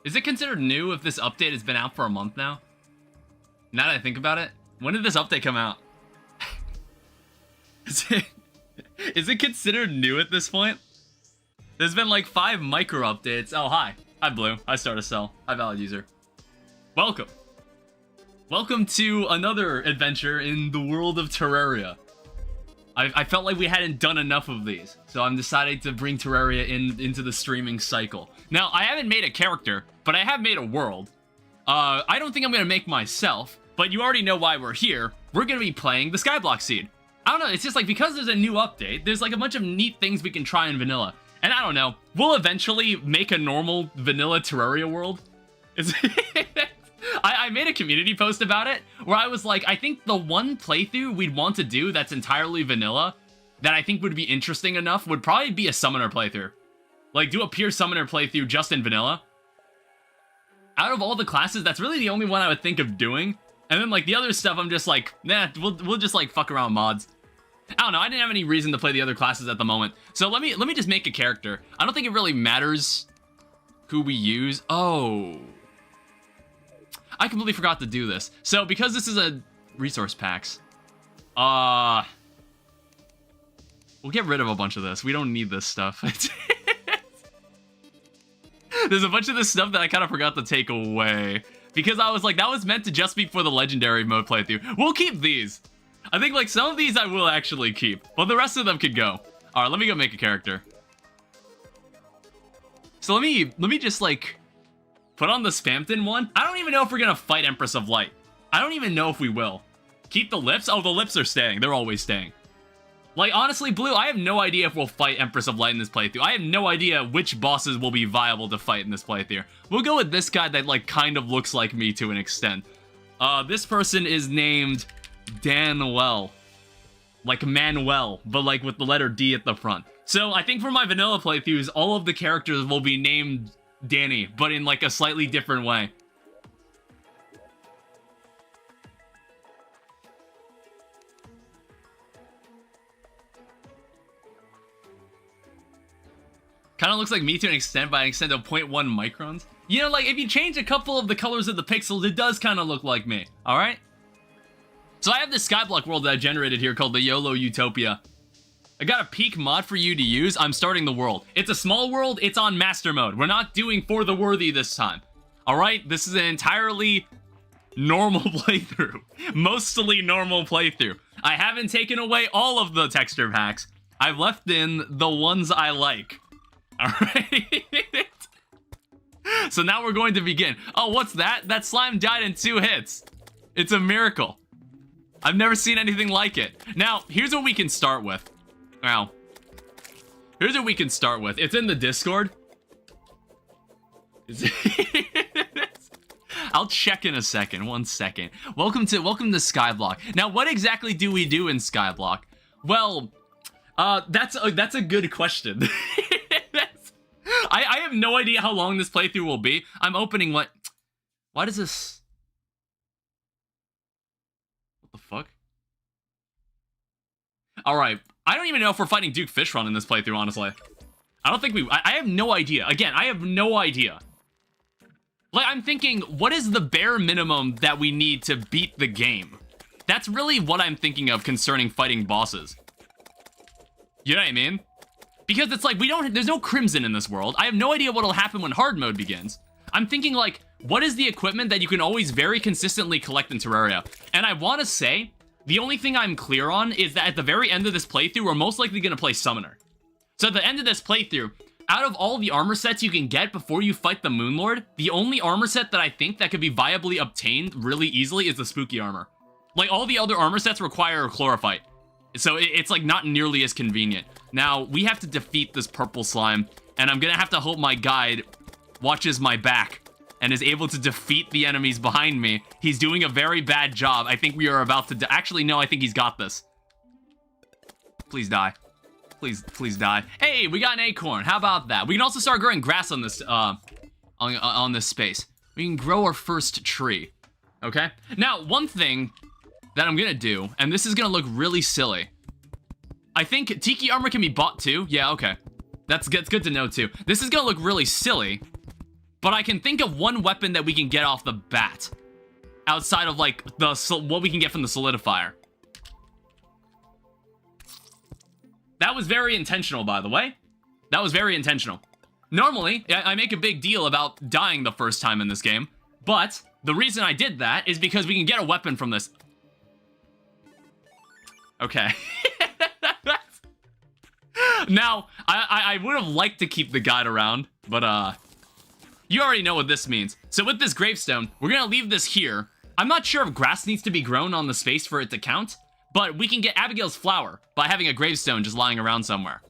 Is it considered new if this update has been out for a month now? Now that I think about it, when did this update come out? Is it considered new at this point? There's been like 5 micro updates. Oh, hi. Hi, Blue. Hi, Start a Cell. Hi, Valid User. Welcome. Welcome to another adventure in the world of Terraria. I felt like we hadn't done enough of these, so I'm deciding to bring Terraria into the streaming cycle. Now, I haven't made a character, but I have made a world. I don't think I'm going to make myself, but you already know why we're here. We're going to be playing the Skyblock Seed. I don't know, it's just like, because there's a new update, there's like a bunch of neat things we can try in vanilla. And I don't know, we'll eventually make a normal vanilla Terraria world. I made a community post about it, where I was like, I think the one playthrough we'd want to do that's entirely vanilla, that I think would be interesting enough, would probably be a summoner playthrough. Like, do a pure summoner playthrough just in vanilla. Out of all the classes, that's really the only one I would think of doing. And then, like, the other stuff, I'm just like, nah, we'll just, like, fuck around with mods. I don't know, I didn't have any reason to play the other classes at the moment. So let me just make a character. I don't think it really matters who we use. Oh, I completely forgot to do this. So because this is a resource packs, we'll get rid of a bunch of this. We don't need this stuff. There's a bunch of this stuff that I kind of forgot to take away, because I was like, that was meant to just be for the legendary mode playthrough. We'll keep these. I think like some of these I will actually keep, but the rest of them could go. All right, let me go make a character. So let me just like put on the Spamton one. I don't even know if we're gonna fight Empress of Light. I don't even know if we will. Keep the lips? Oh, the lips are staying. They're always staying. Like, honestly, Blue, I have no idea if we'll fight Empress of Light in this playthrough. I have no idea which bosses will be viable to fight in this playthrough. We'll go with this guy that, like, kind of looks like me to an extent. This person is named Danuel. Like Manuel, but, like, with the letter D at the front. So, I think for my vanilla playthroughs, all of the characters will be named Danny, but in, like, a slightly different way. Kind of looks like me to an extent, by an extent of 0.1 microns. You know, like, if you change a couple of the colors of the pixels, it does kind of look like me, alright? So I have this Skyblock world that I generated here called the YOLO Utopia. I got a peak mod for you to use. I'm starting the world. It's a small world, it's on master mode. We're not doing For the Worthy this time. Alright, this is an entirely normal playthrough. Mostly normal playthrough. I haven't taken away all of the texture packs. I've left in the ones I like. Alright. So now we're going to begin. Oh, what's that? That slime died in 2 hits. It's a miracle. I've never seen anything like it. Now, here's what we can start with. Now, here's what we can start with. It's in the Discord. I'll check in a second. 1 second. Welcome to Skyblock. Now, what exactly do we do in Skyblock? Well, that's a good question. I have no idea how long this playthrough will be. I'm opening what? Why does this? What the fuck? All right. I don't even know if we're fighting Duke Fishron in this playthrough, honestly. I don't think we... I have no idea. Again, I have no idea. Like, I'm thinking, what is the bare minimum that we need to beat the game? That's really what I'm thinking of concerning fighting bosses. You know what I mean? Because it's like, there's no Crimson in this world. I have no idea what'll happen when hard mode begins. I'm thinking like, what is the equipment that you can always very consistently collect in Terraria? And I want to say, the only thing I'm clear on is that at the very end of this playthrough, we're most likely going to play Summoner. So at the end of this playthrough, out of all the armor sets you can get before you fight the Moonlord, the only armor set that I think that could be viably obtained really easily is the Spooky armor. Like, all the other armor sets require Chlorophyte. So it's like not nearly as convenient. Now, we have to defeat this purple slime, and I'm gonna have to hope my guide watches my back and is able to defeat the enemies behind me. He's doing a very bad job. I think we are about to actually, no, I think he's got this. Please die. Please die. Hey, we got an acorn. How about that? We can also start growing grass on this on this space. We can grow our first tree. Okay? Now, one thing that I'm gonna do, and this is gonna look really silly. I think Tiki armor can be bought too. Yeah, okay. That's good to know too. This is gonna look really silly, but I can think of one weapon that we can get off the bat. Outside of, like, what we can get from the solidifier. That was very intentional, by the way. That was very intentional. Normally, I make a big deal about dying the first time in this game, but the reason I did that is because we can get a weapon from this. Okay. Now, I would have liked to keep the guide around, but, you already know what this means. So with this gravestone, we're gonna leave this here. I'm not sure if grass needs to be grown on the space for it to count, but we can get Abigail's flower by having a gravestone just lying around somewhere.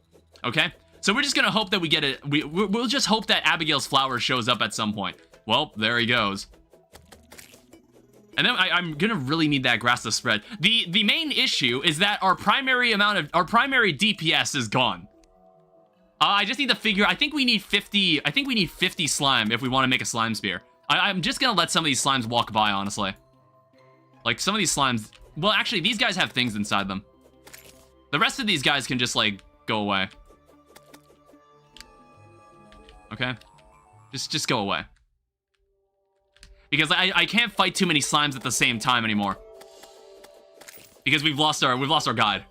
Okay? So we're just gonna hope that we get it. We'll just hope that Abigail's flower shows up at some point. Well, there he goes. And then I'm gonna really need that grass to spread. The main issue is that our primary DPS is gone. I just need to figure. I think we need 50. I think we need 50 slime if we want to make a slime spear. I'm just gonna let some of these slimes walk by, honestly. Like, some of these slimes... Well, actually, these guys have things inside them. The rest of these guys can just, like, go away. Okay? Just go away. Because I can't fight too many slimes at the same time anymore. Because we've lost our guide.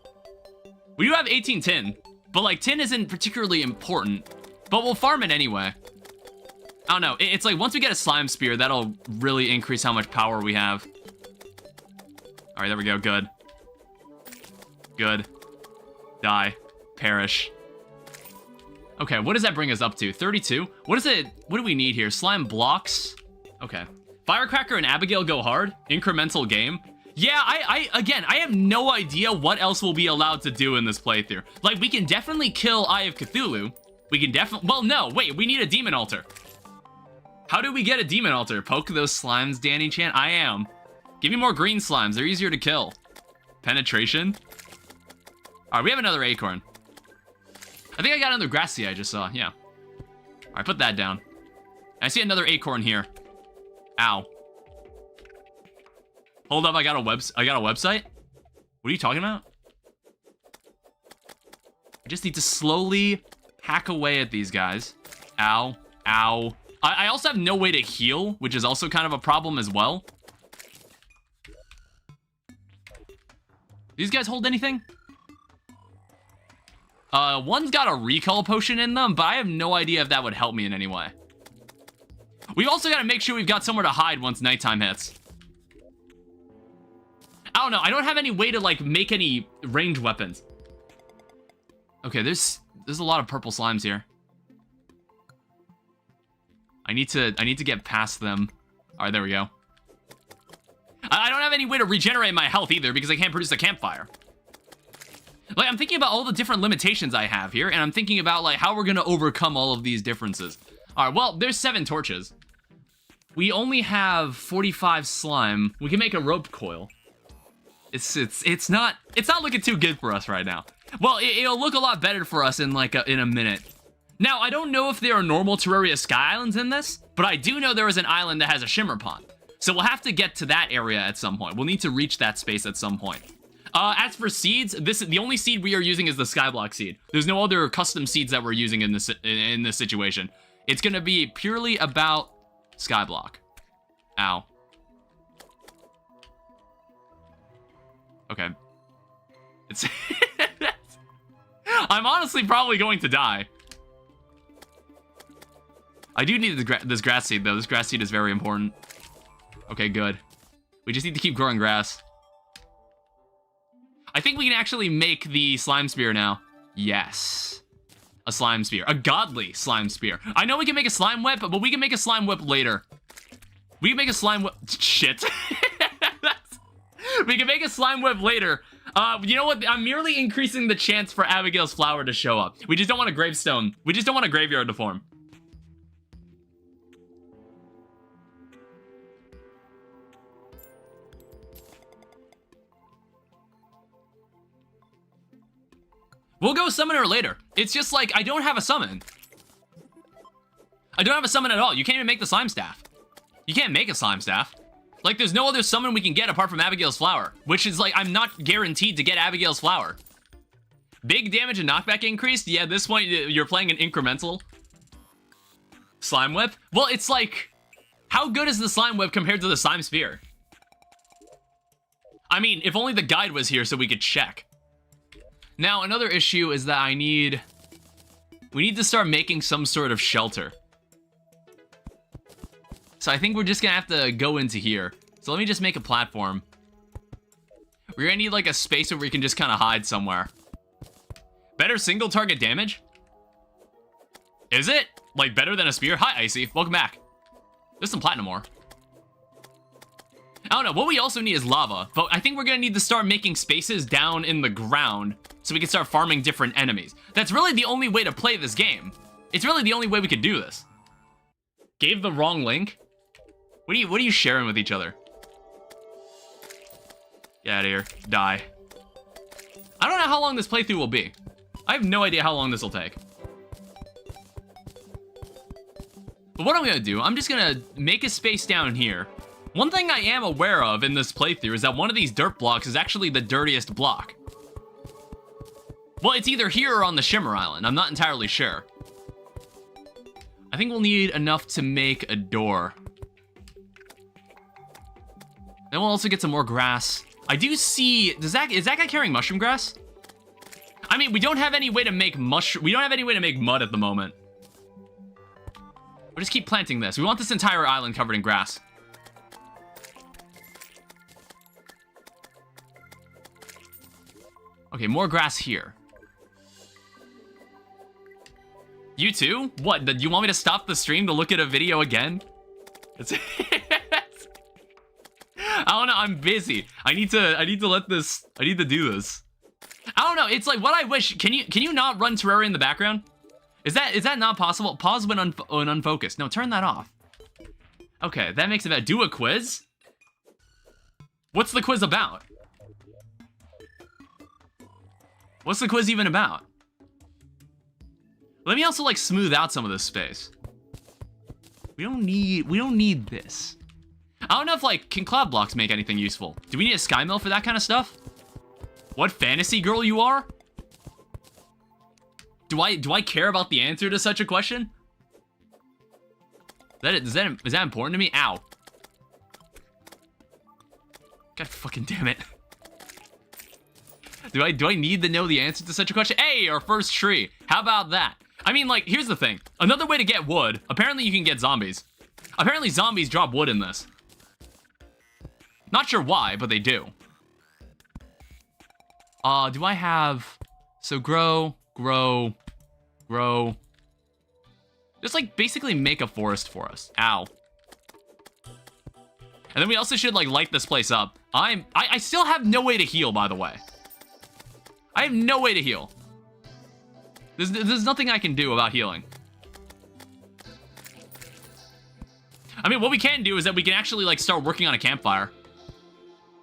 We do have 18 tin, but, like, tin isn't particularly important. But we'll farm it anyway. I don't know. It's like once we get a slime spear, that'll really increase how much power we have. All right, there we go. Good. Good. Die. Perish. Okay, what does that bring us up to? 32? What is it? What do we need here? Slime blocks? Okay. Firecracker and Abigail go hard? Incremental game? Yeah, again, I have no idea what else we'll be allowed to do in this playthrough. Like, we can definitely kill Eye of Cthulhu. We can definitely... Well, no, wait, we need a demon altar. How do we get a demon altar? Poke those slimes, Danny Chan? I am. Give me more green slimes. They're easier to kill. Penetration? All right, we have another acorn. I think I got another grass seed I just saw. Yeah. All right, put that down. I see another acorn here. Ow. Hold up, I got a website? What are you talking about? I just need to slowly hack away at these guys. Ow. Ow. I also have no way to heal, which is also kind of a problem as well. These guys hold anything? One's got a recall potion in them, but I have no idea if that would help me in any way. We've also got to make sure we've got somewhere to hide once nighttime hits. I don't know. I don't have any way to, like, make any ranged weapons. Okay, there's a lot of purple slimes here. I need to get past them. All right, there we go. I don't have any way to regenerate my health either because I can't produce a campfire. Like, I'm thinking about all the different limitations I have here, and I'm thinking about, like, how we're gonna overcome all of these differences. All right, well, there's 7 torches. We only have 45 slime. We can make a rope coil. It's not looking too good for us right now. Well, it'll look a lot better for us in like in a minute. Now, I don't know if there are normal Terraria Sky Islands in this, but I do know there is an island that has a shimmer pond. So we'll have to get to that area at some point. We'll need to reach that space at some point. As for seeds, the only seed we are using is the Skyblock Seed. There's no other custom seeds that we're using in this situation. It's gonna be purely about Skyblock. Ow. Okay. It's... I'm honestly probably going to die. I do need this grass seed, though. This grass seed is very important. Okay, good. We just need to keep growing grass. I think we can actually make the slime spear now. Yes. A slime spear. A godly slime spear. I know we can make a slime whip, but we can make a slime whip later. We can make a slime whip... Shit. We can make a slime whip later. You know what? I'm merely increasing the chance for Abigail's flower to show up. We just don't want a gravestone. We just don't want a graveyard to form. We'll go summon her later. It's just like, I don't have a summon. I don't have a summon at all. You can't even make the slime staff. You can't make a slime staff. Like, there's no other summon we can get apart from Abigail's flower, which is like, I'm not guaranteed to get Abigail's flower. Big damage and knockback increased? Yeah, at this point, you're playing an incremental. Slime whip? Well, it's like, how good is the slime whip compared to the slime sphere? I mean, if only the guide was here so we could check. Now, another issue is that we need to start making some sort of shelter. So I think we're just gonna have to go into here. So let me just make a platform. We're gonna need like a space where we can just kind of hide somewhere. Better single target damage? Is it? Like better than a spear? Hi, Icy. Welcome back. There's some platinum ore. I don't know. What we also need is lava. But I think we're gonna need to start making spaces down in the ground so we can start farming different enemies. That's really the only way to play this game. It's really the only way we could do this. Gave the wrong link? What are you sharing with each other? Get out of here. Die. I don't know how long this playthrough will be. I have no idea how long this will take. But what I'm gonna do, I'm just gonna make a space down here. One thing I am aware of in this playthrough is that one of these dirt blocks is actually the dirtiest block. Well, it's either here or on the Shimmer Island. I'm not entirely sure. I think we'll need enough to make a door. Then we'll also get some more grass. I do see, is that guy carrying mushroom grass? I mean, we don't have any way to make mud at the moment. We'll just keep planting this. We want this entire island covered in grass. Okay, more grass here. You too? What, do you want me to stop the stream to look at a video again? I don't know, I'm busy. I need to do this. I don't know, it's like what I wish. Can you not run Terraria in the background? Is that not possible? Pause when unfocused. No, turn that off. Okay, that makes it better. Do a quiz? What's the quiz about? What's the quiz even about? Let me also like smooth out some of this space. We don't need this. I don't know if like, can cloud blocks make anything useful? Do we need a sky mill for that kind of stuff? What fantasy girl you are? Do I care about the answer to such a question? Is that important to me? Ow. God fucking damn it. Do I need to know the answer to such a question? Hey, our first tree. How about that? I mean, like, here's the thing. Another way to get wood. Apparently you can get zombies. Apparently zombies drop wood in this. Not sure why, but they do. Do I have... So grow. Just like basically make a forest for us. Ow. And then we also should like light this place up. I still have no way to heal, by the way. I have no way to heal. There's nothing I can do about healing. I mean, what we can do is that we can actually like start working on a campfire.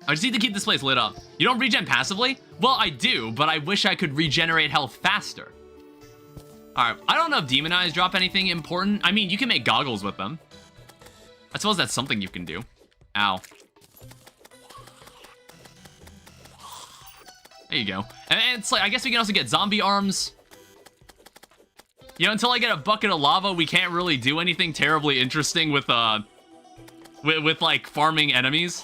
I just need to keep this place lit up. You don't regen passively? Well, I do, but I wish I could regenerate health faster. Alright, I don't know if demon eyes drop anything important. I mean, you can make goggles with them. I suppose that's something you can do. Ow. There you go. And it's like, I guess we can also get zombie arms. You know, until I get a bucket of lava, we can't really do anything terribly interesting with like farming enemies.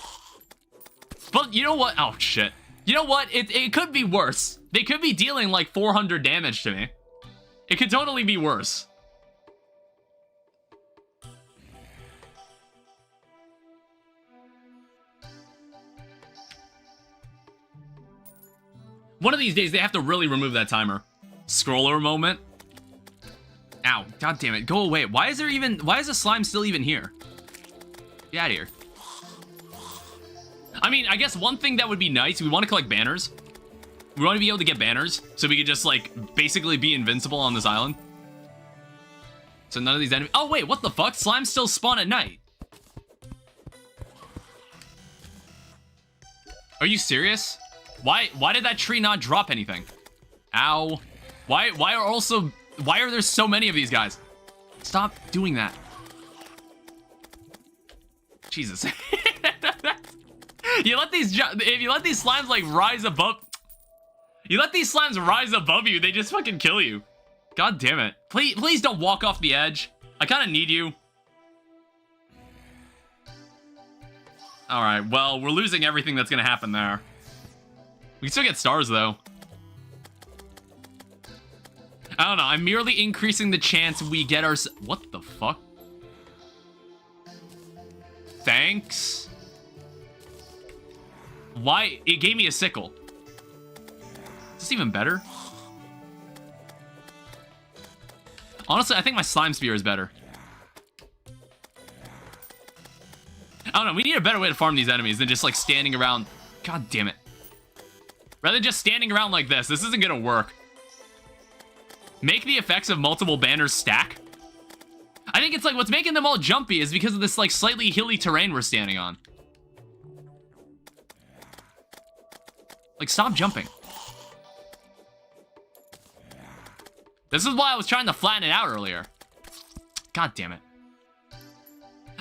But you know what? Oh shit. You know what? It could be worse. They could be dealing like 400 damage to me. It could totally be worse. One of these days, they have to really remove that timer. Scroller moment. Ow, god damn it, go away. Why is the slime still even here? Get out of here. I mean, I guess one thing that would be nice, we want to collect banners. We want to be able to get banners, so we could just, like, basically be invincible on this island. So none of these enemies... Oh, wait, what the fuck? Slimes still spawn at night. Are you serious? Why did that tree not drop anything? Ow. Why are there so many of these guys? Stop doing that. Jesus. If you let these slimes like rise above you, they just fucking kill you. God damn it. Please don't walk off the edge. I kind of need you. Alright, well, we're losing everything that's gonna happen there. We can still get stars, though. I don't know, I'm merely increasing the chance we get our... What the fuck? Thanks. Why? It gave me a sickle. Is this even better? Honestly, I think my slime spear is better. I don't know, we need a better way to farm these enemies than just like standing around. God damn it. Rather than just standing around like this isn't gonna work. Make the effects of multiple banners stack. I think it's like what's making them all jumpy is because of this like slightly hilly terrain we're standing on. Like, stop jumping. This is why I was trying to flatten it out earlier. God damn it.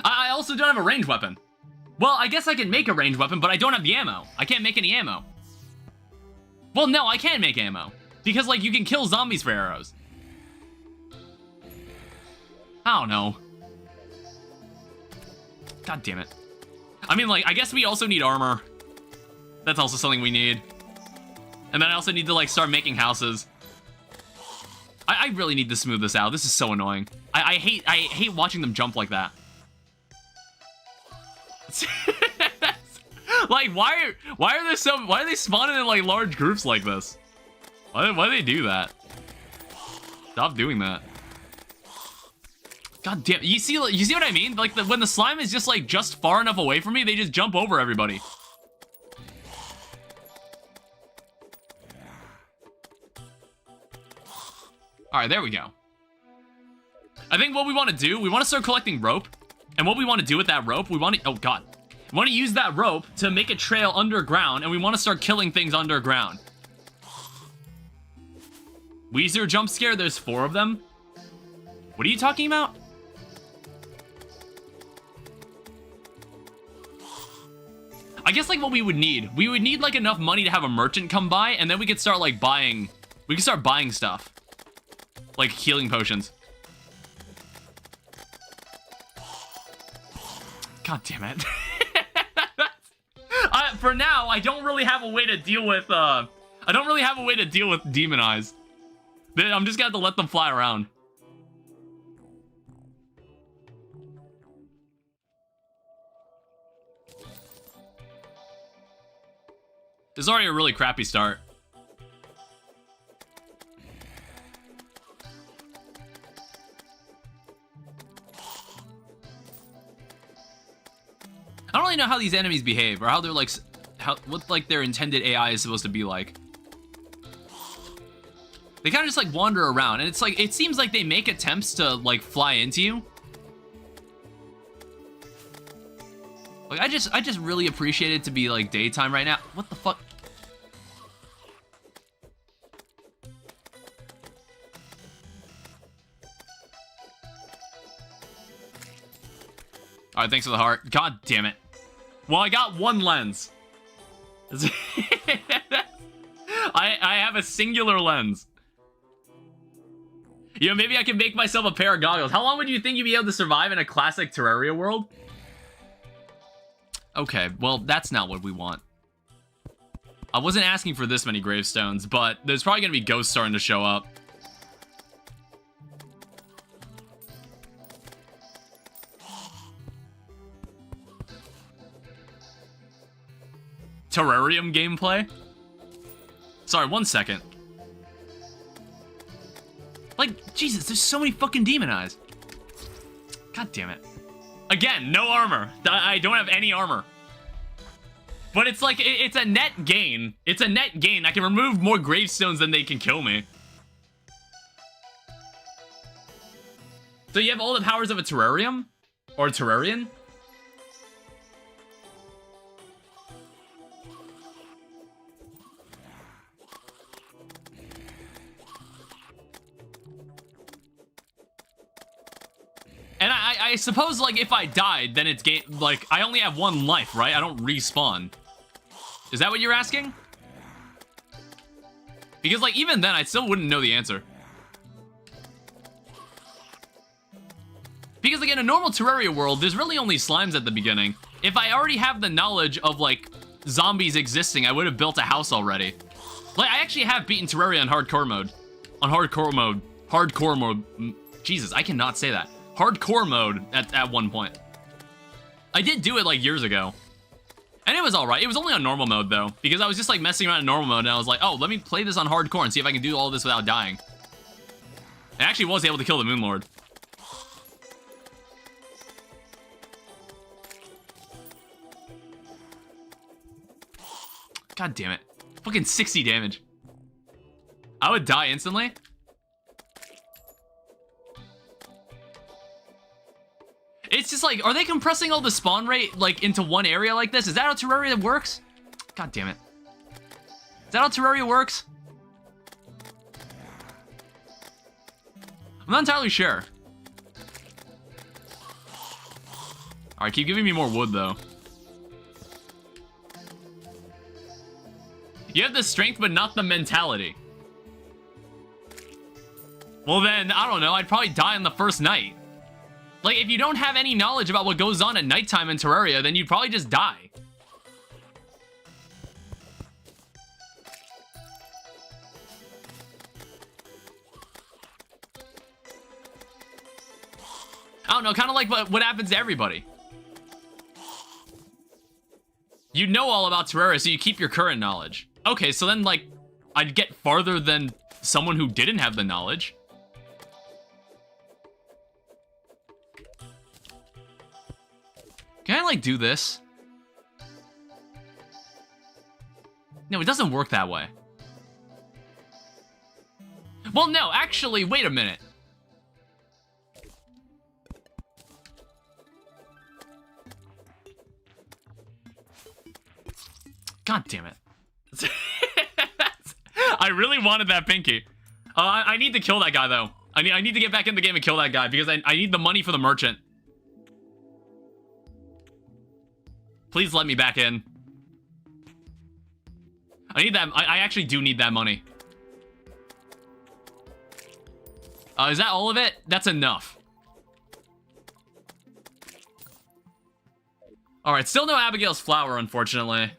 I also don't have a ranged weapon. Well, I guess I can make a ranged weapon, but I don't have the ammo. I can't make any ammo. Well, no, I can make ammo. Because, like, you can kill zombies for arrows. I don't know. God damn it. I mean, like, I guess we also need armor. That's also something we need. And then I also need to, like, start making houses. I really need to smooth this out. This is so annoying. I hate watching them jump like that. Like, why are they spawning in like large groups like this? Why do they do that? Stop doing that. God damn, you see what I mean? Like when the slime is just far enough away from me, they just jump over everybody. All right, there we go. I think what we want to do, we want to start collecting rope. And what we want to do with that rope, we want to, oh god. We want to use that rope to make a trail underground, and we want to start killing things underground. Weezer jump scare, there's 4 of them. What are you talking about? I guess like what we would need like enough money to have a merchant come by, and then we could start like buying, stuff. Like healing potions. God damn it. For now, I don't really have a way to deal with, demon eyes. I'm just gonna have to let them fly around. This is already a really crappy start. I don't really know how these enemies behave, or how they're like, what like their intended AI is supposed to be like. They kind of just like wander around, and it's like, it seems like they make attempts to like fly into you. Like I just really appreciate it to be like daytime right now. What the fuck? All right, thanks for the heart. God damn it. Well, I got 1 lens. I have a singular lens. You know, maybe I can make myself a pair of goggles. How long would you think you'd be able to survive in a classic Terraria world? Okay, well, that's not what we want. I wasn't asking for this many gravestones, but there's probably gonna be ghosts starting to show up. Terrarium gameplay? Sorry, 1 second. Like, Jesus, there's so many fucking demon eyes. God damn it. Again, no armor. I don't have any armor. But it's like, it's a net gain. It's a net gain. I can remove more gravestones than they can kill me. So you have all the powers of a terrarium? Or a Terrarian? And I suppose, like, if I died, then it's like, I only have 1 life, right? I don't respawn. Is that what you're asking? Because, like, even then, I still wouldn't know the answer. Because again, a normal Terraria world, there's really only slimes at the beginning. If I already have the knowledge of like zombies existing, I would have built a house already. Like, I actually have beaten Terraria on hardcore mode. Hardcore mode. Jesus, I cannot say that. Hardcore mode at one point. I did do it like years ago. And it was alright. It was only on normal mode though, because I was just like messing around in normal mode and I was like, oh, let me play this on hardcore and see if I can do all this without dying. I actually was able to kill the Moon Lord. God damn it. Fucking 60 damage. I would die instantly. It's just like, are they compressing all the spawn rate like into one area like this? Is that how Terraria works? God damn it. Is that how Terraria works? I'm not entirely sure. Alright, keep giving me more wood though. You have the strength, but not the mentality. Well then, I don't know, I'd probably die on the first night. Like, if you don't have any knowledge about what goes on at nighttime in Terraria, then you'd probably just die. I don't know, kind of like what happens to everybody. You know all about Terraria, so you keep your current knowledge. Okay, so then, like, I'd get farther than someone who didn't have the knowledge. Can I, like, do this? No, it doesn't work that way. Well, no, actually, wait a minute. God damn it. I really wanted that pinky. I need to kill that guy, though. I need to get back in the game and kill that guy, because I need the money for the merchant. Please let me back in. I need that. I actually do need that money. Is that all of it? That's enough. Alright, still no Abigail's flower, unfortunately.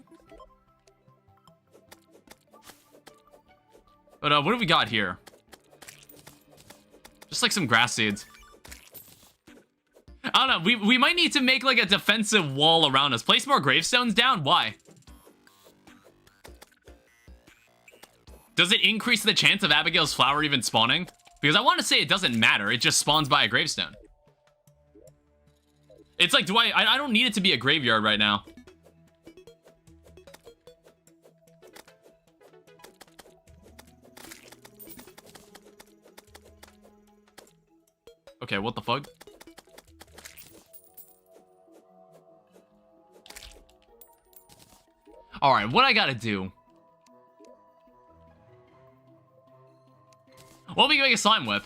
But what do we got here? Just like some grass seeds. I don't know, we might need to make like a defensive wall around us. Place more gravestones down? Why? Does it increase the chance of Abigail's flower even spawning? Because I want to say it doesn't matter, it just spawns by a gravestone. It's like, I don't need it to be a graveyard right now. Okay, what the fuck? Alright, what I gotta do? Well, we can make a slime whip.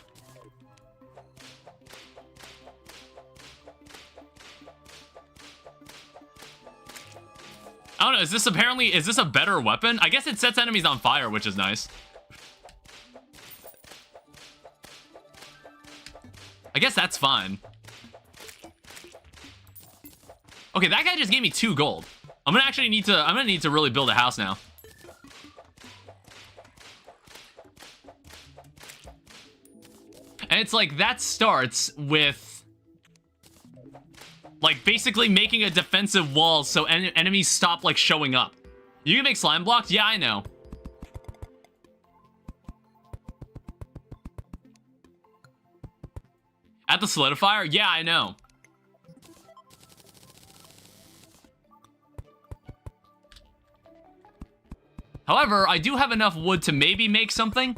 I don't know, is this a better weapon? I guess it sets enemies on fire, which is nice. I guess that's fine. Okay, that guy just gave me 2 gold. I'm gonna need to really build a house now. And it's like, that starts with, like, basically making a defensive wall so enemies stop, like, showing up. You can make slime blocks? Yeah, I know. At the solidifier? Yeah, I know. However, I do have enough wood to maybe make something.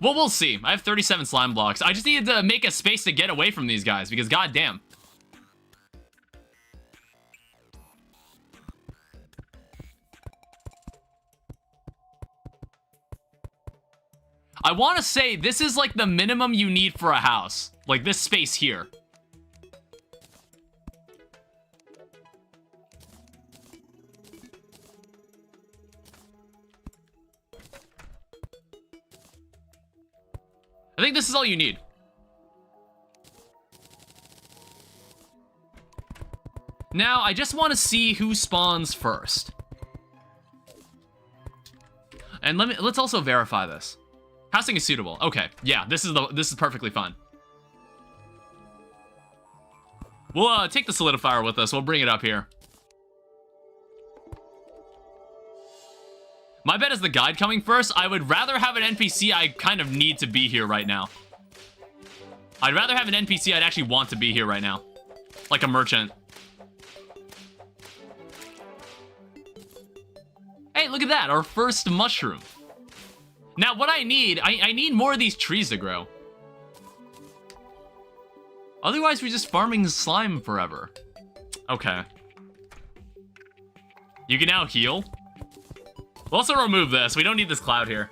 Well, we'll see. I have 37 slime blocks. I just needed to make a space to get away from these guys, because goddamn. I want to say this is like the minimum you need for a house. Like this space here. I think this is all you need. Now, I just want to see who spawns first. And let's also verify this. Housing is suitable. Okay, yeah, this is perfectly fine. We'll take the solidifier with us. We'll bring it up here. My bet is the guide coming first. I would rather have an NPC I kind of need to be here right now. I'd rather have an NPC I'd actually want to be here right now. Like a merchant. Hey, look at that, our first mushroom. Now, what I need more of these trees to grow. Otherwise, we're just farming slime forever. Okay. You can now heal. We'll also remove this. We don't need this cloud here.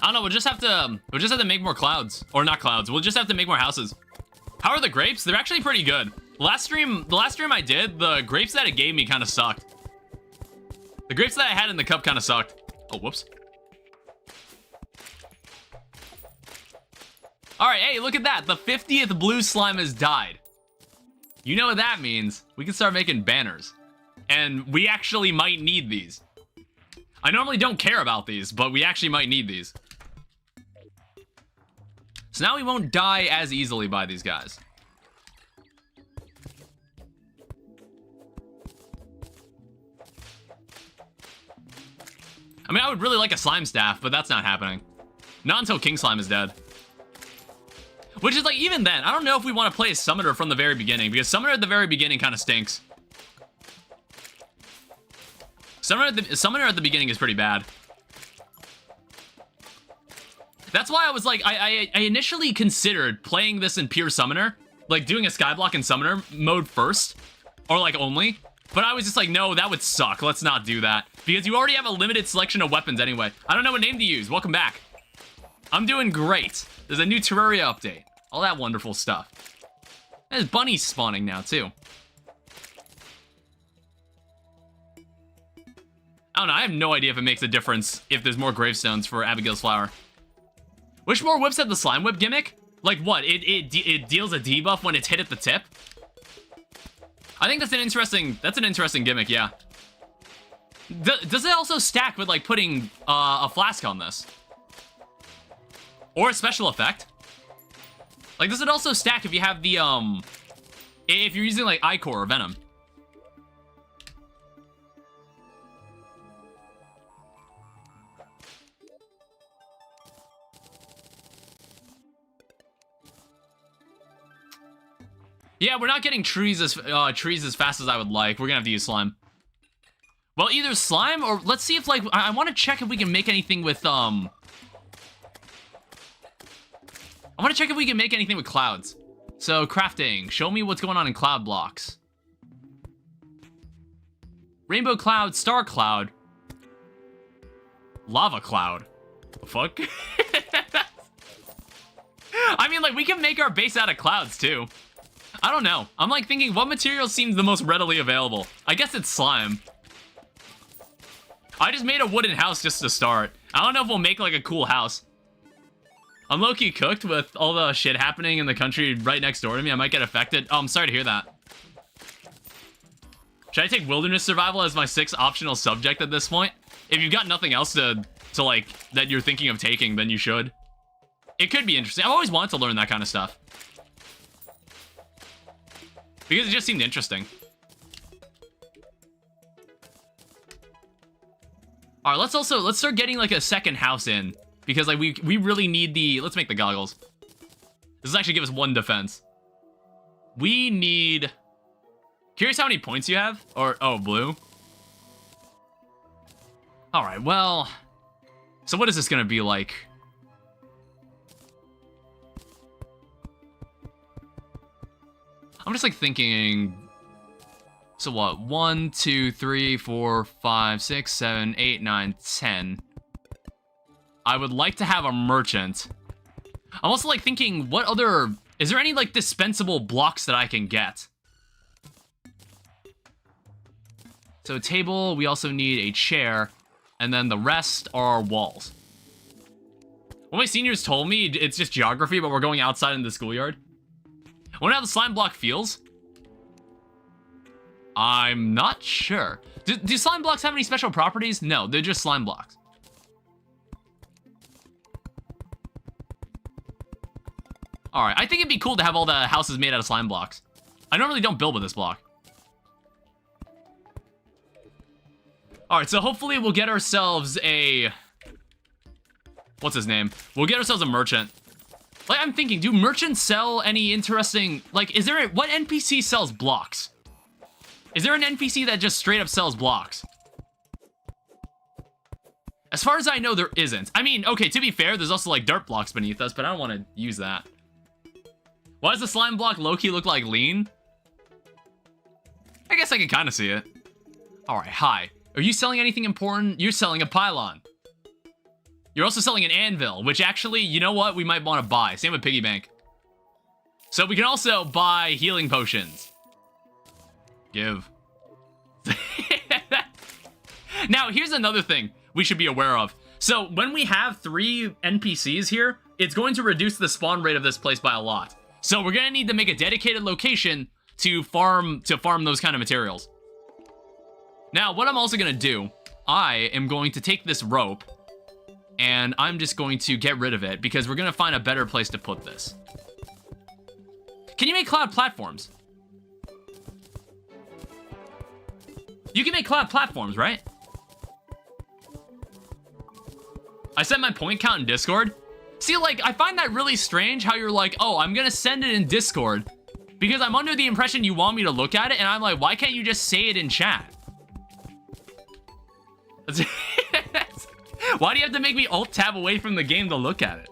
I don't know, we'll just have to make more clouds. Or not clouds, we'll just have to make more houses. How are the grapes? They're actually pretty good. The last stream I did, the grapes that it gave me kind of sucked. The grapes that I had in the cup kind of sucked. Oh, whoops. Alright, hey, look at that. The 50th blue slime has died. You know what that means. We can start making banners. And we actually might need these. I normally don't care about these, but we actually might need these. So now we won't die as easily by these guys. I mean, I would really like a slime staff, but that's not happening. Not until King Slime is dead. Which is like, even then, I don't know if we want to play a Summoner from the very beginning, because Summoner at the very beginning kind of stinks. Summoner at the beginning is pretty bad. That's why I was like, I initially considered playing this in pure Summoner, like doing a Skyblock in Summoner mode first, or like only. But I was just like, no, that would suck. Let's not do that. Because you already have a limited selection of weapons anyway. I don't know what name to use. Welcome back. I'm doing great. There's a new Terraria update. All that wonderful stuff. There's bunnies spawning now, too. I don't know. I have no idea if it makes a difference if there's more gravestones for Abigail's flower. Wish more whips had the slime whip gimmick? Like what? It deals a debuff when it's hit at the tip? I think that's an interesting gimmick, yeah. Does it also stack with like putting a flask on this? Or a special effect? Like, does it also stack if you have the if you're using like Ichor or Venom? Yeah, we're not getting trees as fast as I would like. We're gonna have to use slime. Well, either slime or let's see if like I want to check if we can make anything with I want to check if we can make anything with clouds. So crafting, show me what's going on in cloud blocks. Rainbow cloud, star cloud, lava cloud. The fuck? I mean, like we can make our base out of clouds too. I don't know. I'm like thinking what material seems the most readily available. I guess it's slime. I just made a wooden house just to start. I don't know if we'll make like a cool house. I'm low-key cooked with all the shit happening in the country right next door to me. I might get affected. Oh, I'm sorry to hear that. Should I take wilderness survival as my 6th optional subject at this point? If you've got nothing else to like that you're thinking of taking, then you should. It could be interesting. I've always wanted to learn that kind of stuff. Because it just seemed interesting. All right, let's start getting like a second house in. Because like we really need the, let's make the goggles. This will actually give us 1 defense. We need, curious how many points you have? Or, oh, blue. All right, well, so what is this gonna be like? I'm just like thinking, so what? 1, 2, 3, 4, 5, 6, 7, 8, 9, 10. I would like to have a merchant. I'm also like thinking, what other, is there any like dispensable blocks that I can get? So a table, we also need a chair, and then the rest are walls. What my seniors told me, it's just geography, but we're going outside in the schoolyard. I wonder how the slime block feels. I'm not sure. Do slime blocks have any special properties? No, they're just slime blocks. Alright, I think it'd be cool to have all the houses made out of slime blocks. I normally don't build with this block. Alright, so hopefully we'll get ourselves a... What's his name? We'll get ourselves a merchant. Like, I'm thinking, do merchants sell any interesting... Like, is there a... What NPC sells blocks? Is there an NPC that just straight up sells blocks? As far as I know, there isn't. I mean, okay, to be fair, there's also, like, dirt blocks beneath us, but I don't want to use that. Why does the slime block low-key look like lean? I guess I can kind of see it. Alright, hi. Are you selling anything important? You're selling a pylon. You're also selling an anvil, which actually, you know what? We might want to buy. Same with piggy bank. So we can also buy healing potions. Give. Now, here's another thing we should be aware of. So when we have 3 NPCs here, it's going to reduce the spawn rate of this place by a lot. So we're going to need to make a dedicated location to farm those kind of materials. Now, what I'm also going to do, I am going to take this rope, and I'm just going to get rid of it, because we're going to find a better place to put this. Can you make cloud platforms? You can make cloud platforms, right? I set my point count in Discord. See, like, I find that really strange how you're like, oh, I'm going to send it in Discord, because I'm under the impression you want me to look at it, and I'm like, why can't you just say it in chat? Why do you have to make me alt-tab away from the game to look at it?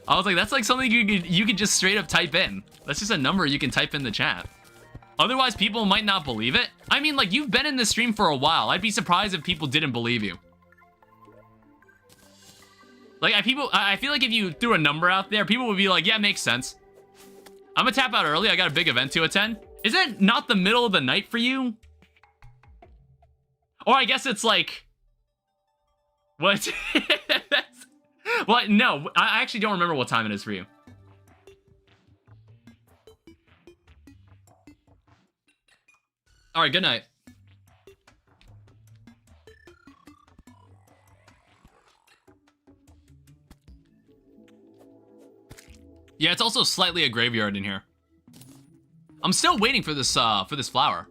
I was like, that's like something you could just straight up type in. That's just a number you can type in the chat. Otherwise, people might not believe it. I mean, like, you've been in this stream for a while. I'd be surprised if people didn't believe you. Like, I feel like if you threw a number out there, people would be like, yeah, makes sense. I'm gonna tap out early. I got a big event to attend. Is it not the middle of the night for you? Or I guess it's like... What? What? No, I actually don't remember what time it is for you. Alright, good night. Yeah, it's also slightly a graveyard in here. I'm still waiting for this flower.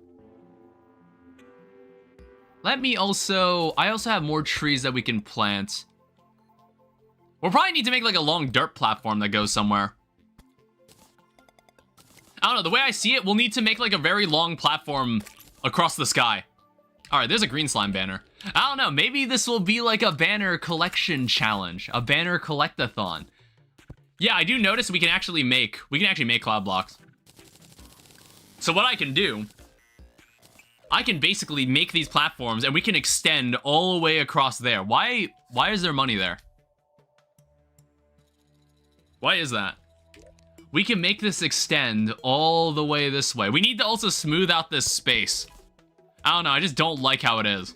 I also have more trees that we can plant. We'll probably need to make like a long dirt platform that goes somewhere. I don't know, the way I see it, we'll need to make like a very long platform across the sky. Alright, there's a green slime banner. I don't know, maybe this will be like a banner collection challenge. A banner collect-a-thon. Yeah, I do notice we can actually make cloud blocks. So what I can do, I can basically make these platforms and we can extend all the way across there. Why is there money there? Why is that? We can make this extend all the way this way. We need to also smooth out this space. I don't know, I just don't like how it is.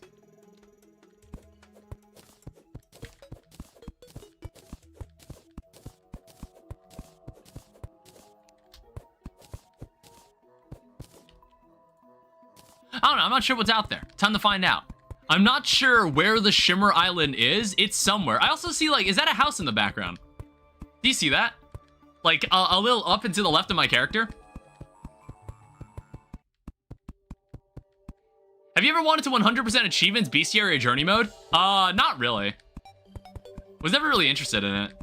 I don't know, I'm not sure what's out there. Time to find out. I'm not sure where the Shimmer Island is. It's somewhere. I also see, like, is that a house in the background? Do you see that? Like, a little up and to the left of my character? Have you ever wanted to 100% achievements bestiary journey mode? Not really. Was never really interested in it.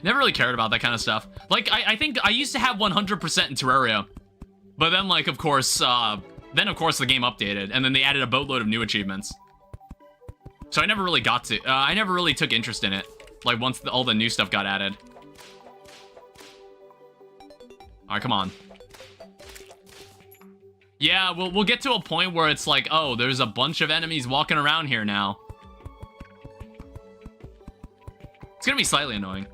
Never really cared about that kind of stuff. Like, I think I used to have 100% in Terraria. But then, like, of course, the game updated, and then they added a boatload of new achievements. So I never really got to, I never really took interest in it, like, once all the new stuff got added. Alright, come on. Yeah, we'll get to a point where it's like, oh, there's a bunch of enemies walking around here now. It's gonna be slightly annoying.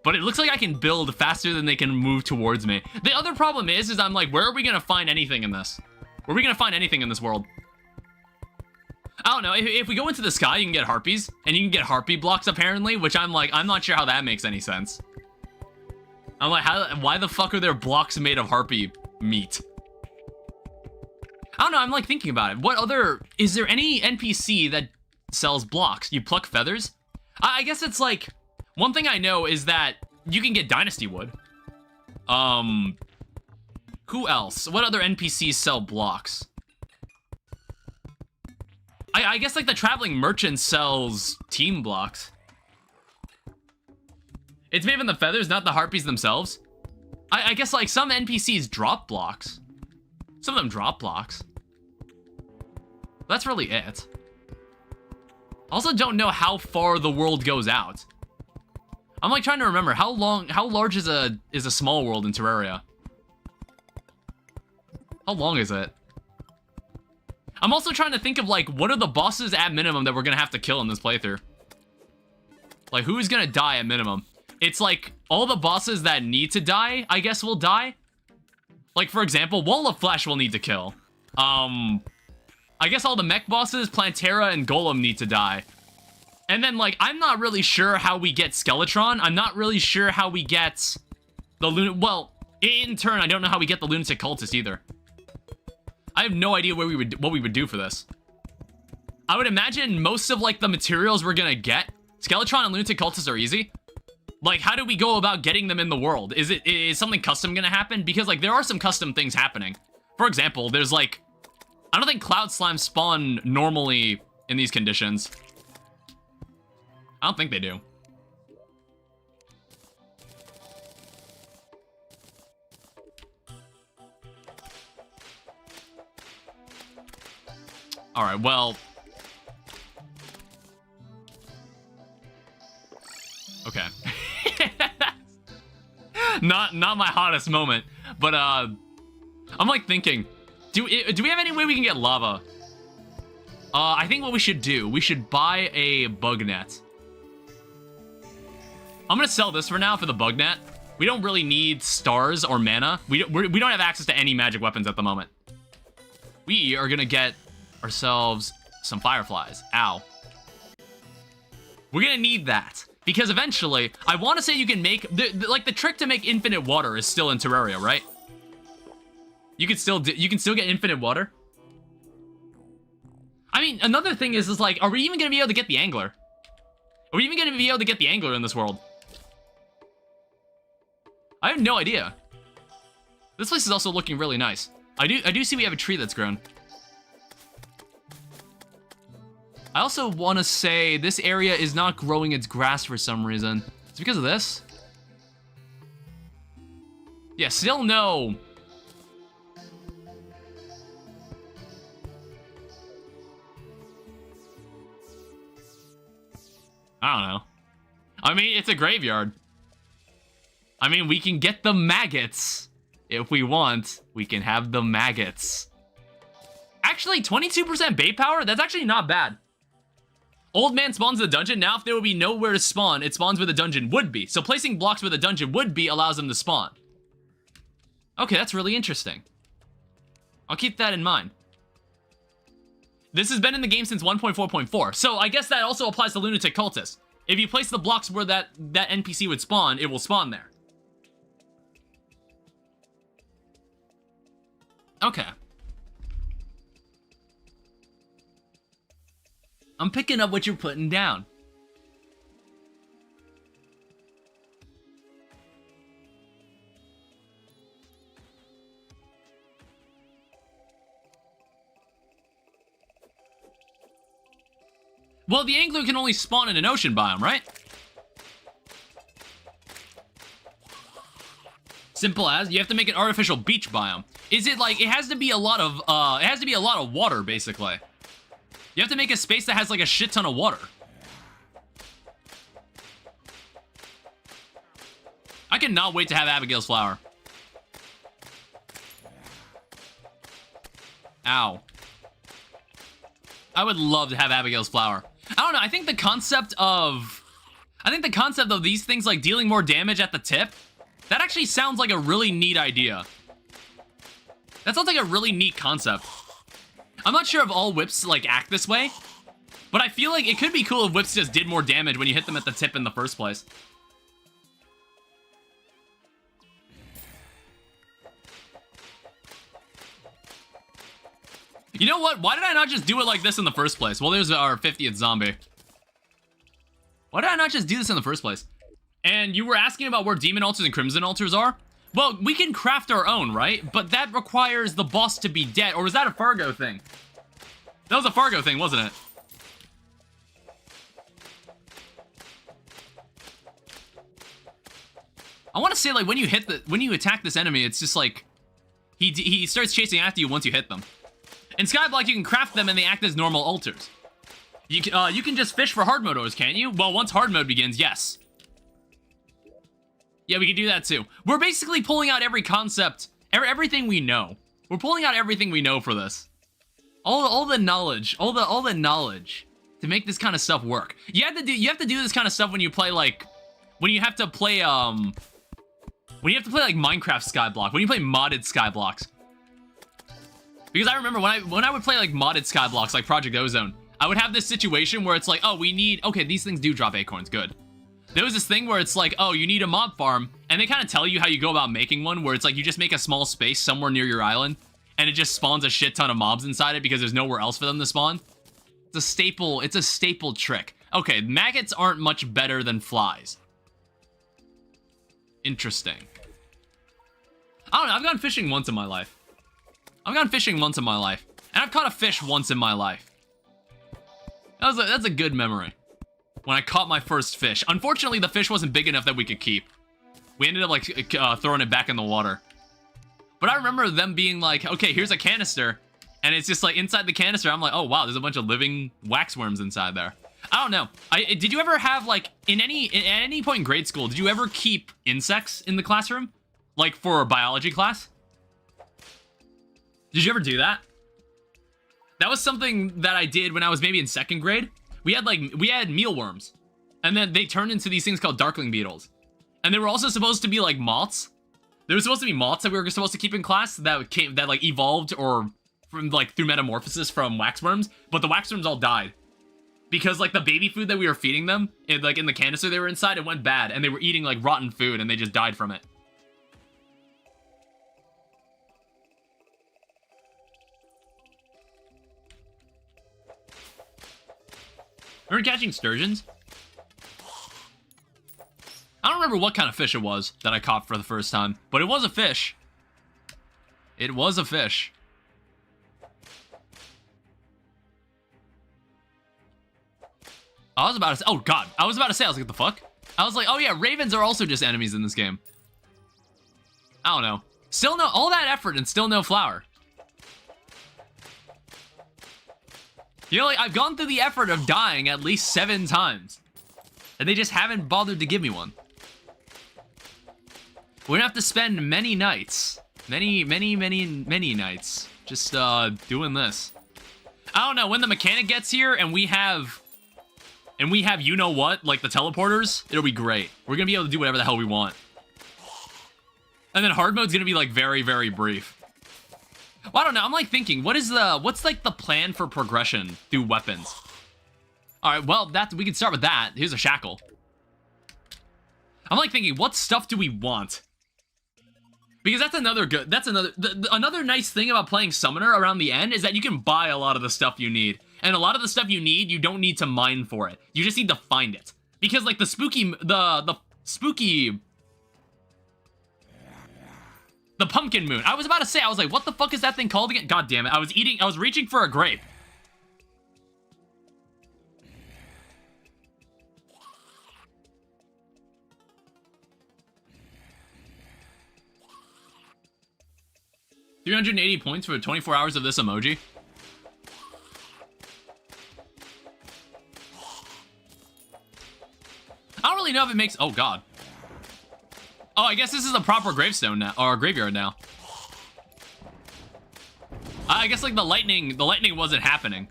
But it looks like I can build faster than they can move towards me. The other problem is I'm like, where are we gonna find anything in this? Where are we gonna find anything in this world? I don't know. If we go into the sky, you can get harpies, and you can get harpy blocks apparently, which I'm like, I'm not sure how that makes any sense. I'm like, why the fuck are there blocks made of harpy meat? I don't know, I'm like thinking about it. What other, is there any NPC that sells blocks? You pluck feathers? I guess it's like, one thing I know is that you can get dynasty wood. Who else? What other NPCs sell blocks? I guess like the traveling merchant sells team blocks. It's made from the feathers, not the harpies themselves. I guess like some NPCs drop blocks. Some of them drop blocks. That's really it. Also don't know how far the world goes out. I'm like trying to remember how large is a small world in Terraria? How long is it? I'm also trying to think of like what are the bosses at minimum that we're gonna have to kill in this playthrough? Like who's gonna die at minimum? It's like all the bosses that need to die, I guess, will die. Like for example, Wall of Flesh will need to kill. I guess all the mech bosses, Plantera and Golem need to die. And then like I'm not really sure how we get Skeletron. I'm not really sure how we get the well, in turn, I don't know how we get the Lunatic Cultist either. I have no idea what we would do for this. I would imagine most of like the materials we're gonna get, Skeletron and Lunatic Cultist are easy. Like, how do we go about getting them in the world? Is something custom gonna happen? Because like there are some custom things happening. For example, there's like, I don't think Cloud Slime spawn normally in these conditions. I don't think they do. All right, well. Okay. Not my hottest moment, but I'm like thinking, do we have any way we can get lava? I think what we should do, we should buy a bug net. I'm gonna sell this for now for the bug net. We don't really need stars or mana. We don't have access to any magic weapons at the moment. We are gonna get ourselves some fireflies. Ow. We're gonna need that because eventually, I want to say you can make like the trick to make infinite water is still in Terraria, right? You can still get infinite water. I mean, another thing is like, are we even gonna be able to get the angler? Are we even gonna be able to get the angler in this world? I have no idea. This place is also looking really nice. I do see we have a tree that's grown. I also want to say this area is not growing its grass for some reason. It's because of this? Yeah, still no. I don't know. I mean, it's a graveyard. I mean, we can get the maggots. If we want, we can have the maggots. Actually, 22% bait power? That's actually not bad. Old man spawns the dungeon. Now, if there would be nowhere to spawn, it spawns where the dungeon would be. So placing blocks where the dungeon would be allows them to spawn. Okay, that's really interesting. I'll keep that in mind. This has been in the game since 1.4.4. So I guess that also applies to Lunatic Cultist. If you place the blocks where that NPC would spawn, it will spawn there. Okay. I'm picking up what you're putting down. Well, the angler can only spawn in an ocean biome, right? Simple as, you have to make an artificial beach biome. Is it like, it has to be a lot of water, basically. You have to make a space that has like a shit ton of water. I cannot wait to have Abigail's flower. Ow. I would love to have Abigail's flower. I don't know, I think the concept of... I think the concept of these things like dealing more damage at the tip, that actually sounds like a really neat idea. That sounds like a really neat concept. I'm not sure if all whips like act this way, but I feel like it could be cool if whips just did more damage when you hit them at the tip in the first place. You know what? Why did I not just do it like this in the first place? Well, there's our 50th zombie. Why did I not just do this in the first place? And you were asking about where demon altars and crimson altars are? Well, we can craft our own, right? But that requires the boss to be dead. Or was that a Fargo thing? That was a Fargo thing, wasn't it? I want to say, like, when you attack this enemy, it's just like he starts chasing after you once you hit them. In Skyblock, you can craft them and they act as normal altars. You can just fish for hard mode ores, can't you? Well, once hard mode begins, yes. Yeah, we can do that too. We're basically pulling out every concept, everything we know. We're pulling out everything we know for this. All the knowledge, all the knowledge to make this kind of stuff work. You have to do this kind of stuff when you play like when you have to play like Minecraft Skyblock, when you play modded Skyblocks. Because I remember when I would play like modded Skyblocks like Project Ozone, I would have this situation where it's like, oh, okay, these things do drop acorns, good. There was this thing where it's like, oh, you need a mob farm, and they kind of tell you how you go about making one, where it's like you just make a small space somewhere near your island, and it just spawns a shit ton of mobs inside it because there's nowhere else for them to spawn. It's a staple trick. Okay, maggots aren't much better than flies. Interesting. I don't know, I've gone fishing once in my life. And I've caught a fish once in my life. That's a good memory. When I caught my first fish. Unfortunately, the fish wasn't big enough that we could keep. We ended up like throwing it back in the water. But I remember them being like, okay, here's a canister. And it's just like inside the canister, I'm like, oh wow, there's a bunch of living waxworms inside there. I don't know. Did you ever have like, at any point in grade school, did you ever keep insects in the classroom? Like for a biology class? Did you ever do that? That was something that I did when I was maybe in second grade. We had mealworms, and then they turned into these things called darkling beetles, and they were also supposed to be like moths. There were supposed to be moths that we were supposed to keep in class that like evolved or from like through metamorphosis from waxworms, but the waxworms all died because like the baby food that we were feeding them, in the canister they were inside, it went bad, and they were eating like rotten food, and they just died from it. Remember catching sturgeons? I don't remember what kind of fish it was that I caught for the first time, but it was a fish. It was a fish. I was about to say, oh god, I was like, what the fuck? I was like, oh yeah, ravens are also just enemies in this game. I don't know. Still no, all that effort and still no flower. You know, like, I've gone through the effort of dying at least 7 times. And they just haven't bothered to give me one. We're gonna have to spend many nights. Many nights. Just, doing this. I don't know, when the mechanic gets here and we have you know what, like the teleporters, it'll be great. We're gonna be able to do whatever the hell we want. And then hard mode's gonna be, like, very, very brief. Well, I don't know. I'm like thinking, what's like the plan for progression through weapons? All right, well, we can start with that. Here's a shackle. I'm like thinking, what stuff do we want? Because another nice thing about playing Summoner around the end is that you can buy a lot of the stuff you need. And a lot of the stuff you need, you don't need to mine for it. You just need to find it. Because like the pumpkin moon. I was about to say, I was like, what the fuck is that thing called again? God damn it. I was reaching for a grape. $380 points for 24 hours of this emoji. I don't really know if it makes, oh god. Oh, I guess this is a proper gravestone now, or graveyard now. I guess like the lightning wasn't happening.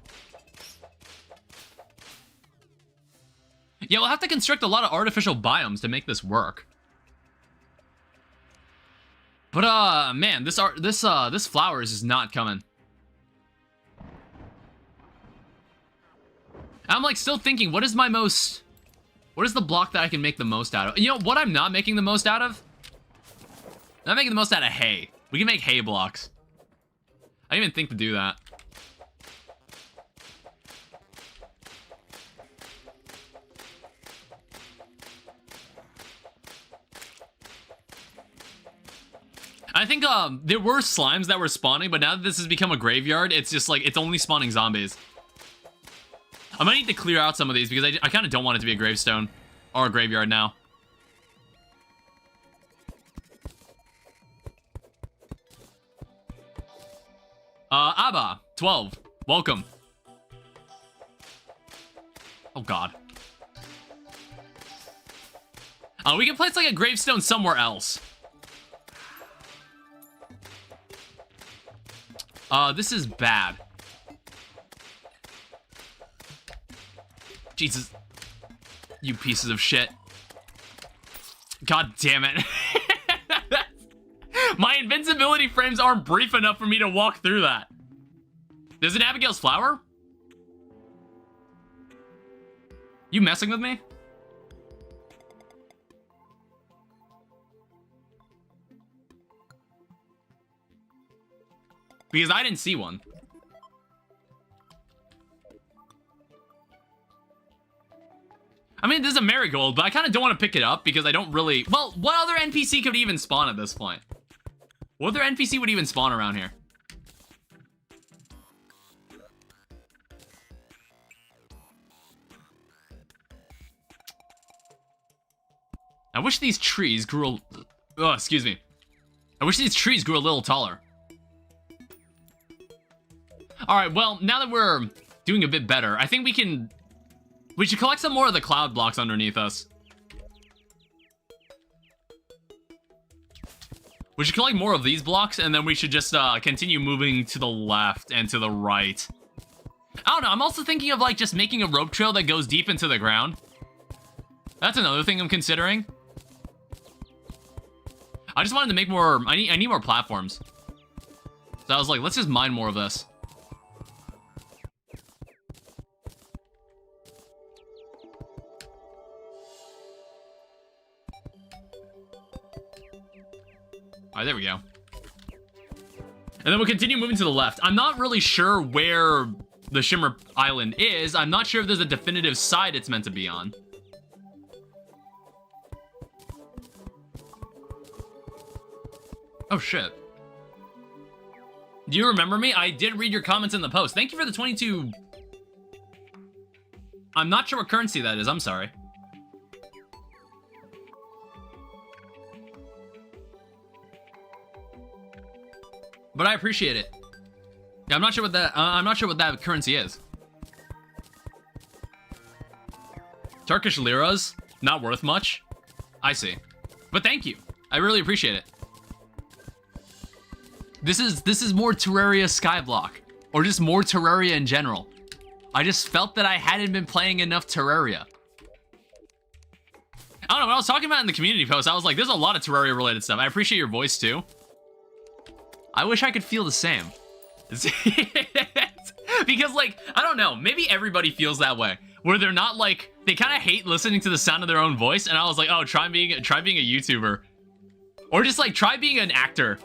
Yeah, we'll have to construct a lot of artificial biomes to make this work. But man, this flowers is not coming. I'm like still thinking, what is the block that I can make the most out of? You know what I'm not making the most out of? I'm not making the most out of hay. We can make hay blocks. I didn't even think to do that. I think there were slimes that were spawning, but now that this has become a graveyard, it's just like, it's only spawning zombies. I might need to clear out some of these because I kind of don't want it to be a gravestone or a graveyard now. Abba, 12, welcome. Oh god. We can place like a gravestone somewhere else. This is bad. Jesus. You pieces of shit. God damn it. My invincibility frames aren't brief enough for me to walk through that. There's an Abigail's flower? You messing with me? Because I didn't see one. I mean, there's a marigold, but I kind of don't want to pick it up because I don't really... Well, what other NPC could even spawn at this point? What other NPC would even spawn around here? I wish these trees grew oh, excuse me. I wish these trees grew a little taller. Alright, well, now that we're doing a bit better, I think we should collect some more of the cloud blocks underneath us. We should collect more of these blocks, and then we should just continue moving to the left and to the right. I don't know, I'm also thinking of like just making a rope trail that goes deep into the ground. That's another thing I'm considering. I just wanted to make more, I need more platforms. So I was like, let's just mine more of this. Alright, there we go. And then we'll continue moving to the left. I'm not really sure where the Shimmer Island is. I'm not sure if there's a definitive side it's meant to be on. Oh, shit. Do you remember me? I did read your comments in the post. Thank you for the 22... I'm not sure what currency that is. I'm sorry. But I appreciate it. Yeah, I'm not sure what that currency is. Turkish liras, not worth much. I see. But thank you. I really appreciate it. This is more Terraria Skyblock, or just more Terraria in general. I just felt that I hadn't been playing enough Terraria. I don't know, when I was talking about it in the community post, I was like, there's a lot of Terraria related stuff. I appreciate your voice too. I wish I could feel the same. Because like, I don't know, maybe everybody feels that way. Where they're not like, they kind of hate listening to the sound of their own voice, and I was like, oh, try being a YouTuber. Or just like, try being an actor.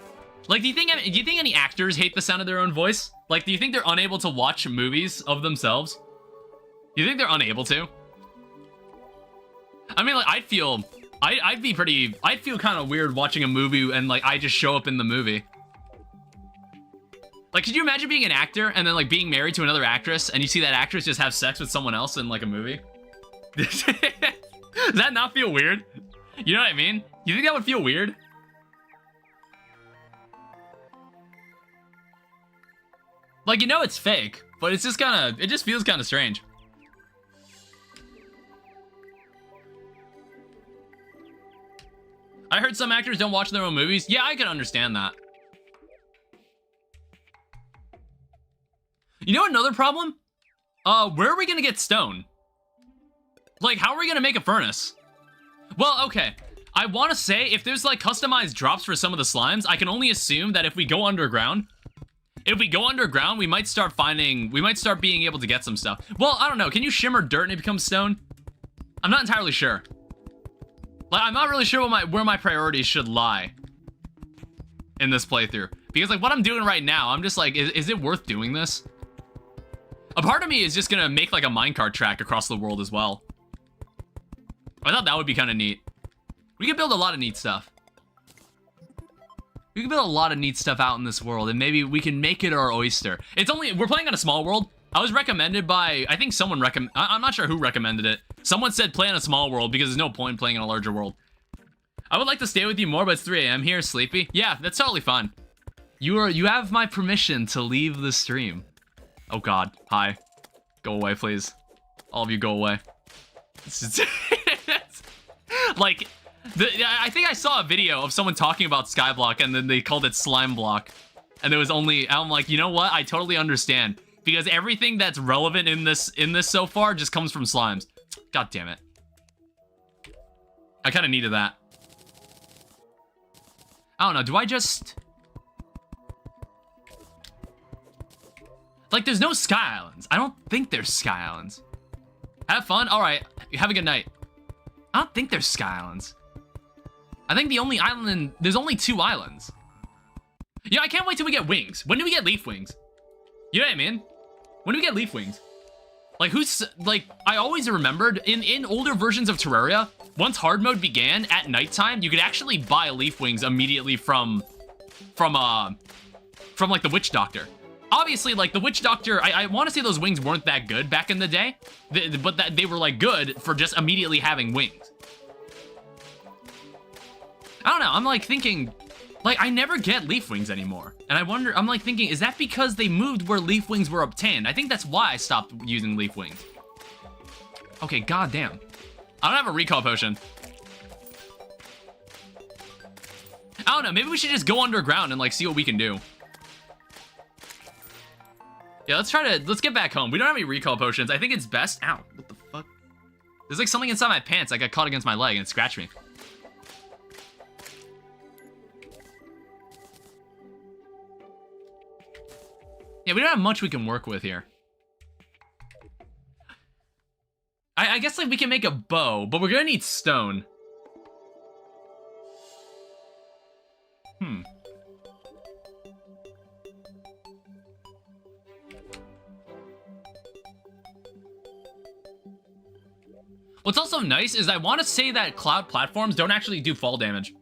Like, do you think any actors hate the sound of their own voice? Like, do you think they're unable to watch movies of themselves? Do you think they're unable to? I mean, like, I'd feel kind of weird watching a movie and like, I just show up in the movie. Like, could you imagine being an actor and then like being married to another actress and you see that actress just have sex with someone else in like a movie? Does that not feel weird? You know what I mean? You think that would feel weird? Like, you know it's fake, but it's just kind of, it just feels kind of strange. I heard some actors don't watch their own movies. Yeah, I can understand that. You know another problem? Where are we gonna get stone? Like, how are we gonna make a furnace? Well, okay. I want to say, if there's, like, customized drops for some of the slimes, I can only assume that if we go underground, we might start being able to get some stuff. Well, I don't know. Can you shimmer dirt and it becomes stone? I'm not entirely sure. Like, I'm not really sure where my priorities should lie in this playthrough. Because, like, what I'm doing right now, I'm just like, is it worth doing this? A part of me is just gonna make, like, a minecart track across the world as well. I thought that would be kind of neat. We could build a lot of neat stuff. We can build a lot of neat stuff out in this world, and maybe we can make it our oyster. We're playing on a small world. I was recommended by, I think someone I'm not sure who recommended it. Someone said play on a small world because there's no point in playing in a larger world. I would like to stay with you more, but it's 3 a.m. here, sleepy. Yeah, that's totally fine. You have my permission to leave the stream. Oh God, hi. Go away, please. All of you go away. Like, I think I saw a video of someone talking about Skyblock and then they called it Slime Block. And there was I'm like, you know what? I totally understand. Because everything that's relevant in this so far just comes from slimes. God damn it. I kind of needed that. I don't know, do I just... Like, there's no Sky Islands. I don't think there's Sky Islands. Have fun? Alright, have a good night. I don't think there's Sky Islands. I think the only island... There's only 2 islands. Yeah, I can't wait till we get wings. When do we get leaf wings? You know what I mean? When do we get leaf wings? Like, I always remembered, in older versions of Terraria, once hard mode began, at nighttime, you could actually buy leaf wings immediately from like, the Witch Doctor. Obviously, like, the Witch Doctor, I want to say those wings weren't that good back in the day, but that they were, like, good for just immediately having wings. I don't know, I'm, like, thinking, like, I never get leaf wings anymore. And I'm, like, thinking, is that because they moved where leaf wings were obtained? I think that's why I stopped using leaf wings. Okay, goddamn. I don't have a recall potion. I don't know, maybe we should just go underground and, like, see what we can do. Yeah, let's get back home. We don't have any recall potions. I think it's best. Ow, what the fuck? There's like something inside my pants. I got caught against my leg and it scratched me. Yeah, we don't have much we can work with here. I guess like we can make a bow, but we're gonna need stone. What's also nice is I want to say that cloud platforms don't actually do fall damage.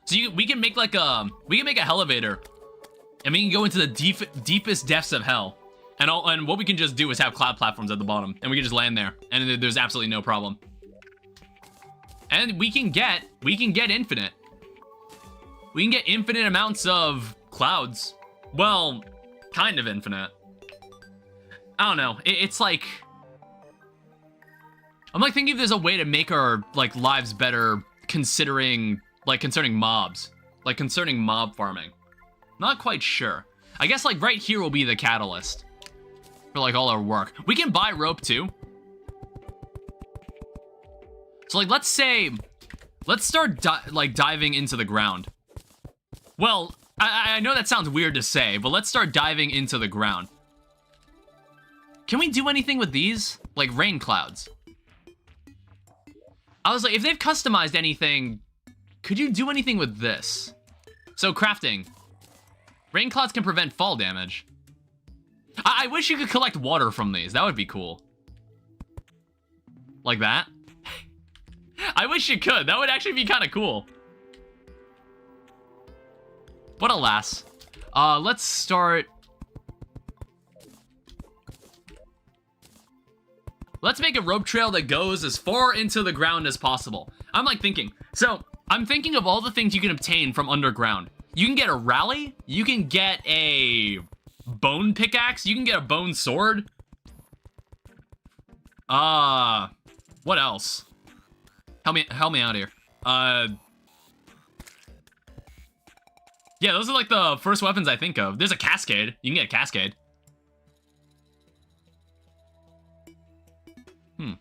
So we can make like a elevator, and we can go into the deepest depths of hell, and what we can just do is have cloud platforms at the bottom, and we can just land there, and there's absolutely no problem. And we can get infinite. We can get infinite amounts of clouds. Well, kind of infinite. I don't know. It's like, I'm like thinking if there's a way to make our like lives better concerning mobs, like concerning mob farming. Not quite sure. I guess like right here will be the catalyst for like all our work. We can buy rope too. So like let's start diving into the ground. Well, I know that sounds weird to say, but let's start diving into the ground. Can we do anything with these? Like rain clouds. I was like, if they've customized anything, could you do anything with this? So crafting. Rain clouds can prevent fall damage. I wish you could collect water from these. That would be cool. Like that? I wish you could. That would actually be kind of cool. But alas. Let's start... Let's make a rope trail that goes as far into the ground as possible. I'm like thinking. So, I'm thinking of all the things you can obtain from underground. You can get a rally. You can get a bone pickaxe. You can get a bone sword. What else? Help me out here. Yeah, those are like the first weapons I think of. There's a cascade. You can get a cascade. Hmm.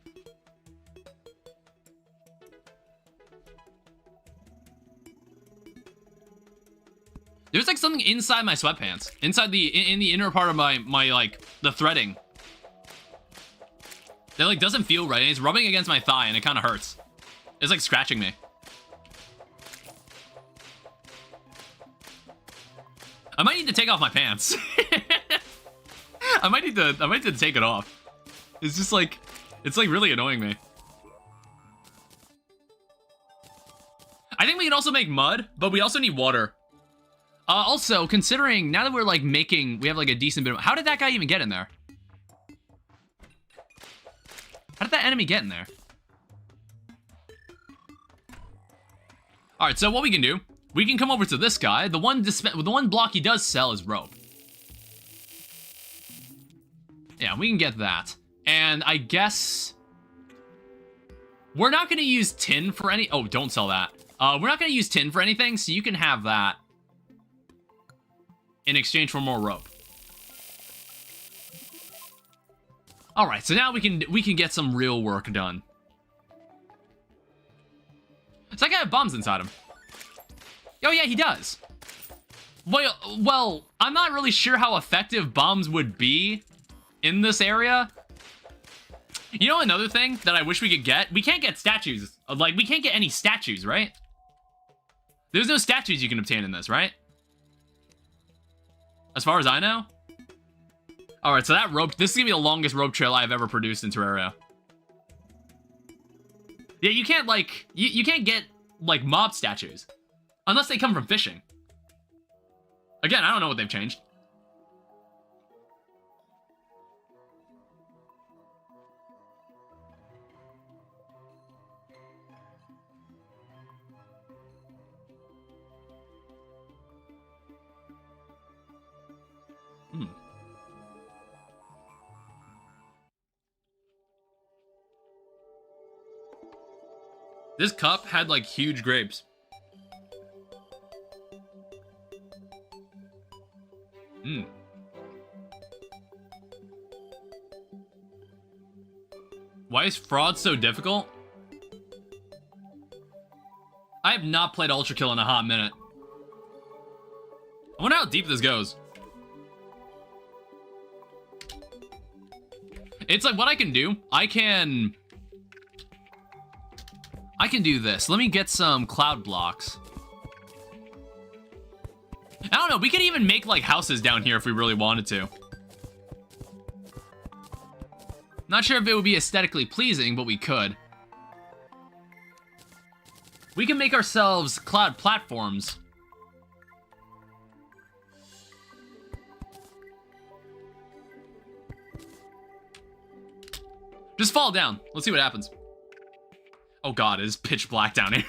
There's like something inside my sweatpants, inside in the inner part of my like the threading. That like doesn't feel right. And it's rubbing against my thigh, and it kind of hurts. It's like scratching me. I might need to take off my pants. I might need to take it off. It's just like, it's like really annoying me. I think we can also make mud, but we also need water. Also, considering now that we're like we have like a decent bit of, how did that guy even get in there? How did that enemy get in there? All right, so what we can do, we can come over to this guy. The one block he does sell is rope. Yeah, we can get that. And I guess we're not going to use tin for any... Oh, don't sell that. We're not going to use tin for anything, so you can have that in exchange for more rope. All right, so now we can get some real work done. Does that guy have bombs inside him? Oh yeah, he does. Well, I'm not really sure how effective bombs would be in this area. You know, another thing that I wish we could get? We can't get statues. Like, we can't get any statues, right? There's no statues you can obtain in this, right? As far as I know. All right, so that rope, this is gonna be the longest rope trail I've ever produced in Terraria. Yeah, you can't, like, you can't get, like, mob statues. Unless they come from fishing. Again, I don't know what they've changed. Hmm. This cup had, like, huge grapes. Hmm. Why is fraud so difficult? I have not played Ultra Kill in a hot minute. I wonder how deep this goes. It's like what I can do. I can do this. Let me get some cloud blocks. I don't know, we could even make like houses down here if we really wanted to. Not sure if it would be aesthetically pleasing, but we could. We can make ourselves cloud platforms. Just fall down. Let's see what happens. Oh god, it is pitch black down here.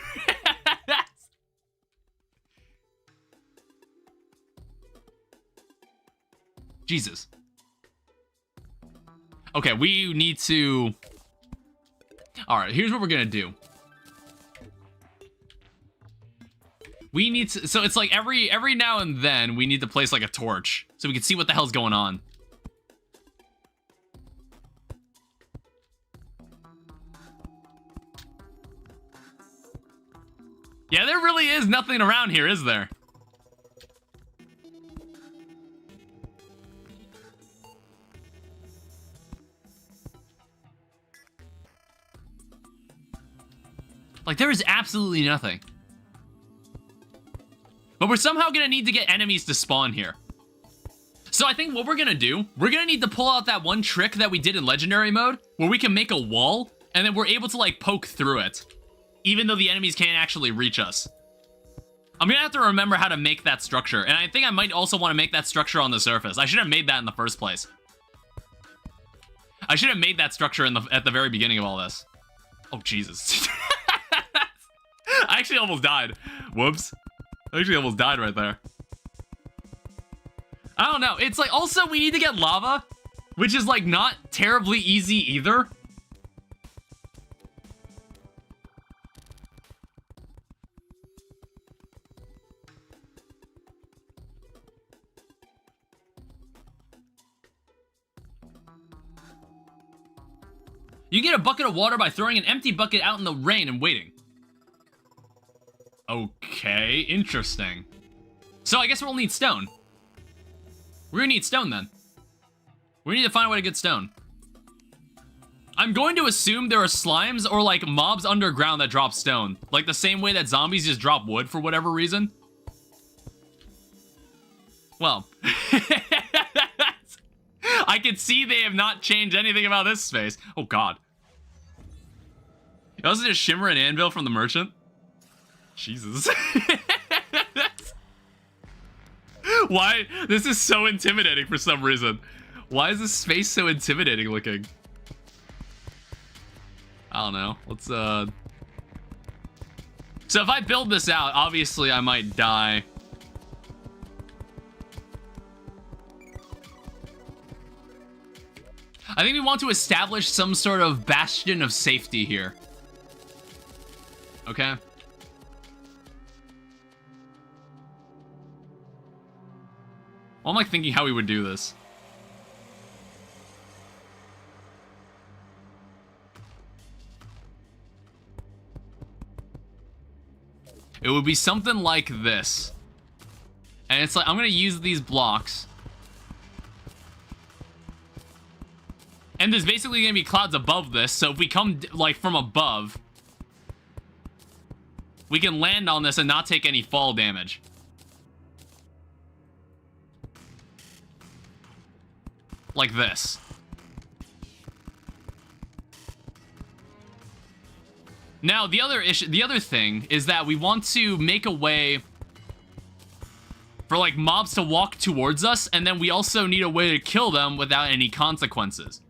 Jesus. Okay, we need to... Alright, here's what we're gonna do. We need to... So it's like every now and then, we need to place like a torch. So we can see what the hell's going on. Yeah, there really is nothing around here, is there? Like, there is absolutely nothing. But we're somehow gonna need to get enemies to spawn here. So I think what we're gonna do, we're gonna need to pull out that one trick that we did in Legendary mode, where we can make a wall, and then we're able to, like, poke through it. Even though the enemies can't actually reach us. I'm gonna have to remember how to make that structure, and I think I might also want to make that structure on the surface. I should have made that in the first place. I should have made that structure at the very beginning of all this. Oh, Jesus. I actually almost died. Whoops. I actually almost died right there. I don't know. It's like, also, we need to get lava, which is, like, not terribly easy either. You get a bucket of water by throwing an empty bucket out in the rain and waiting. Okay, interesting. So I guess we'll need stone. We're gonna need stone then. We need to find a way to get stone. I'm going to assume there are slimes or like mobs underground that drop stone. Like the same way that zombies just drop wood for whatever reason. Well. I can see they have not changed anything about this space. Oh god. You also just shimmer an anvil from the merchant? Jesus. Why? This is so intimidating for some reason. Why is this space so intimidating looking? I don't know. Let's, So if I build this out, obviously I might die. I think we want to establish some sort of bastion of safety here. Okay. Well, I'm like thinking how we would do this. It would be something like this. And it's like, I'm gonna use these blocks. And there's basically gonna be clouds above this, so if we come, like, from above, we can land on this and not take any fall damage. Like this. Now, the other thing is that we want to make a way for, like, mobs to walk towards us, and then we also need a way to kill them without any consequences.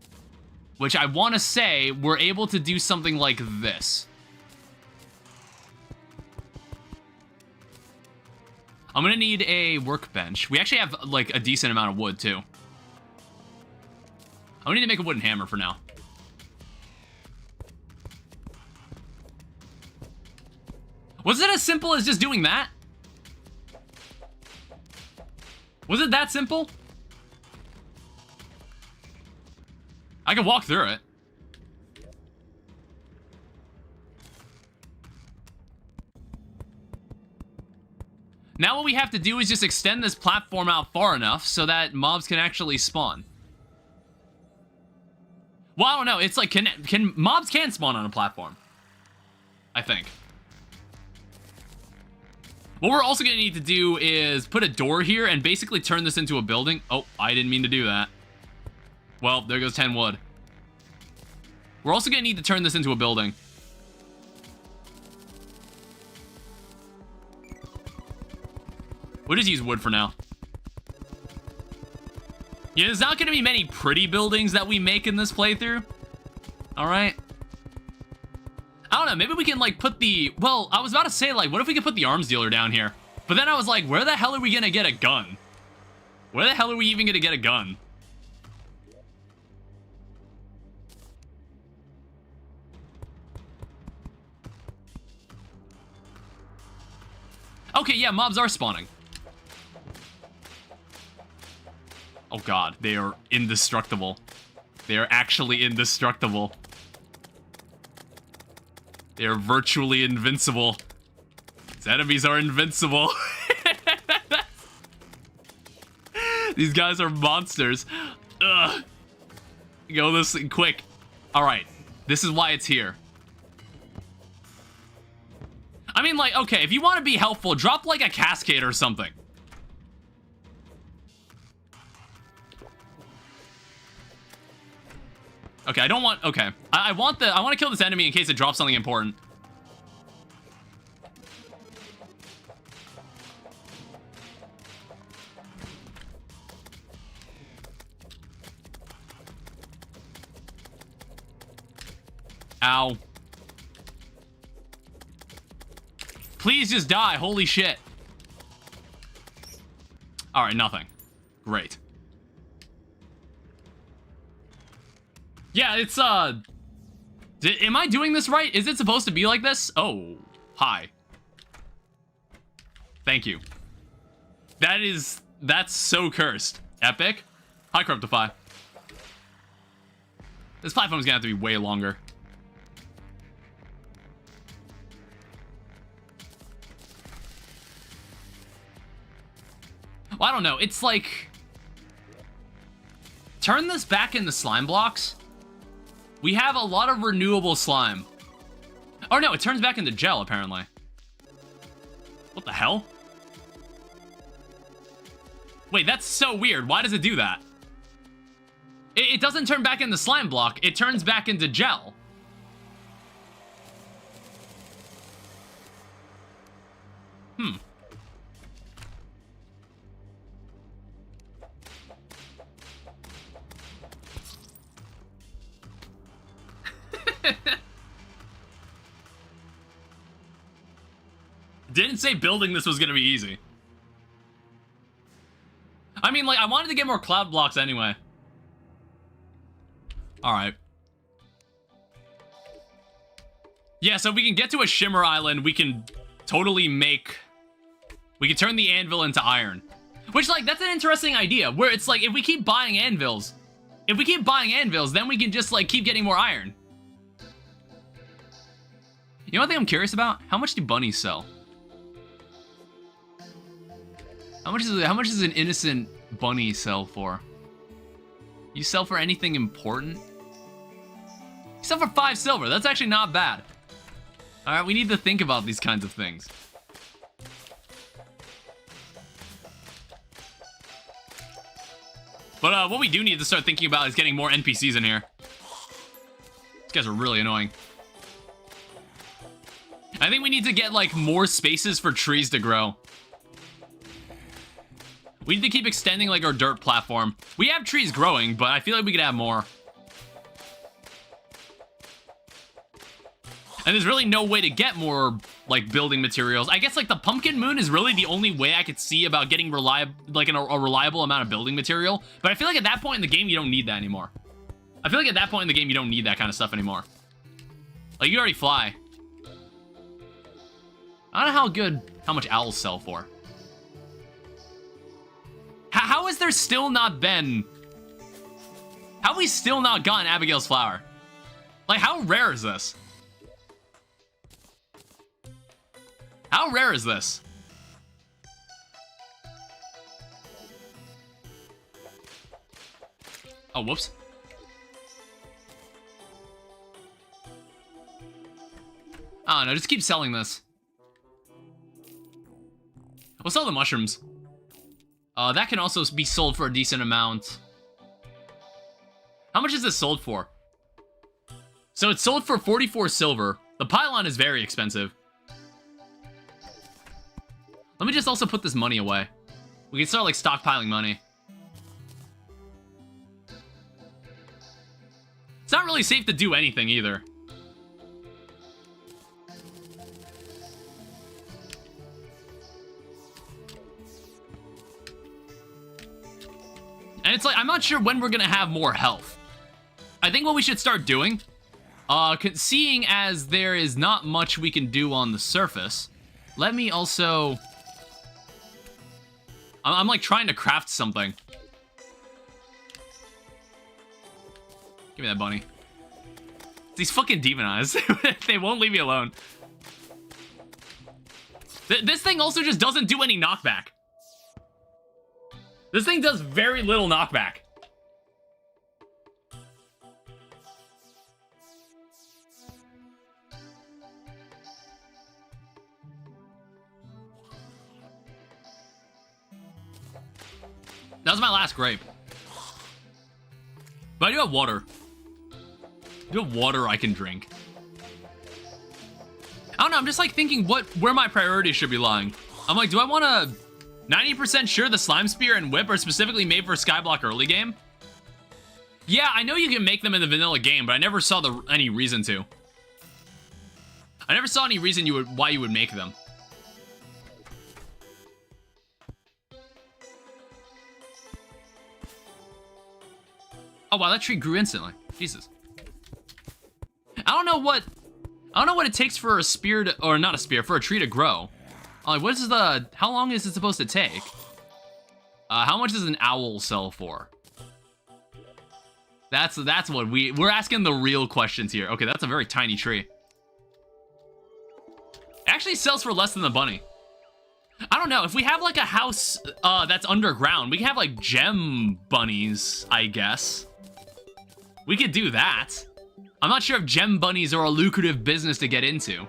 Which I want to say we're able to do something like this. I'm gonna need a workbench. We actually have, like, a decent amount of wood, too. I need to make a wooden hammer for now. Was it as simple as just doing that? Was it that simple? I can walk through it. Now what we have to do is just extend this platform out far enough so that mobs can actually spawn. Well, I don't know. It's like, can mobs can spawn on a platform, I think. What we're also gonna need to do is put a door here and basically turn this into a building. Oh, I didn't mean to do that. Well, there goes 10 wood. We're also gonna need to turn this into a building. We'll just use wood for now. Yeah, there's not gonna be many pretty buildings that we make in this playthrough. Alright. I don't know, maybe we can, like, put the... Well, I was about to say, like, what if we could put the arms dealer down here? But then I was like, where the hell are we gonna get a gun? Where the hell are we even gonna get a gun? Okay, yeah, mobs are spawning. Oh god, they are indestructible. They are actually indestructible. They are virtually invincible. These enemies are invincible. These guys are monsters. Ugh. Go this thing quick. Alright, this is why it's here. I mean, like, okay, if you want to be helpful, drop, like, a cascade or something. Okay, I don't want... Okay. I want to kill this enemy in case it drops something important. Ow. Please just die. Holy shit. Alright, nothing. Great. Yeah, it's, am I doing this right? Is it supposed to be like this? Oh, hi. Thank you. That's so cursed. Epic. Hi, Corruptify. This platform is gonna have to be way longer. Well, I don't know. It's like... Turn this back into slime blocks. We have a lot of renewable slime. Oh, no. It turns back into gel, apparently. What the hell? Wait, that's so weird. Why does it do that? It doesn't turn back into slime block. It turns back into gel. Hmm. Didn't say building this was gonna be easy. I mean, like, I wanted to get more cloud blocks anyway. Alright. Yeah, so if we can get to a Shimmer Island, we can totally make... We can turn the anvil into iron. Which, like, that's an interesting idea, where it's like, if we keep buying anvils, then we can just, like, keep getting more iron. You know what thing I'm curious about? How much do bunnies sell? How much does an innocent bunny sell for? You sell for anything important? You sell for 5 silver. That's actually not bad. Alright, we need to think about these kinds of things. But what we do need to start thinking about is getting more NPCs in here. These guys are really annoying. I think we need to get, like, more spaces for trees to grow. We need to keep extending, like, our dirt platform. We have trees growing, but I feel like we could have more. And there's really no way to get more, like, building materials. I guess, like, the pumpkin moon is really the only way I could see about getting a reliable amount of building material. But I feel like at that point in the game, you don't need that anymore. I feel like at that point in the game, you don't need that kind of stuff anymore. Like, you already fly. I don't know how much owls sell for. How has there still not been... How have we still not gotten Abigail's flower? Like, how rare is this? How rare is this? Oh, whoops. I don't know, just keep selling this. We'll sell the mushrooms. That can also be sold for a decent amount. How much is this sold for? So it's sold for 44 silver. The pylon is very expensive. Let me just also put this money away. We can start, like, stockpiling money. It's not really safe to do anything either. And it's like, I'm not sure when we're gonna have more health. I think what we should start doing, seeing as there is not much we can do on the surface, let me also... I'm like trying to craft something. Give me that bunny. These fucking demon eyes. They won't leave me alone. This thing also just doesn't do any knockback. This thing does very little knockback. That was my last grape. But I do have water. I do have water I can drink. I don't know, I'm just like thinking where my priorities should be lying. I'm like, do I want to 90% sure the slime spear and whip are specifically made for Skyblock early game? Yeah, I know you can make them in the vanilla game, but I never saw any reason to. I never saw any reason why you would make them. Oh wow, that tree grew instantly. Jesus. I don't know what it takes for a spear to, or not a spear, for a tree to grow. Like, how long is it supposed to take? How much does an owl sell for? That's what we're asking the real questions here. Okay, that's a very tiny tree. It actually sells for less than the bunny. I don't know, if we have like a house that's underground, we can have like gem bunnies, I guess. We could do that. I'm not sure if gem bunnies are a lucrative business to get into.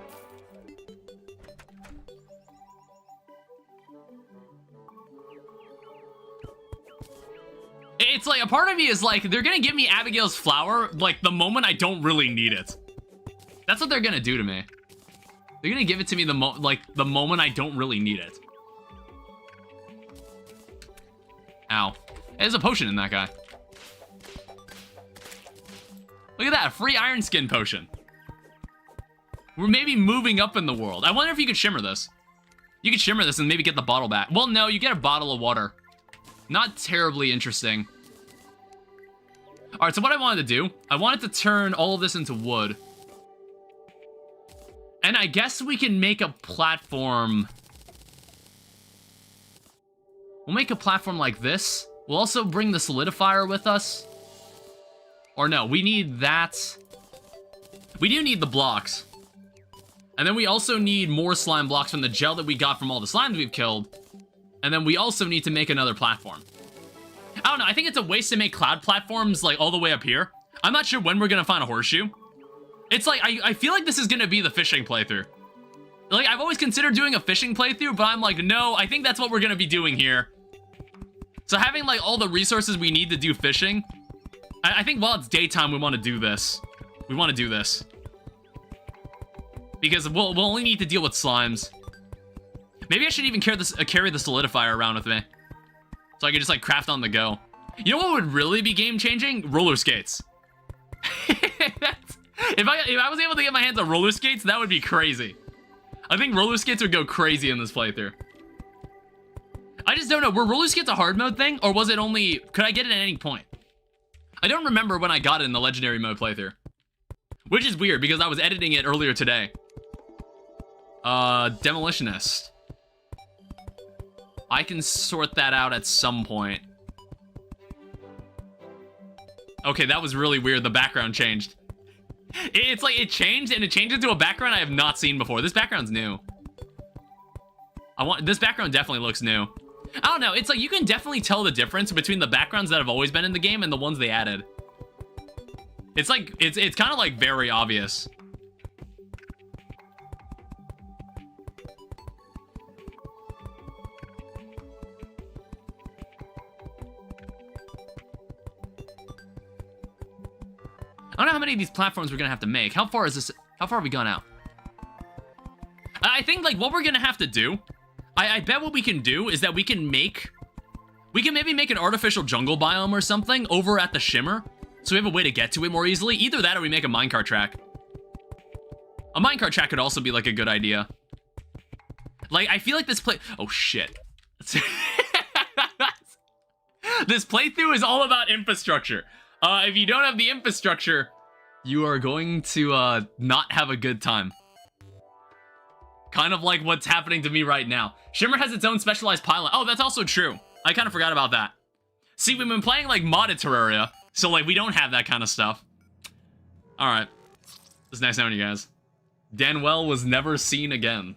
It's like, a part of me is like, they're gonna give me Abigail's flower, like, the moment I don't really need it. That's what they're gonna do to me. They're gonna give it to me the moment I don't really need it. Ow. There's a potion in that guy. Look at that, a free iron skin potion. We're maybe moving up in the world. I wonder if you could shimmer this. You could shimmer this and maybe get the bottle back. Well, no, you get a bottle of water. Not terribly interesting. All right, so what I wanted to do, I wanted to turn all of this into wood. And I guess we can make a platform. We'll make a platform like this. We'll also bring the solidifier with us. Or no, we need that. We do need the blocks. And then we also need more slime blocks from the gel that we got from all the slimes we've killed. And then we also need to make another platform. I don't know, I think it's a waste to make cloud platforms like all the way up here. I'm not sure when we're gonna find a horseshoe. It's like, I feel like this is gonna be the fishing playthrough. Like, I've always considered doing a fishing playthrough, but I'm like, no, I think that's what we're gonna be doing here. So having like all the resources we need to do fishing, I think while it's daytime, we wanna do this. We wanna do this. Because we'll only need to deal with slimes. Maybe I should even carry the solidifier around with me. So I could just like craft on the go. You know what would really be game changing? Roller skates. If I was able to get my hands on roller skates, that would be crazy. I think roller skates would go crazy in this playthrough. I just don't know, were roller skates a hard mode thing? Or was it only, could I get it at any point? I don't remember when I got it in the legendary mode playthrough. Which is weird because I was editing it earlier today. Demolitionist. I can sort that out at some point. Okay, that was really weird. The background changed. It's like it changed and it changed into a background I have not seen before. This background's new. This background definitely looks new. I don't know. It's like you can definitely tell the difference between the backgrounds that have always been in the game and the ones they added. It's like it's kind of like very obvious. I don't know how many of these platforms we're gonna have to make. How far is this? How far have we gone out? I think like what we're gonna have to do, I bet what we can do is that we can maybe make an artificial jungle biome or something over at the shimmer, so we have a way to get to it more easily. Either that or we make a minecart track. A minecart track could also be like a good idea. Like I feel like this oh shit. This playthrough is all about infrastructure. If you don't have the infrastructure, you are going to not have a good time. Kind of like what's happening to me right now. Shimmer has its own specialized pylon. Oh, that's also true. I kind of forgot about that. See, we've been playing like modded Terraria, so like we don't have that kind of stuff. All right, it's nice knowing you guys. Danwell was never seen again.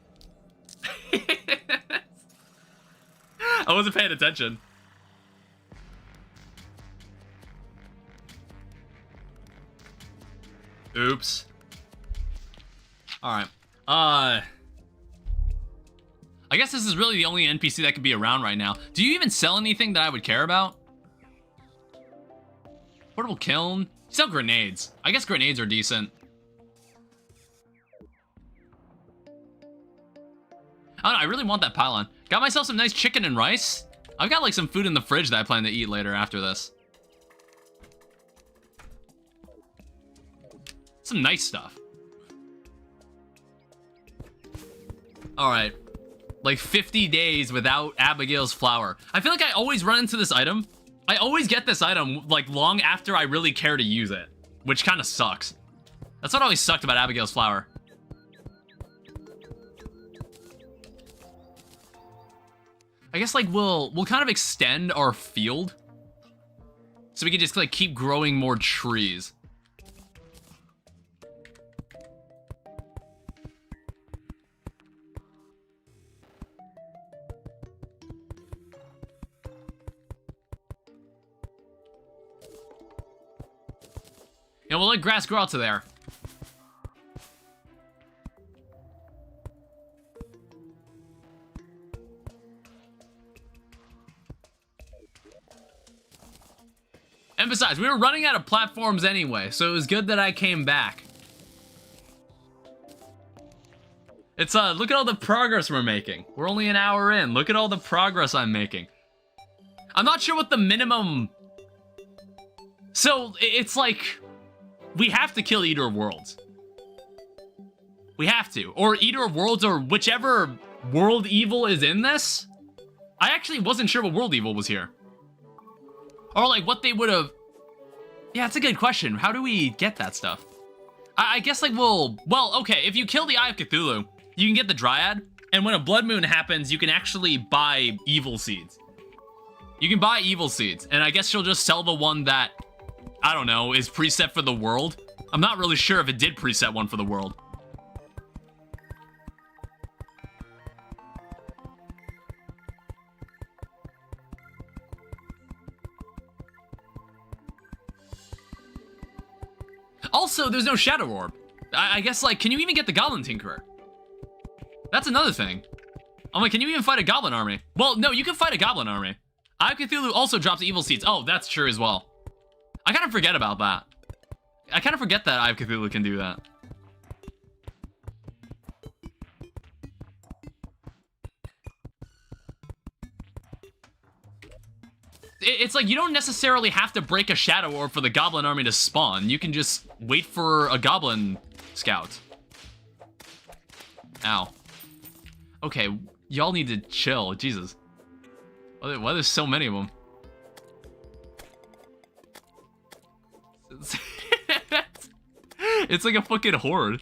I wasn't paying attention. Oops. All right. I guess this is really the only NPC that could be around right now. Do you even sell anything that I would care about? Portable kiln. Sell grenades. I guess grenades are decent. I don't know, I really want that pylon. Got myself some nice chicken and rice. I've got like some food in the fridge that I plan to eat later after this. Some nice stuff. All right. Like 50 days without Abigail's flower. I feel like I always run into this item. I always get this item like long after I really care to use it, which kind of sucks. That's what always sucked about Abigail's flower. I guess like we'll kind of extend our field. So we can just like keep growing more trees. Yeah, we'll let grass grow out to there. And besides, we were running out of platforms anyway, so it was good that I came back. It's, look at all the progress we're making. We're only an hour in. Look at all the progress I'm making. I'm not sure what the minimum... So, it's like... We have to kill Eater of Worlds. We have to. Or Eater of Worlds, or whichever world evil is in this. I actually wasn't sure what world evil was here. Or like what they would have... Yeah, it's a good question. How do we get that stuff? I guess like we'll... Well, okay, if you kill the Eye of Cthulhu, you can get the Dryad. And when a Blood Moon happens, you can actually buy evil seeds. You can buy evil seeds. And I guess she'll just sell the one that, I don't know, is preset for the world. I'm not really sure if it did preset one for the world. Also, there's no Shadow Orb. I guess, like, can you even get the Goblin Tinkerer? That's another thing. I'm like, can you even fight a Goblin army? Well, no, you can fight a Goblin army. Eye of Cthulhu also drops evil seeds. Oh, that's true as well. I kind of forget about that. I kind of forget that Eye of Cthulhu can do that. It's like you don't necessarily have to break a Shadow Orb for the Goblin army to spawn. You can just wait for a Goblin scout. Ow. Okay, y'all need to chill. Jesus. Why there's so many of them? It's like a fucking horde.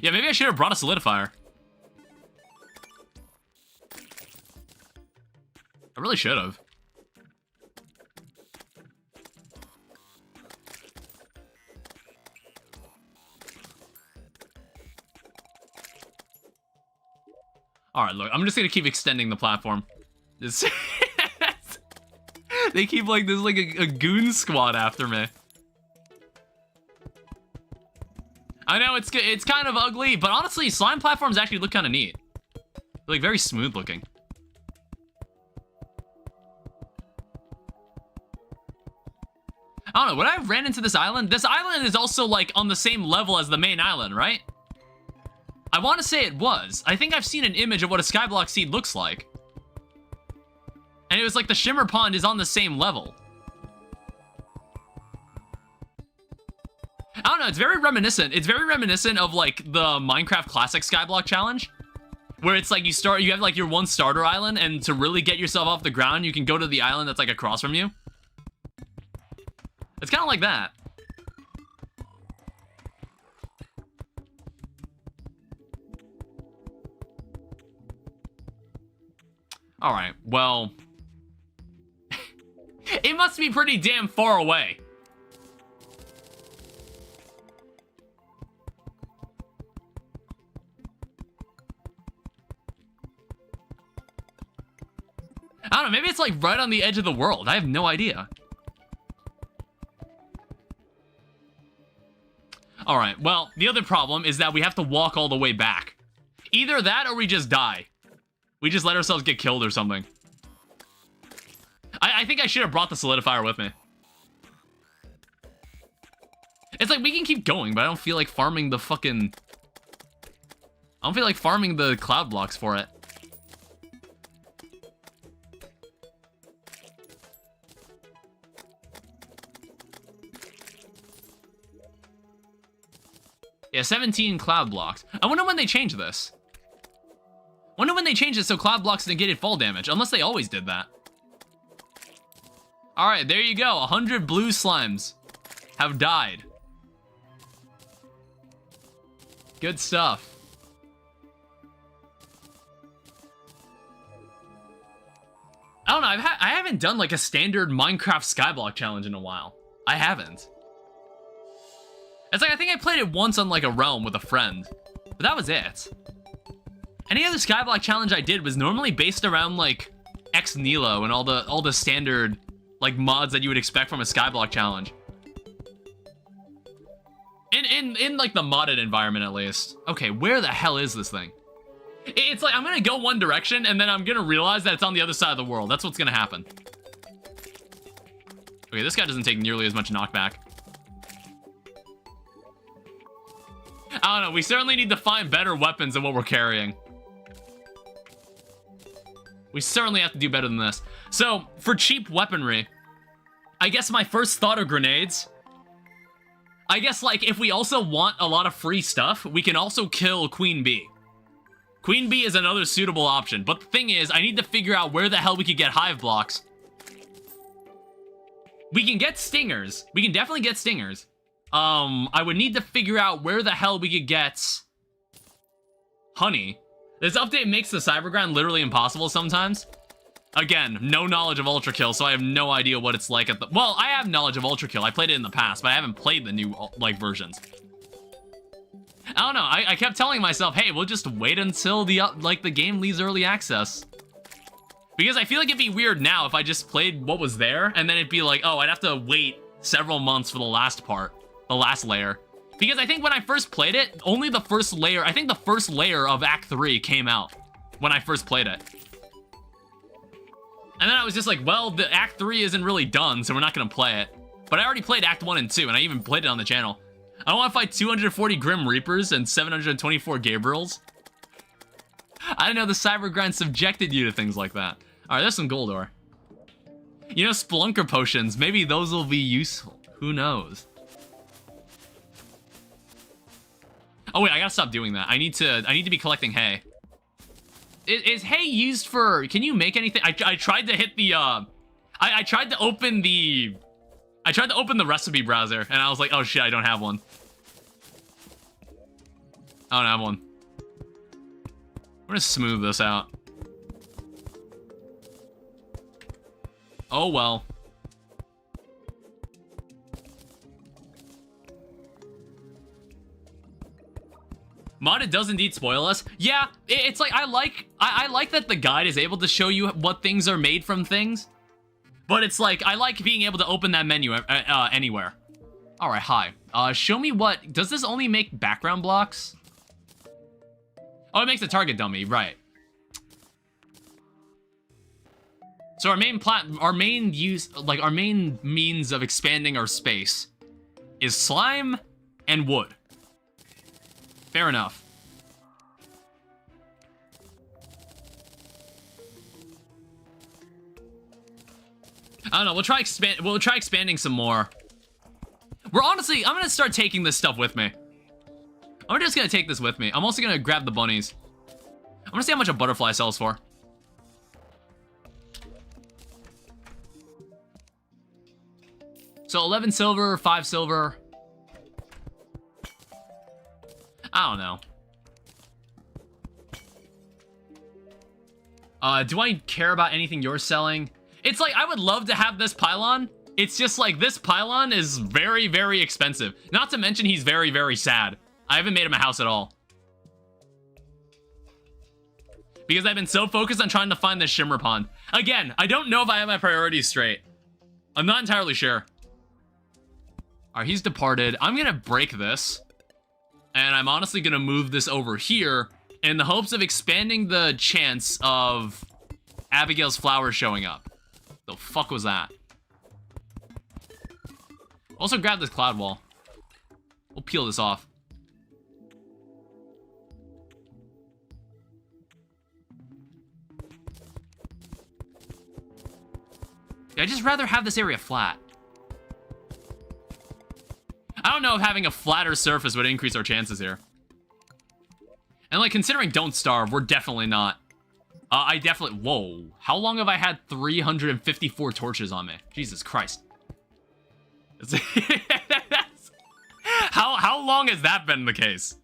Yeah, maybe I should have brought a solidifier. I really should have. Alright, look, I'm just gonna keep extending the platform. They keep like, there's like a goon squad after me. I know it's kind of ugly, but honestly, slime platforms actually look kind of neat. They're like very smooth looking. I don't know, when I ran into this island is also like on the same level as the main island, right? I want to say it was. I think I've seen an image of what a Skyblock Seed looks like. And it was like the Shimmer Pond is on the same level. I don't know, it's very reminiscent. It's very reminiscent of like the Minecraft Classic Skyblock Challenge. Where it's like you have like your one starter island, and to really get yourself off the ground, you can go to the island that's like across from you. It's kind of like that. Alright, well... It must be pretty damn far away. I don't know, maybe it's like right on the edge of the world. I have no idea. Alright, well, the other problem is that we have to walk all the way back. Either that or we just die. We just let ourselves get killed or something. I think I should have brought the solidifier with me. It's like we can keep going, but I don't feel like farming the fucking... I don't feel like farming the cloud blocks for it. Yeah, 17 cloud blocks. I wonder when they change this. Wonder when they change it so cloud blocks negated fall damage, unless they always did that. Alright, there you go. 100 blue slimes have died. Good stuff. don't know. I haven't done like a standard Minecraft Skyblock challenge in a while. I haven't. It's like I think I played it once on like a realm with a friend, but that was it. Any other Skyblock challenge I did was normally based around like Ex Nihilo and all the standard like mods that you would expect from a Skyblock challenge. In like the modded environment at least. Okay, where the hell is this thing? It's like I'm gonna go one direction and then I'm gonna realize that it's on the other side of the world. That's what's gonna happen. Okay, this guy doesn't take nearly as much knockback. I don't know, we certainly need to find better weapons than what we're carrying. We certainly have to do better than this. So, for cheap weaponry, I guess my first thought are grenades. I guess, like, if we also want a lot of free stuff, we can also kill Queen Bee. Queen Bee is another suitable option, but the thing is, I need to figure out where the hell we could get hive blocks. We can get stingers. We can definitely get stingers. I would need to figure out where the hell we could get honey. This update makes the cyberground literally impossible sometimes. Again, no knowledge of Ultra Kill, so I have no idea what it's like at the... Well, I have knowledge of Ultra Kill. I played it in the past, but I haven't played the new, like, versions. I don't know. I kept telling myself, hey, we'll just wait until the, like, the game leaves early access. Because I feel like it'd be weird now if I just played what was there, and then it'd be like, oh, I'd have to wait several months for the last part, the last layer. Because I think when I first played it, only the first layer, I think the first layer of Act 3 came out when I first played it. And then I was just like, well, the Act 3 isn't really done, so we're not going to play it. But I already played Act 1 and 2, and I even played it on the channel. I don't want to fight 240 Grim Reapers and 724 Gabriels. I didn't know the cyber grind subjected you to things like that. Alright, there's some gold ore. You know, Spelunker potions, maybe those will be useful. Who knows? Oh wait, I gotta stop doing that. I need to be collecting hay. Is hay used for... Can you make anything? I tried to hit the... I tried to open the... I tried to open the recipe browser, and I was like, oh shit, I don't have one. I don't have one. I'm gonna smooth this out. Oh well. Modded does indeed spoil us. Yeah, it's like I like that the guide is able to show you what things are made from things. But it's like I like being able to open that menu anywhere. All right, hi. Show me what does this only make background blocks? Oh, it makes a target dummy, right? So our main means of expanding our space is slime and wood. Fair enough. I don't know. We'll try expanding some more. I'm gonna start taking this stuff with me. I'm just gonna take this with me. I'm also gonna grab the bunnies. I'm gonna see how much a butterfly sells for. So 11 silver, 5 silver. I don't know. Do I care about anything you're selling? It's like, I would love to have this pylon. It's just like, this pylon is very, very expensive. Not to mention he's very, very sad. I haven't made him a house at all. Because I've been so focused on trying to find this shimmer pond. Again, I don't know if I have my priorities straight. I'm not entirely sure. Alright, he's departed. I'm gonna break this. And I'm honestly gonna move this over here in the hopes of expanding the chance of Abigail's flowers showing up. The fuck was that? Also grab this cloud wall. We'll peel this off. Yeah, I'd just rather have this area flat. I don't know if having a flatter surface would increase our chances here. And like, considering Don't Starve, we're definitely not. Whoa. How long have I had 354 torches on me? Jesus Christ. How long has that been the case?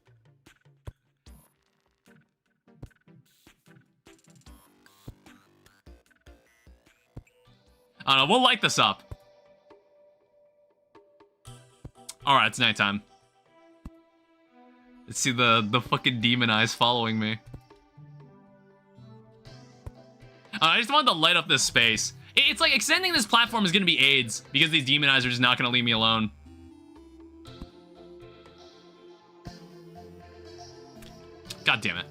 I don't know, we'll light this up. Alright, it's nighttime. Let's see the fucking demon eyes following me. I just wanted to light up this space. It's like extending this platform is gonna be AIDS because these demon eyes are just not gonna leave me alone. God damn it.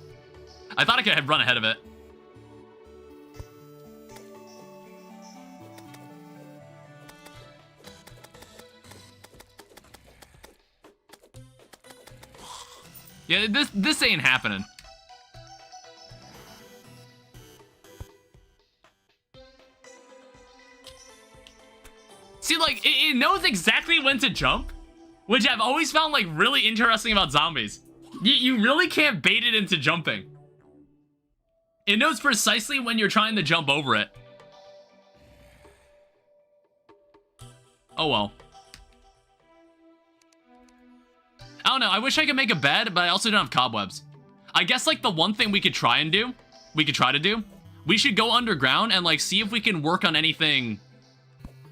I thought I could run ahead of it. Yeah, this ain't happening. See, like, it knows exactly when to jump, which I've always found, like, really interesting about zombies. You really can't bait it into jumping. It knows precisely when you're trying to jump over it. Oh, well. I don't know, I wish I could make a bed, but I also don't have cobwebs. I guess, like, the one thing we could try to do, we should go underground and, like, see if we can work on anything.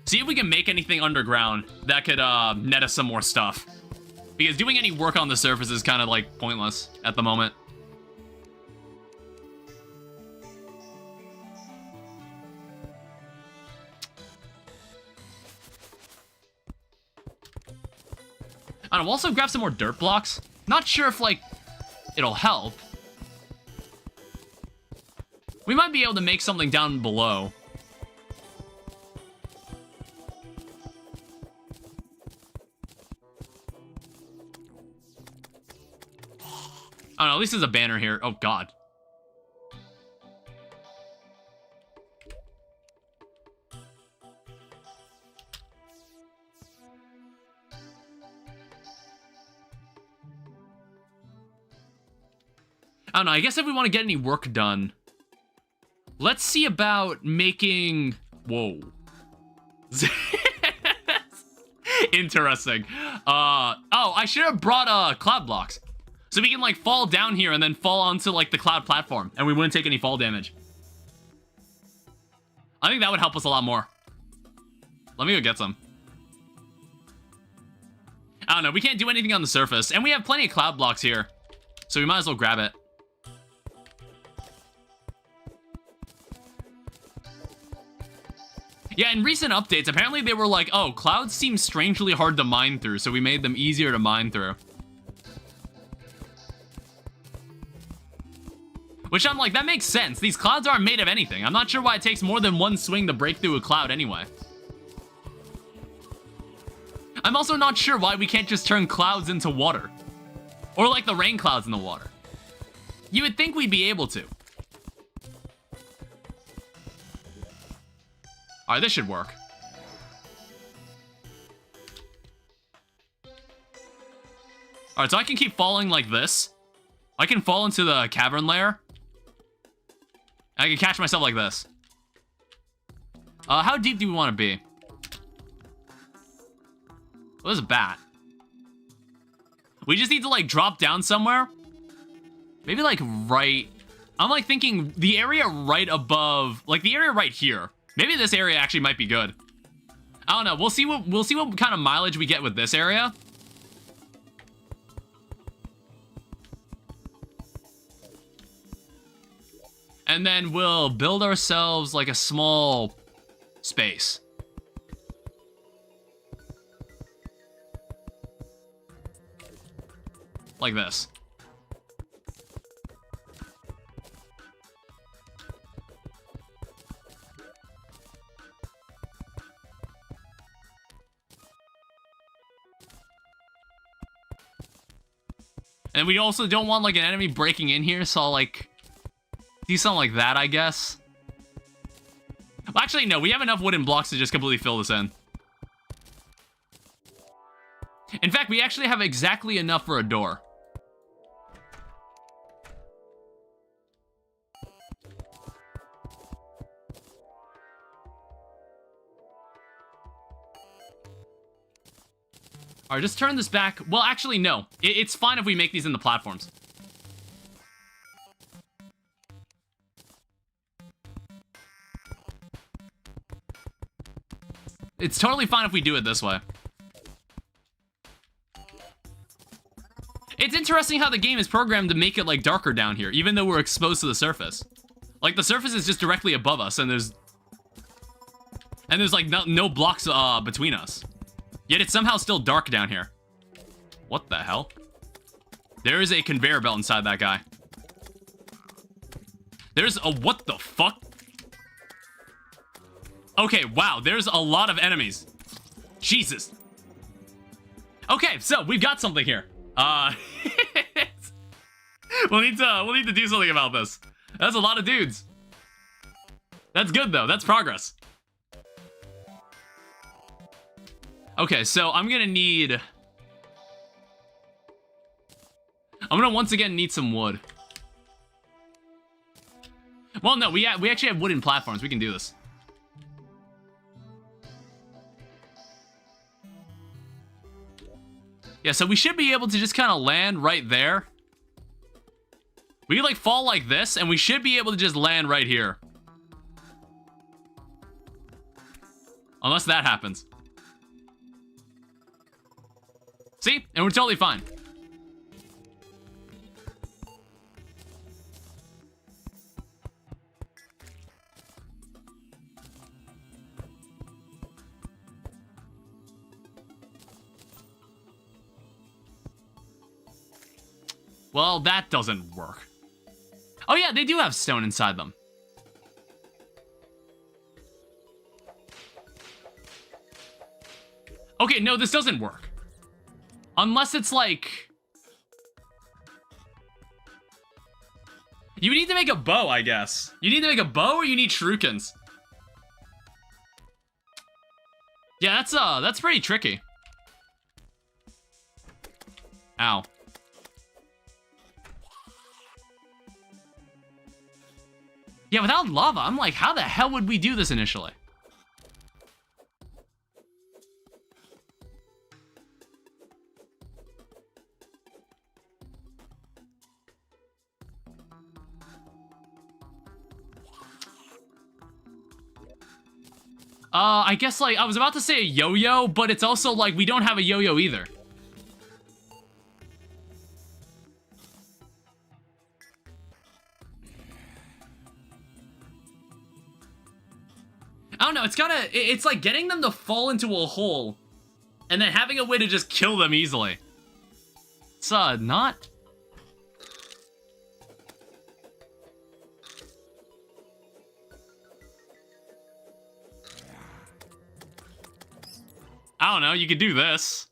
See if we can make anything underground that could, net us some more stuff. Because doing any work on the surface is kind of, like, pointless at the moment. I don't know, we'll also grab some more dirt blocks. Not sure if, like, it'll help. We might be able to make something down below. I don't know, at least there's a banner here. Oh, God. I don't know, I guess if we want to get any work done, let's see about making... Whoa. Interesting. Oh, I should have brought cloud blocks. So we can, like, fall down here and then fall onto, like, the cloud platform, and we wouldn't take any fall damage. I think that would help us a lot more. Let me go get some. I don't know, we can't do anything on the surface, and we have plenty of cloud blocks here, so we might as well grab it. Yeah, in recent updates, apparently they were like, oh, clouds seem strangely hard to mine through, so we made them easier to mine through. Which I'm like, that makes sense. These clouds aren't made of anything. I'm not sure why it takes more than one swing to break through a cloud anyway. I'm also not sure why we can't just turn clouds into water. Or like the rain clouds in the water. You would think we'd be able to. Alright, this should work. Alright, so I can keep falling like this. I can fall into the cavern layer. I can catch myself like this. How deep do we want to be? Well, there's a bat. We just need to, like, drop down somewhere. Maybe, like, right... I'm, like, thinking the area right above... Like, the area right here. Maybe this area actually might be good. I don't know. We'll see what kind of mileage we get with this area. And then we'll build ourselves, like, a small space. Like this. And we also don't want, like, an enemy breaking in here, so I'll, like... do something like that, I guess. Well, actually, no. We have enough wooden blocks to just completely fill this in. In fact, we actually have exactly enough for a door. Alright, just turn this back. Well, actually, no. It's fine if we make these in the platforms. It's totally fine if we do it this way. It's interesting how the game is programmed to make it like darker down here, even though we're exposed to the surface. Like the surface is just directly above us, and there's like no blocks between us. Yet it's somehow still dark down here. What the hell? There is a conveyor belt inside that guy. There's a what the fuck? Okay, wow, there's a lot of enemies. Jesus. Okay, so we've got something here. we'll need to do something about this. That's a lot of dudes. That's good though. That's progress. Okay, so I'm gonna once again need some wood. Well, no, we actually have wooden platforms. We can do this. Yeah, so we should be able to just kind of land right there. We can like fall like this, and we should be able to just land right here. Unless that happens. See? And we're totally fine. Well, that doesn't work. Oh yeah, they do have stone inside them. Okay, no, this doesn't work. Unless it's like... You need to make a bow, I guess. You need to make a bow or you need shurikens? Yeah, that's pretty tricky. Ow. Yeah, without lava, I'm like, how the hell would we do this initially? I guess, like, I was about to say a yo-yo, but it's also, like, we don't have a yo-yo either. I don't know, it's like getting them to fall into a hole, and then having a way to just kill them easily. It's, not... I don't know, you could do this.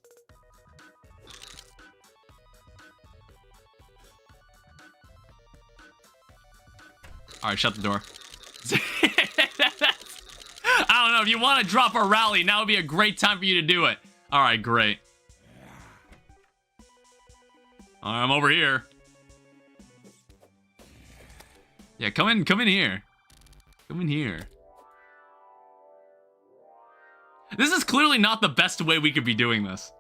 Alright, shut the door. I don't know, if you want to drop a rally, now would be a great time for you to do it. Alright, great. I'm over here. Yeah, come in here. Come in here. This is clearly not the best way we could be doing this.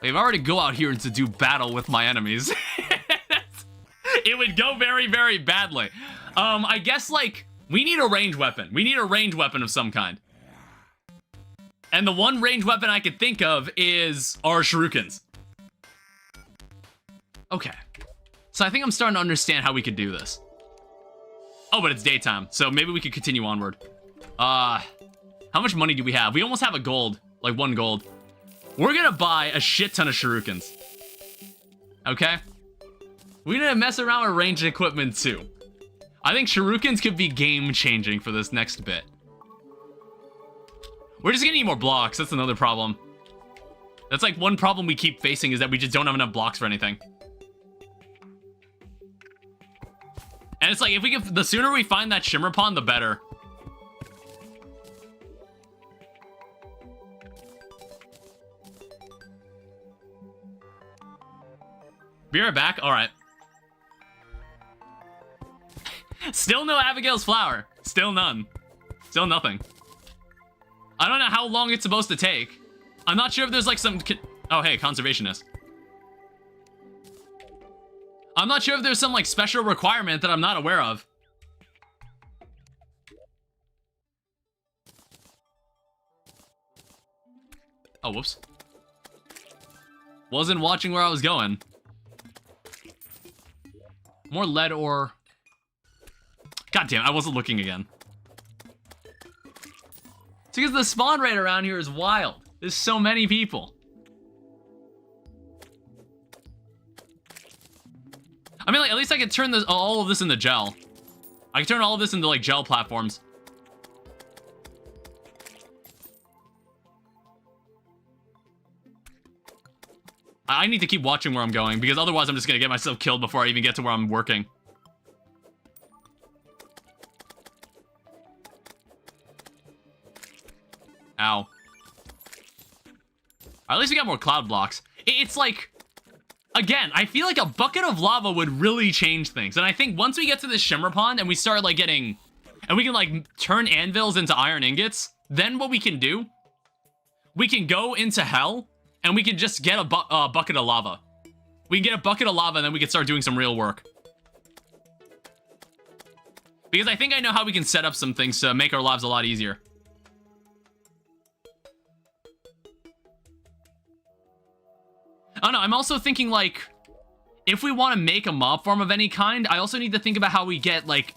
If I were to go out here and to do battle with my enemies, it would go very, very badly. I guess, like, we need a ranged weapon. We need a ranged weapon of some kind. And the one ranged weapon I could think of is our shurikens. Okay. So I think I'm starting to understand how we could do this. Oh, but it's daytime, so maybe we could continue onward. How much money do we have? We almost have a gold, like 1 gold. We're gonna buy a shit ton of shurikens. Okay? We're gonna mess around with ranged equipment too. I think shurikens could be game-changing for this next bit. We're just gonna need more blocks, that's another problem. That's like one problem we keep facing is that we just don't have enough blocks for anything. And it's like, if we can, the sooner we find that shimmer pond, the better. Be right back? Alright. Still no Abigail's flower. Still none. Still nothing. I don't know how long it's supposed to take. I'm not sure if there's like some... Oh, hey, conservationist. I'm not sure if there's some, like, special requirement that I'm not aware of. Oh, whoops. Wasn't watching where I was going. More lead ore. God damn, I wasn't looking again. It's because the spawn rate around here is wild. There's so many people. I mean, like, at least I could turn this, all of this into gel. I can turn all of this into, like, gel platforms. I need to keep watching where I'm going, because otherwise I'm just gonna get myself killed before I even get to where I'm working. Ow. At least we got more cloud blocks. It's like, again, I feel like a bucket of lava would really change things. And I think once we get to this shimmer pond and we start, like, getting... And we can, like, turn anvils into iron ingots, then what we can do... We can go into hell, and we can just get a bucket of lava. We can get a bucket of lava, and then we can start doing some real work. Because I think I know how we can set up some things to make our lives a lot easier. Oh no, I'm also thinking, like, if we want to make a mob farm of any kind, I also need to think about how we get, like,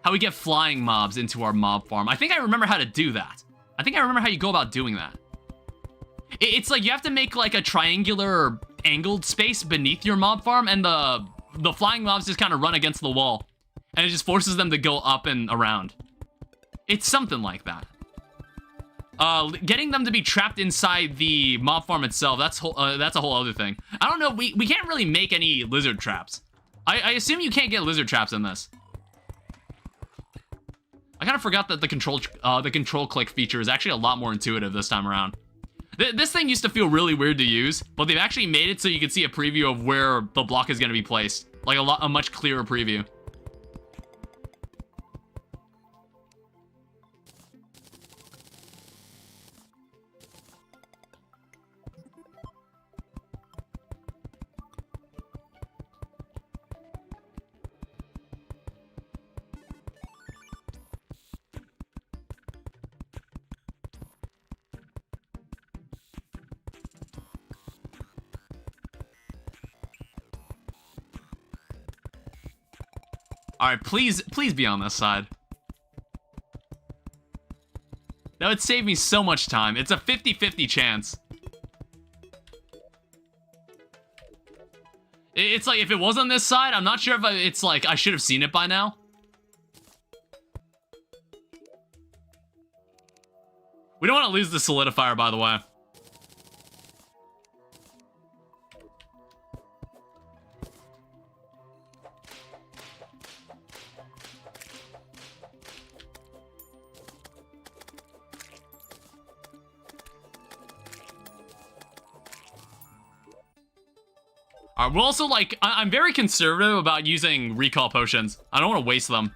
how we get flying mobs into our mob farm. I think I remember how to do that. I think I remember how you go about doing that. It's like you have to make, like, a triangular angled space beneath your mob farm, and the flying mobs just kind of run against the wall. And it just forces them to go up and around. It's something like that. Getting them to be trapped inside the mob farm itself, that's a whole other thing. I don't know, we can't really make any lizard traps. I assume you can't get lizard traps in this. I kind of forgot that the control click feature is actually a lot more intuitive this time around. This thing used to feel really weird to use, but they've actually made it so you can see a preview of where the block is going to be placed. Like a much clearer preview. Alright, please be on this side. That would save me so much time. It's a 50-50 chance. It's like, if it was on this side, I'm not sure if it's like, I should have seen it by now. We don't want to lose the solidifier, by the way. Alright, we're also, like, I'm very conservative about using recall potions. I don't want to waste them.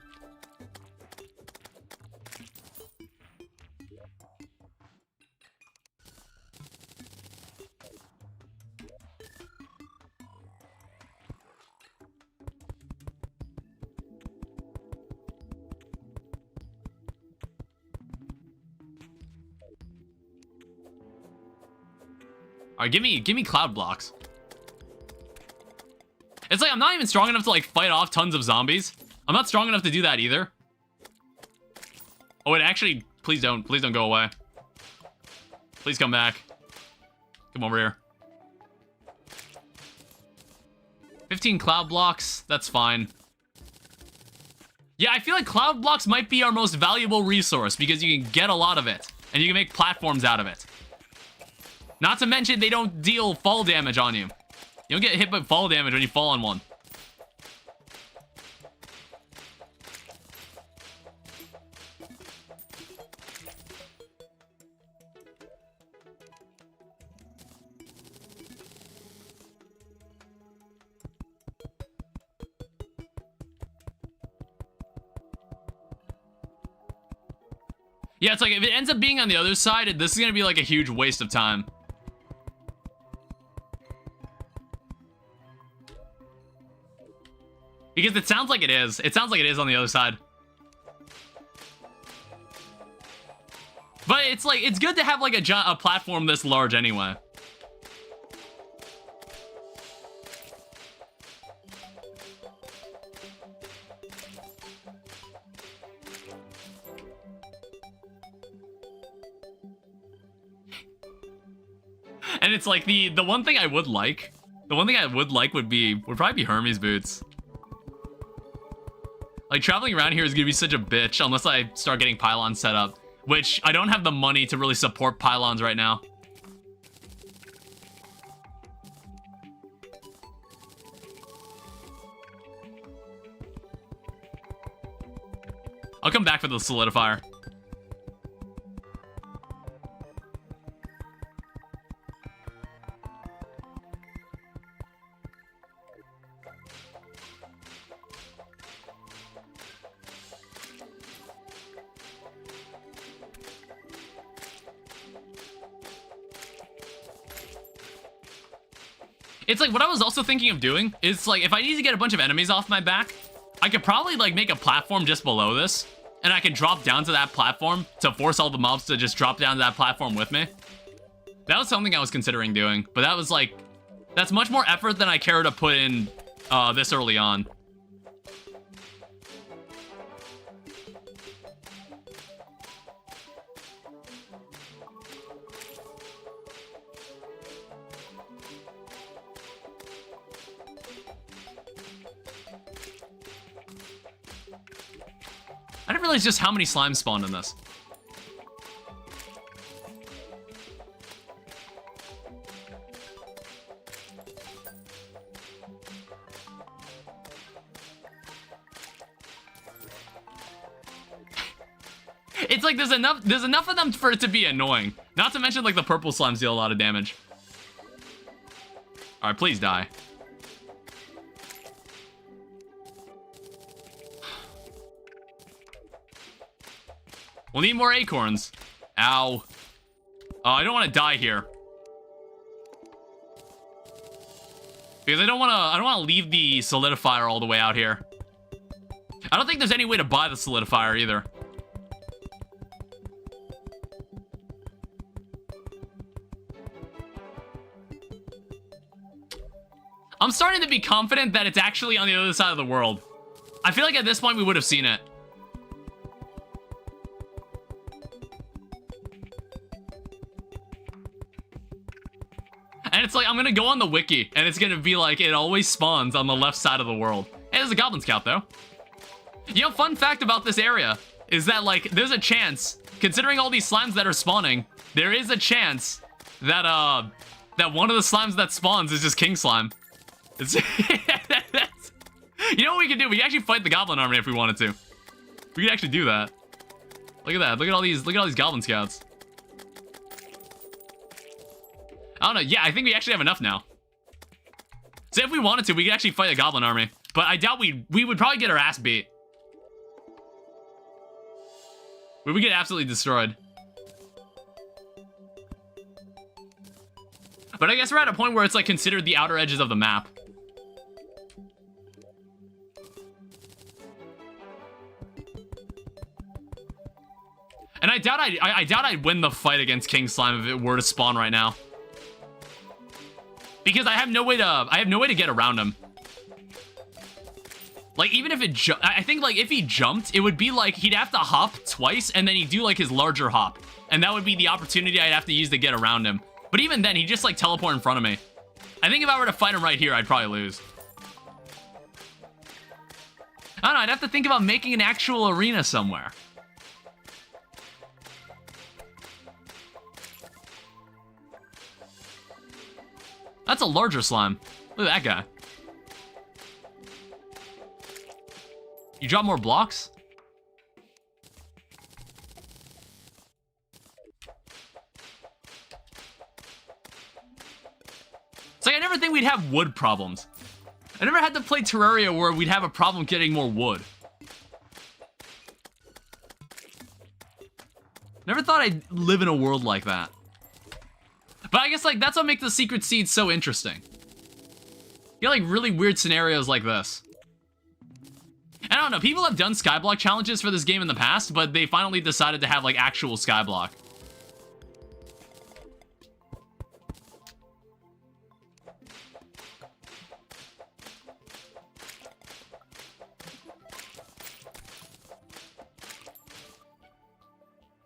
Alright, give me cloud blocks. It's like, I'm not even strong enough to, like, fight off tons of zombies. I'm not strong enough to do that either. Oh, wait, actually, please don't go away. Please come back. Come over here. 15 cloud blocks, that's fine. Yeah, I feel like cloud blocks might be our most valuable resource because you can get a lot of it, and you can make platforms out of it. Not to mention, they don't deal fall damage on you. You don't get hit by fall damage when you fall on one. Yeah, it's like, if it ends up being on the other side, this is gonna be like a huge waste of time. Because it sounds like it is. It sounds like it is on the other side. But it's like, it's good to have like a platform this large anyway. And it's like the one thing I would like, would probably be Hermes boots. Like traveling around here is gonna be such a bitch unless I start getting pylons set up, which I don't have the money to really support pylons right now. I'll come back for the solidifier. It's like, what I was also thinking of doing is like, if I need to get a bunch of enemies off my back, I could probably like make a platform just below this, and I can drop down to that platform to force all the mobs to just drop down to that platform with me. That was something I was considering doing, but that was like, that's much more effort than I care to put in this early on. I didn't realize just how many slimes spawned in this. It's like there's enough of them for it to be annoying. Not to mention like the purple slimes deal a lot of damage. All right, please die. We'll need more acorns. Ow. I don't want to die here. Because I don't want to leave the solidifier all the way out here. I don't think there's any way to buy the solidifier either. I'm starting to be confident that it's actually on the other side of the world. I feel like at this point we would have seen it. And it's like, I'm gonna go on the wiki, and it's gonna be like, it always spawns on the left side of the world. Hey, there's a goblin scout, though. You know, fun fact about this area is that, like, there's a chance, considering all these slimes that are spawning, there is a chance that, that one of the slimes that spawns is just king slime. It's you know what we can do? We can actually fight the goblin army if we wanted to. We could actually do that. Look at that. Look at all these goblin scouts. I don't know. Yeah, I think we actually have enough now. So if we wanted to, we could actually fight a goblin army. But I doubt we would probably get our ass beat. We would get absolutely destroyed. But I guess we're at a point where it's like considered the outer edges of the map. And I doubt I'd win the fight against King Slime if it were to spawn right now. Because I have no way to get around him. Like, even if I think, like, if he jumped, it would be like he'd have to hop twice, and then he'd do, like, his larger hop. And that would be the opportunity I'd have to use to get around him. But even then, he'd just, like, teleport in front of me. I think if I were to fight him right here, I'd probably lose. I don't know, I'd have to think about making an actual arena somewhere. That's a larger slime. Look at that guy. You drop more blocks? It's like I never think we'd have wood problems. I never had to play Terraria where we'd have a problem getting more wood. Never thought I'd live in a world like that. But I guess, like, that's what makes the secret seed so interesting. You get, like, really weird scenarios like this. I don't know, people have done Skyblock challenges for this game in the past, but they finally decided to have, like, actual Skyblock.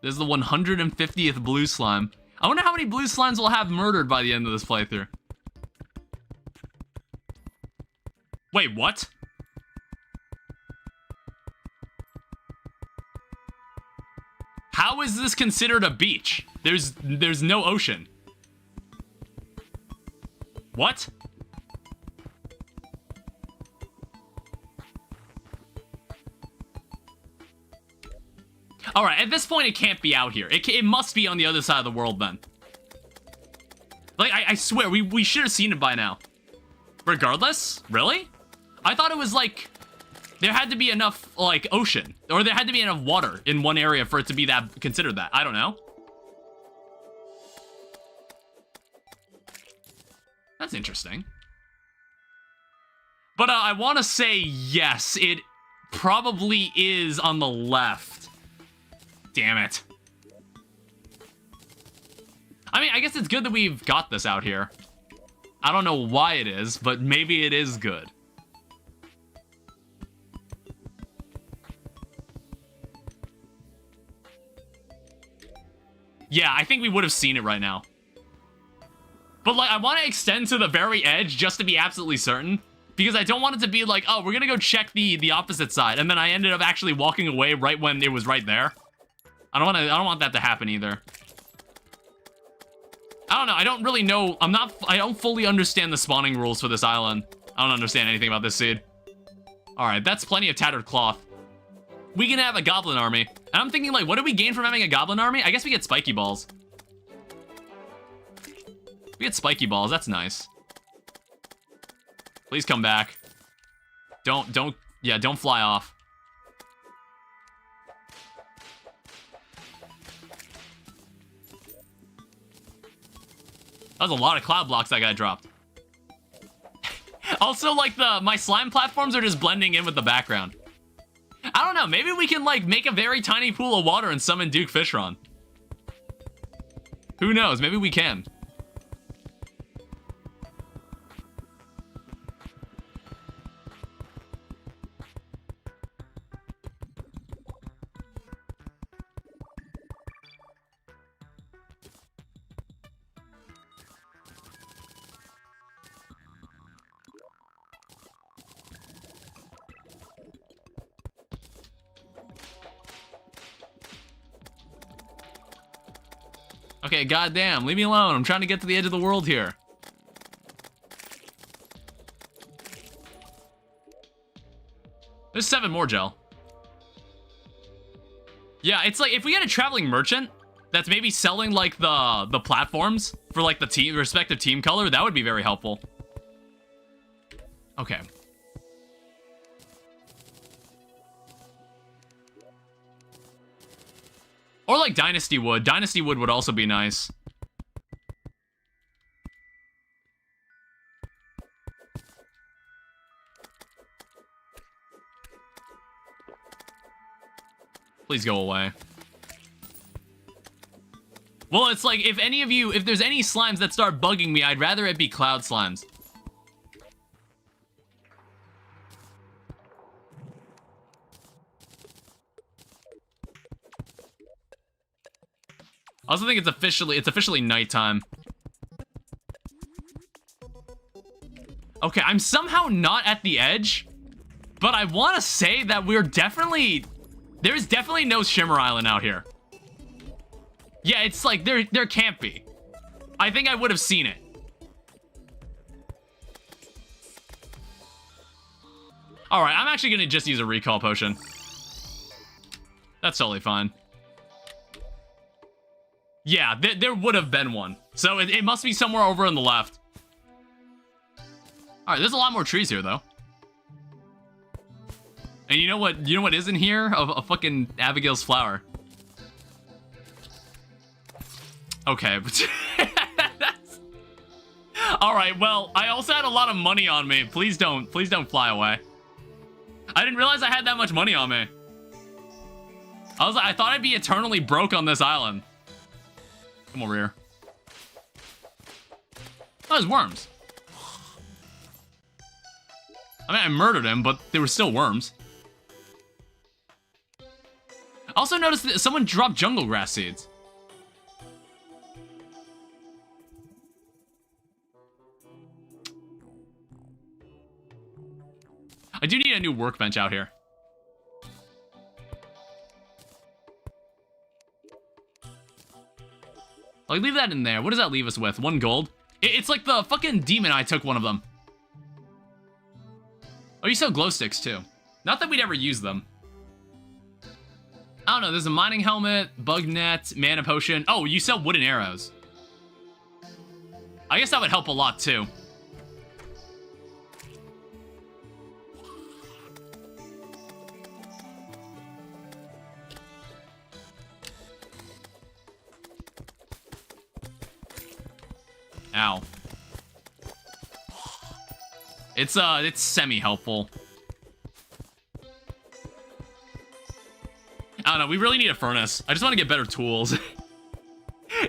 This is the 150th blue slime. I wonder how many blue slimes we'll have murdered by the end of this playthrough. Wait, what? How is this considered a beach? There's no ocean. What? Alright, at this point, it can't be out here. It must be on the other side of the world, then. Like, I swear, we should have seen it by now. Regardless? Really? I thought it was, like, there had to be enough, like, ocean. Or there had to be enough water in one area for it to be that considered that. I don't know. That's interesting. But I want to say yes, it probably is on the left. Damn it. I mean, I guess it's good that we've got this out here. I don't know why it is, but maybe it is good. Yeah, I think we would have seen it right now. But, like, I want to extend to the very edge just to be absolutely certain. Because I don't want it to be like, oh, we're gonna go check the opposite side. And then I ended up actually walking away right when it was right there. I don't want that to happen either. I don't know, I don't really know, I don't fully understand the spawning rules for this island. I don't understand anything about this seed. Alright, that's plenty of tattered cloth. We can have a goblin army. And I'm thinking, like, what do we gain from having a goblin army? I guess we get spiky balls. We get spiky balls, that's nice. Please come back. Don't fly off. That was a lot of cloud blocks that guy dropped. Also, like, my slime platforms are just blending in with the background. I don't know, maybe we can, like, make a very tiny pool of water and summon Duke Fishron. Who knows, maybe we can. Okay, goddamn, leave me alone. I'm trying to get to the edge of the world here. There's 7 more gel. Yeah, it's like, if we had a traveling merchant that's maybe selling, like, the platforms for, like, the respective team color, that would be very helpful. Okay. Or, like, Dynasty Wood. Dynasty Wood would also be nice. Please go away. Well, it's like, if there's any slimes that start bugging me, I'd rather it be cloud slimes. I also think it's officially nighttime. Okay, I'm somehow not at the edge, but I want to say that there's definitely no Shimmer Island out here. Yeah, it's like, there can't be. I think I would have seen it. Alright, I'm actually gonna just use a recall potion. That's totally fine. Yeah, there would have been one. So it must be somewhere over on the left. Alright, there's a lot more trees here, though. And you know what isn't here? A fucking Abigail's flower. Okay. Alright, well, I also had a lot of money on me. Please don't fly away. I didn't realize I had that much money on me. I thought I'd be eternally broke on this island. Come over here. Oh, there's worms. I mean, I murdered him, but there were still worms. I also noticed that someone dropped jungle grass seeds. I do need a new workbench out here. Like, leave that in there. What does that leave us with? 1 gold? It's like the fucking demon I took one of them. Oh, you sell glow sticks, too. Not that we'd ever use them. I don't know. There's a mining helmet, bug net, mana potion. Oh, you sell wooden arrows. I guess that would help a lot, too. Ow. It's semi-helpful. I don't know, we really need a furnace. I just want to get better tools.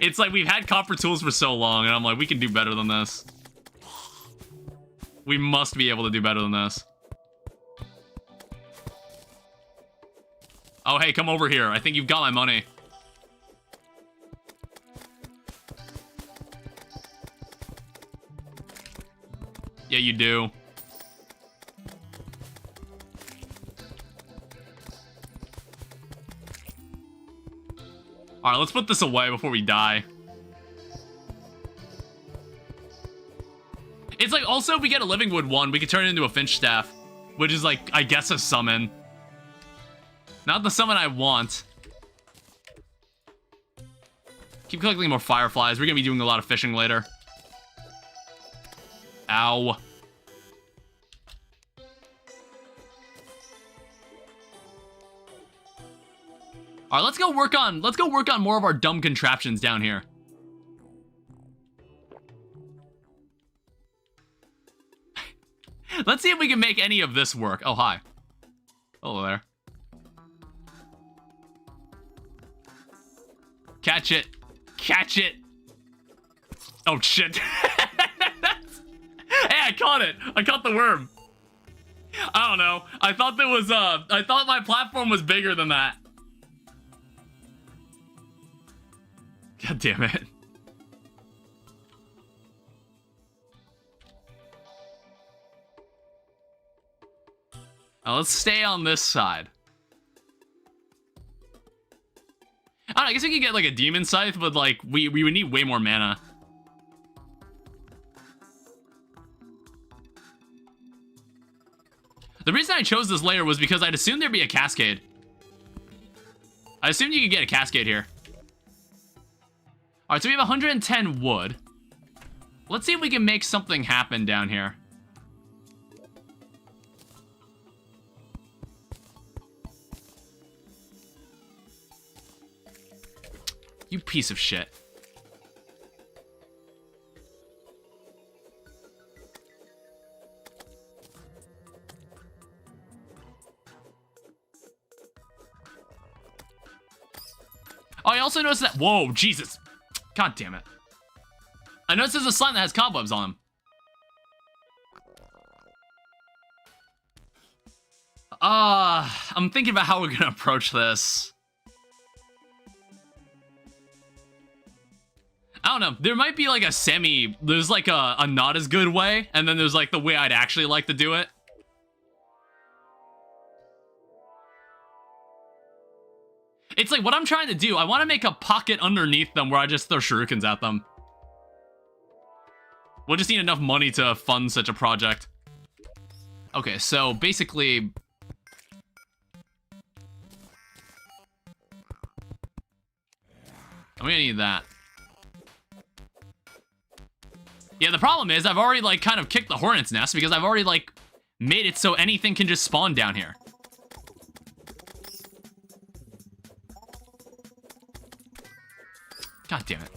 It's like we've had copper tools for so long, and I'm like, we can do better than this. We must be able to do better than this. Oh, hey, come over here. I think you've got my money. Yeah, you do. Alright, let's put this away before we die. It's like, also, if we get a living wood one, we can turn it into a finch staff. Which is like, I guess, a summon. Not the summon I want. Keep collecting more fireflies. We're gonna be doing a lot of fishing later. Ow. All right, let's go work on more of our dumb contraptions down here. Let's see if we can make any of this work. Oh, hi. Hello there. Catch it. Catch it. Oh, shit. Hey, I caught it. I caught the worm. I don't know. I thought there was, I thought my platform was bigger than that. God damn it. Now let's stay on this side. I don't know, I guess we could get like a demon scythe, but like we would need way more mana. The reason I chose this layer was because I'd assumed there'd be a cascade. I assumed you could get a cascade here. Alright, so we have 110 wood. Let's see if we can make something happen down here. You piece of shit. Oh, I also noticed that. Whoa, Jesus. God damn it. I noticed there's a slime that has cobwebs on him. I'm thinking about how we're gonna approach this. I don't know. There might be like a there's like a not as good way, and then there's like the way I'd actually like to do it. It's like what I'm trying to do. I want to make a pocket underneath them where I just throw shurikens at them. We'll just need enough money to fund such a project. Okay, so basically... I'm gonna need that. Yeah, the problem is I've already like kind of kicked the hornet's nest because I've already like made it so anything can just spawn down here. God damn it.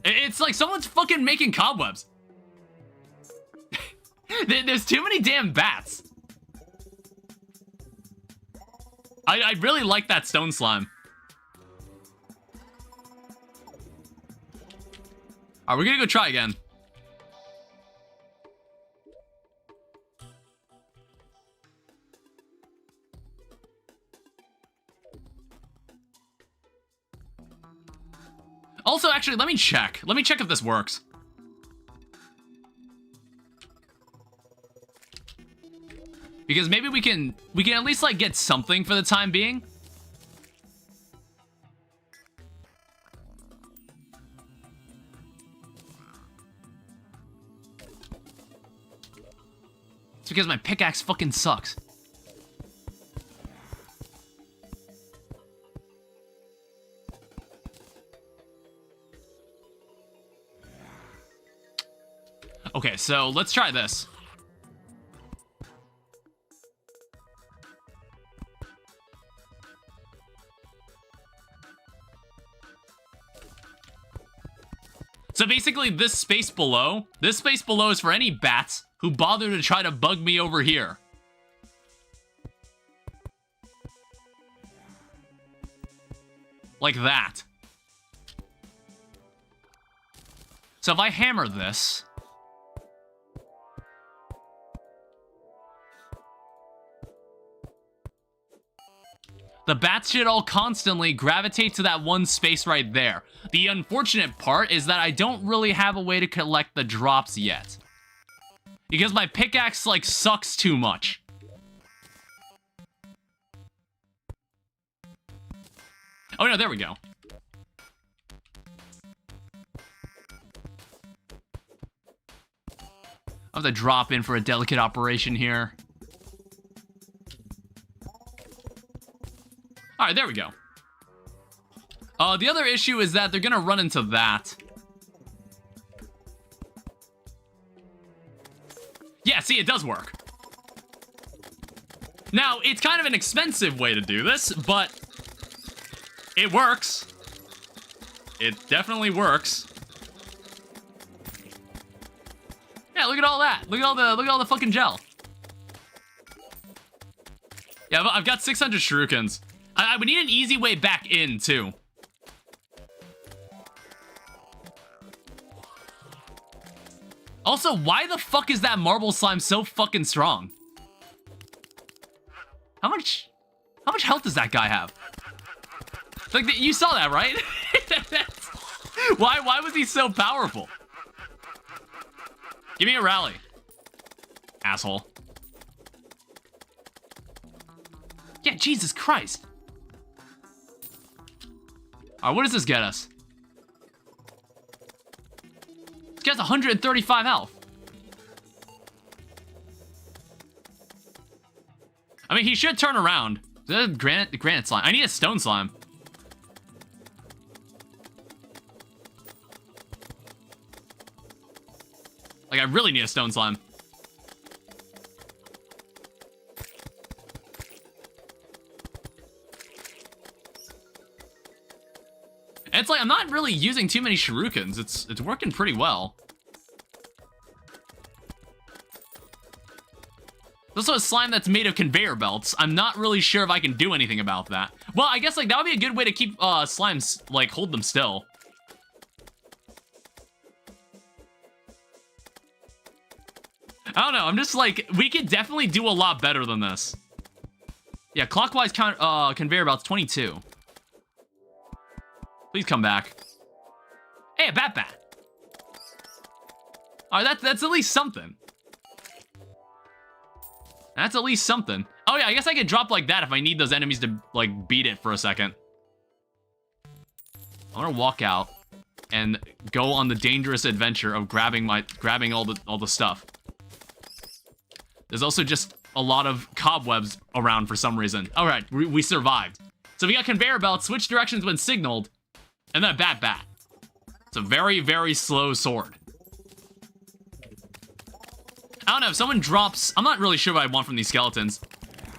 It's like someone's fucking making cobwebs. There's too many damn bats. I really like that stone slime. Alright, we're gonna go try again. Also, actually, let me check. Let me check if this works. Because maybe we can at least, like, get something for the time being. It's because my pickaxe fucking sucks. Okay, so let's try this. So basically, this space below is for any bats who bother to try to bug me over here. Like that. So if I hammer this... the bats should all constantly gravitate to that one space right there. The unfortunate part is that I don't really have a way to collect the drops yet. Because my pickaxe, like, sucks too much. Oh no, there we go. I'll have to drop in for a delicate operation here. Alright, there we go. The other issue is that they're gonna run into that. Yeah, see, it does work. Now, it's kind of an expensive way to do this, but it works. It definitely works. Yeah, look at all that. Look at all the fucking gel. Yeah, I've got 600 shurikens. I would need an easy way back in, too. Also, why the fuck is that marble slime so fucking strong? How much health does that guy have? Like, you saw that, right? Why was he so powerful? Give me a rally. Asshole. Yeah, Jesus Christ. Alright, what does this get us? This gets 135 health. I mean, he should turn around. The granite slime. I need a stone slime. Like, I really need a stone slime. And it's like, I'm not really using too many shurikens. It's working pretty well. There's also a slime that's made of conveyor belts. I'm not really sure if I can do anything about that. Well, I guess, like, that would be a good way to keep slimes, like, hold them still. I don't know, I'm just like, we could definitely do a lot better than this. Yeah, clockwise conveyor belts, 22. Please come back. Hey, a bat. Alright, that's at least something. That's at least something. Oh yeah, I guess I could drop like that if I need those enemies to, like, beat it for a second. I'm gonna walk out and go on the dangerous adventure of grabbing all the stuff. There's also just a lot of cobwebs around for some reason. Alright, we survived. So we got conveyor belts, switch directions when signaled, and then bat. It's a very, very slow sword. I don't know, if someone drops... I'm not really sure what I want from these skeletons.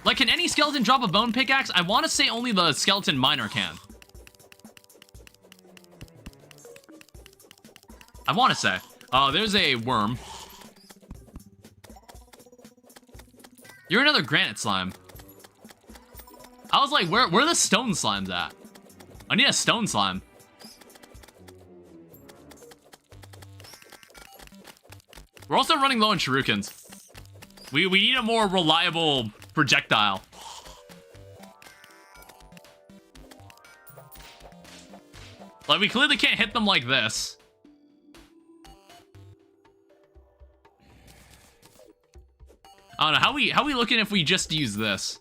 Like, can any skeleton drop a bone pickaxe? I want to say only the skeleton miner can. I want to say. There's a worm. You're another granite slime. I was like, where are the stone slimes at? I need a stone slime. We're also running low on shurikens. We need a more reliable projectile. Like, we clearly can't hit them like this. I don't know, how we looking if we just use this?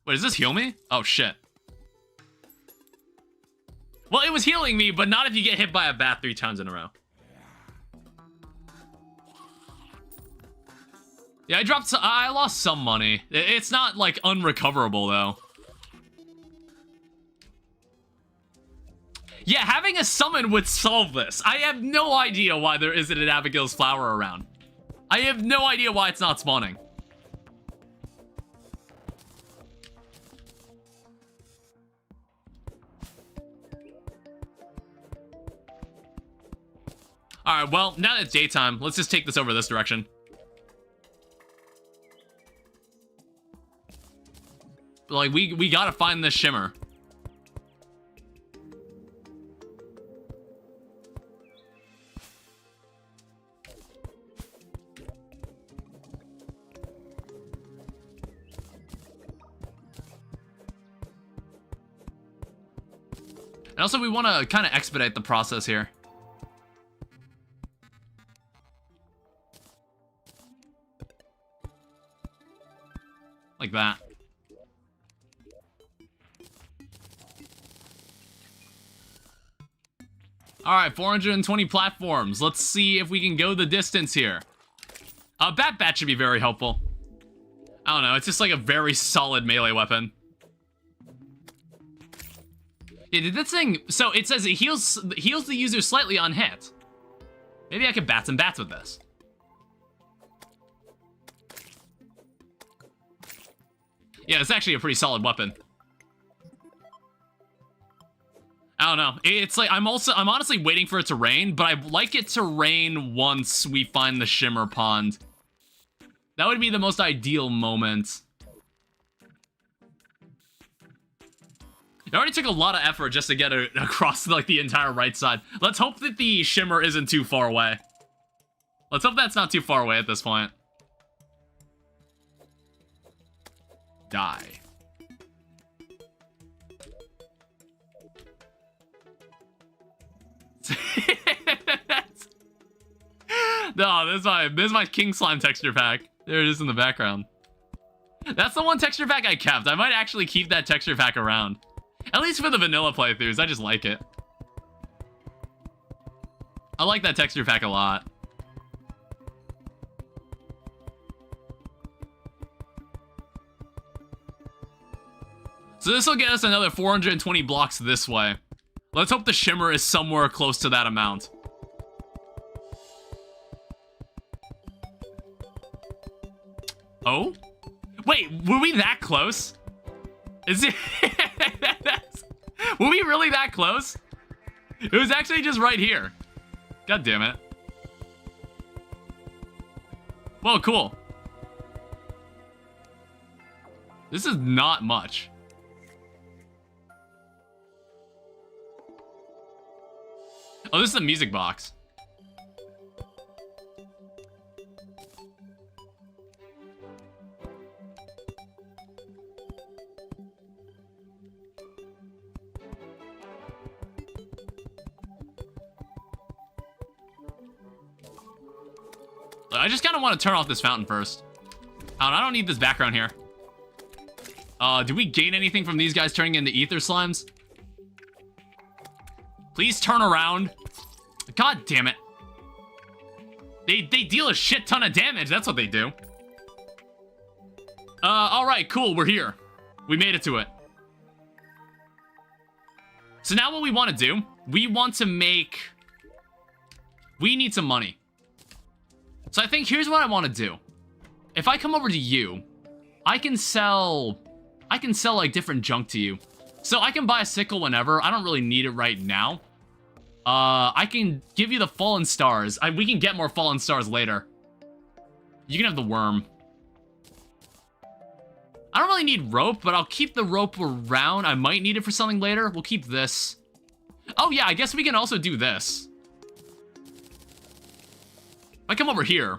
Wait, does this heal me? Oh, shit. Well, it was healing me, but not if you get hit by a bat 3 times in a row. Yeah, I lost some money. It's not, like, unrecoverable, though. Yeah, having a summon would solve this. I have no idea why there isn't an Abigail's flower around. I have no idea why it's not spawning. Alright, well, now that it's daytime, let's just take this over this direction. Like, we gotta find this shimmer. And also, we want to kind of expedite the process here. Like that. Alright, 420 platforms. Let's see if we can go the distance here. Bat should be very helpful. I don't know, it's just like a very solid melee weapon. Yeah, did this thing... So, it says it heals the user slightly on hit. Maybe I could bat some bats with this. Yeah, it's actually a pretty solid weapon. I don't know. It's like, I'm honestly waiting for it to rain, but I'd like it to rain once we find the shimmer pond. That would be the most ideal moment. It already took a lot of effort just to get it across, like, the entire right side. Let's hope that the shimmer isn't too far away. Let's hope that's not too far away at this point. Die. No, this is my king slime texture pack. There it is in the background. That's the one texture pack I kept. I might actually keep that texture pack around. At least for the vanilla playthroughs, I just like it. I like that texture pack a lot. So this will get us another 420 blocks this way. Let's hope the shimmer is somewhere close to that amount. Oh? Wait, were we that close? Is it... Were we really that close? It was actually just right here. God damn it. Well, cool. This is not much. Oh, this is a music box. I just kind of want to turn off this fountain first. I don't need this background here. Do we gain anything from these guys turning into ether slimes? Please turn around. God damn it. They deal a shit ton of damage. That's what they do. Alright, cool. We're here. We made it to it. So now what we want to do, we need some money. So I think here's what I want to do. If I come over to you, I can sell like different junk to you. So I can buy a sickle whenever. I don't really need it right now. I can give you the fallen stars. We can get more fallen stars later. You can have the worm. I don't really need rope, but I'll keep the rope around. I might need it for something later. We'll keep this. Oh, yeah, I guess we can also do this. If I come over here.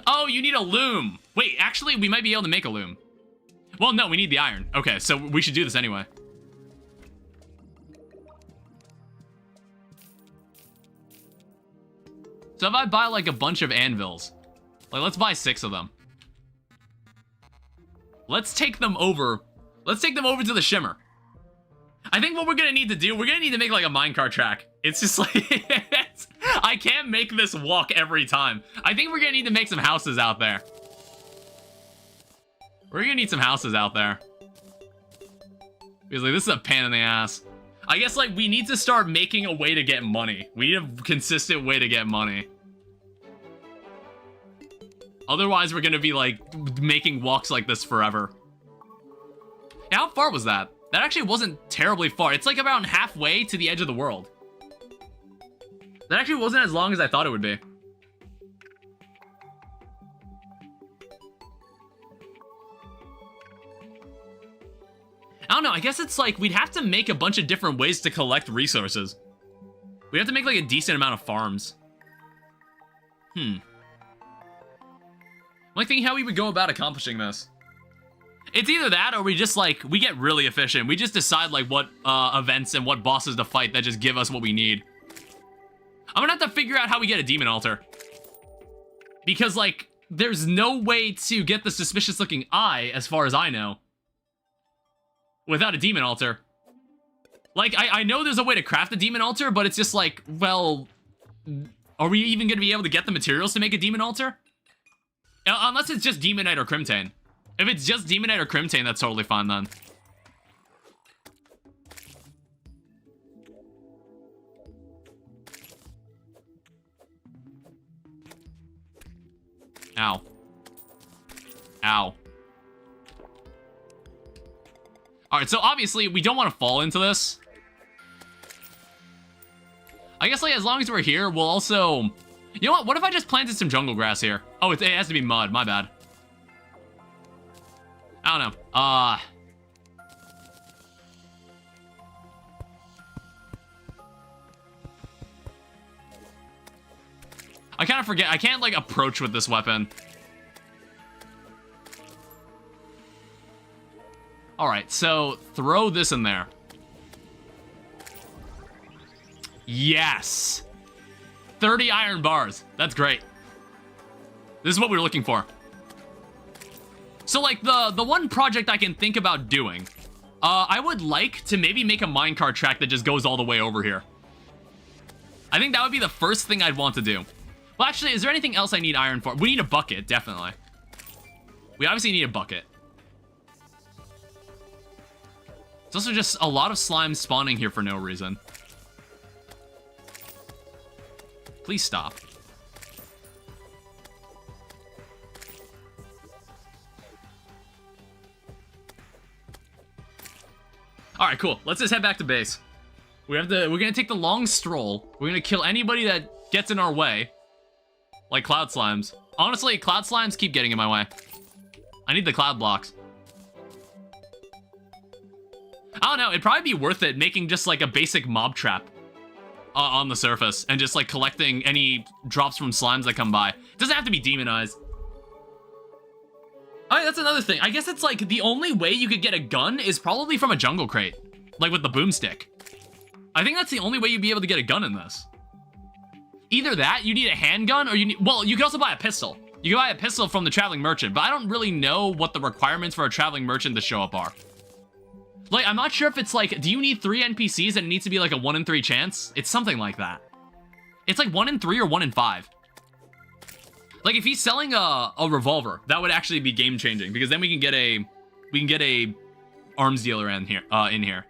Oh, you need a loom. Wait, actually, we might be able to make a loom. Well, no, we need the iron. Okay, so we should do this anyway. So if I buy, like, a bunch of anvils, like, let's buy 6 of them. Let's take them over. Let's take them over to the shimmer. I think what we're gonna need to do, we're gonna need to make, like, a minecart track. It's just like, I can't make this walk every time. I think we're gonna need to make some houses out there. We're gonna need some houses out there. Because, like, this is a pain in the ass. I guess, like, we need to start making a way to get money. We need a consistent way to get money. Otherwise, we're gonna be, like, making walks like this forever. Yeah, how far was that? That actually wasn't terribly far. It's, like, about halfway to the edge of the world. That actually wasn't as long as I thought it would be. I don't know, I guess it's like, we'd have to make a bunch of different ways to collect resources. We'd have to make, like, a decent amount of farms. I'm like thinking how we would go about accomplishing this. It's either that, or we just, like, we get really efficient. We just decide, like, what events and what bosses to fight that just give us what we need. I'm gonna have to figure out how we get a demon altar. Because, like, there's no way to get the suspicious-looking eye, as far as I know, without a demon altar. Like, I know there's a way to craft a demon altar, but it's just like, well, are we even going to be able to get the materials to make a demon altar? Unless it's just demonite or crimtane. If it's just demonite or crimtane, that's totally fine then. Ow. Ow. Alright, so obviously, we don't want to fall into this. I guess, like, as long as we're here, we'll also... You know what? What if I just planted some jungle grass here? Oh, it has to be mud. My bad. I don't know. I kind of forget. I can't, like, approach with this weapon. Alright, so throw this in there. Yes! 30 iron bars. That's great. This is what we were looking for. So, like, the one project I can think about doing, I would like to maybe make a minecart track that just goes all the way over here. I think that would be the first thing I'd want to do. Well, actually, is there anything else I need iron for? We need a bucket, definitely. We obviously need a bucket. It's also just a lot of slime spawning here for no reason. Please stop. Alright, cool. Let's just head back to base. We're gonna take the long stroll. We're gonna kill anybody that gets in our way. Like cloud slimes. Honestly, cloud slimes keep getting in my way. I need the cloud blocks. I don't know, it'd probably be worth it making just like a basic mob trap on the surface and just like collecting any drops from slimes that come by. It doesn't have to be demonized. Alright, that's another thing. I guess it's like the only way you could get a gun is probably from a jungle crate. Like with the boomstick. I think that's the only way you'd be able to get a gun in this. Either that, you need a handgun, or you need... Well, you can also buy a pistol. You can buy a pistol from the traveling merchant, but I don't really know what the requirements for a traveling merchant to show up are. Like, I'm not sure if it's like, do you need 3 NPCs and it needs to be like a 1 in 3 chance? It's something like that. It's like 1 in 3 or 1 in 5. Like, if he's selling a revolver, that would actually be game changing, because then we can get a arms dealer in here.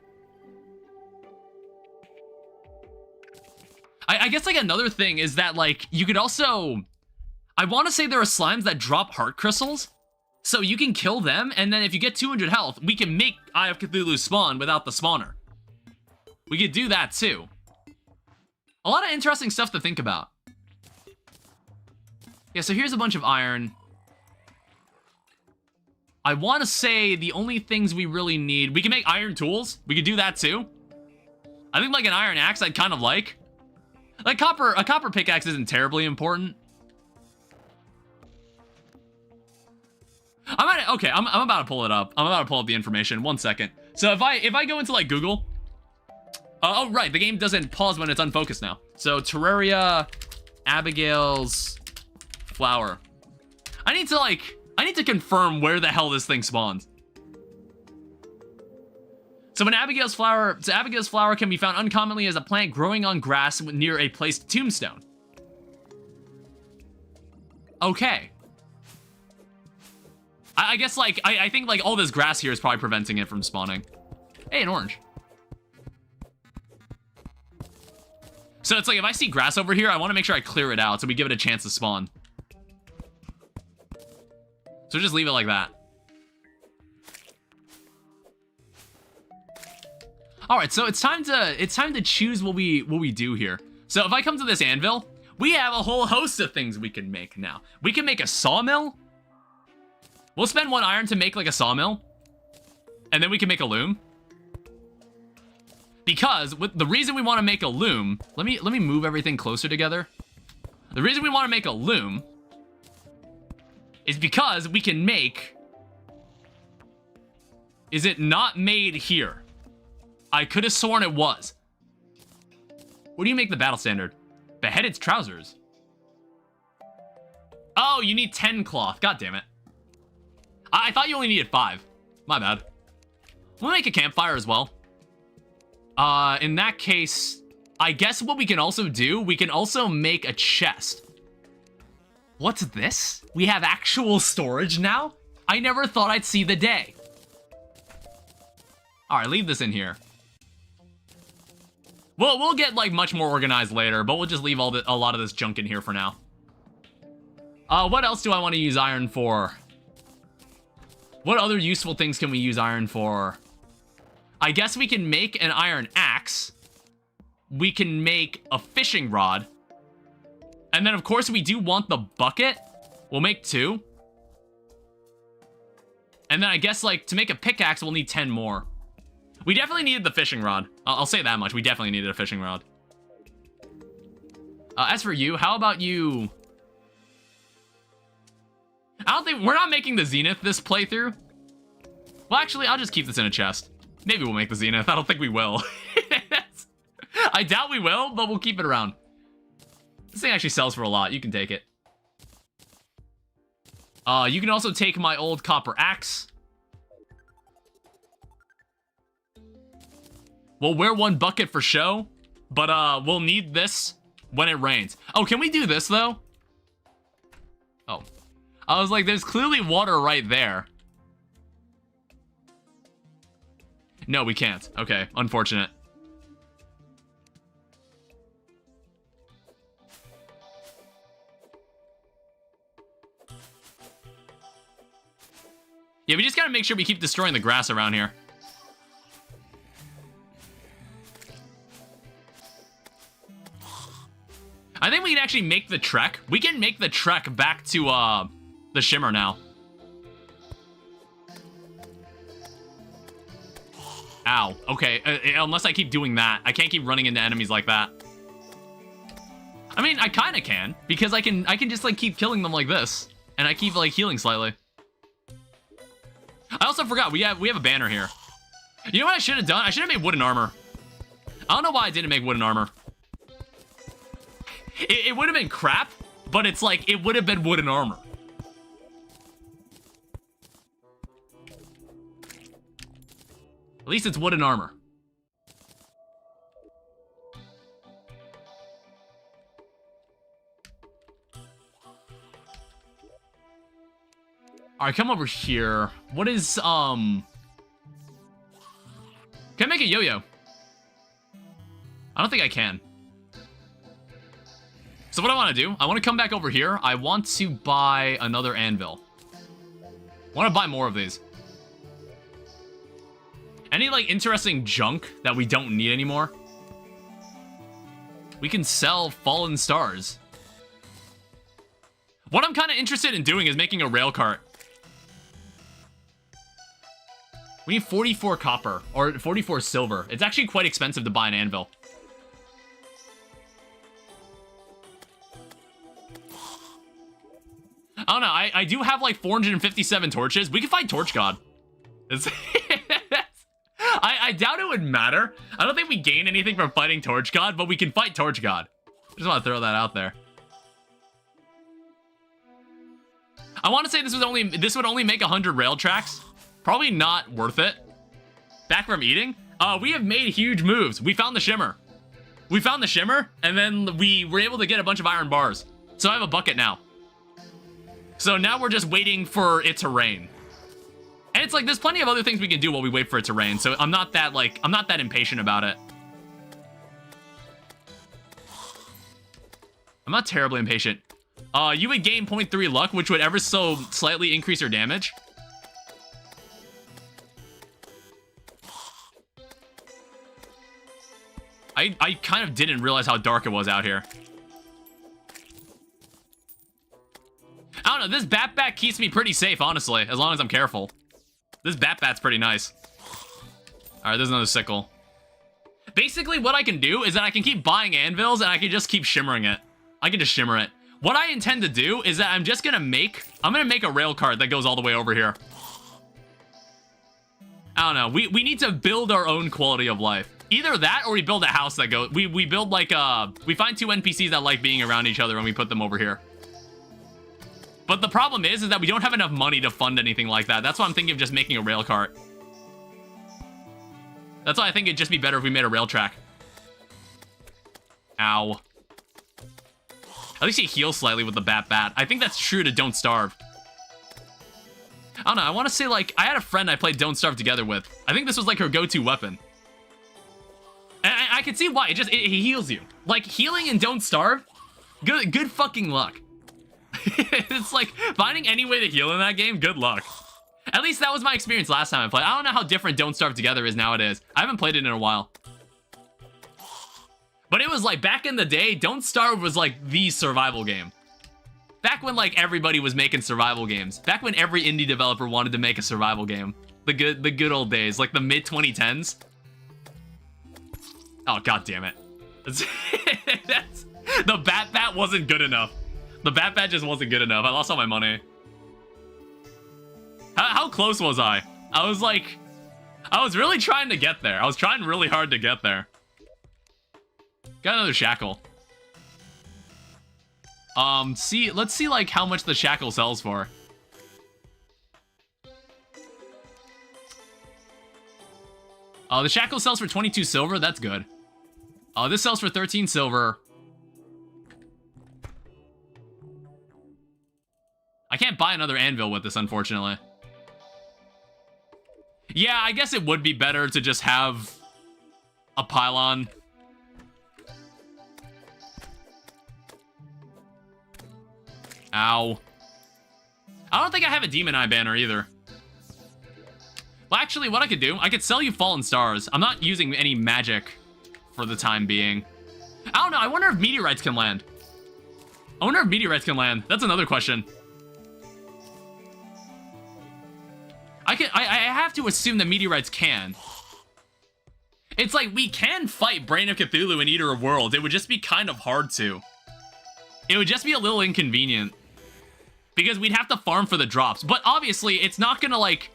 I guess like another thing is that like you could also, I want to say there are slimes that drop heart crystals. So you can kill them, and then if you get 200 health, we can make Eye of Cthulhu spawn without the spawner. We could do that too. A lot of interesting stuff to think about. Yeah, so here's a bunch of iron. I want to say the only things we really need... We can make iron tools. We could do that too. I think like an iron axe I'd kind of like. Like a copper pickaxe isn't terribly important. I'm about to pull it up. I'm about to pull up the information. 1 second. So if I go into like Google... oh, right. The game doesn't pause when it's unfocused now. So Terraria, Abigail's flower. I need to confirm where the hell this thing spawns. So Abigail's flower can be found uncommonly as a plant growing on grass near a placed tombstone. Okay. I guess like I think like all this grass here is probably preventing it from spawning. Hey, an orange. So it's like if I see grass over here, I want to make sure I clear it out so we give it a chance to spawn. So just leave it like that. All right, so it's time to choose what we do here. So if I come to this anvil, we have a whole host of things we can make now. We can make a sawmill. We'll spend 1 iron to make like a sawmill, and then we can make a loom. Because the reason we want to make a loom, let me move everything closer together. The reason we want to make a loom is because we can make... Is it not made here? I could have sworn it was. What do you make the battle standard? Beheaded trousers. Oh, you need 10 cloth. God damn it. I thought you only needed 5. My bad. We'll make a campfire as well. In that case, I guess what we can also do, we can also make a chest. What's this? We have actual storage now? I never thought I'd see the day. All right, leave this in here. We'll get like much more organized later, but we'll just leave a lot of this junk in here for now. What else do I want to use iron for? What other useful things can we use iron for? I guess we can make an iron axe. We can make a fishing rod. And then, of course, we do want the bucket. We'll make 2. And then I guess, like, to make a pickaxe, we'll need 10 more. We definitely needed the fishing rod. I'll say that much. We definitely needed a fishing rod. As for you, how about you... I don't think... We're not making the zenith this playthrough. Well, actually, I'll just keep this in a chest. Maybe we'll make the zenith. I don't think we will. I doubt we will, but we'll keep it around. This thing actually sells for a lot. You can take it. You can also take my old copper axe. We'll wear 1 bucket for show, but we'll need this when it rains. Oh, can we do this, though? Oh. I was like, there's clearly water right there. No, we can't. Okay, unfortunate. Yeah, we just gotta make sure we keep destroying the grass around here. I think we can actually make the trek. We can make the trek back to the shimmer now. Ow. Okay, unless I keep doing that. I can't keep running into enemies like that. I mean, I kind of can, because I can just like keep killing them like this, and I keep like healing slightly. I also forgot we have a banner here. You know what I should have done? I should have made wooden armor. I don't know why I didn't make wooden armor. It would have been crap, but it's like it would have been wooden armor. At least it's wooden armor. Alright, come over here. What is, Can I make a yo-yo? I don't think I can. So what I want to do, I want to come back over here. I want to buy another anvil. I want to buy more of these. Any, like, interesting junk that we don't need anymore? We can sell fallen stars. What I'm kind of interested in doing is making a rail cart. We need 44 copper, or 44 silver. It's actually quite expensive to buy an anvil. I don't know, I do have like 457 torches. We can fight Torch God. I doubt it would matter. I don't think we gain anything from fighting Torch God, but we can fight Torch God. I just want to throw that out there. I want to say this would only make 100 rail tracks. Probably not worth it. Back from eating. We have made huge moves. We found the shimmer. We found the shimmer, and then we were able to get a bunch of iron bars. So I have a bucket now. So now we're just waiting for it to rain. And it's like, there's plenty of other things we can do while we wait for it to rain. So I'm not that impatient about it. I'm not terribly impatient. You would gain 0.3 luck, which would ever so slightly increase your damage. I kind of didn't realize how dark it was out here. I don't know, this bat keeps me pretty safe, honestly, as long as I'm careful. This bat's pretty nice. Alright, there's another sickle. Basically, what I can do is that I can keep buying anvils, and I can just keep shimmering it. I can just shimmer it. What I intend to do is that I'm gonna make a rail cart that goes all the way over here. I don't know, we need to build our own quality of life. Either that, or we build a house that goes, we build like, we find 2 NPCs that like being around each other and we put them over here. But the problem is that we don't have enough money to fund anything like that. That's why I'm thinking of just making a rail cart. That's why I think it'd just be better if we made a rail track. Ow. At least he heals slightly with the bat. I think that's true to Don't Starve. I don't know, I want to say, like, I had a friend I played Don't Starve together with. I think this was like her go-to weapon. And I can see why, it heals you. Like, healing in Don't Starve, good fucking luck. It's like, finding any way to heal in that game, good luck. At least that was my experience last time I played. I don't know how different Don't Starve Together is nowadays. I haven't played it in a while. But it was like, back in the day, Don't Starve was like the survival game. Back when like everybody was making survival games. Back when every indie developer wanted to make a survival game. The good old days, like the mid 2010s. Oh, god damn it. The bat wasn't good enough. The bat just wasn't good enough. I lost all my money. How close was I? I was really trying to get there. I was trying really hard to get there. Got another shackle. Let's see like how much the shackle sells for. The shackle sells for 22 silver. That's good. This sells for 13 silver. I can't buy another anvil with this, unfortunately. Yeah, I guess it would be better to just have a pylon. Ow. I don't think I have a demon eye banner either. Well, actually, what I could do, I could sell you fallen stars. I'm not using any magic for the time being. I don't know. I wonder if meteorites can land. That's another question. I have to assume that meteorites can. It's like, we can fight Brain of Cthulhu and Eater of Worlds. It would just be kind of hard to. It would just be a little inconvenient. Because we'd have to farm for the drops. But obviously, it's not gonna, like...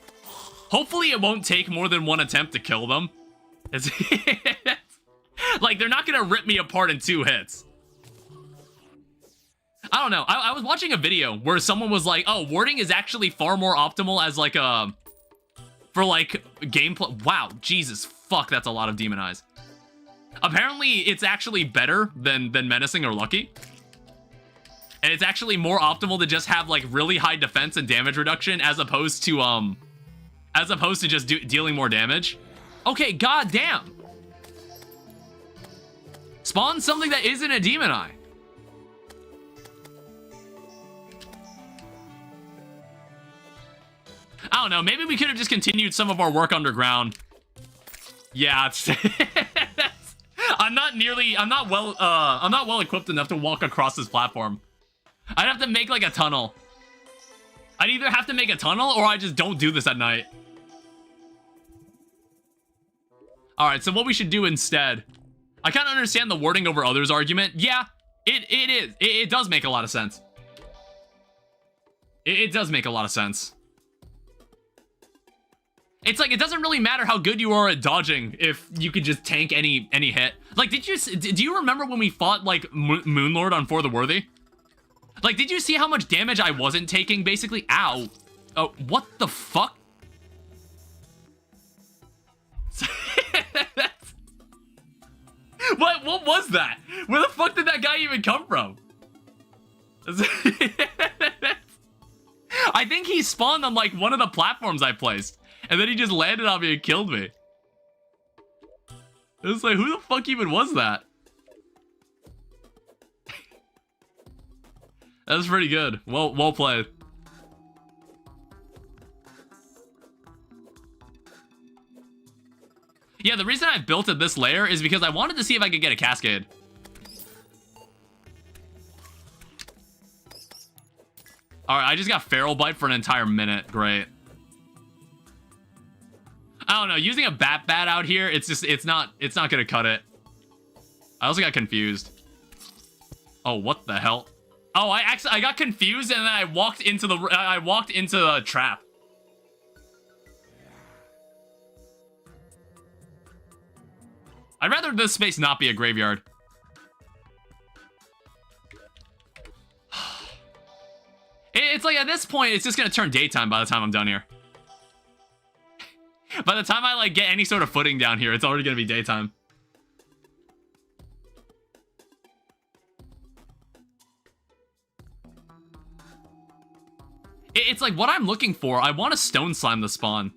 Hopefully it won't take more than one attempt to kill them. Like, they're not gonna rip me apart in 2 hits. I don't know. I was watching a video where someone was like, oh, warding is actually far more optimal as, like, for, like, gameplay. Wow, Jesus, fuck, that's a lot of demon eyes. Apparently, it's actually better than menacing or lucky. And it's actually more optimal to just have, like, really high defense and damage reduction as opposed to just dealing more damage. Okay, goddamn. Spawn something that isn't a demon eye. I don't know, maybe we could have just continued some of our work underground. Yeah, it's I'm not well equipped enough to walk across this platform. I'd have to make like a tunnel. I'd either have to make a tunnel or I just don't do this at night. All right, so what we should do instead, I kind of understand the wording over others argument. Yeah, it is. It does make a lot of sense. It does make a lot of sense. It's like, it doesn't really matter how good you are at dodging if you could just tank any hit. Like, do you remember when we fought, like, Moonlord on For the Worthy? Like, did you see how much damage I wasn't taking, basically? Ow. Oh, what the fuck? What was that? Where the fuck did that guy even come from? I think he spawned on, like, one of the platforms I placed. And then he just landed on me and killed me. It was like, who the fuck even was that? That was pretty good. Well played. Yeah, the reason I built it this layer is because I wanted to see if I could get a cascade. Alright, I just got Feral Bite for an entire minute. Great. I don't know, using a bat out here, it's not gonna cut it. I also got confused. Oh, what the hell? Oh, I got confused and then I walked into the trap. I'd rather this space not be a graveyard. It's like, at this point, it's just gonna turn daytime by the time I'm done here. By the time I, like, get any sort of footing down here, it's already gonna be daytime. It's like, what I'm looking for, I want to stone slime the spawn.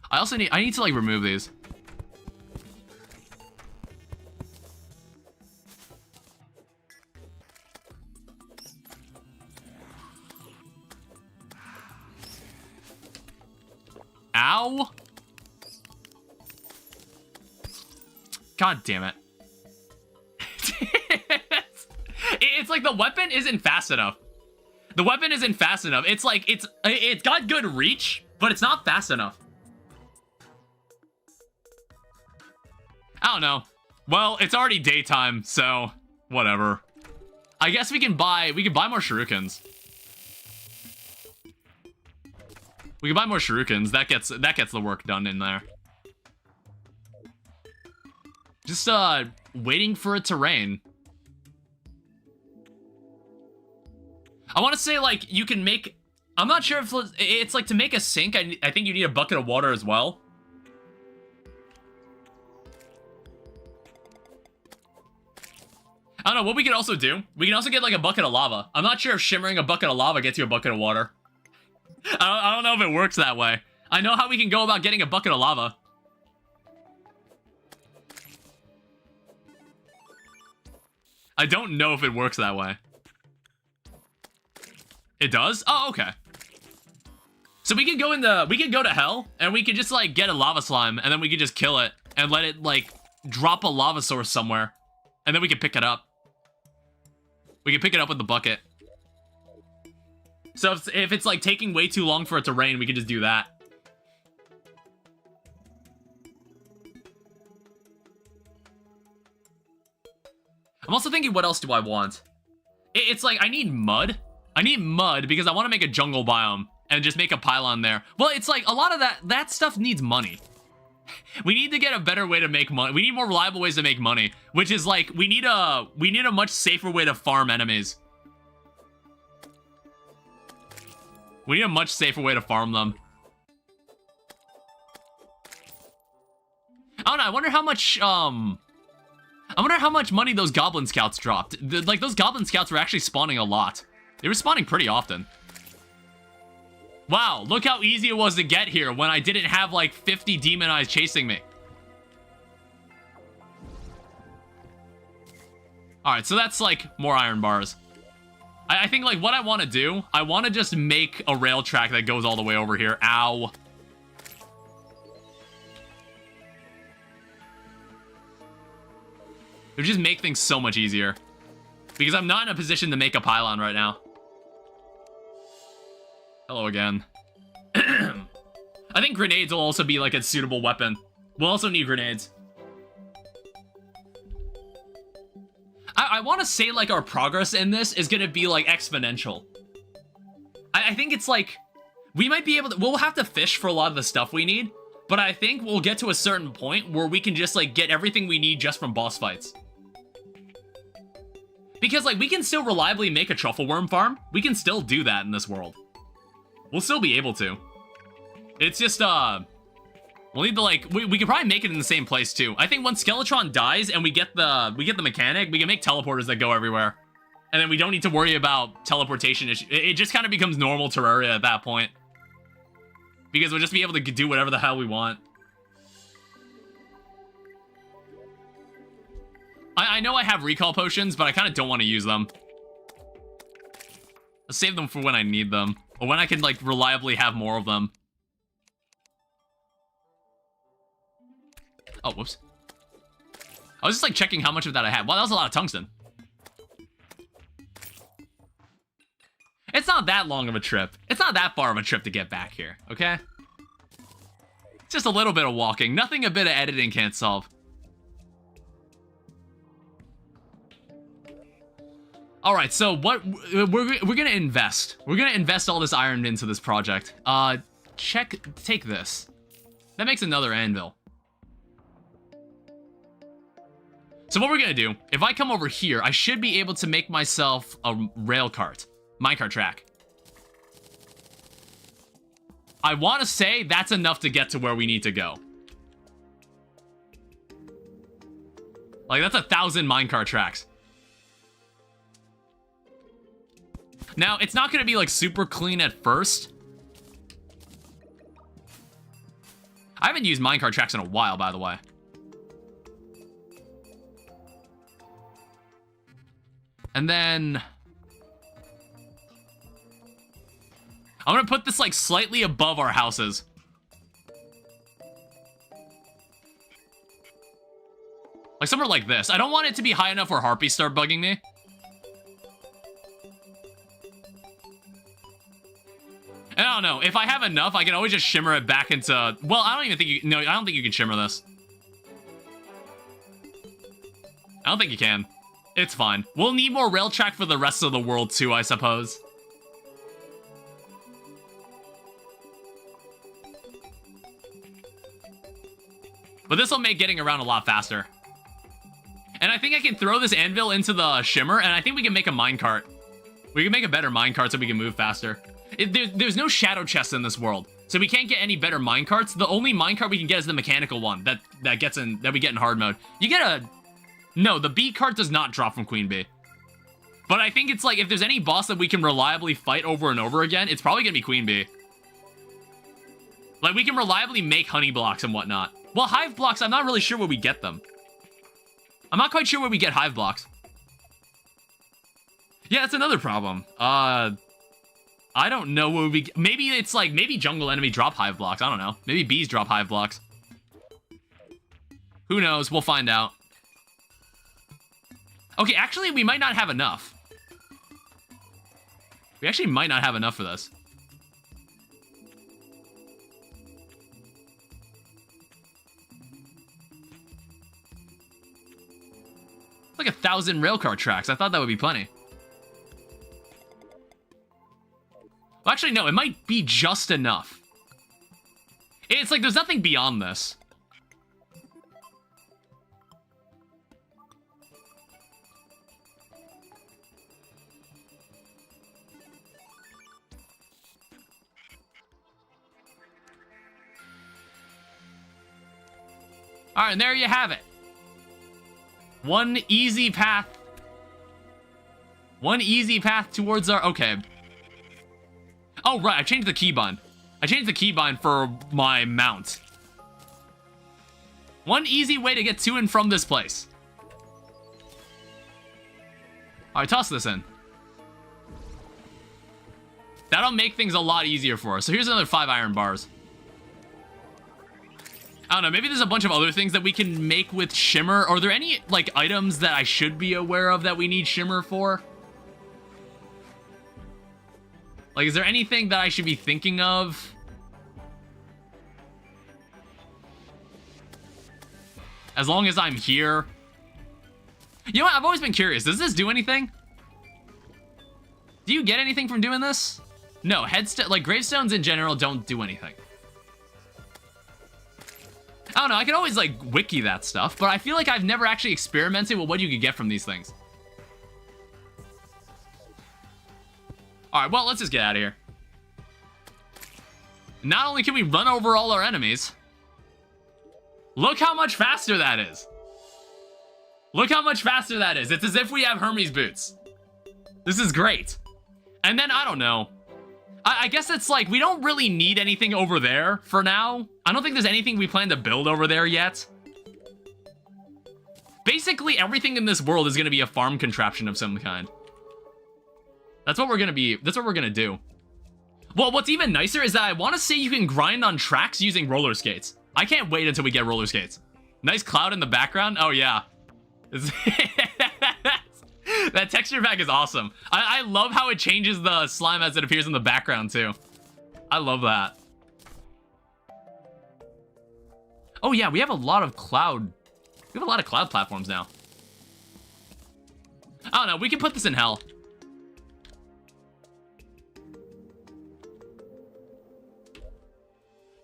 I need to, like, remove these. Ow. God damn it. It's like the weapon isn't fast enough. The weapon isn't fast enough. It's like, it's got good reach, but it's not fast enough. I don't know. Well, it's already daytime, so whatever. I guess we can buy more shurikens. We can buy more shurikens. That gets the work done in there. Just waiting for it to rain. I want to say, like, you can make... I'm not sure if it's like to make a sink, I think you need a bucket of water as well. I don't know, what we can also do, we can also get, like, a bucket of lava. I'm not sure if shimmering a bucket of lava gets you a bucket of water. I don't know if it works that way. I know how we can go about getting a bucket of lava. I don't know if it works that way. It does? Oh, okay. So we could go to hell, and we could just, like, get a lava slime, and then we could just kill it, and let it, like, drop a lava source somewhere. And then we could pick it up. We could pick it up with the bucket. So if it's, like, taking way too long for it to rain, we could just do that. I'm also thinking, what else do I want? It's like, I need mud. I need mud because I want to make a jungle biome and just make a pylon there. Well, it's like, a lot of that stuff needs money. We need to get a better way to make money. We need more reliable ways to make money, which is like, we need a much safer way to farm enemies. We need a much safer way to farm them. I don't know, I wonder how much money those goblin scouts dropped. Like, those goblin scouts were actually spawning a lot. They were spawning pretty often. Wow, look how easy it was to get here when I didn't have, like, 50 demon eyes chasing me. Alright, so that's, like, more iron bars. I think, like, what I want to do, I want to just make a rail track that goes all the way over here. Ow. It would just make things so much easier. Because I'm not in a position to make a pylon right now. Hello again. I think grenades will also be like a suitable weapon. We'll also need grenades. I want to say like our progress in this is going to be like exponential. I think it's like, we might be able to, we'll have to fish for a lot of the stuff we need, but I think we'll get to a certain point where we can just like get everything we need just from boss fights. Because like we can still reliably make a truffle worm farm. We can still do that in this world. We'll still be able to. It's just, we'll need to like, we could probably make it in the same place too. I think once Skeletron dies and we get the mechanic, we can make teleporters that go everywhere. And then we don't need to worry about teleportation issues. It just kind of becomes normal Terraria at that point. Because we'll just be able to do whatever the hell we want. I know I have recall potions, but I kind of don't want to use them. I'll save them for when I need them. Or when I can, like, reliably have more of them. Oh, whoops. I was just, like, checking how much of that I had. Wow, that was a lot of tungsten. It's not that long of a trip. It's not that far of a trip to get back here, okay? It's just a little bit of walking. Nothing a bit of editing can't solve. All right, so what we're gonna invest. We're gonna invest all this iron into this project. Take this. That makes another anvil. So what we're gonna do, if I come over here, I should be able to make myself a rail cart. Minecart track. I want to say that's enough to get to where we need to go. Like, that's 1,000 minecart tracks. Now, it's not going to be, like, super clean at first. I haven't used minecart tracks in a while, by the way. And then I'm gonna put this like slightly above our houses. Like somewhere like this. I don't want it to be high enough where harpies start bugging me. And I don't know, if I have enough, I can always just shimmer it back into, well, I don't even think you, no, I don't think you can shimmer this. I don't think you can. It's fine. We'll need more rail track for the rest of the world too, I suppose. But this will make getting around a lot faster. And I think I can throw this anvil into the shimmer, and I think we can make a minecart. We can make a better minecart so we can move faster. There's no shadow chests in this world, so we can't get any better minecarts. The only minecart we can get is the mechanical one that we get in hard mode. You get a... No, the bee cart does not drop from Queen Bee. But I think it's like, if there's any boss that we can reliably fight over and over again, it's probably gonna be Queen Bee. Like, we can reliably make honey blocks and whatnot. Well, hive blocks, I'm not really sure where we get them. I'm not quite sure where we get hive blocks. Yeah, that's another problem. I don't know where we... Maybe it's like, maybe jungle enemy drop hive blocks. I don't know. Maybe bees drop hive blocks. Who knows? We'll find out. Okay, actually, we might not have enough. We actually might not have enough for this. Like 1,000 railcar tracks. I thought that would be plenty. Well, actually, no, it might be just enough. It's like there's nothing beyond this. All right, and there you have it. One easy path. One easy path towards our... Okay. Oh, right, I changed the keybind. I changed the keybind for my mount. One easy way to get to and from this place. All right, toss this in. That'll make things a lot easier for us. So here's another 5 iron bars. I don't know, maybe there's a bunch of other things that we can make with shimmer. Are there any, like, items that I should be aware of that we need shimmer for? Like, is there anything that I should be thinking of? As long as I'm here. You know what? I've always been curious. Does this do anything? Do you get anything from doing this? No, like gravestones in general don't do anything. I don't know, I could always like wiki that stuff, but I feel like I've never actually experimented with what you could get from these things. Alright, well, let's just get out of here. Not only can we run over all our enemies, look how much faster that is. Look how much faster that is. It's as if we have Hermes boots. This is great. And then, I don't know. I guess it's like, we don't really need anything over there for now. I don't think there's anything we plan to build over there yet. Basically, everything in this world is going to be a farm contraption of some kind. That's what we're going to be. That's what we're going to do. Well, what's even nicer is that I want to say you can grind on tracks using roller skates. I can't wait until we get roller skates. Nice cloud in the background. Oh, yeah. That texture pack is awesome. I love how it changes the slime as it appears in the background, too. I love that. Oh, yeah, we have a lot of cloud. We have a lot of cloud platforms now. I don't know. We can put this in hell.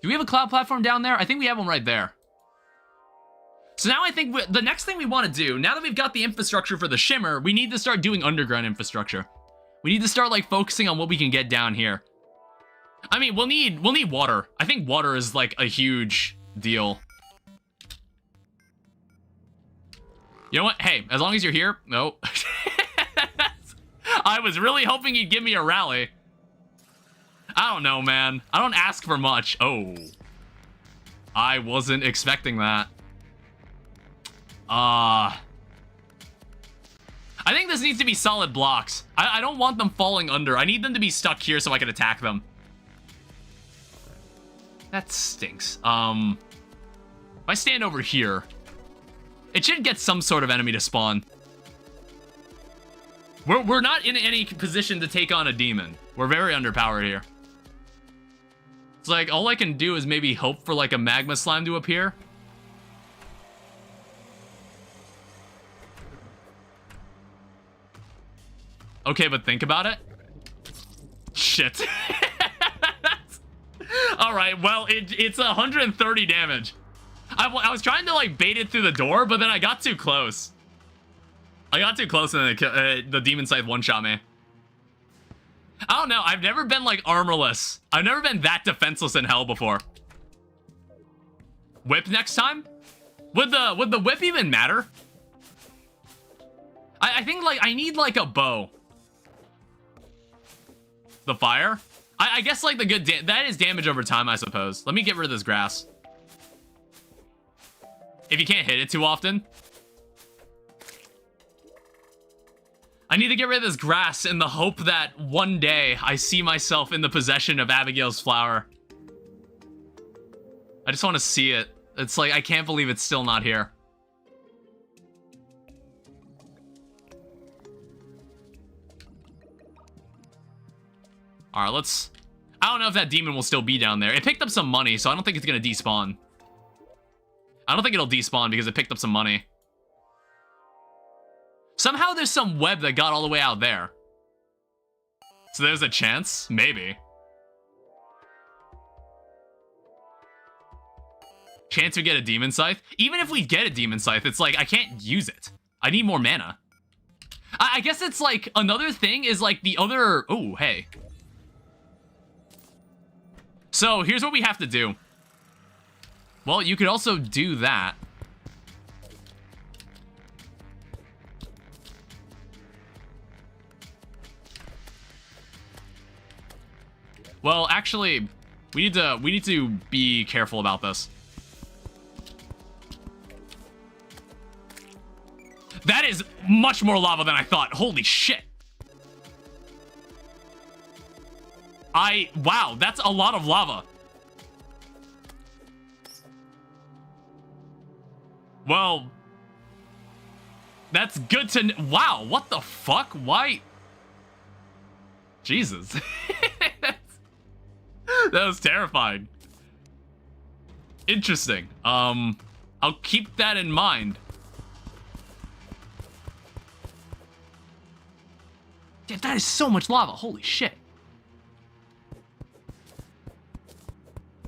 Do we have a cloud platform down there? I think we have one right there. So now I think the next thing we want to do, now that we've got the infrastructure for the shimmer, we need to start doing underground infrastructure. We need to start like focusing on what we can get down here. I mean, we'll need water. I think water is like a huge deal. You know what? Hey, as long as you're here. No. I was really hoping you'd give me a rally. I don't know, man. I don't ask for much. Oh. I wasn't expecting that. I think this needs to be solid blocks. I don't want them falling under. I need them to be stuck here so I can attack them. That stinks. If I stand over here, it should get some sort of enemy to spawn. We're not in any position to take on a demon. We're very underpowered here. It's like, all I can do is maybe hope for like a magma slime to appear. Okay, but think about it. Shit. Alright, well, it's 130 damage. I was trying to, like, bait it through the door, but then I got too close. I got too close and then the demon scythe one-shot me. I don't know. I've never been, like, armorless. I've never been that defenseless in hell before. Whip next time? Would the whip even matter? I think, like, I need, like, a bow. The fire? I guess, like, the good... that is damage over time, I suppose. Let me get rid of this grass. If you can't hit it too often. I need to get rid of this grass in the hope that one day I see myself in the possession of Abigail's flower. I just want to see it. It's like, I can't believe it's still not here. Alright, let's... I don't know if that demon will still be down there. It picked up some money, so I don't think it's going to despawn. I don't think it'll despawn because it picked up some money. Somehow there's some web that got all the way out there. So there's a chance? Maybe. Chance we get a demon scythe? Even if we get a demon scythe, it's like, I can't use it. I need more mana. I guess it's like, another thing is like the other... Oh, hey. So, here's what we have to do. Well, you could also do that. Well, actually, we need to be careful about this. That is much more lava than I thought. Holy shit. Wow, that's a lot of lava. Well, that's good to know. Wow, what the fuck? Why? Jesus. That was terrifying. Interesting. I I'll keep that in mind. Dude, that is so much lava. Holy shit.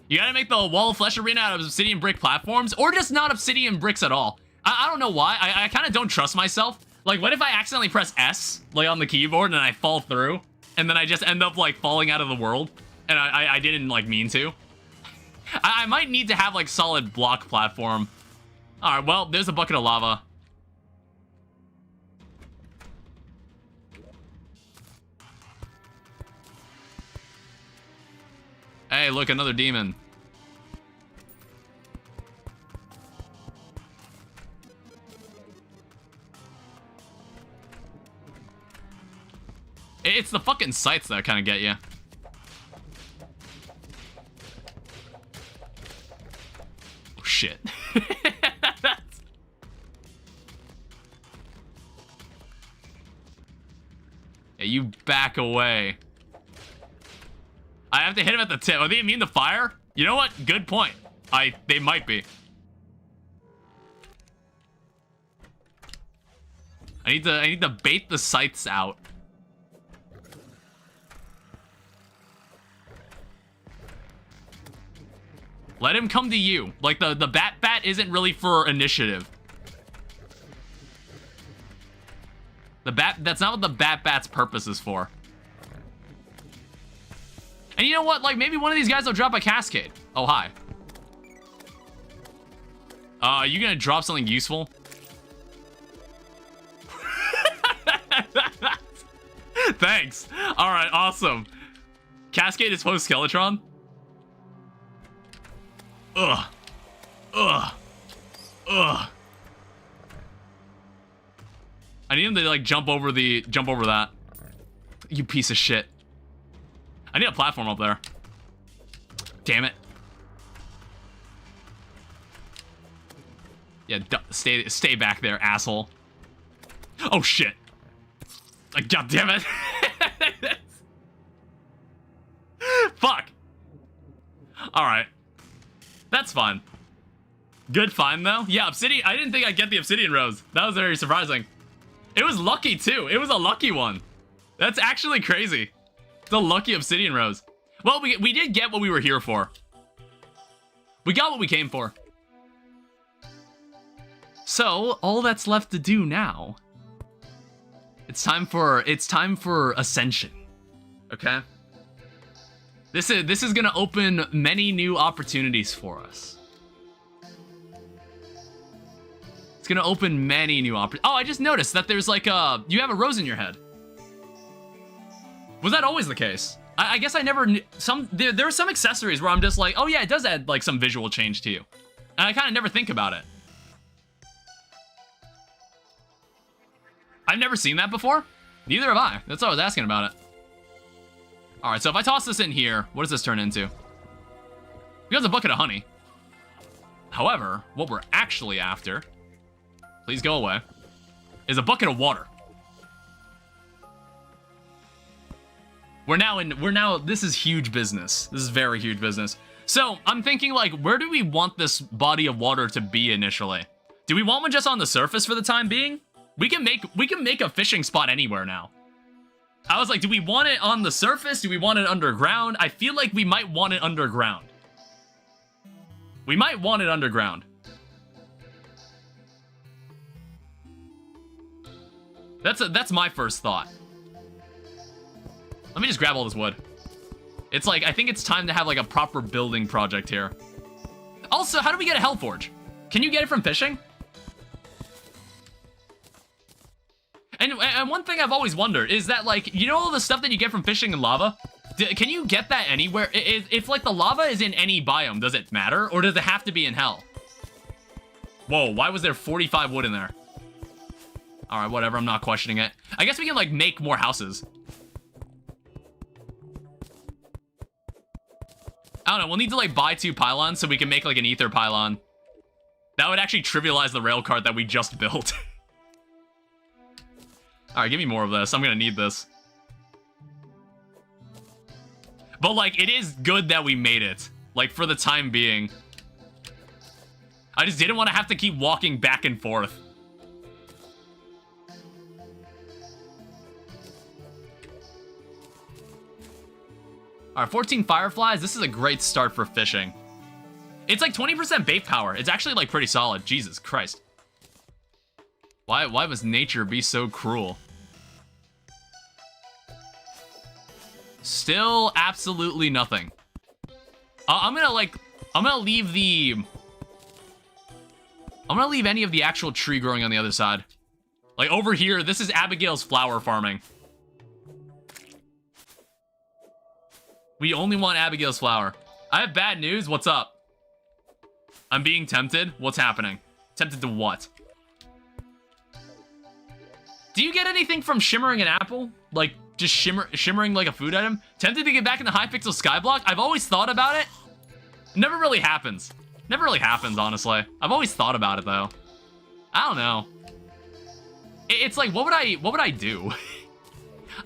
You gotta make the wall of flesh arena out of obsidian brick platforms, or just not obsidian bricks at all. I don't know why. I kind of don't trust myself. Like, what if I accidentally press S, like, on the keyboard, and I fall through? And then I just end up, like, falling out of the world? And I didn't, like, mean to? I might need to have, like, solid block platform. Alright, well, there's a bucket of lava. Hey, look, another demon. It's the fucking sights that kind of get you. Oh, shit. Hey, you back away. I have to hit him at the tip. Are they immune to fire? You know what? Good point. They might be. I need to bait the sights out. Let him come to you. Like, the bat isn't really for initiative. That's not what the bat's purpose is for. And you know what? Like, maybe one of these guys will drop a cascade. Oh, hi. Are you gonna drop something useful? Thanks. Alright, awesome. Cascade is post-Skeletron? Ugh. Ugh. Ugh. I need him to, like, jump over that. You piece of shit. I need a platform up there. Damn it. Yeah, stay back there, asshole. Oh, shit. Like, god damn it. Fuck. Alright. That's fine. Good find, though. Yeah, obsidian. I didn't think I'd get the obsidian rose. That was very surprising. It was lucky, too. It was a lucky one. That's actually crazy. It's a lucky obsidian rose. Well, we did get what we were here for. We got what we came for. So, all that's left to do now... It's time for ascension. Okay? This is gonna open many new opportunities for us. It's gonna open many new opportunities. Oh, I just noticed that there's like you have a rose in your head. Was that always the case? I guess I never knew. There are some accessories where I'm just like, oh yeah, it does add like some visual change to you. And I kind of never think about it. I've never seen that before. Neither have I. That's why I was asking about it. All right, so if I toss this in here, what does this turn into? We got a bucket of honey. However, what we're actually after, please go away, is a bucket of water. This is huge business. This is very huge business. So I'm thinking like, where do we want this body of water to be initially? Do we want one just on the surface for the time being? We can make a fishing spot anywhere now. I was like, do we want it on the surface? Do we want it underground? I feel like we might want it underground. We might want it underground. That's my first thought. Let me just grab all this wood. It's like, I think it's time to have like a proper building project here. Also, how do we get a Hellforge? Can you get it from fishing? And one thing I've always wondered is that, like, you know all the stuff that you get from fishing in lava? Can you get that anywhere? If like, the lava is in any biome, does it matter? Or does it have to be in hell? Whoa, why was there 45 wood in there? Alright, whatever, I'm not questioning it. I guess we can, like, make more houses. I don't know, we'll need to, like, buy 2 pylons so we can make, like, an ether pylon. That would actually trivialize the rail cart that we just built. Alright, give me more of this. I'm gonna need this. But, like, it is good that we made it. Like, for the time being. I just didn't want to have to keep walking back and forth. Alright, 14 fireflies. This is a great start for fishing. It's like 20% bait power. It's actually like pretty solid. Jesus Christ. Why must nature be so cruel? Still absolutely nothing. I'm gonna leave any of the actual tree growing on the other side. Like over here, this is Abigail's flower farming. We only want Abigail's flower. I have bad news. What's up? I'm being tempted. What's happening? Tempted to what? Do you get anything from shimmering an apple? Like, just shimmering like a food item? Tempted to get back in the high-pixel skyblock? I've always thought about it. Never really happens. Never really happens, honestly. I've always thought about it, though. I don't know. It's like, what would I do?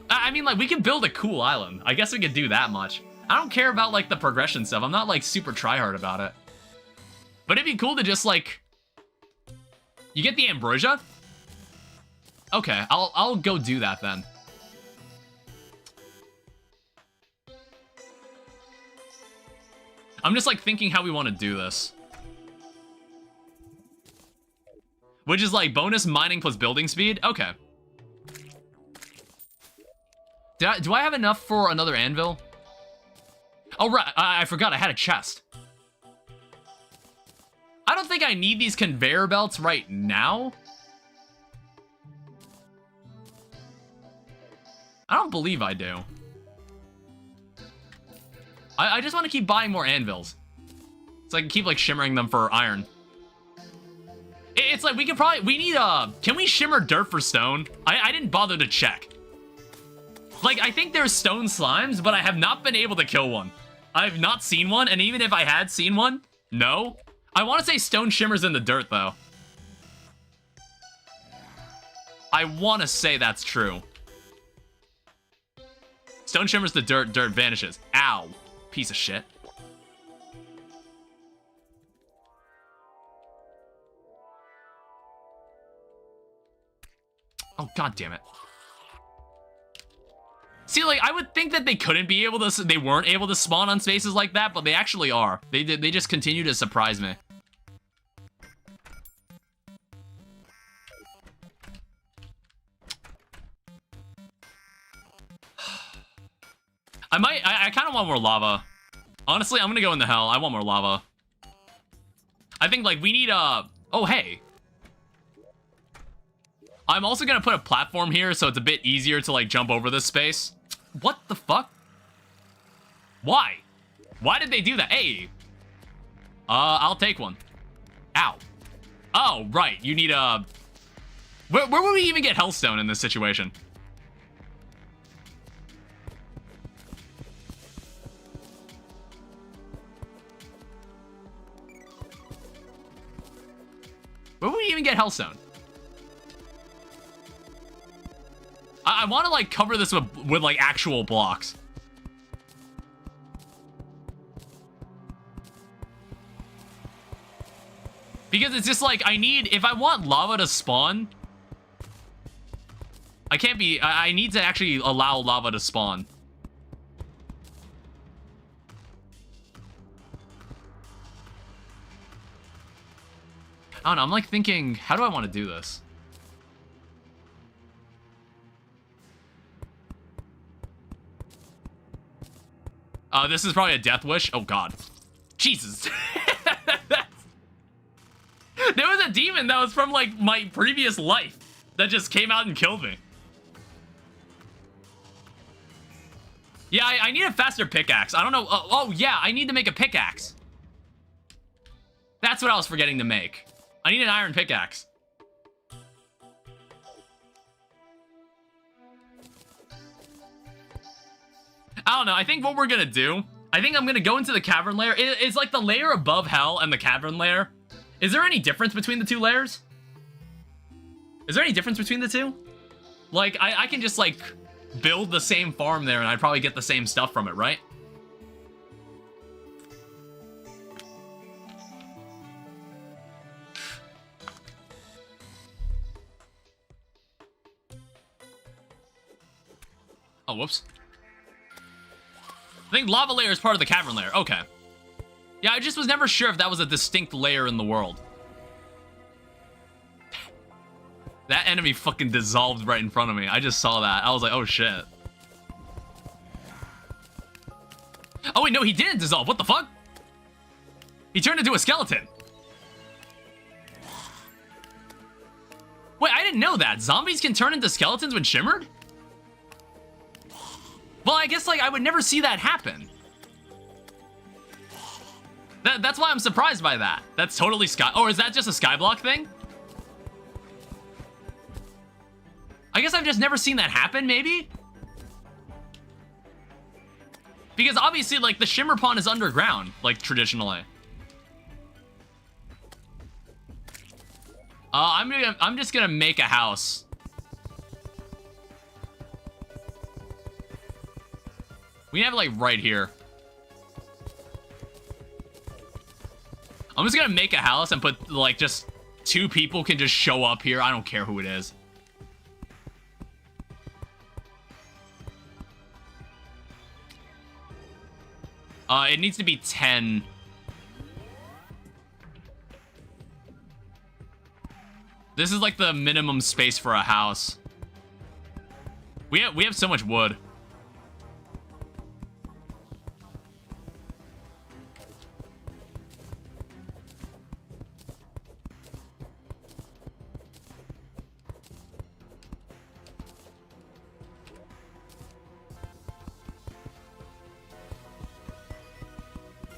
I mean, like, we could build a cool island. I guess we could do that much. I don't care about, like, the progression stuff. I'm not, like, super tryhard about it. But it'd be cool to just, like... You get the ambrosia? Okay, I'll go do that, then. I'm just, like, thinking how we want to do this. Which is, like, bonus mining plus building speed? Okay. Do I have enough for another anvil? Oh, right. I forgot I had a chest. I don't think I need these conveyor belts right now. I don't believe I do. I just want to keep buying more anvils. So I can keep, like, shimmering them for iron. It's like, we need, can we shimmer dirt for stone? I didn't bother to check. Like, I think there's stone slimes, but I have not been able to kill one. I have not seen one, and even if I had seen one, no. I want to say stone shimmers in the dirt, though. I want to say that's true. Stone shimmers the dirt, dirt vanishes. Ow. Piece of shit. Oh, god damn it. See, like, I would think that they couldn't be able to, they weren't able to spawn on spaces like that, but they actually are. They just continue to surprise me. I kind of want more lava. Honestly, I'm gonna go in the hell. I want more lava. I think, like, we need a... Oh, hey. I'm also gonna put a platform here so it's a bit easier to, like, jump over this space. What the fuck? Why? Why did they do that? Hey. I'll take one. Ow. Oh, right. You need a... Where would we even get hellstone in this situation? Where would we even get hellstone? I want to, like, cover this with like, actual blocks. Because it's just, like, if I want lava to spawn... I need to actually allow lava to spawn. I don't know, I'm, like, thinking, how do I want to do this? This is probably a death wish. Oh, God. Jesus. There was a demon that was from, like, my previous life that just came out and killed me. Yeah, I need a faster pickaxe. I don't know. Oh, yeah, I need to make a pickaxe. That's what I was forgetting to make. I need an iron pickaxe. I don't know. I think what we're gonna do, I think I'm gonna go into the cavern layer. It's like the layer above hell and the cavern layer. Is there any difference between the two layers? Is there any difference between the two? Like, I can just, like, build the same farm there and I'd probably get the same stuff from it, right? Oh, whoops. I think lava layer is part of the cavern layer. Okay. Yeah, I just was never sure if that was a distinct layer in the world. That enemy fucking dissolved right in front of me. I just saw that. I was like, oh shit. Oh wait, no, he didn't dissolve. What the fuck? He turned into a skeleton. Wait, I didn't know that. Zombies can turn into skeletons when shimmered? Well, I guess, like, I would never see that happen. That's why I'm surprised by that. That's totally Sky... Oh, is that just a Skyblock thing? I guess I've just never seen that happen, maybe? Because obviously, like, the Shimmer Pond is underground, like, traditionally. I'm just gonna make a house. We have it, like, right here. I'm just gonna make a house and put, like, just 2 people can just show up here. I don't care who it is. It needs to be 10. This is like the minimum space for a house. We have so much wood.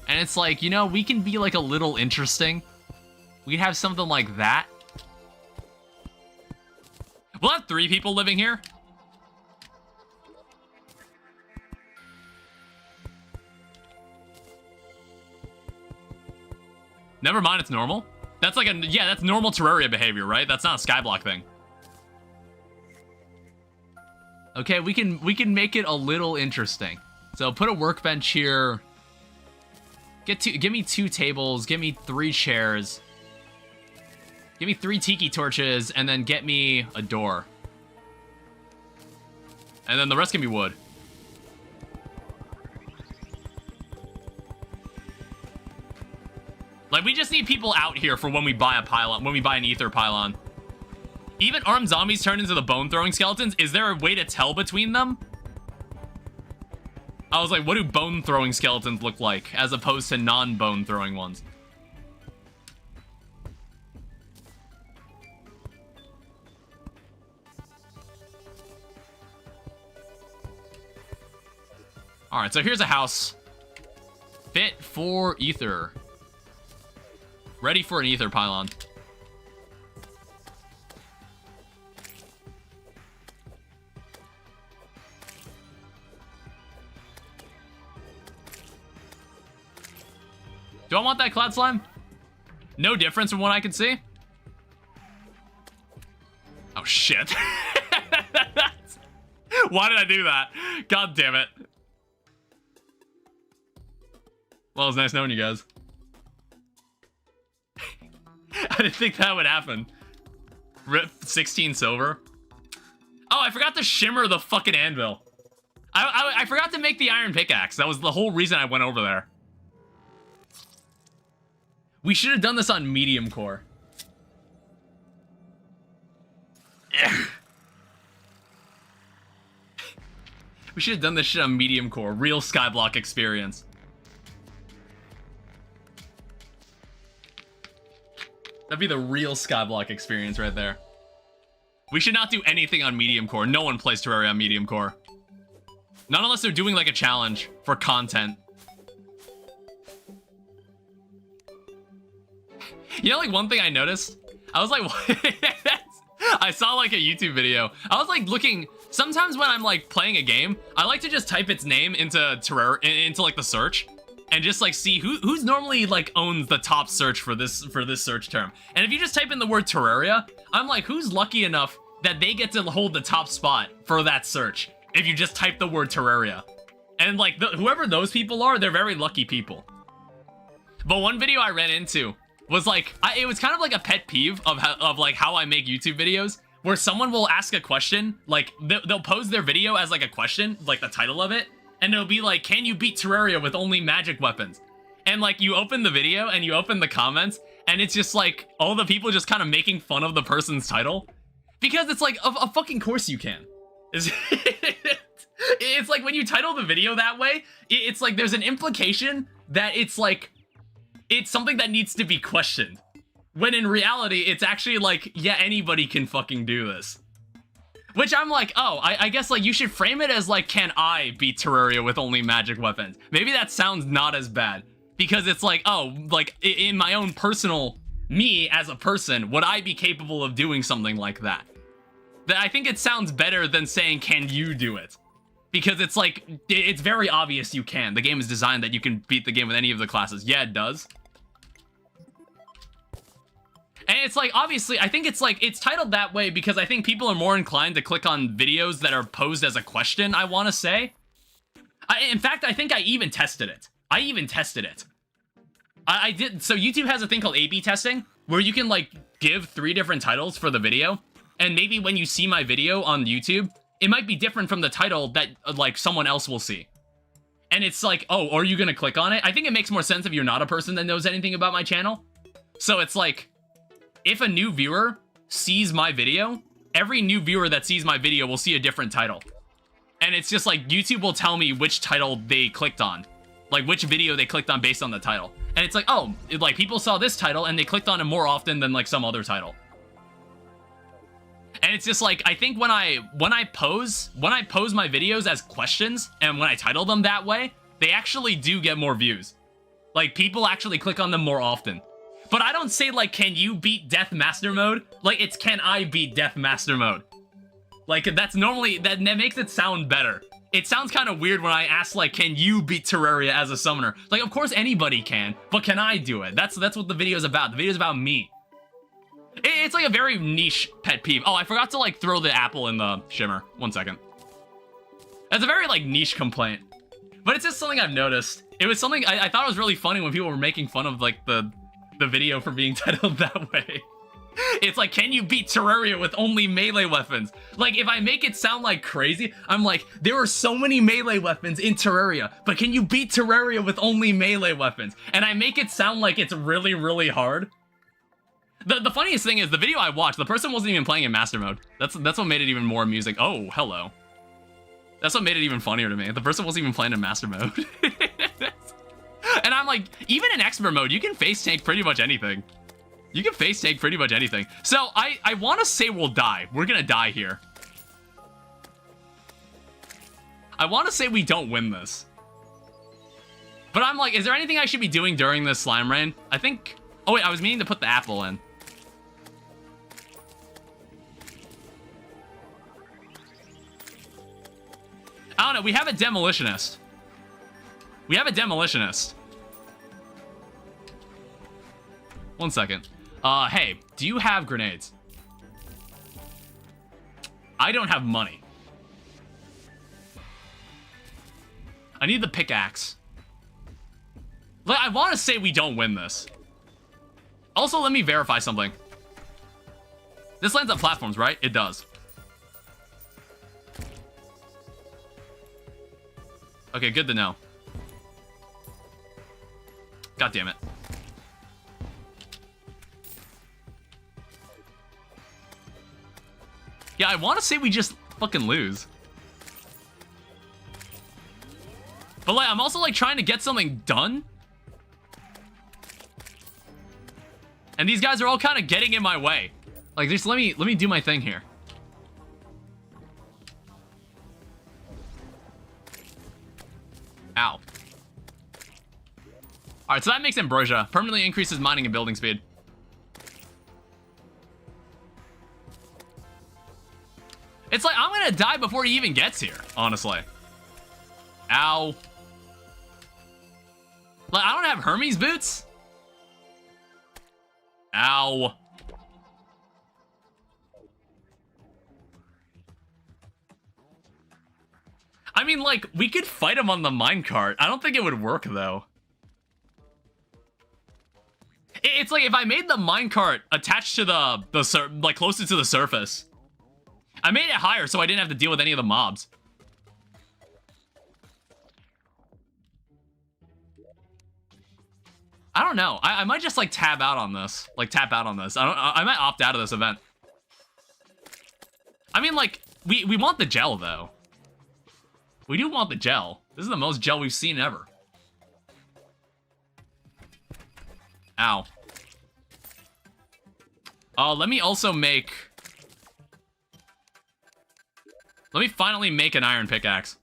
And it's like, you know, we can be like a little interesting. We can have something like that. We'll have 3 people living here. Never mind, it's normal. That's like yeah, that's normal Terraria behavior, right? That's not a Skyblock thing. Okay, we can make it a little interesting. So put a workbench here. Give me 2 tables, give me 3 chairs. Give me 3 tiki torches, and then get me a door. And then the rest can be wood. Like, we just need people out here for when we buy a pylon, when we buy an ether pylon. Even armed zombies turn into the bone-throwing skeletons. Is there a way to tell between them? I was like, what do bone-throwing skeletons look like, as opposed to non-bone-throwing ones? Alright, so here's a house. Fit for ether. Ready for an ether pylon. Do I want that cloud slime? No difference from what I can see? Oh, shit. Why did I do that? God damn it. Well, it's nice knowing you guys. I didn't think that would happen. Rip 16 silver. Oh, I forgot to shimmer the fucking anvil. I forgot to make the iron pickaxe. That was the whole reason I went over there. We should have done this on medium core. We should have done this shit on medium core. Real Skyblock experience. That'd be the real Skyblock experience right there. We should not do anything on medium core. No one plays Terraria on medium core. Not unless they're doing like a challenge for content. You know, like, one thing I noticed? I was like, I saw, like, a YouTube video. I was, like, looking... Sometimes when I'm, like, playing a game, I like to just type its name into Terraria, into, like, the search. And just, like, see who's normally, like, owns the top search for this search term. And if you just type in the word Terraria, I'm like, who's lucky enough that they get to hold the top spot for that search? If you just type the word Terraria. And, like, whoever those people are, they're very lucky people. But one video I ran into... was like, it was kind of like a pet peeve of how I make YouTube videos, where someone will ask a question, like they'll pose their video as like a question, like the title of it, and it'll be like, can you beat Terraria with only magic weapons? And like you open the video and you open the comments and it's just like all the people just kind of making fun of the person's title, because it's like a fucking course you can. It's like when you title the video that way, it's like there's an implication that it's like it's something that needs to be questioned, when in reality it's actually like, yeah, anybody can fucking do this. Which I'm like, oh, I guess like you should frame it as like, can I beat Terraria with only magic weapons? Maybe that sounds not as bad, because it's like, oh, like in my own personal, me as a person, would I be capable of doing something like that? That I think it sounds better than saying, can you do it? Because it's like, it's very obvious you can. The game is designed that you can beat the game with any of the classes. Yeah, it does. And it's like, obviously, I think it's like, it's titled that way because I think people are more inclined to click on videos that are posed as a question, I want to say. In fact, I think I even tested it. I did. So YouTube has a thing called A/B testing, where you can like give 3 different titles for the video. And maybe when you see my video on YouTube, it might be different from the title that like someone else will see. And it's like, oh, are you gonna click on it? I think it makes more sense if you're not a person that knows anything about my channel. So it's like, if a new viewer sees my video, every new viewer that sees my video will see a different title. And it's just like, YouTube will tell me which title they clicked on. Like, which video they clicked on based on the title. And it's like, oh, like, people saw this title and they clicked on it more often than, like, some other title. And it's just like, I think when I pose my videos as questions, and when I title them that way, they actually do get more views. Like, people actually click on them more often. But I don't say, like, can you beat Death Master Mode? Like, it's can I beat Death Master Mode? Like, that's normally, that makes it sound better. It sounds kind of weird when I ask, like, can you beat Terraria as a summoner? Like, of course anybody can, but can I do it? That's what the video's about. The video's about me. It's like a very niche pet peeve. Oh, I forgot to, like, throw the apple in the shimmer. 1 second. That's a very, like, niche complaint. But it's just something I've noticed. It was something, I thought it was really funny when people were making fun of, like, the video for being titled that way. It's like, can you beat Terraria with only melee weapons? Like, if I make it sound like crazy, I'm like, there are so many melee weapons in Terraria, but can you beat Terraria with only melee weapons? And I make it sound like it's really, really hard. The funniest thing is, the video I watched, the person wasn't even playing in Master Mode. That's what made it even more amusing. Oh, hello. That's what made it even funnier to me. The person wasn't even playing in Master Mode. And I'm like, even in Expert Mode, you can face tank pretty much anything. You can face tank pretty much anything. So, I want to say we'll die. We're gonna die here. I want to say we don't win this. But I'm like, is there anything I should be doing during this slime rain? I think... Oh, wait, I was meaning to put the apple in. I don't know, we have a demolitionist. We have a demolitionist. 1 second. Hey, do you have grenades? I don't have money. I need the pickaxe. Like, I want to say we don't win this. Also, let me verify something. This lands on platforms, right? It does. Okay, good to know. God damn it. Yeah, I want to say we just fucking lose. But, like, I'm also, like, trying to get something done. And these guys are all kind of getting in my way. Like, just let me do my thing here. Ow. Alright, so that makes ambrosia. Permanently increases mining and building speed. It's like, I'm gonna die before he even gets here, honestly. Ow. Like, I don't have Hermes boots? Ow. I mean, like, we could fight him on the minecart. I don't think it would work, though. It's like, if I made the minecart attached to like, closer to the surface, I made it higher so I didn't have to deal with any of the mobs. I don't know. I might just, like, tab out on this. Like, tap out on this. I might opt out of this event. I mean, like, we want the gel, though. We do want the gel. This is the most gel we've seen ever. Ow. Let me also make... Let me finally make an iron pickaxe.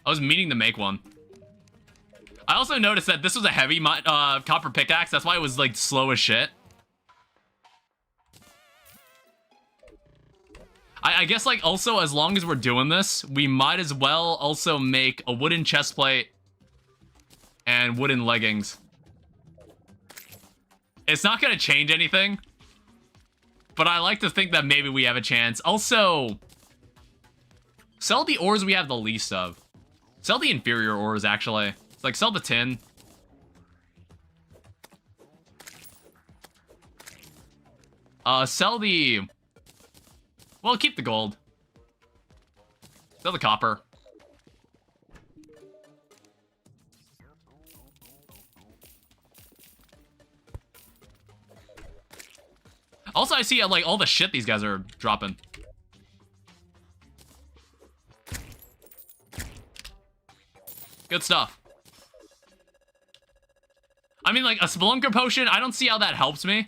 I was meaning to make one. I also noticed that this was a heavy copper pickaxe. That's why it was, like, slow as shit. I guess, like, also, as long as we're doing this, we might as well also make a wooden chestplate and wooden leggings. It's not gonna change anything, but I like to think that maybe we have a chance. Also, sell the ores we have the least of. Sell the inferior ores, actually. It's like, sell the tin. Sell the... Well, keep the gold. Sell the copper. Also, I see, like, all the shit these guys are dropping. Good stuff. I mean, like, a Spelunker potion, I don't see how that helps me.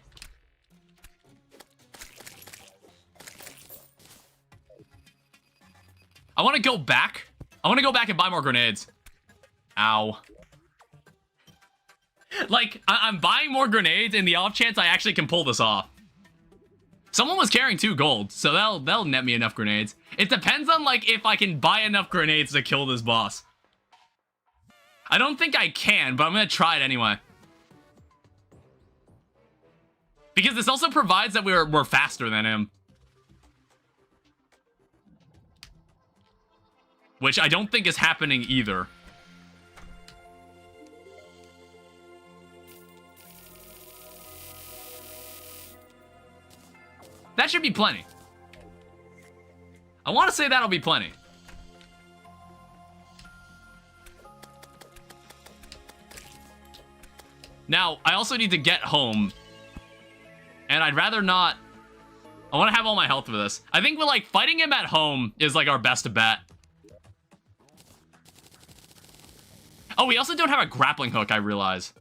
I want to go back. I want to go back and buy more grenades. Ow. Like, I'm buying more grenades in the off chance I actually can pull this off. Someone was carrying 2 gold, so that'll net me enough grenades. It depends on, like, if I can buy enough grenades to kill this boss. I don't think I can, but I'm gonna try it anyway. Because this also provides that we're faster than him. Which I don't think is happening either. That should be plenty. I want to say that'll be plenty. Now, I also need to get home. And I'd rather not... I want to have all my health for this. I think we're, like, fighting him at home is, like, our best bet. Oh, we also don't have a grappling hook, I realize.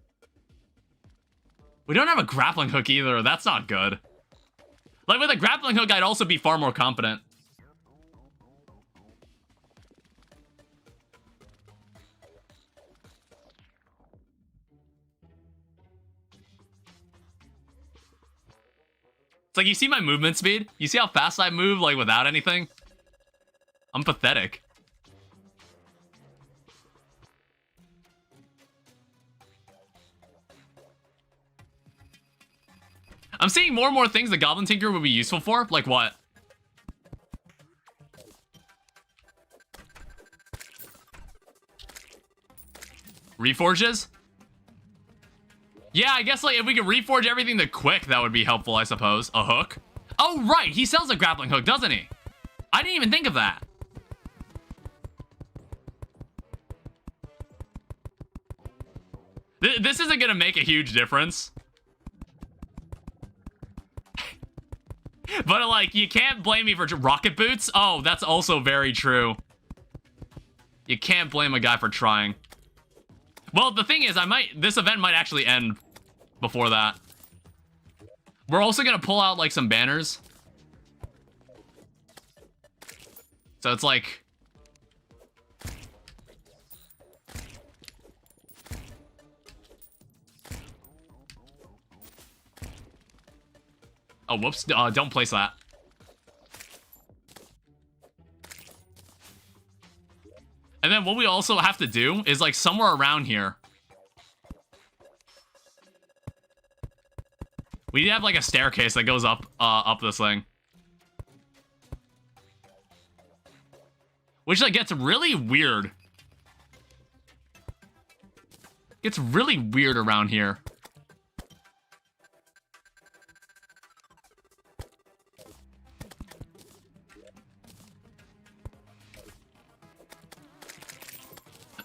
We don't have a grappling hook either. That's not good. Like, with a grappling hook, I'd also be far more confident. It's like, you see my movement speed? You see how fast I move, like, without anything? I'm pathetic. I'm seeing more and more things the Goblin Tinker would be useful for. Like what? Reforges? Yeah, I guess, like, if we could reforge everything to quick, that would be helpful, I suppose. A hook? Oh, right! He sells a grappling hook, doesn't he? I didn't even think of that. This isn't gonna make a huge difference. But, like, you can't blame me for rocket boots. Oh, that's also very true. You can't blame a guy for trying. Well, the thing is, this event might actually end before that. We're also gonna pull out, like, some banners. So it's like... Oh, whoops. Don't place that. And then what we also have to do is, like, somewhere around here. We need to have, like, a staircase that goes up this thing. Which, like, gets really weird. It's really weird around here.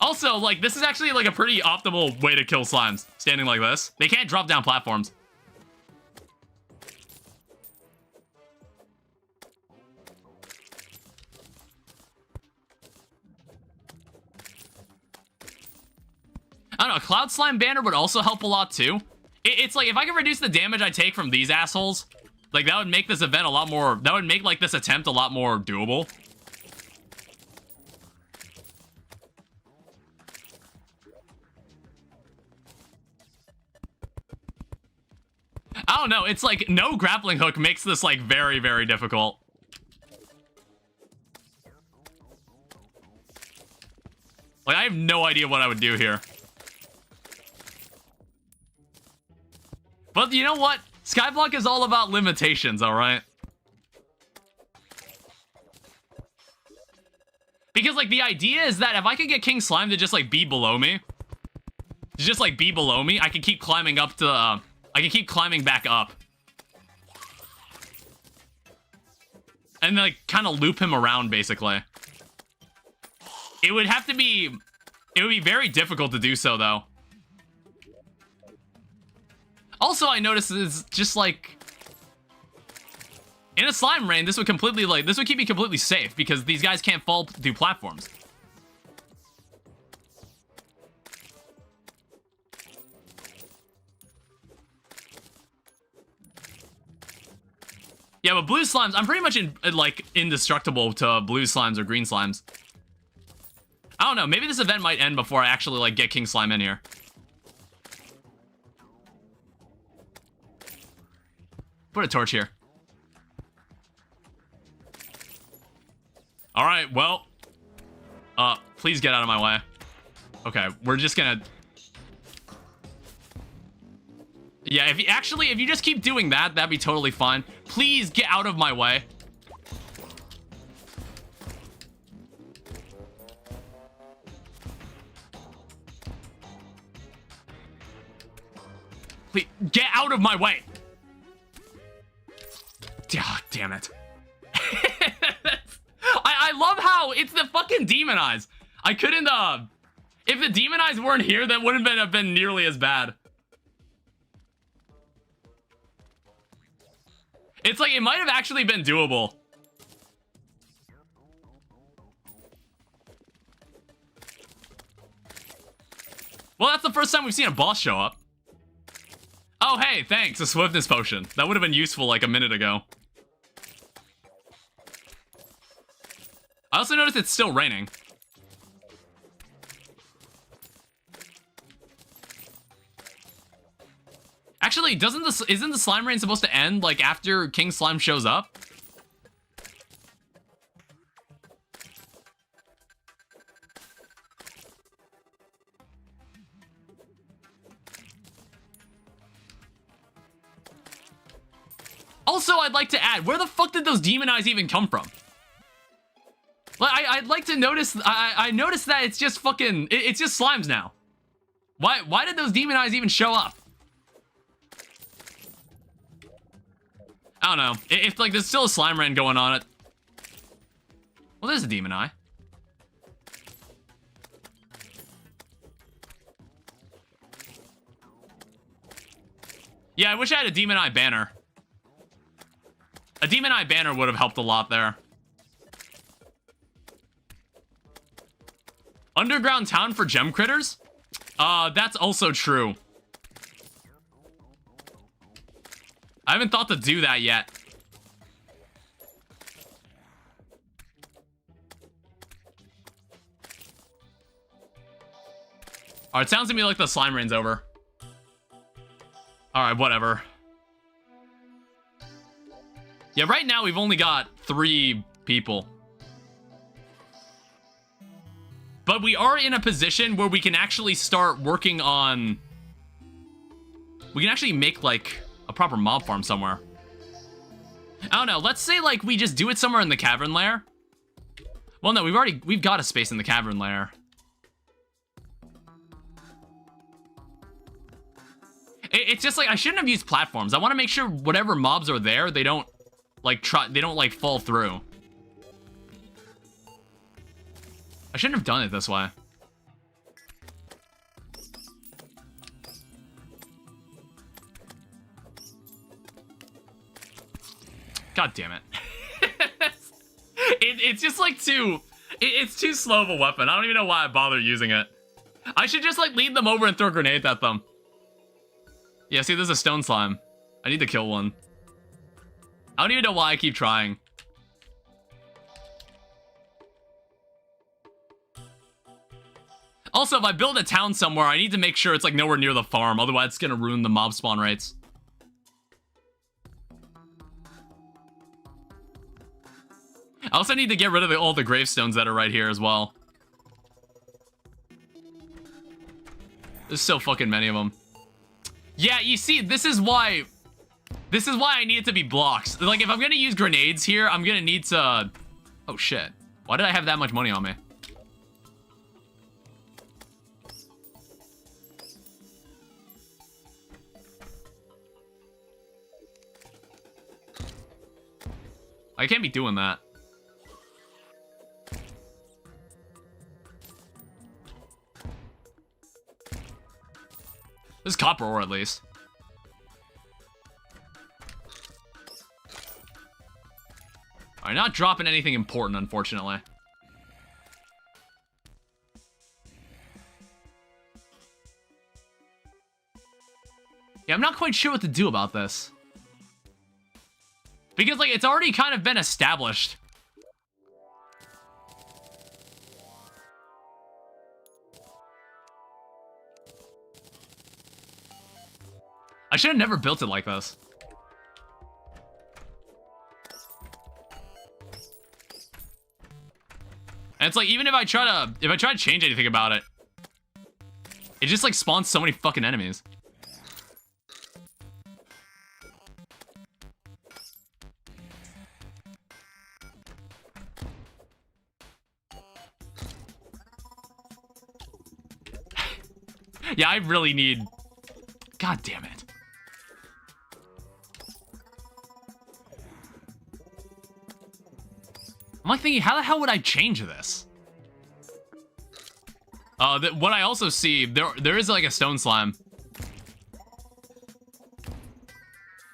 Also, like, this is actually, like, a pretty optimal way to kill slimes. Standing like this. They can't drop down platforms. I don't know, Cloud Slime Banner would also help a lot, too. It's like, if I could reduce the damage I take from these assholes, like, that would make this event a lot more... That would make, like, this attempt a lot more doable. I don't know, it's like, no grappling hook makes this, like, very, very difficult. Like, I have no idea what I would do here. But you know what? Skyblock is all about limitations, alright? Because, like, the idea is that if I could get King Slime to just, like, be below me, I could keep climbing up to, I could keep climbing back up. And, like, kind of loop him around, basically. It would be very difficult to do so, though. Also, I noticed it's just, like... In a slime rain, this would completely, like... This would keep me completely safe, because these guys can't fall through platforms. Yeah, but blue slimes, I'm pretty much, like, indestructible to blue slimes or green slimes. I don't know, maybe this event might end before I actually, like, get King Slime in here. Put a torch here. Alright, well. Please get out of my way. Okay, we're just gonna... Yeah, if you just keep doing that, that'd be totally fine. Please get out of my way. Please, get out of my way. Oh, damn it. I love how it's the fucking demon eyes. I couldn't, if the demon eyes weren't here, that wouldn't have been nearly as bad. It's like, it might have actually been doable. Well, that's the first time we've seen a boss show up. Oh, hey, thanks, a swiftness potion. That would have been useful like a minute ago. I also noticed it's still raining. Actually, isn't the slime rain supposed to end, like, after King Slime shows up? Also, I'd like to add, where the fuck did those demon eyes even come from? Like, I'd like to notice, I noticed that it's just fucking, it's just slimes now. Why did those demon eyes even show up? I don't know. If, like, there's still a slime rain going on it. Well, there's a demon eye. Yeah, I wish I had a demon eye banner. A demon eye banner would have helped a lot there. Underground town for gem critters? That's also true. I haven't thought to do that yet. Alright, sounds to me like the slime rain's over. Alright, whatever. Yeah, right now we've only got 3 people. But we are in a position where we can actually start working on... We can actually make, like, a proper mob farm somewhere. I don't know, let's say, like, we just do it somewhere in the cavern lair. Well, no, we've got a space in the cavern lair. It's just, like, I shouldn't have used platforms. I want to make sure whatever mobs are there, they don't, like, fall through. I shouldn't have done it this way. God damn it. It's just like too... It's too slow of a weapon. I don't even know why I bother using it. I should just like lead them over and throw grenades at them. Yeah, see, there's a stone slime. I need to kill one. I don't even know why I keep trying. Also, if I build a town somewhere, I need to make sure it's like nowhere near the farm. Otherwise, it's gonna ruin the mob spawn rates. I also need to get rid of all the gravestones that are right here as well. There's so fucking many of them. Yeah, you see, this is why I need it to be blocks. Like, if I'm gonna use grenades here, I'm gonna need to... Oh, shit. Why did I have that much money on me? I can't be doing that. There's copper ore, at least. Alright, not dropping anything important, unfortunately. Yeah, I'm not quite sure what to do about this. Because, like, it's already kind of been established. I should have never built it like this. And it's like, even if I try to change anything about it, it just like spawns so many fucking enemies. Yeah, I really need... God damn it. I'm like thinking, how the hell would I change this? What I also see, there is like a stone slime.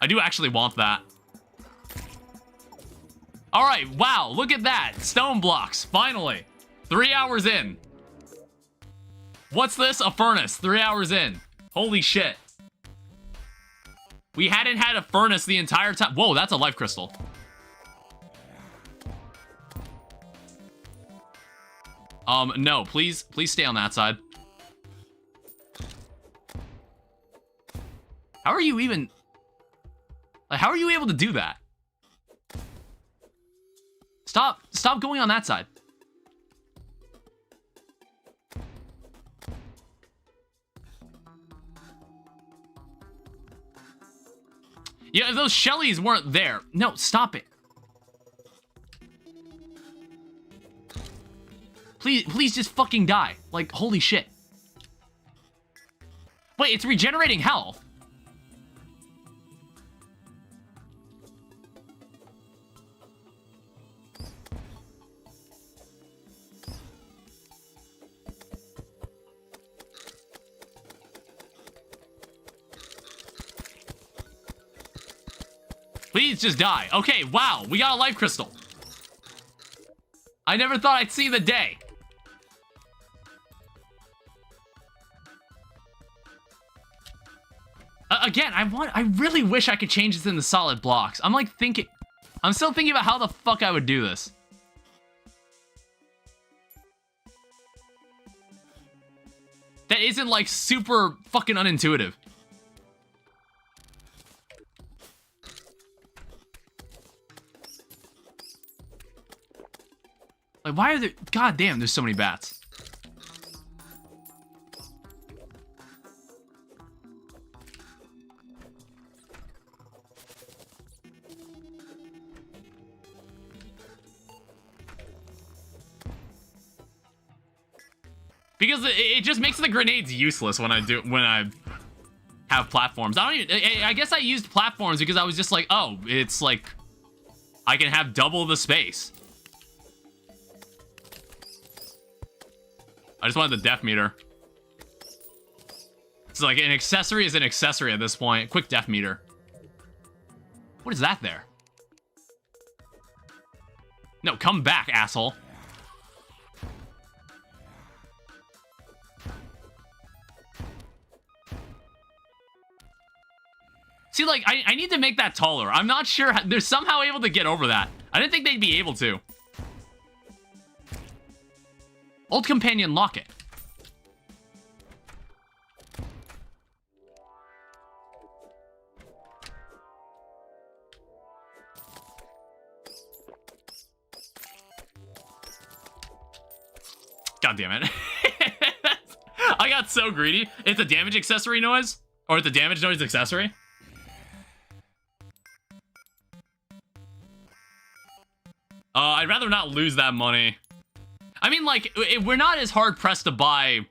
I do actually want that. All right, wow, look at that. Stone blocks, finally. 3 hours in. What's this? A furnace, 3 hours in. Holy shit. We hadn't had a furnace the entire time. Whoa, that's a life crystal. No, please stay on that side. How are you even... Like, how are you able to do that? Stop going on that side. Yeah, if those Shellys weren't there. No, stop it. Please just fucking die. Like, holy shit. Wait, it's regenerating health. Please just die. Okay, wow, we got a life crystal. I never thought I'd see the day. Again, I really wish I could change this into solid blocks. I'm still thinking about how the fuck I would do this. That isn't like super fucking unintuitive. Like, why are there... God damn, there's so many bats. Because it just makes the grenades useless when I have platforms. I guess I used platforms because I was just like, oh, it's like I can have double the space. I just wanted the def meter. It's like an accessory is an accessory at this point. Quick def meter. What is that there? No, come back, asshole. See, like, I need to make that taller. I'm not sure. They're somehow able to get over that. I didn't think they'd be able to. Old companion locket. God damn it. I got so greedy. It's a damage accessory noise? Or it's a damage noise accessory? I'd rather not lose that money. I mean, like, we're not as hard-pressed to buy...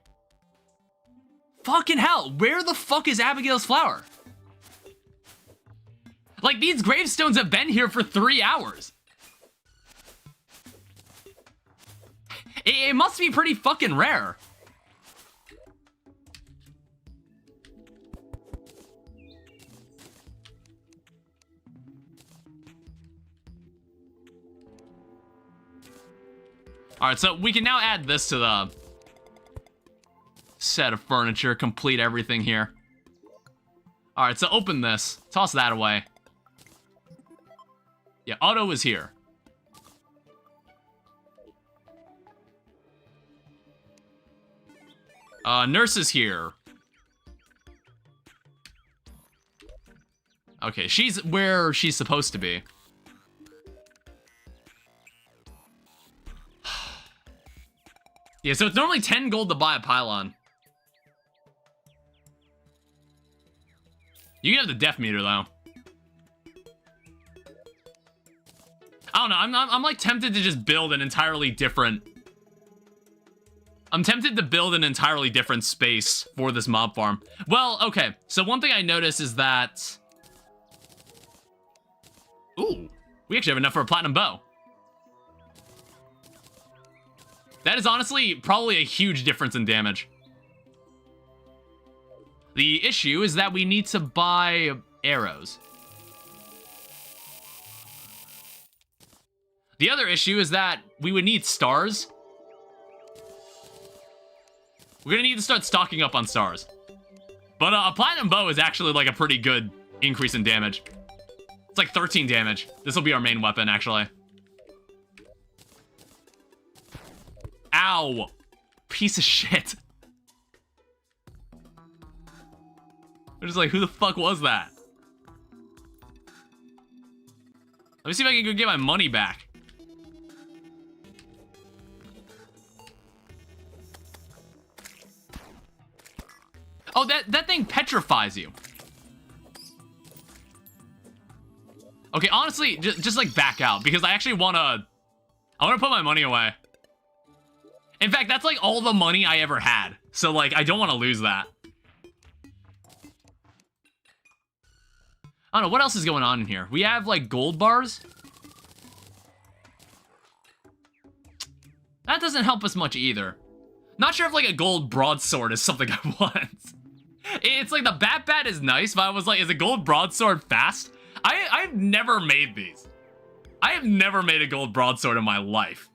Fucking hell, where the fuck is Abigail's flower? Like, these gravestones have been here for 3 hours. It must be pretty fucking rare. Alright, so we can now add this to the set of furniture, complete everything here. Alright, so open this. Toss that away. Yeah, auto is here. Nurse is here. Okay, she's where she's supposed to be. Yeah, so it's normally 10 gold to buy a pylon. You can have the def meter, though. I don't know, I'm like tempted to just build an entirely different... I'm tempted to build an entirely different space for this mob farm. Well, okay, so one thing I noticed is that... Ooh, we actually have enough for a platinum bow. That is honestly probably a huge difference in damage. The issue is that we need to buy arrows. The other issue is that we would need stars. We're gonna need to start stocking up on stars. But a platinum bow is actually like a pretty good increase in damage. It's like 13 damage. This will be our main weapon, actually. Ow! Piece of shit. I'm just like, who the fuck was that? Let me see if I can go get my money back. Oh, that thing petrifies you. Okay, honestly, just like back out, because I actually I wanna put my money away. In fact, that's like all the money I ever had. So like, I don't want to lose that. I don't know, what else is going on in here? We have like gold bars. That doesn't help us much either. Not sure if like a gold broadsword is something I want. It's like the bat is nice, but I was like, is a gold broadsword fast? I've never made these. I have never made a gold broadsword in my life.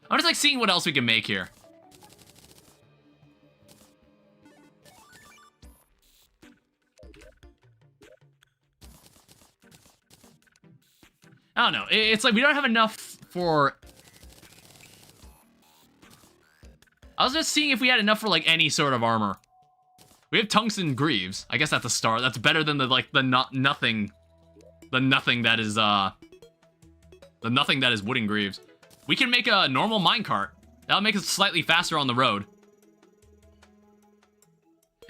I'm just like seeing what else we can make here. I don't know. It's like we don't have enough for... I was just seeing if we had enough for like any sort of armor. We have tungsten greaves. I guess that's a star. That's better than the like the nothing that is wooden greaves. We can make a normal minecart. That'll make us slightly faster on the road.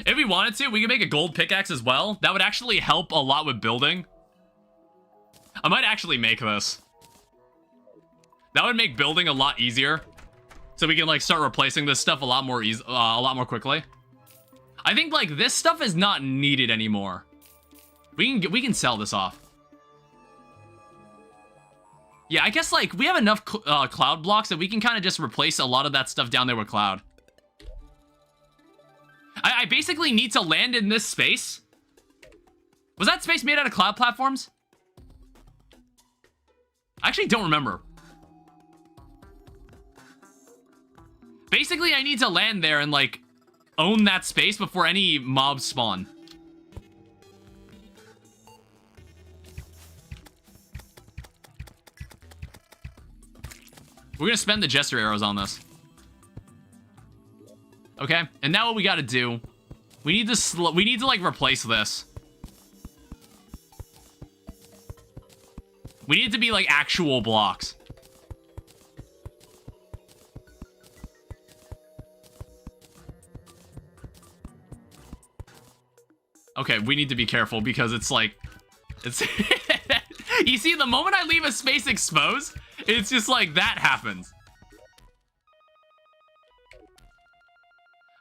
If we wanted to, we could make a gold pickaxe as well. That would actually help a lot with building. I might actually make this. That would make building a lot easier. So we can like start replacing this stuff a lot more quickly. I think like this stuff is not needed anymore. We can sell this off. Yeah, I guess like we have enough cloud blocks that we can kind of just replace a lot of that stuff down there with cloud. I basically need to land in this space. Was that space made out of cloud platforms? I actually don't remember. Basically, I need to land there and, like, own that space before any mobs spawn. We're gonna spend the Jester arrows on this. Okay, and now what we gotta do, we need to like replace this. We need it to be like actual blocks. Okay, we need to be careful because it's like, it's, you see, the moment I leave a space exposed, it's just like that happens.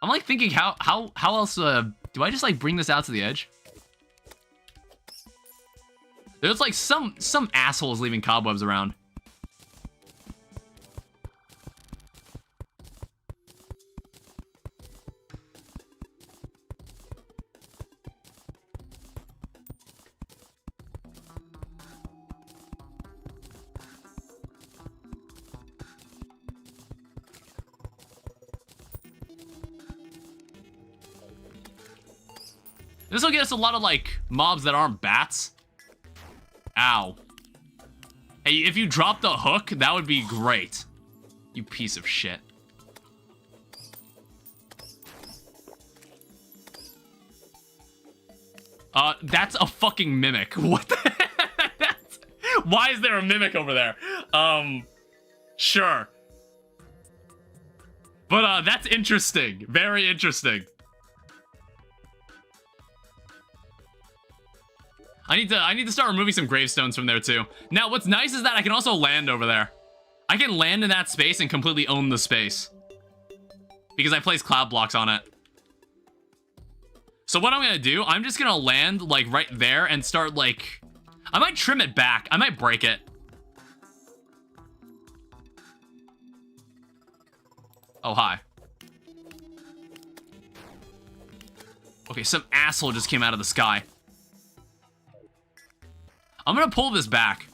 I'm like thinking how else do I just like bring this out to the edge? There's like some assholes leaving cobwebs around. This will get us a lot of, like, mobs that aren't bats. Ow. Hey, if you drop the hook, that would be great. You piece of shit. That's a fucking mimic. What the heck? Why is there a mimic over there? Sure. But, that's interesting. Very interesting. I need to start removing some gravestones from there too. Now, what's nice is that I can also land over there. I can land in that space and completely own the space. Because I placed cloud blocks on it. So what I'm gonna do, I'm just gonna land like right there and start like, I might trim it back. I might break it. Oh, hi. Okay, some asshole just came out of the sky. I'm gonna pull this back.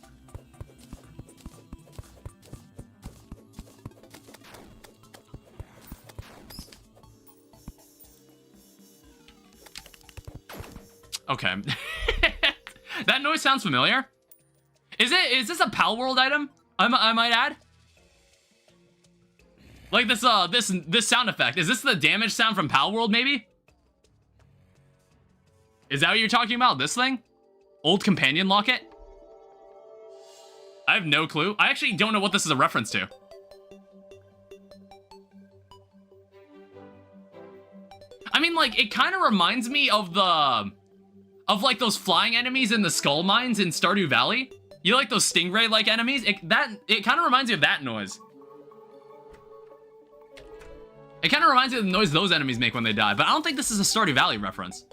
Okay. That noise sounds familiar. Is this a Pal World item? I might add. Like this this sound effect. Is this the damage sound from Pal World maybe? Is that what you're talking about? This thing? Old companion locket? I have no clue. I actually don't know what this is a reference to. I mean, like, it kind of reminds me of like those flying enemies in the skull mines in Stardew Valley. You like those stingray-like enemies? It kind of reminds me of that noise. It kind of reminds me of the noise those enemies make when they die, but I don't think this is a Stardew Valley reference.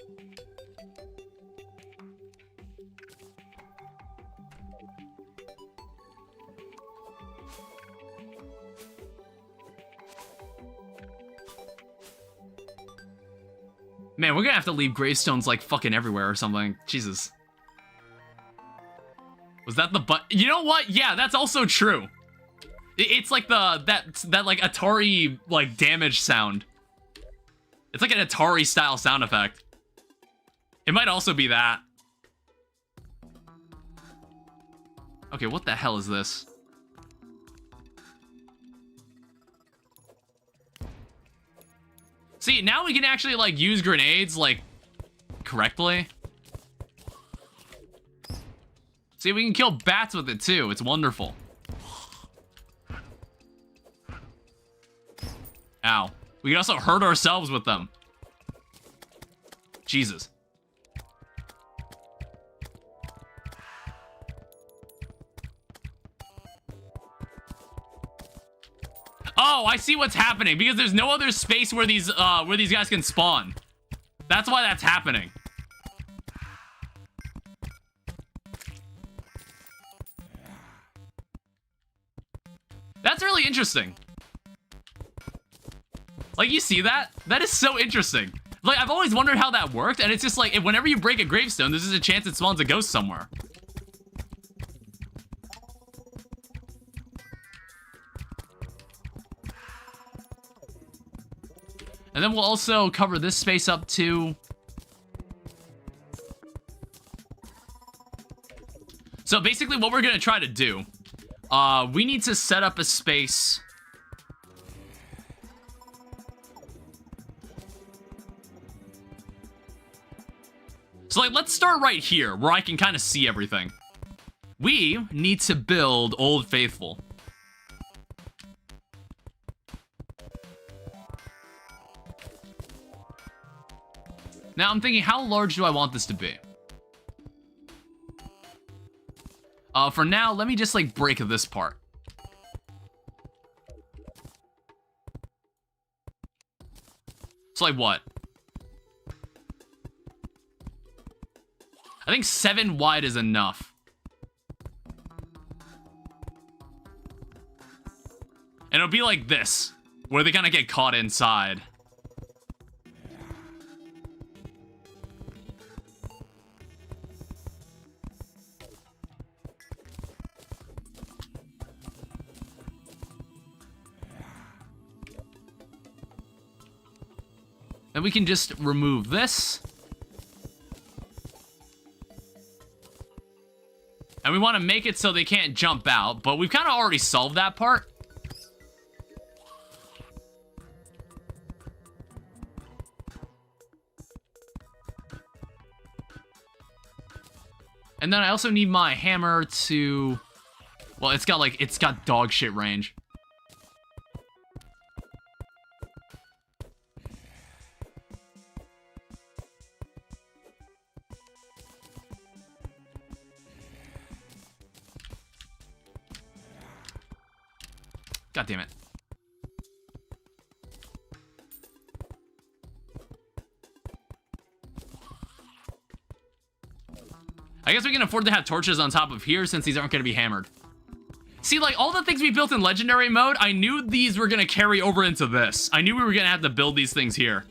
Man, we're gonna have to leave gravestones like fucking everywhere or something. Jesus. Was that the butt? You know what? Yeah, that's also true. It's like that like Atari like damage sound. It's like an Atari style sound effect. It might also be that. Okay, what the hell is this? See, now we can actually, like, use grenades, like, correctly. See, we can kill bats with it, too. It's wonderful. Ow. We can also hurt ourselves with them. Jesus. Oh, I see what's happening because there's no other space where these guys can spawn. That's why that's happening. That's really interesting. Like, you see that? That is so interesting. Like, I've always wondered how that worked, and it's just like, whenever you break a gravestone, there's just a chance it spawns a ghost somewhere. And then we'll also cover this space up too. So basically what we're gonna try to do, we need to set up a space. So like, let's start right here where I can kind of see everything. We need to build Old Faithful. Now I'm thinking, how large do I want this to be? For now, let me just like break this part. So like what? I think 7 wide is enough. And it'll be like this, where they kind of get caught inside. Then we can just remove this. And we want to make it so they can't jump out, but we've kind of already solved that part. And then I also need my hammer to... Well, it's got dog shit range. God damn it. I guess we can afford to have torches on top of here since these aren't going to be hammered. See, like, all the things we built in Legendary mode, I knew these were going to carry over into this. I knew we were going to have to build these things here.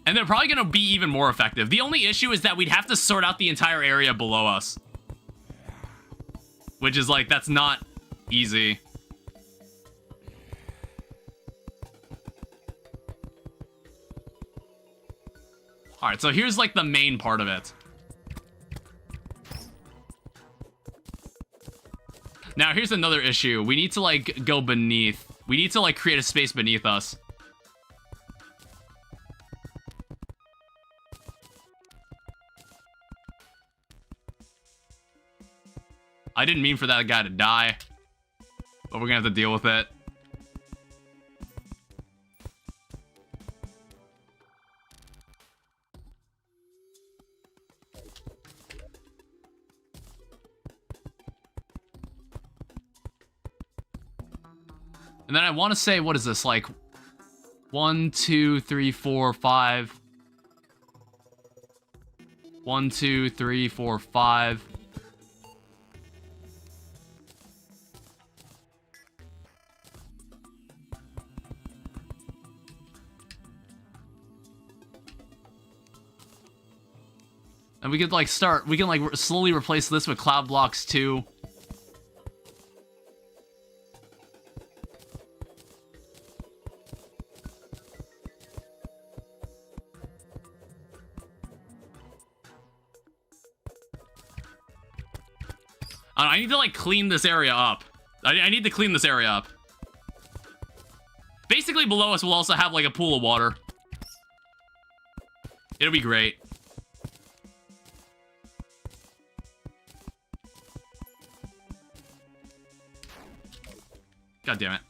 And they're probably going to be even more effective. The only issue is that we'd have to sort out the entire area below us. Which is like, that's not easy. Alright, so here's like the main part of it. Now here's another issue. We need to like go beneath. We need to like create a space beneath us. I didn't mean for that guy to die, but we're gonna have to deal with it. And then I want to say, what is this, like 1, 2, 3, 4, 5. 1, 2, 3, 4, 5. And we could like start, we can like slowly replace this with cloud blocks too. I need to like clean this area up. I need to clean this area up. Basically below us we'll also have like a pool of water. It'll be great. God damn it.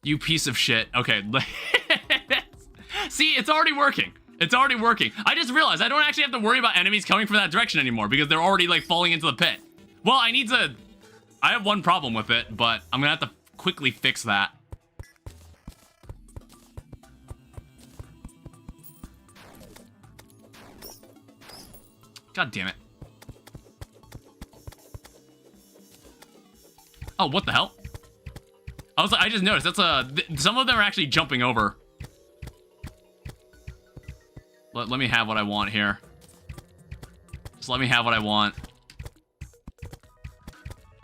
You piece of shit. Okay. See, it's already working. It's already working. I just realized I don't actually have to worry about enemies coming from that direction anymore because they're already like falling into the pit. Well, I have one problem with it, but I'm gonna have to quickly fix that. God damn it. Oh, what the hell? I just noticed that's some of them are actually jumping over. Let me have what I want here. Just let me have what I want.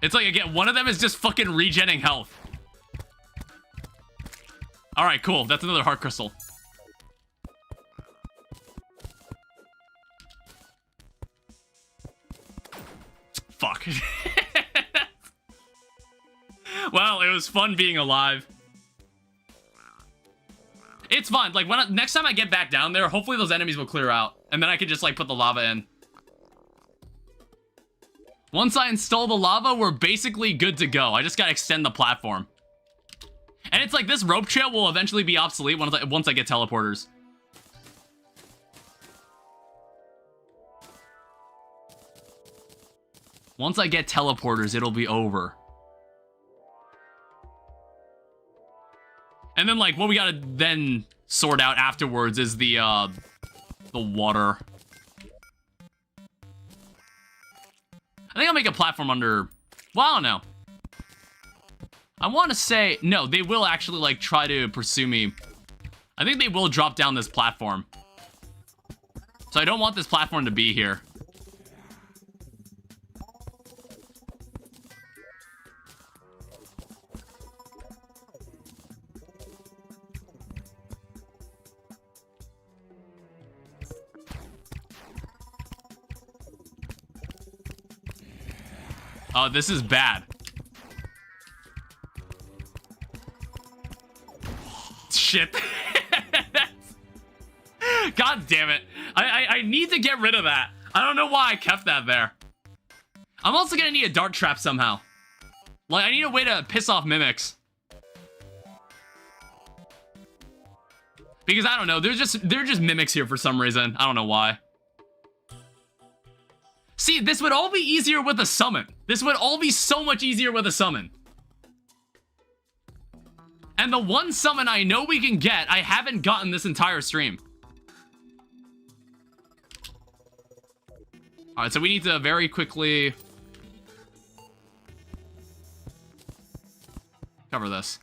It's like, again, one of them is just fucking regenning health. Alright, cool. That's another heart crystal. Fuck. Well, it was fun being alive. It's fun. Like, next time I get back down there, hopefully those enemies will clear out. And then I can just, like, put the lava in. Once I install the lava, we're basically good to go. I just gotta extend the platform. And it's like, this rope trail will eventually be obsolete once I get teleporters. Once I get teleporters, it'll be over. And then, like, what we gotta then sort out afterwards is the water. I think I'll make a platform under... Well, I don't know. I want to say... No, they will actually, like, try to pursue me. I think they will drop down this platform. So I don't want this platform to be here. Oh, this is bad. Shit. God damn it. I need to get rid of that. I don't know why I kept that there. I'm also gonna need a dart trap somehow. Like, I need a way to piss off mimics. Because I don't know, they're just mimics here for some reason. I don't know why. See, this would all be easier with a summon. This would all be so much easier with a summon. And the one summon I know we can get, I haven't gotten this entire stream. Alright, so we need to very quickly cover this.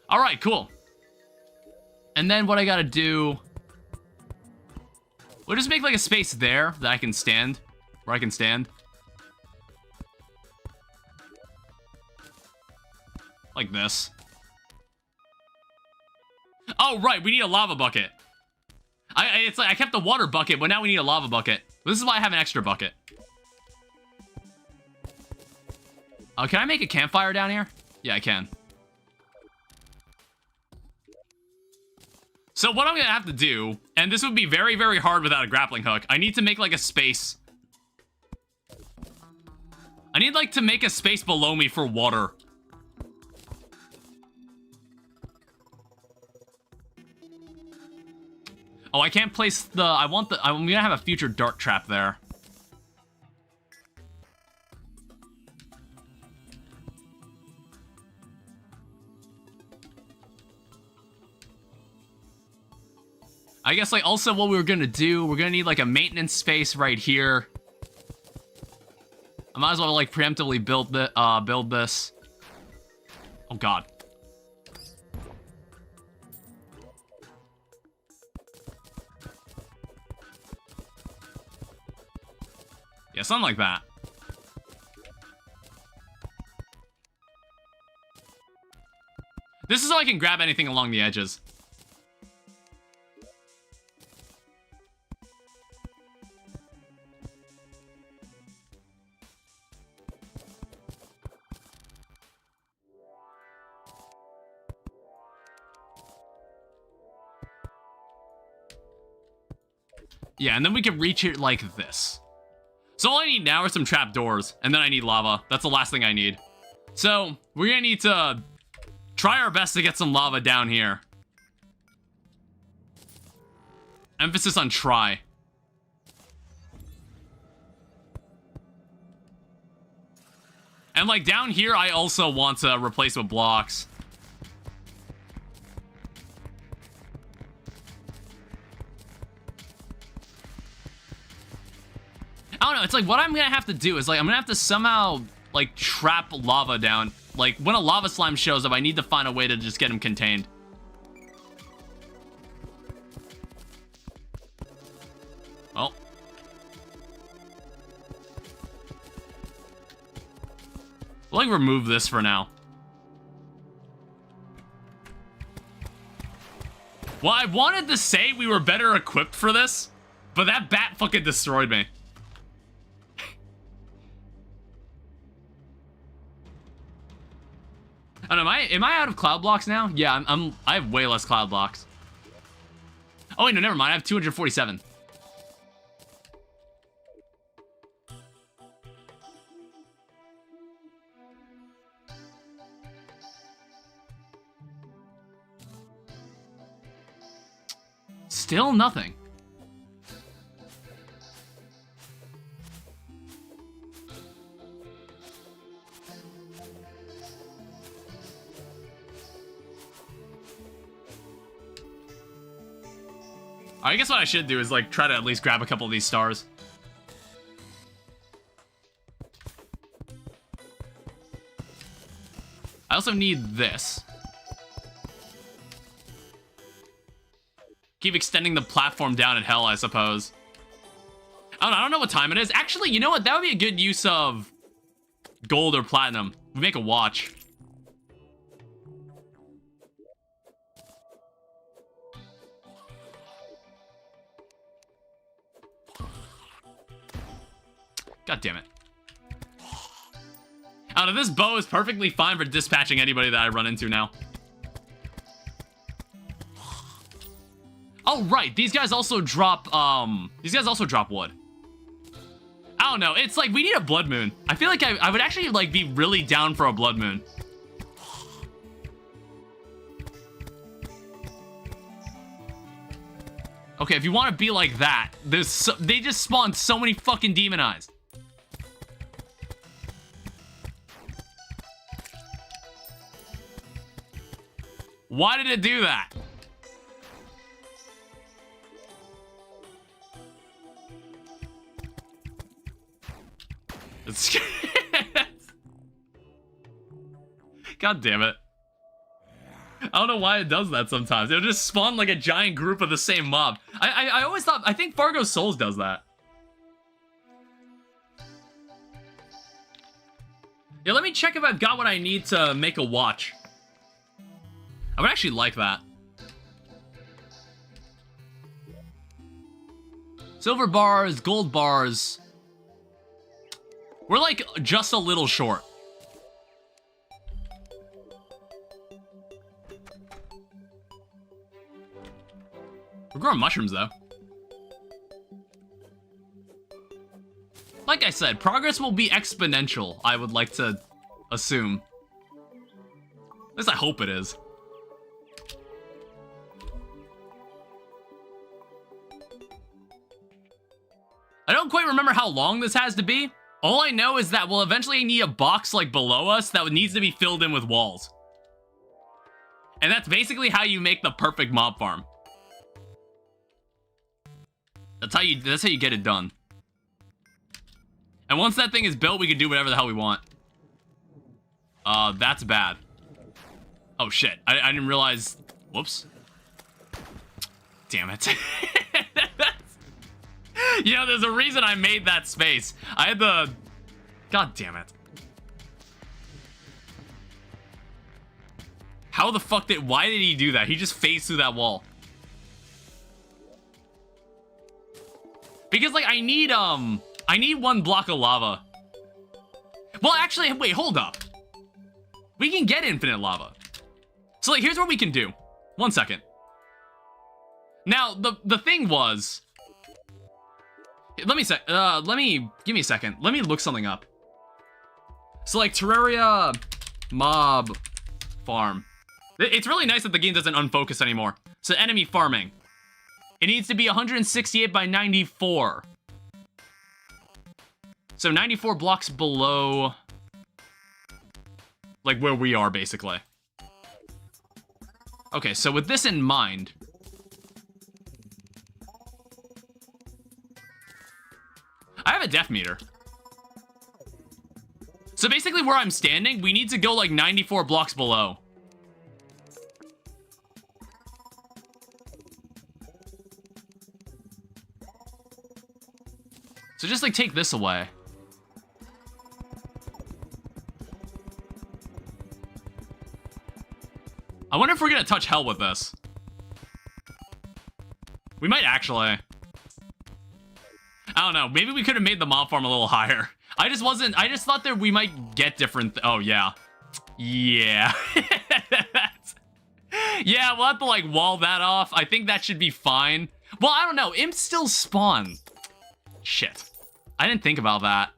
All right, cool. And then what I gotta do... We'll just make like a space there that I can stand. Where I can stand. Like this. Oh, right, we need a lava bucket. It's like I kept the water bucket, but now we need a lava bucket. This is why I have an extra bucket. Oh, can I make a campfire down here? Yeah, I can. So what I'm gonna have to do, and this would be very, very hard without a grappling hook, I need to make like a space. I need like to make a space below me for water. Oh, I can't place the, I'm gonna have a future dart trap there. I guess, like, also what we were gonna do, we're gonna need, like, a maintenance space right here. I might as well, like, preemptively build this. Oh, God. Yeah, something like that. This is so I can grab anything along the edges. Yeah, and then we can reach it like this. So all I need now are some trapdoors, and then I need lava. That's the last thing I need. So, we're gonna need to try our best to get some lava down here. Emphasis on try. And like down here, I also want to replace with blocks. I don't know, it's like what I'm gonna have to do is like I'm gonna have to somehow like trap lava down. Like when a lava slime shows up, I need to find a way to just get him contained. Oh. We'll like remove this for now. Well, I wanted to say we were better equipped for this, but that bat fucking destroyed me. I don't know, am I out of cloud blocks now? Yeah, I have way less cloud blocks. Oh wait, no, never mind. I have 247. Still nothing. I guess what I should do is like try to at least grab a couple of these stars. I also need this. Keep extending the platform down in hell, I suppose. I don't know what time it is. Actually, you know what? That would be a good use of gold or platinum. We make a watch. God damn it. I don't know, this bow is perfectly fine for dispatching anybody that I run into now. Oh, right. These guys also drop wood. I don't know. It's like, we need a blood moon. I feel like I would actually, like, be really down for a blood moon. Okay, if you want to be like that, they just spawn so many fucking demonized. Why did it do that? It's God damn it. I don't know why it does that sometimes. It'll just spawn like a giant group of the same mob. I always thought, I think Fargo Souls does that. Yeah, let me check if I've got what I need to make a watch. I would actually like that. Silver bars, gold bars. We're like just a little short. We're growing mushrooms though. Like I said, progress will be exponential, I would like to assume. At least I hope it is. I don't quite remember how long this has to be. All I know is that we'll eventually need a box like below us that needs to be filled in with walls. And that's basically how you make the perfect mob farm. That's how you get it done. And once that thing is built, we can do whatever the hell we want. That's bad. Oh shit, I didn't realize. Whoops. Damn it. You know, there's a reason I made that space. I had the... God damn it. How the fuck did... Why did he do that? He just phased through that wall. Because, like, I need one block of lava. Well, actually, wait, hold up. We can get infinite lava. So, like, here's what we can do. 1 second. Now, the thing was... give me a second. Let me look something up. So like Terraria mob farm. It's really nice that the game doesn't unfocus anymore. So enemy farming. It needs to be 168 by 94. So 94 blocks below, like, where we are, basically. Okay, so with this in mind, I have a depth meter. So basically where I'm standing, we need to go like 94 blocks below. So just like take this away. I wonder if we're gonna touch hell with this. We might actually. I don't know. Maybe we could have made the mob farm a little higher. I just thought that we might get different. Oh, yeah. Yeah. Yeah, we'll have to, like, wall that off. I think that should be fine. Well, I don't know. Imps still spawn. Shit. I didn't think about that.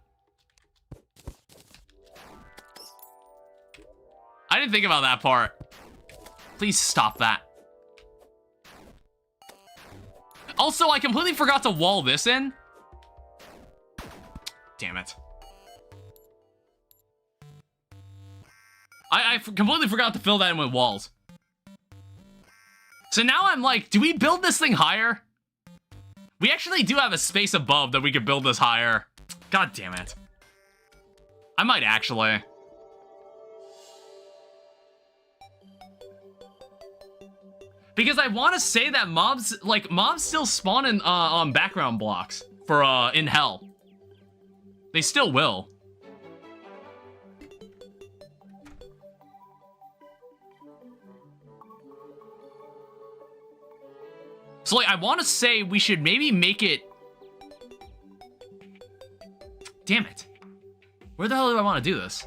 I didn't think about that part. Please stop that. Also, I completely forgot to wall this in. Damn it. I completely forgot to fill that in with walls. So now I'm like, do we build this thing higher? We actually do have a space above that we could build this higher. God damn it. I might actually. Because I want to say that mobs still spawn in on background blocks for in hell. They still will. So like I want to say we should maybe make it. Damn it. Where the hell do I want to do this?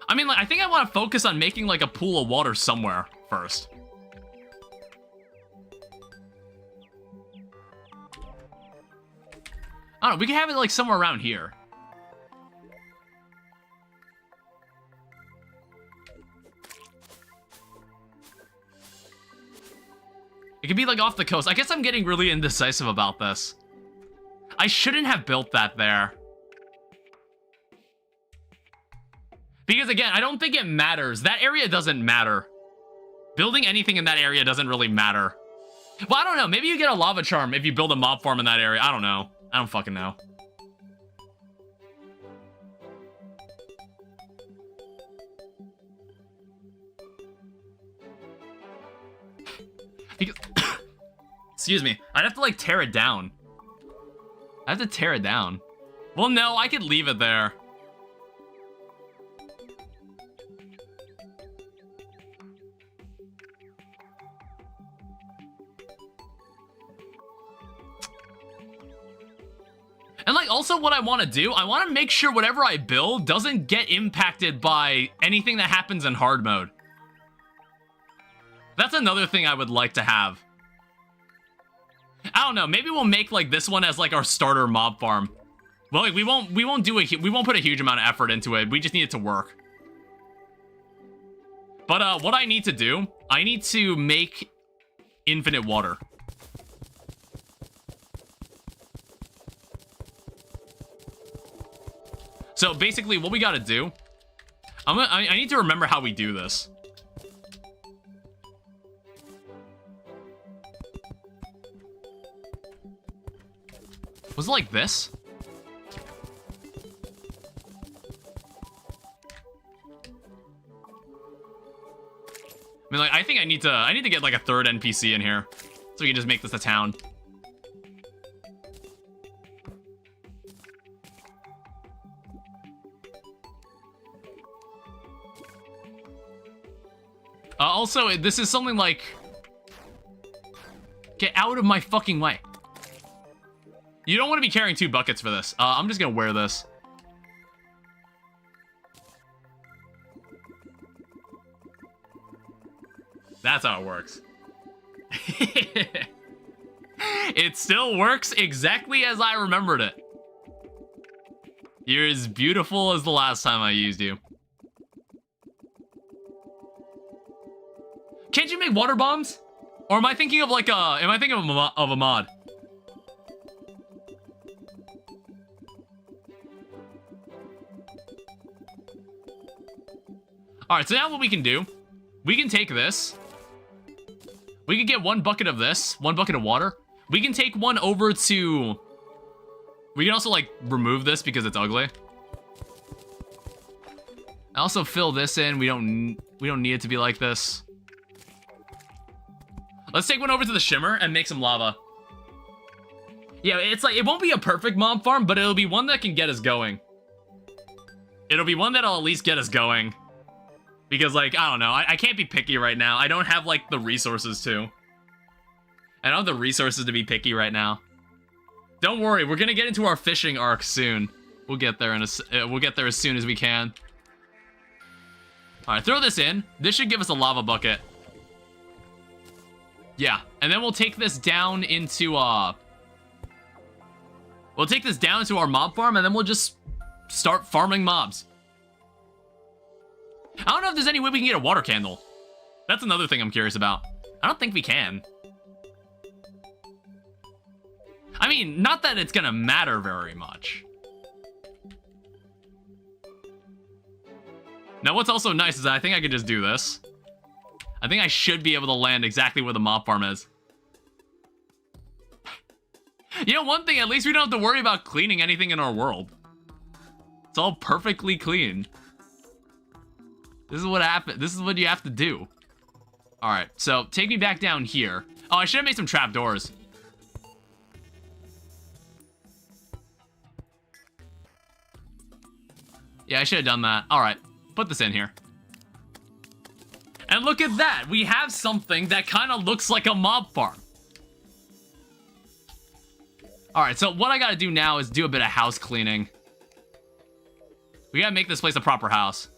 I mean, like, I think I want to focus on making, like, a pool of water somewhere first. I don't know, we can have it, like, somewhere around here. It could be, like, off the coast. I guess I'm getting really indecisive about this. I shouldn't have built that there. Because, again, I don't think it matters. That area doesn't matter. Building anything in that area doesn't really matter. Well, I don't know. Maybe you get a lava charm if you build a mob farm in that area. I don't know. I don't fucking know. Because excuse me. I'd have to, like, tear it down. I have to tear it down. Well, no. I could leave it there. And, like, also what I want to do, I want to make sure whatever I build doesn't get impacted by anything that happens in hard mode. That's another thing I would like to have. I don't know, maybe we'll make, like, this one as, like, our starter mob farm. Well, like, we won't put a huge amount of effort into it. We just need it to work. But, what I need to do, I need to make infinite water. So basically, what we gotta do, I need to remember how we do this. Was it like this? I mean, like, I think I need to get like a third NPC in here, so we can just make this a town. Also, this is something like... Get out of my fucking way. You don't want to be carrying 2 buckets for this. I'm just gonna wear this. That's how it works. It still works exactly as I remembered it. You're as beautiful as the last time I used you. Can't you make water bombs? Or am I thinking of like a... Am I thinking of a mod? Alright, so now what we can do... We can take this. We can get 1 bucket of this. 1 bucket of water. We can take one over to... We can also, like, remove this because it's ugly. I also fill this in. We don't need it to be like this. Let's take one over to the shimmer and make some lava. Yeah, it's like, it won't be a perfect mob farm, but it'll be one that can get us going. It'll be one that'll at least get us going. Because, like, I don't know. I can't be picky right now. I don't have, like, the resources to. I don't have the resources to be picky right now. Don't worry, we're gonna get into our fishing arc soon. We'll get there we'll get there as soon as we can. Alright, throw this in. This should give us a lava bucket. Yeah, and then we'll take this down into, We'll take this down into our mob farm, and then we'll just start farming mobs. I don't know if there's any way we can get a water candle. That's another thing I'm curious about. I don't think we can. I mean, not that it's gonna matter very much. Now, what's also nice is that I think I could just do this. I think I should be able to land exactly where the mob farm is. You know, one thing, at least we don't have to worry about cleaning anything in our world. It's all perfectly clean. This is what happened. This is what you have to do. All right, so take me back down here. Oh, I should have made some trapdoors. Yeah, I should have done that. All right, put this in here. And look at that. We have something that kind of looks like a mob farm. All right, so what I got to do now is do a bit of house cleaning. We got to make this place a proper house.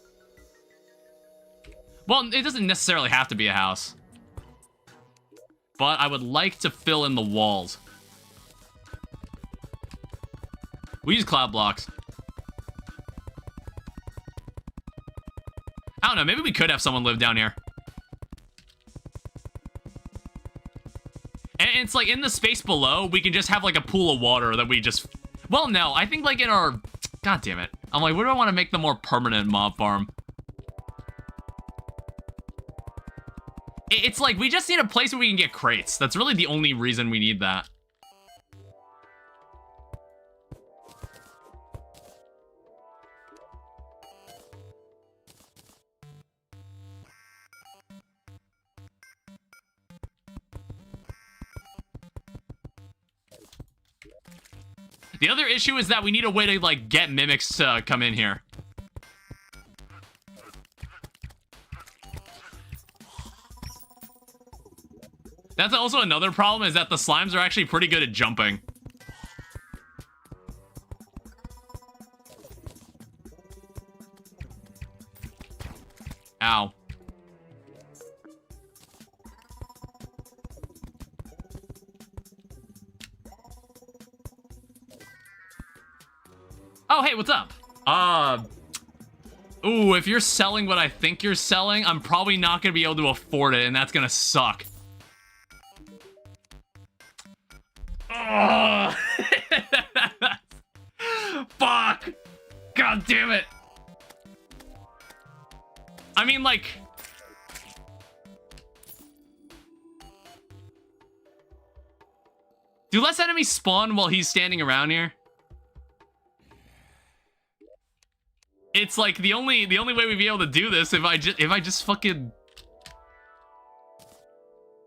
Well, it doesn't necessarily have to be a house. But I would like to fill in the walls. We use cloud blocks. I don't know, maybe we could have someone live down here. And it's like in the space below, we can just have like a pool of water that we just... Well, no, I think like in our... God damn it. I'm like, where do I want to make the more permanent mob farm? It's like, we just need a place where we can get crates. That's really the only reason we need that. The other issue is that we need a way to, like, get mimics to come in here. That's also another problem, is that the slimes are actually pretty good at jumping. Ow. Oh, hey, what's up? Ooh, if you're selling what I think you're selling, I'm probably not gonna be able to afford it, and that's gonna suck. Oh. Fuck! God damn it! I mean, like... Do less enemies spawn while he's standing around here? It's like the only way we'd be able to do this if I just fucking...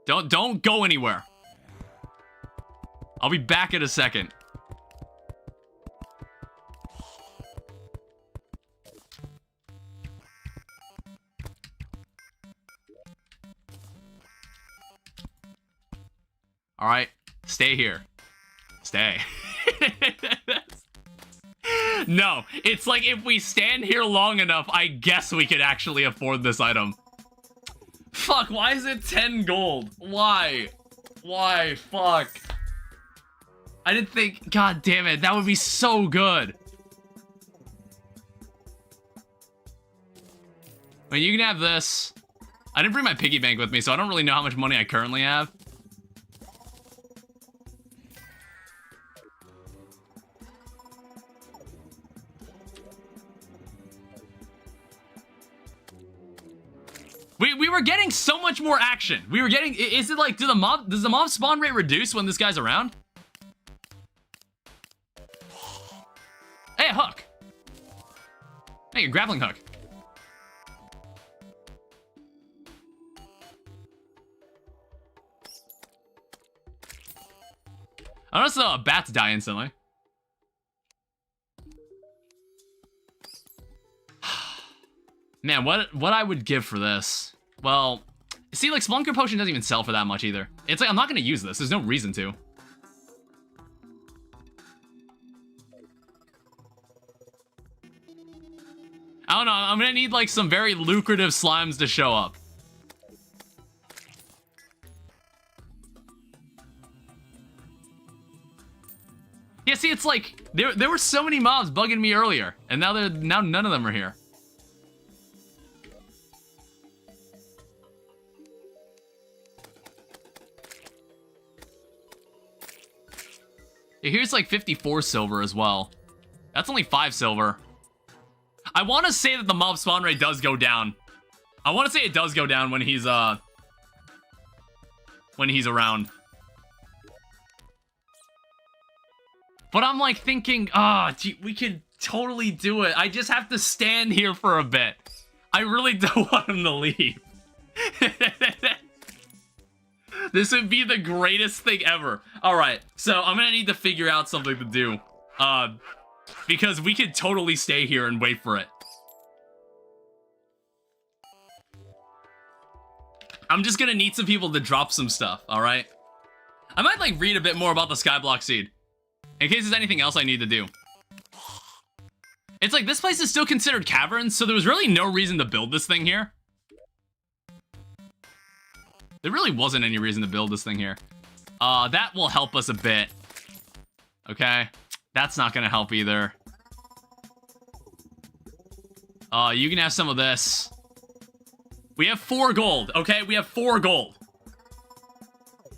Don't go anywhere. I'll be back in a second. All right, stay here. Stay. No, it's like if we stand here long enough, I guess we could actually afford this item. Fuck, why is it 10 gold? Why? Why? Fuck. I didn't think... God damn it, that would be so good. But you can have this. I didn't bring my piggy bank with me, so I don't really know how much money I currently have. We were getting so much more action. We were getting, is it like, does the mob spawn rate reduce when this guy's around? Hey, a hook. Hey, a grappling hook. I noticed bats die instantly. Man, what I would give for this? Well, see, like, Splunker Potion doesn't even sell for that much either. It's like, I'm not gonna use this. There's no reason to. I don't know. I'm gonna need, like, some very lucrative slimes to show up. Yeah, see, it's like, there were so many mobs bugging me earlier, and now none of them are here. Here's like 54 silver as well. That's only 5 silver. I want to say that the mob spawn rate does go down. I want to say it does go down when he's around. But I'm like thinking, gee, we could totally do it. I just have to stand here for a bit. I really don't want him to leave. This would be the greatest thing ever. All right, so I'm gonna need to figure out something to do. Because we could totally stay here and wait for it. I'm just gonna need some people to drop some stuff, all right? I might like read a bit more about the Skyblock Seed, in case there's anything else I need to do. It's like, this place is still considered caverns, so there was really no reason to build this thing here. There really wasn't any reason to build this thing here. That will help us a bit. Okay. That's not gonna help either. You can have some of this. We have 4 gold, okay? We have 4 gold.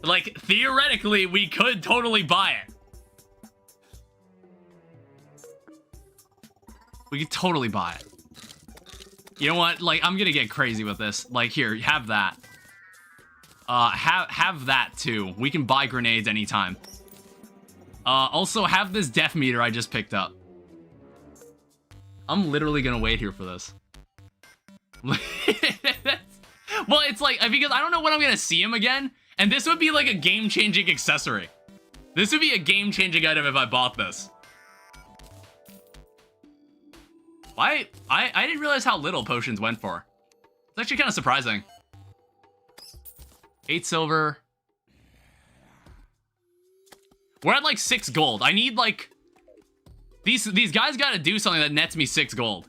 Like, theoretically, we could totally buy it. We could totally buy it. You know what? Like, I'm gonna get crazy with this. Like, here, have that. Have that too. We can buy grenades anytime. Also have this def meter I just picked up. I'm literally gonna wait here for this. Well, it's like, because I don't know when I'm gonna see him again, and this would be like a game-changing accessory. This would be a game-changing item if I bought this. Why? I didn't realize how little potions went for. It's actually kind of surprising. 8 silver. We're at like 6 gold. I need like... These guys gotta do something that nets me 6 gold.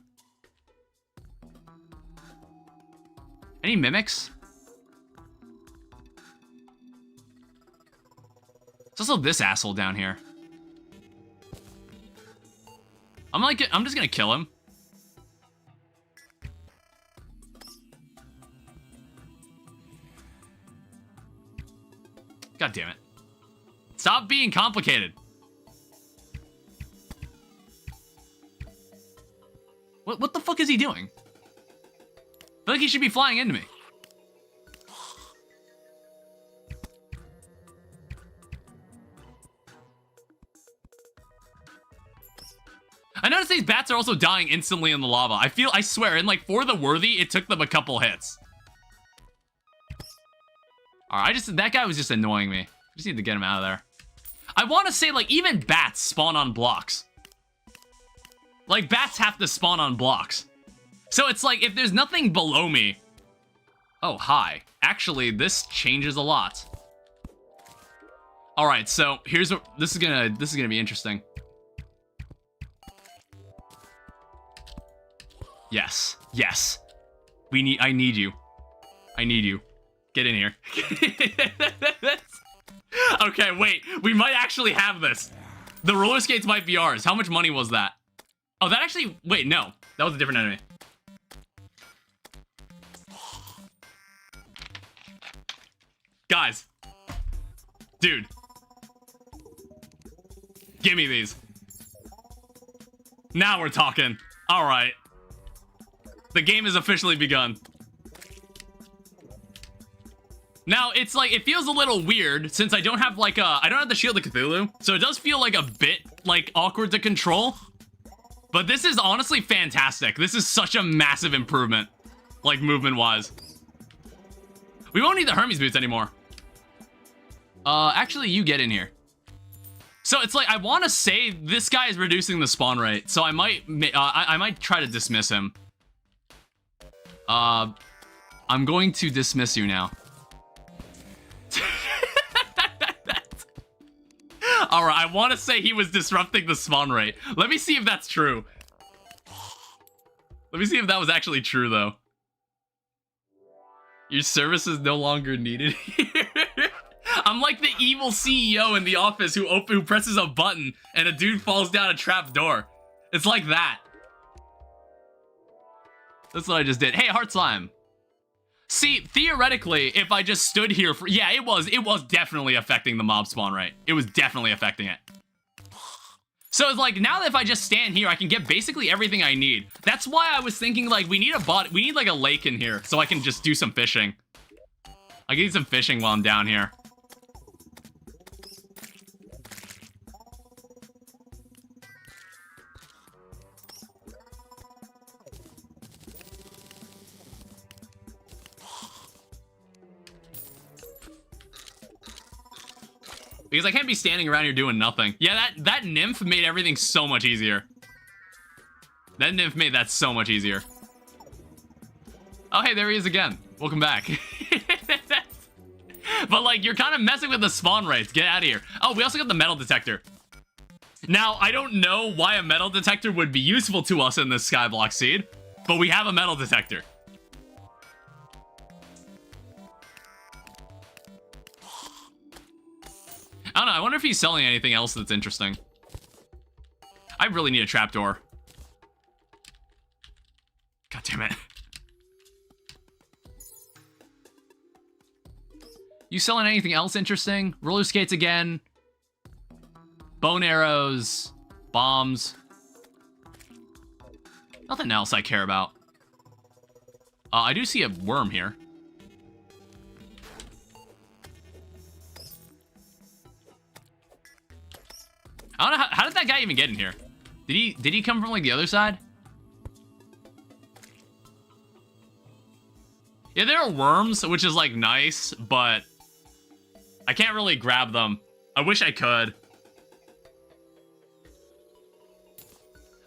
Any mimics? There's also this asshole down here. I'm just gonna kill him. God damn it. Stop being complicated. What the fuck is he doing? I feel like he should be flying into me. I noticed these bats are also dying instantly in the lava. I swear, in like For the Worthy, it took them a couple hits. Alright, that guy was just annoying me. I just need to get him out of there. I want to say, like, even bats spawn on blocks. Like, bats have to spawn on blocks. So it's like, if there's nothing below me... Oh, hi. Actually, this changes a lot. Alright, so here's what... This is gonna be interesting. Yes. Yes. I need you. I need you. Get in here. Okay, wait. We might actually have this. The roller skates might be ours. How much money was that? Oh, that actually... Wait, no. That was a different enemy. Guys. Dude. Give me these. Now we're talking. All right. The game has officially begun. Now, it's like, it feels a little weird since I don't have like I don't have the Shield of Cthulhu. So it does feel like a bit like awkward to control. But this is honestly fantastic. This is such a massive improvement. Like movement wise. We won't need the Hermes boots anymore. Actually you get in here. So it's like, I want to say this guy is reducing the spawn rate. So I might try to dismiss him. I'm going to dismiss you now. Alright, I want to say he was disrupting the spawn rate. Let me see if that's true. Let me see if that was actually true, though. Your service is no longer needed here. I'm like the evil CEO in the office who presses a button and a dude falls down a trap door. It's like that. That's what I just did. Hey, Heart Slime. See, theoretically, if I just stood here for... Yeah, it was definitely affecting the mob spawn rate. It was definitely affecting it. So it's like, now that if I just stand here, I can get basically everything I need. That's why I was thinking, like, we need like a lake in here so I can just do some fishing. I can do some fishing while I'm down here. Because I can't be standing around here doing nothing. Yeah, that nymph made everything so much easier. That nymph made that so much easier. Oh, hey, there he is again. Welcome back. But, like, you're kind of messing with the spawn rates. Get out of here. Oh, we also got the metal detector. Now, I don't know why a metal detector would be useful to us in this Skyblock Seed, but we have a metal detector. I don't know, I wonder if he's selling anything else that's interesting. I really need a trapdoor. God damn it. You selling anything else interesting? Roller skates again. Bone arrows. Bombs. Nothing else I care about. I do see a worm here. I don't know, how did that guy even get in here? Did he come from, like, the other side? Yeah, there are worms, which is, like, nice, but I can't really grab them. I wish I could.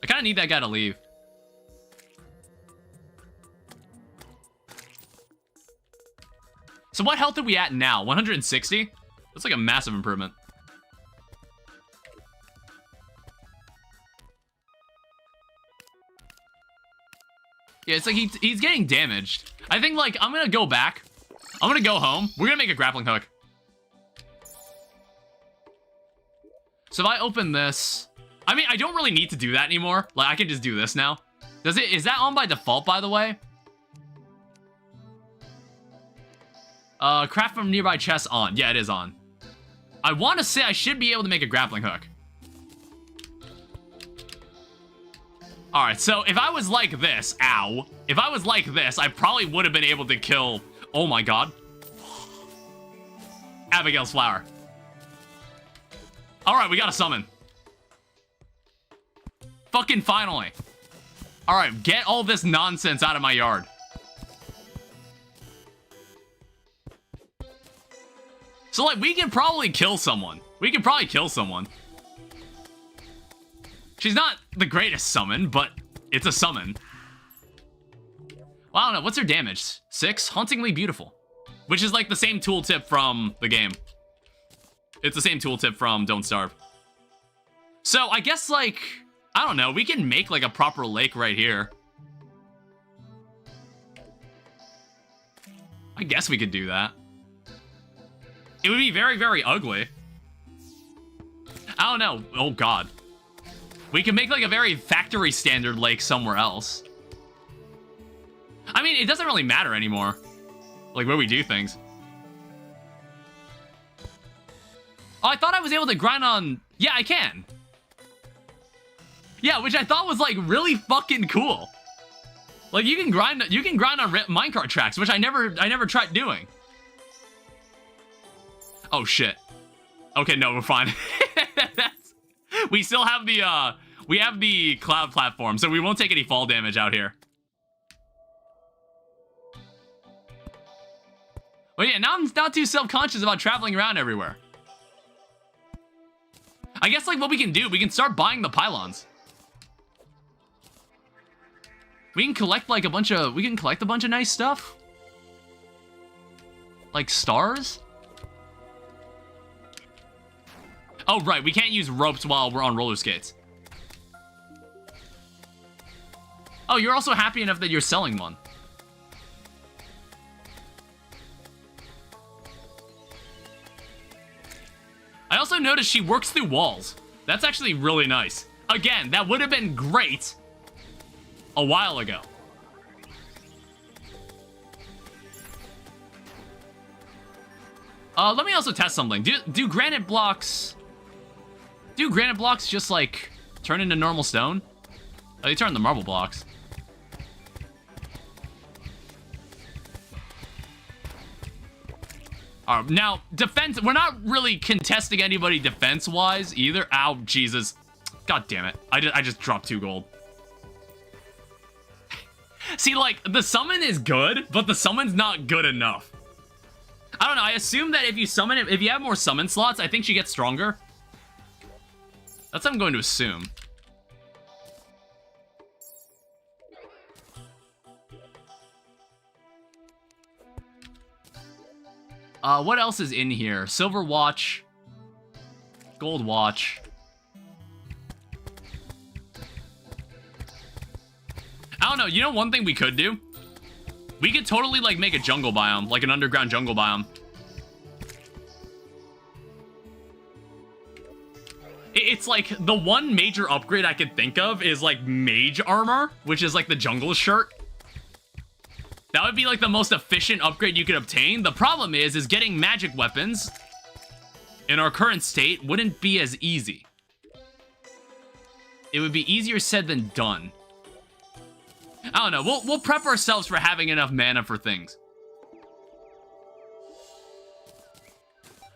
I kind of need that guy to leave. So what health are we at now? 160? That's like a massive improvement. Yeah, it's like he's getting damaged. I think, like, I'm gonna go back. I'm gonna go home. We're gonna make a grappling hook. So if I open this... I mean, I don't really need to do that anymore. Like, I can just do this now. Is that on by default, by the way? Craft from nearby chests on. Yeah, it is on. I want to say I should be able to make a grappling hook. Alright, so if I was like this, ow. If I was like this, I probably would have been able to kill, oh my god, Abigail's flower. Alright, we got a summon. Fucking finally. Alright, get all this nonsense out of my yard. So, like, we can probably kill someone. We can probably kill someone. She's not the greatest summon, but it's a summon. Well, I don't know. What's her damage? 6? Hauntingly beautiful. Which is like the same tooltip from the game. It's the same tooltip from Don't Starve. So I guess, like, I don't know. We can make like a proper lake right here. I guess we could do that. It would be very, very ugly. I don't know. Oh, God. We can make like a very factory standard lake somewhere else. I mean, it doesn't really matter anymore. Like where we do things. Oh, I thought I was able to grind on... Yeah, I can. Yeah, which I thought was, like, really fucking cool. Like, you can grind on minecart tracks, which I never tried doing. Oh, shit. Okay, no, we're fine. We still have the, we have the cloud platform, so we won't take any fall damage out here. But yeah, now I'm not too self-conscious about traveling around everywhere. I guess, like, what we can do, we can start buying the pylons. We can collect, like, a bunch of nice stuff. Like stars? Oh, right, we can't use ropes while we're on roller skates. Oh, you're also happy enough that you're selling one. I also noticed she works through walls. That's actually really nice. Again, that would have been great a while ago. Let me also test something. Do granite blocks just, like, turn into normal stone? Oh, they turn into marble blocks. Now, defense, we're not really contesting anybody defense-wise either. Ow, Jesus. God damn it. I just dropped 2 gold. See, like, the summon is good, but the summon's not good enough. I don't know, I assume that if you have more summon slots, I think she gets stronger. That's what I'm going to assume. What else is in here? Silver watch. Gold watch. I don't know, you know one thing we could do? We could totally, like, make a jungle biome, like an underground jungle biome. It's like, the one major upgrade I could think of is, like, mage armor, which is, like, the jungle shirt. That would be, like, the most efficient upgrade you could obtain. The problem is getting magic weapons in our current state wouldn't be as easy. It would be easier said than done. I don't know, we'll prep ourselves for having enough mana for things.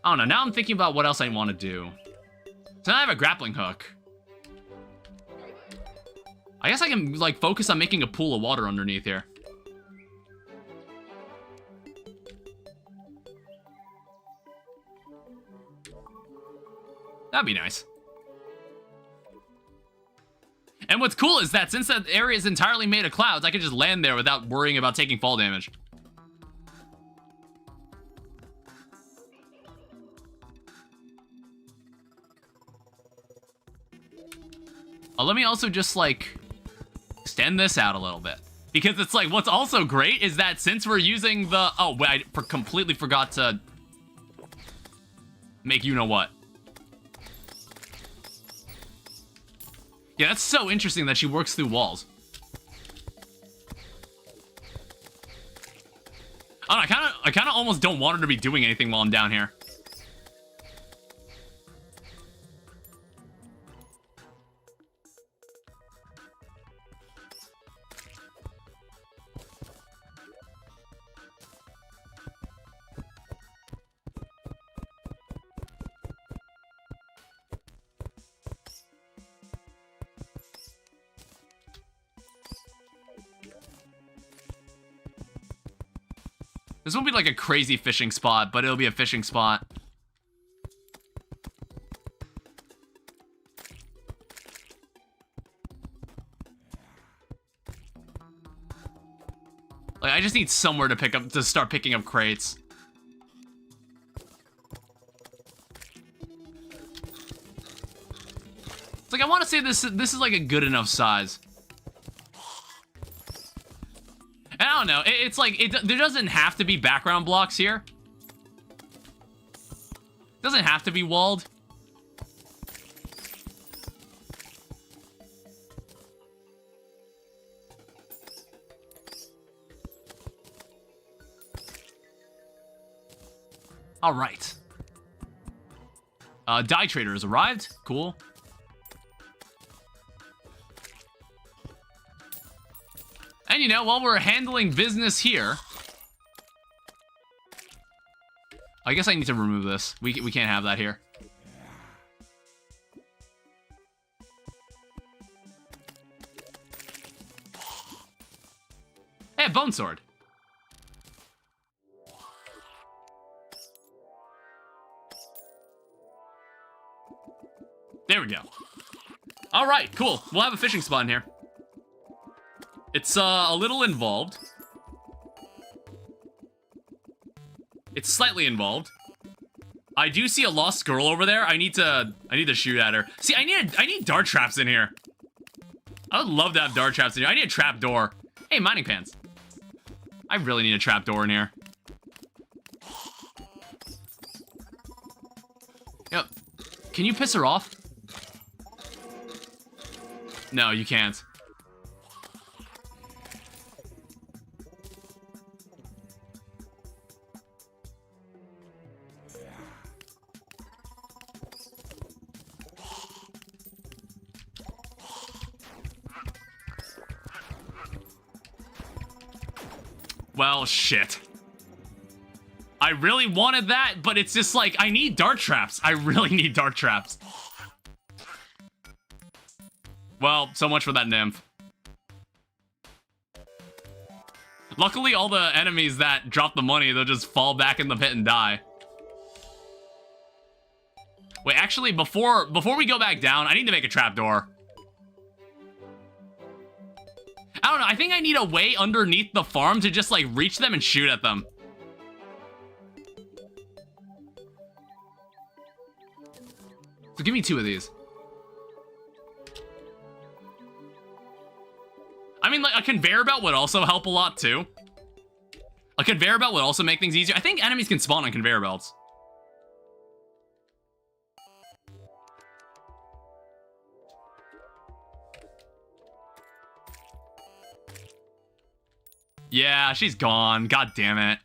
I don't know, now I'm thinking about what else I want to do. So now I have a grappling hook. I guess I can, like, focus on making a pool of water underneath here. That'd be nice. And what's cool is that since that area is entirely made of clouds, I can just land there without worrying about taking fall damage. Let me also just, like, extend this out a little bit. Because it's like, what's also great is that since we're using the... Oh, wait, I completely forgot to make you-know-what. Yeah, that's so interesting that she works through walls. I don't know, I kind of almost don't want her to be doing anything while I'm down here. This won't be like a crazy fishing spot, but it'll be a fishing spot. Like, I just need somewhere to start picking up crates. It's like, I want to say this is like a good enough size. I don't know, it's like, there doesn't have to be background blocks here. It doesn't have to be walled. All right. Dye trader has arrived. Cool. And you know, while we're handling business here, I guess I need to remove this. We can't have that here. Hey, bone sword. There we go. All right, cool. We'll have a fishing spot in here. It's a little involved. It's slightly involved. I do see a lost girl over there. I need to shoot at her. See, I need dart traps in here. I would love to have dart traps in here. I need a trap door. Hey, mining pants. I really need a trap door in here. Yep. Can you piss her off? No, you can't. Well, shit. I really wanted that, but it's just like, I need dart traps. I really need dart traps. Well, so much for that nymph. Luckily, all the enemies that drop the money, they'll just fall back in the pit and die. Wait, actually, before we go back down, I need to make a trapdoor. I don't know, I think I need a way underneath the farm to just, like, reach them and shoot at them. So give me 2 of these. I mean, like, a conveyor belt would also help a lot, too. A conveyor belt would also make things easier. I think enemies can spawn on conveyor belts. Yeah, she's gone. God damn it.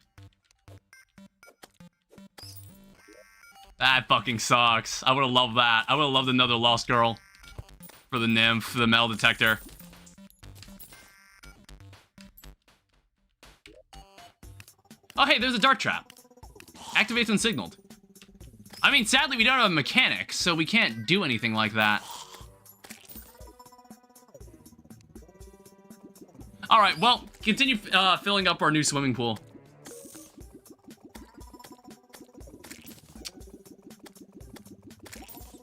That fucking sucks. I would have loved that. I would have loved another lost girl. For the nymph, for the metal detector. Oh, hey, there's a dart trap. Activates when signaled. I mean, sadly, we don't have a mechanic, so we can't do anything like that. All right, well, continue filling up our new swimming pool.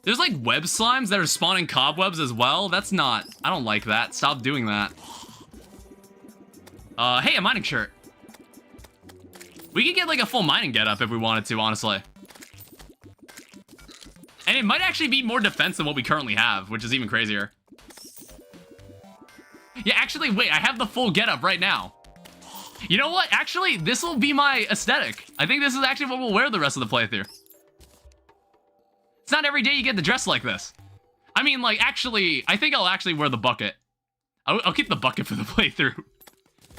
There's like web slimes that are spawning cobwebs as well. That's not, I don't like that. Stop doing that. Hey, a mining shirt. We could get like a full mining getup if we wanted to, honestly. And it might actually be more defense than what we currently have, which is even crazier. Yeah, actually, wait, I have the full getup right now. You know what? Actually, this will be my aesthetic. I think this is actually what we'll wear the rest of the playthrough. It's not every day you get to dress like this. I mean, like, actually, I think I'll actually wear the bucket. I'll keep the bucket for the playthrough.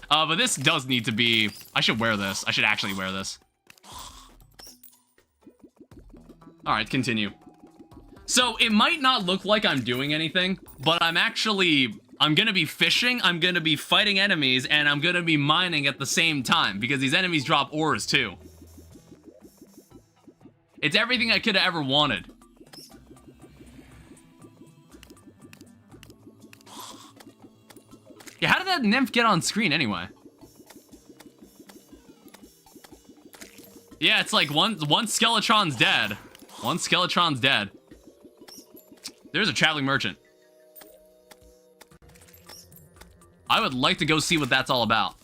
But this does need to be... I should wear this. I should actually wear this. Alright, continue. So, it might not look like I'm doing anything, but I'm gonna be fishing, I'm gonna be fighting enemies, and I'm gonna be mining at the same time, because these enemies drop ores, too. It's everything I could have ever wanted. Yeah, how did that nymph get on screen anyway? Yeah, it's like one Skeletron's dead. One Skeletron's dead. There's a traveling merchant. I would like to go see what that's all about.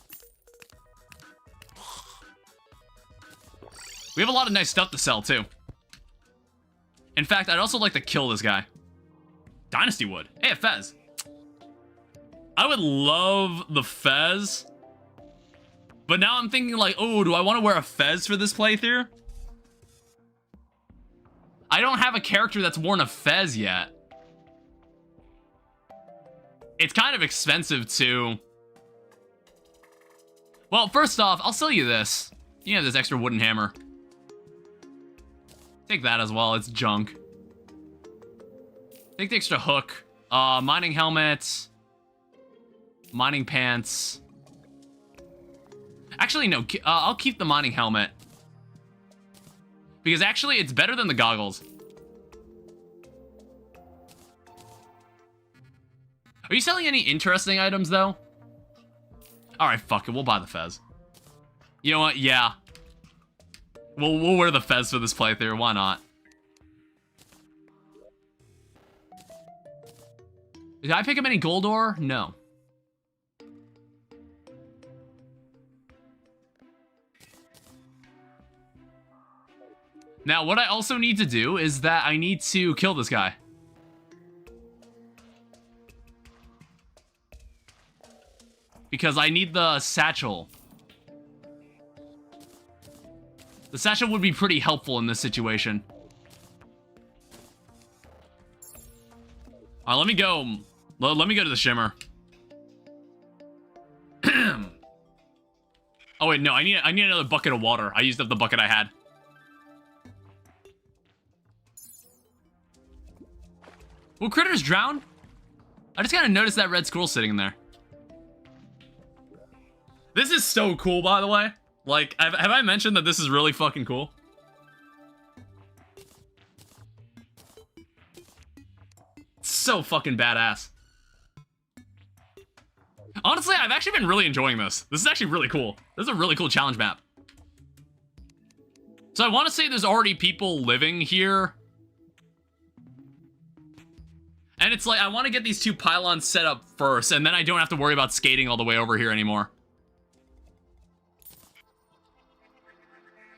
We have a lot of nice stuff to sell, too. In fact, I'd also like to kill this guy. Dynasty wood. Hey, a fez. I would love the fez. But now I'm thinking like, oh, do I want to wear a fez for this playthrough? I don't have a character that's worn a fez yet. It's kind of expensive, too. Well, first off, I'll sell you this. You have this extra wooden hammer. Take that as well, it's junk. Take the extra hook. Mining helmet. Mining pants. Actually, no. I'll keep the mining helmet. Because actually, it's better than the goggles. Are you selling any interesting items, though? Alright, fuck it. We'll buy the fez. You know what? Yeah. We'll wear the fez for this playthrough. Why not? Did I pick up any gold ore? No. Now, what I also need to do is that I need to kill this guy. Because I need the satchel. The satchel would be pretty helpful in this situation. Alright, let me go. Let me go to the shimmer. Oh wait, no, I need another bucket of water. I used up the bucket I had. Will critters drown? I just gotta notice that red squirrel sitting in there. This is so cool, by the way. Like, have I mentioned that this is really fucking cool? It's so fucking badass. Honestly, I've actually been really enjoying this. This is actually really cool. This is a really cool challenge map. So I want to say there's already people living here. And it's like, I want to get these two pylons set up first, and then I don't have to worry about skating all the way over here anymore.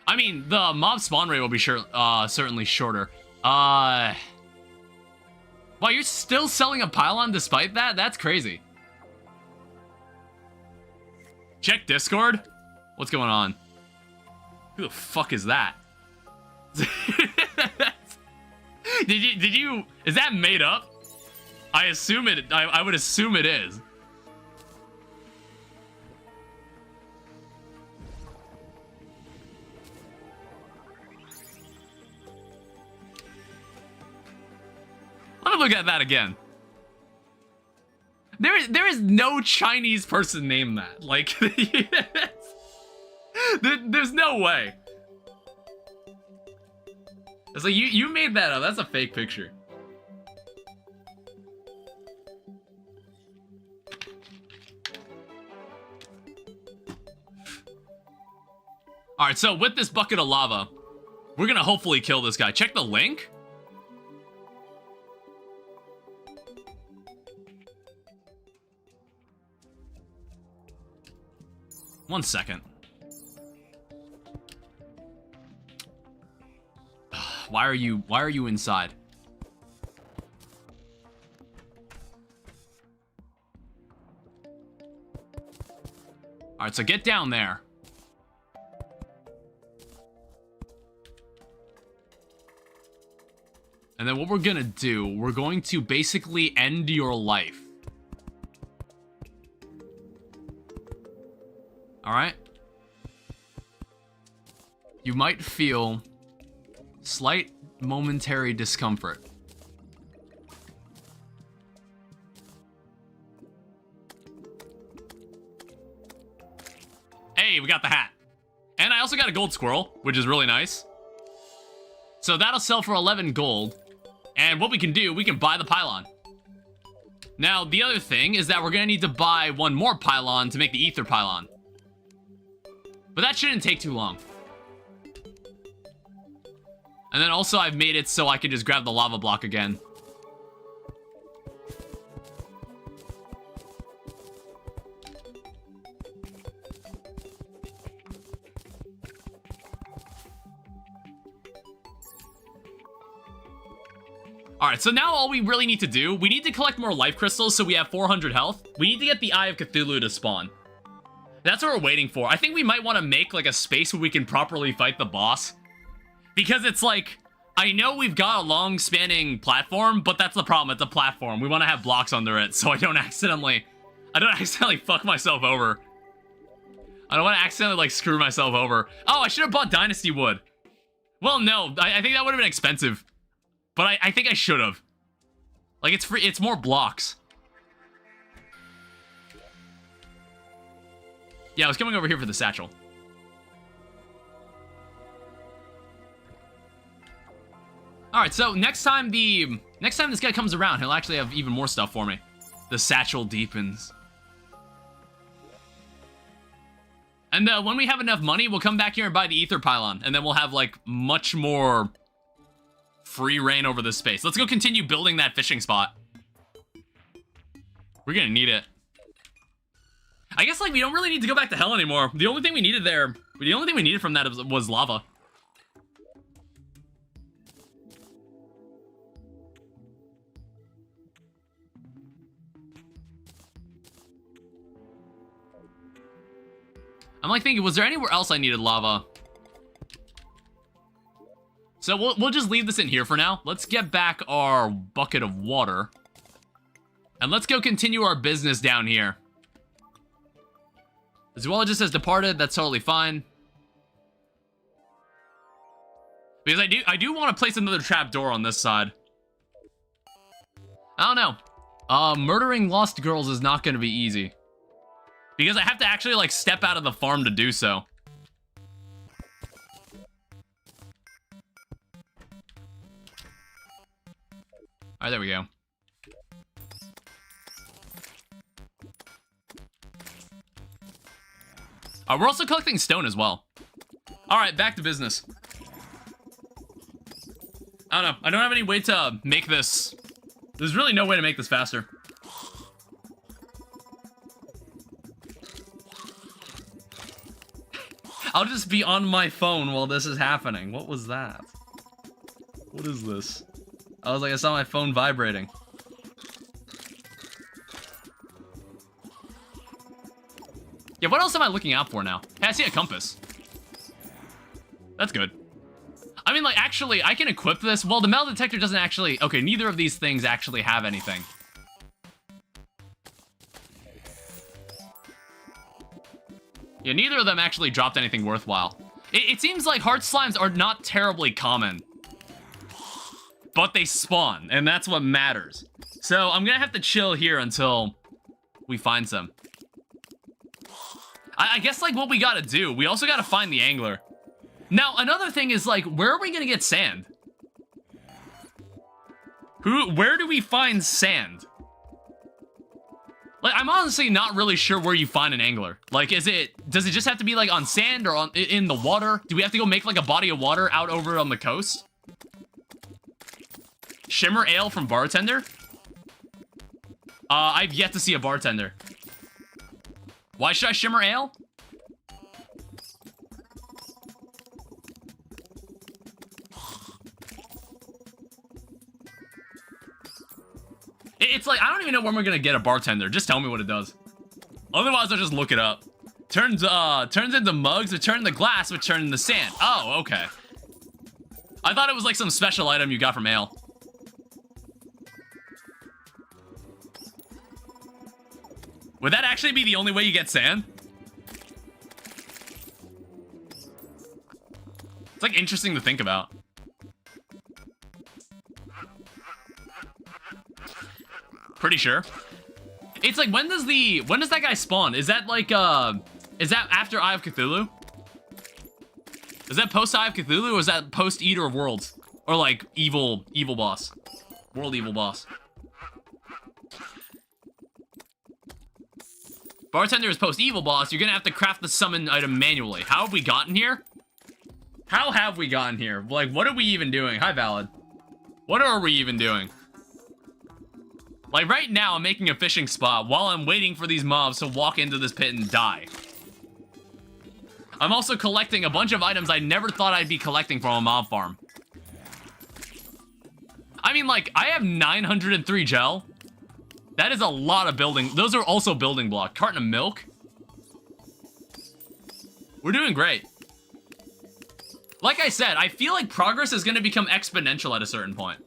I mean, the mob spawn rate will be certainly shorter. Wow, you're still selling a pylon despite that? That's crazy. Check Discord? What's going on? Who the fuck is that? Did you, is that made up? I assume it, I would assume it is. Let me look at that again. There is no Chinese person named that. Like, there's no way. It's like, you made that up. That's a fake picture. Alright, so with this bucket of lava, we're gonna hopefully kill this guy. Check the link. One second. Why are you inside? All right, so get down there. And then what we're gonna do, we're going to basically end your life. Alright? You might feel slight momentary discomfort. Hey, we got the hat. And I also got a gold squirrel, which is really nice. So that'll sell for 11 gold. And what we can do, we can buy the pylon. Now, the other thing is that we're gonna need to buy one more pylon to make the ether pylon. But that shouldn't take too long. And then also I've made it so I can just grab the lava block again. Alright, so now all we really need to do, we need to collect more life crystals so we have 400 health. We need to get the Eye of Cthulhu to spawn. That's what we're waiting for. I think we might want to make like a space where we can properly fight the boss. Because it's like, I know we've got a long spanning platform, but that's the problem, it's a platform. We want to have blocks under it so I don't accidentally fuck myself over. I don't want to accidentally like screw myself over. Oh, I should have bought Dynasty Wood. Well, no, I think that would have been expensive. But I think I should have. Like, it's free. It's more blocks. Yeah, I was coming over here for the satchel. All right, so next time this guy comes around, he'll actually have even more stuff for me. The satchel deepens. And when we have enough money, we'll come back here and buy the ether pylon, and then we'll have, like, much more free reign over this space. Let's go continue building that fishing spot. We're gonna need it. I guess, like, we don't really need to go back to hell anymore. The only thing we needed from that was lava. I'm like thinking, was there anywhere else I needed lava? So we'll just leave this in here for now. Let's get back our bucket of water. And let's go continue our business down here. The zoologist has departed, that's totally fine. Because I do want to place another trap door on this side. I don't know. Murdering lost girls is not going to be easy. Because I have to actually, like, step out of the farm to do so. Alright, there we go. We're also collecting stone as well. Alright, back to business. I don't know. I don't have any way to make this... There's really no way to make this faster. I'll just be on my phone while this is happening. What was that? What is this? I was like, I saw my phone vibrating. Yeah, what else am I looking out for now? Hey, I see a compass. That's good. I mean, like, actually, I can equip this. Well, the metal detector doesn't actually... Okay, neither of these things actually have anything. Yeah, neither of them actually dropped anything worthwhile. It seems like heart slimes are not terribly common. But they spawn, and that's what matters. So I'm gonna have to chill here until we find some. I guess, like, what we gotta do, we also gotta find the angler. Now, another thing is, like, where are we gonna get sand? Where do we find sand? Like, I'm honestly not really sure where you find an angler. Like, does it just have to be, like, on sand or in the water? Do we have to go make, like, a body of water out over on the coast? Shimmer ale from bartender? I've yet to see a bartender. Why should I shimmer ale? It's like, I don't even know when we're gonna get a bartender. Just tell me what it does. Otherwise, I'll just look it up. Turns into mugs, which turn into glass, which turn into sand. Oh, okay. I thought it was like some special item you got from ale. Would that actually be the only way you get sand? It's like interesting to think about. Pretty sure. It's like, when does that guy spawn? Is that like, is that after Eye of Cthulhu? Is that post Eye of Cthulhu, or is that post Eater of Worlds? Or like evil boss? World evil boss. Bartender is post evil boss. You're gonna have to craft the summon item manually. How have we gotten here? How have we gotten here? Like, what are we even doing? Hi, Valid. What are we even doing? Like, right now, I'm making a fishing spot while I'm waiting for these mobs to walk into this pit and die. I'm also collecting a bunch of items I never thought I'd be collecting from a mob farm. I mean, like, I have 903 gel. That is a lot of building. Those are also building block. Carton of milk. We're doing great. Like I said, I feel like progress is going to become exponential at a certain point.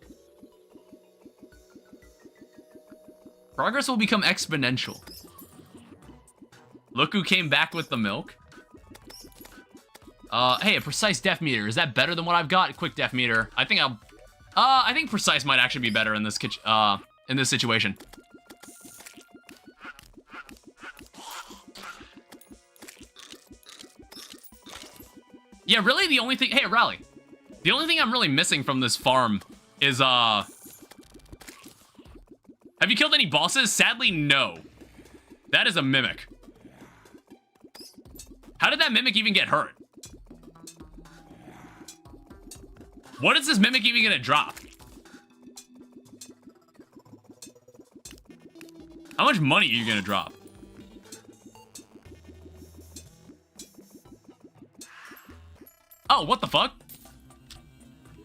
Progress will become exponential. Look who came back with the milk. Hey, a precise def meter. Is that better than what I've got? Quick def meter. I think precise might actually be better in this kitchen. in this situation. Yeah, really the only thing... Hey, rally. The only thing I'm really missing from this farm is, Have you killed any bosses? Sadly, no. That is a mimic. How did that mimic even get hurt? What is this mimic even gonna drop? How much money are you gonna drop? Oh, what the fuck?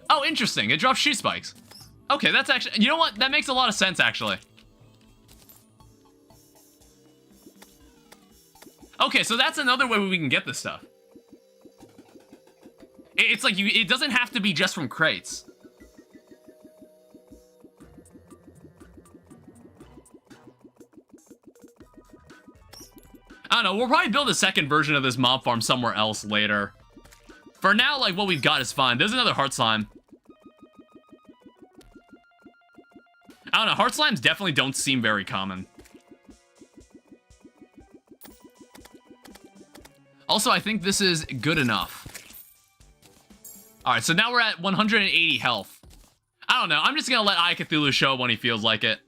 Oh, interesting. It drops shoe spikes. Okay, that's actually... You know what? That makes a lot of sense, actually. Okay, so that's another way we can get this stuff. It's like it doesn't have to be just from crates. I don't know. We'll probably build a second version of this mob farm somewhere else later. For now, like, what we've got is fine. There's another heart slime. I don't know. Heart slimes definitely don't seem very common. Also, I think this is good enough. Alright, so now we're at 180 health. I don't know. I'm just gonna let Cthulhu show up when he feels like it.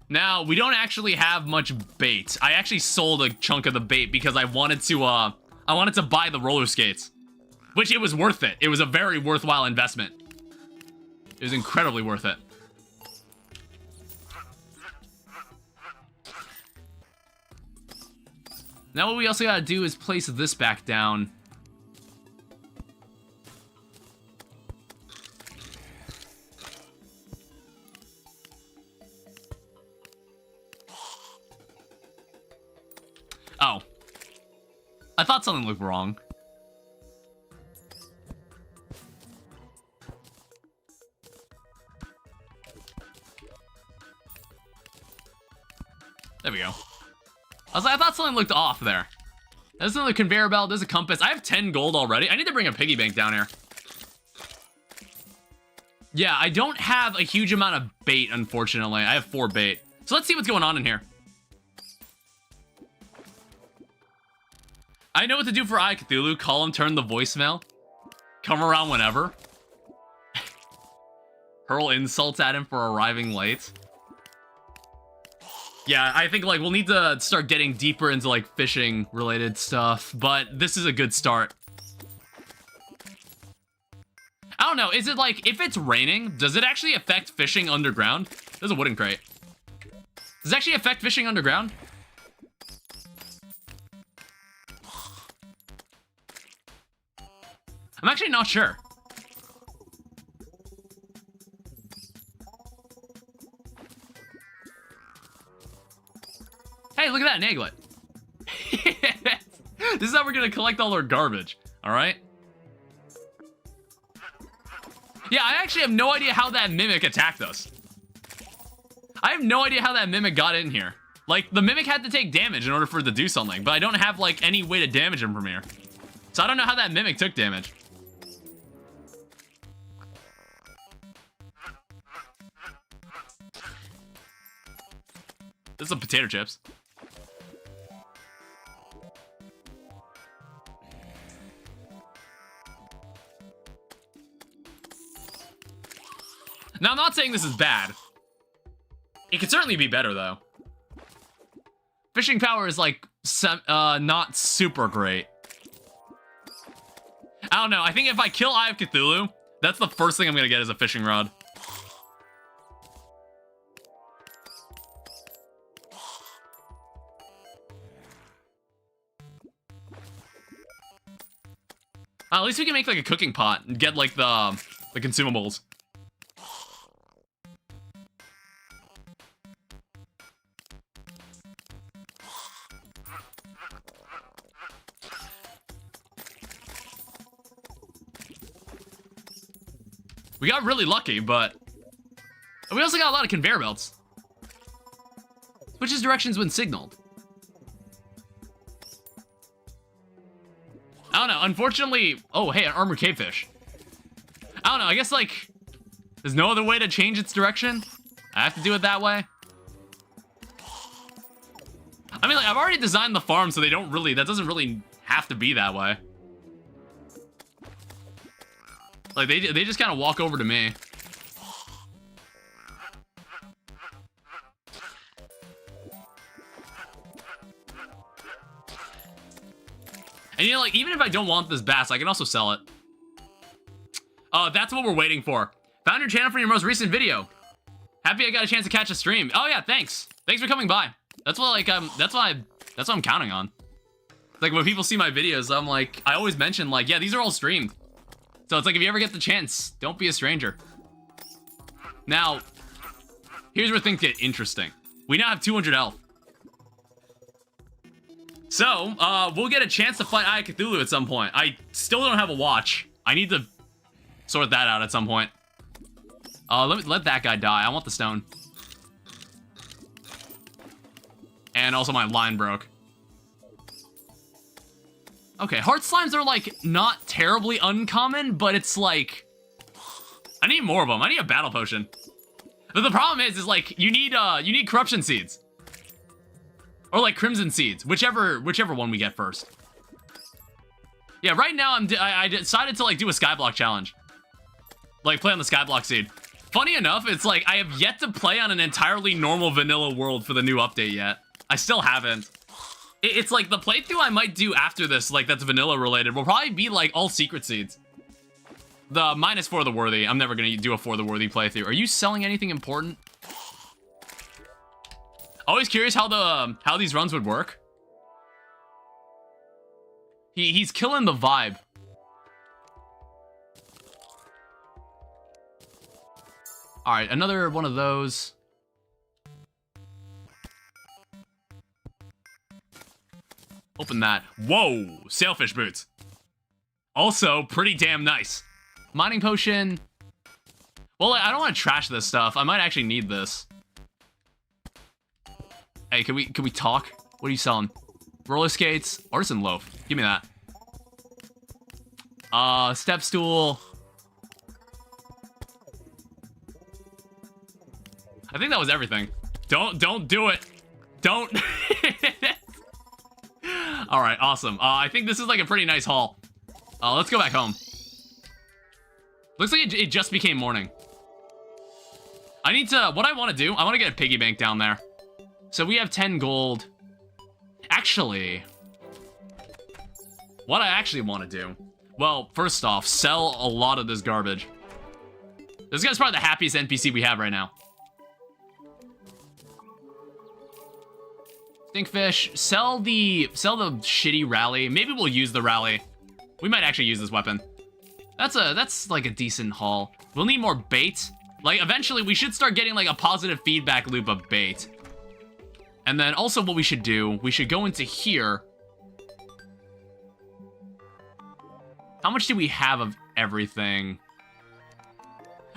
Now, we don't actually have much bait. I actually sold a chunk of the bait because I wanted to buy the roller skates. Which, it was worth it. It was a very worthwhile investment. It was incredibly worth it. Now what we also gotta do is place this back down. Oh. I thought something looked wrong. There we go. I thought something looked off there. There's another conveyor belt. There's a compass. I have 10 gold already. I need to bring a piggy bank down here. Yeah, I don't have a huge amount of bait, unfortunately. I have 4 bait. So let's see what's going on in here. I know what to do for Cthulhu. Call him, turn the voicemail. Come around whenever. Hurl insults at him for arriving late. Yeah, I think, like, we'll need to start getting deeper into, like, fishing-related stuff, but this is a good start. I don't know, is it, like, if it's raining, does it actually affect fishing underground? There's a wooden crate. Does it actually affect fishing underground? I'm actually not sure. Hey, look at that, an eaglet. This is how we're gonna collect all our garbage, alright? Yeah, I actually have no idea how that mimic attacked us. I have no idea how that mimic got in here. Like, the mimic had to take damage in order for it to do something, but I don't have, like, any way to damage him from here. So I don't know how that mimic took damage. This is some potato chips. Now, I'm not saying this is bad. It could certainly be better, though. Fishing power is, like, not super great. I don't know. I think if I kill Eye of Cthulhu, that's the first thing I'm gonna get is a fishing rod. At least we can make, like, a cooking pot and get, like, the consumables. We got really lucky, but we also got a lot of conveyor belts. Switches directions when signaled. I don't know, unfortunately... Oh, hey, an armored cavefish. I don't know, I guess, like... There's no other way to change its direction? I have to do it that way? I mean, like, I've already designed the farm, so that doesn't really have to be that way. Like, they just kind of walk over to me. And you know, like, even if I don't want this bass, I can also sell it. That's what we're waiting for. Found your channel from your most recent video. Happy I got a chance to catch a stream. Oh yeah, thanks. Thanks for coming by. That's what, like, that's what I'm counting on. Like, when people see my videos, I'm like, I always mention, like, yeah, these are all streamed. So it's like, if you ever get the chance, don't be a stranger. Now, here's where things get interesting. We now have 200 health. So, we'll get a chance to fight Eye of Cthulhu at some point. I still don't have a watch. I need to sort that out at some point. Let that guy die. I want the stone. And also my line broke. Okay, heart slimes are, like, not terribly uncommon, but it's like, I need more of them. I need a battle potion. But the problem is like, you need corruption seeds. Or like crimson seeds, whichever one we get first. Yeah, right now I decided to, like, do a skyblock challenge. Like, play on the Skyblock Seed. Funny enough, it's like, I have yet to play on an entirely normal vanilla world for the new update yet. I still haven't. It's like, the playthrough I might do after this, like, that's vanilla related, will probably be, like, all secret seeds. The minus for the worthy. I'm never gonna do a for the worthy playthrough. Are you selling anything important? Always curious how these runs would work. He's killing the vibe. All right, another one of those. Open that. Whoa, sailfish boots. Also, pretty damn nice. Mining potion. Well, I don't want to trash this stuff. I might actually need this. Hey, can we talk? What are you selling? Roller skates, artisan loaf. Give me that. Step stool. I think that was everything. Don't do it. Don't. All right, awesome. I think this is like a pretty nice haul. Let's go back home. Looks like it just became morning. I need to, what I want to do, I want to get a piggy bank down there. So we have 10 gold. Actually, what I actually want to do, well, first off, sell a lot of this garbage. This guy's probably the happiest NPC we have right now. Stinkfish, sell the shitty rally. Maybe we'll use the rally. We might actually use this weapon. That's like a decent haul. We'll need more bait. Like, eventually we should start getting like a positive feedback loop of bait. And then also what we should do, we should go into here. How much do we have of everything?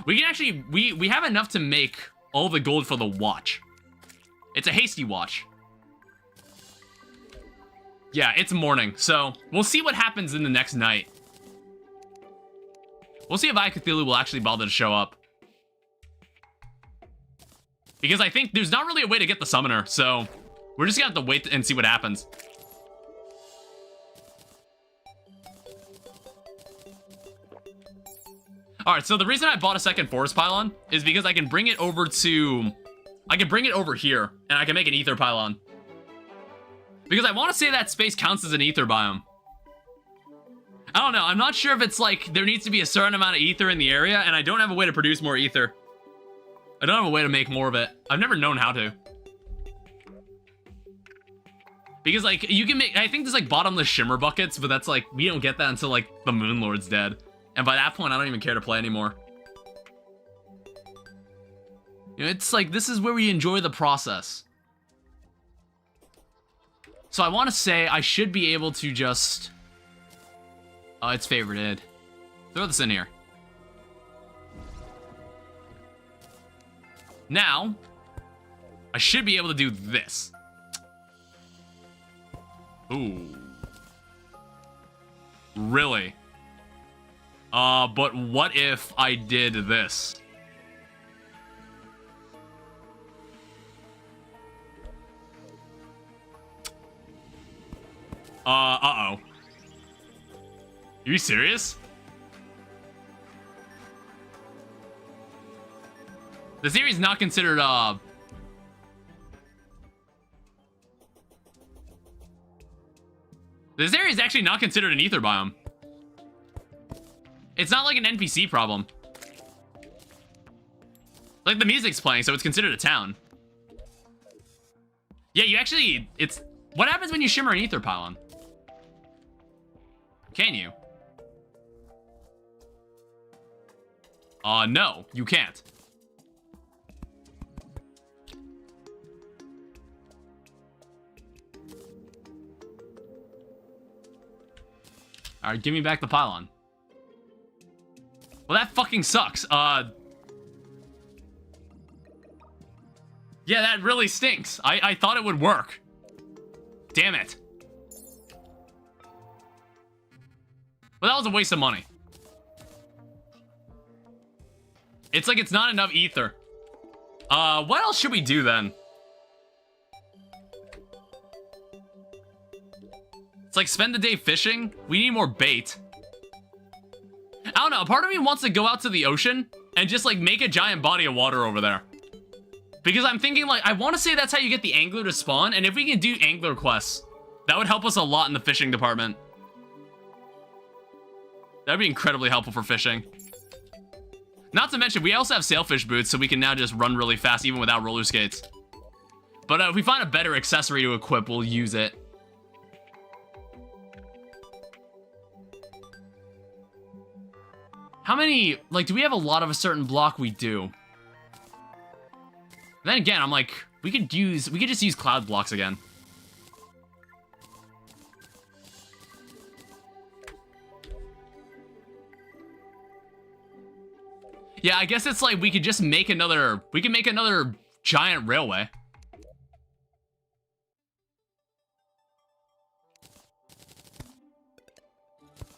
We can actually, we have enough to make all the gold for the watch. It's a hasty watch. Yeah, it's morning, so we'll see what happens in the next night. We'll see if Eye of Cthulhu will actually bother to show up. Because I think there's not really a way to get the summoner, so we're just gonna have to wait and see what happens. Alright, so the reason I bought a second forest pylon is because I can bring it over here, and I can make an ether pylon. Because I want to say that space counts as an ether biome. I don't know, I'm not sure if it's like, there needs to be a certain amount of ether in the area, and I don't have a way to produce more ether. I don't have a way to make more of it. I've never known how to. Because, like, you can make, I think there's, like, bottomless shimmer buckets, but that's, like, we don't get that until, like, the Moon Lord's dead. And by that point, I don't even care to play anymore. You know, it's like, this is where we enjoy the process. So I want to say I should be able to just... Oh, it's favorited. Throw this in here. Now, I should be able to do this. Ooh. Really? But what if I did this? Uh-oh. Are you serious? This area is not considered, This area is actually not considered an ether biome. It's not like an NPC problem. Like, the music's playing, so it's considered a town. Yeah, you actually, it's... What happens when you shimmer an ether pylon? Can you? No, you can't. Alright, give me back the pylon. Well, that fucking sucks. Yeah, that really stinks. I thought it would work. Damn it. Well, that was a waste of money. It's like it's not enough ether. What else should we do then? It's like spend the day fishing. We need more bait. I don't know. Part of me wants to go out to the ocean and just like make a giant body of water over there. Because I'm thinking like, I want to say that's how you get the angler to spawn. And if we can do angler quests, that would help us a lot in the fishing department. That'd be incredibly helpful for fishing. Not to mention, we also have sailfish boots, so we can now just run really fast even without roller skates. But if we find a better accessory to equip, we'll use it. How many, like, do we have a lot of a certain block? We do. Then again, I'm like, we could just use cloud blocks again. Yeah, I guess it's like we could just make another, we can make another giant railway.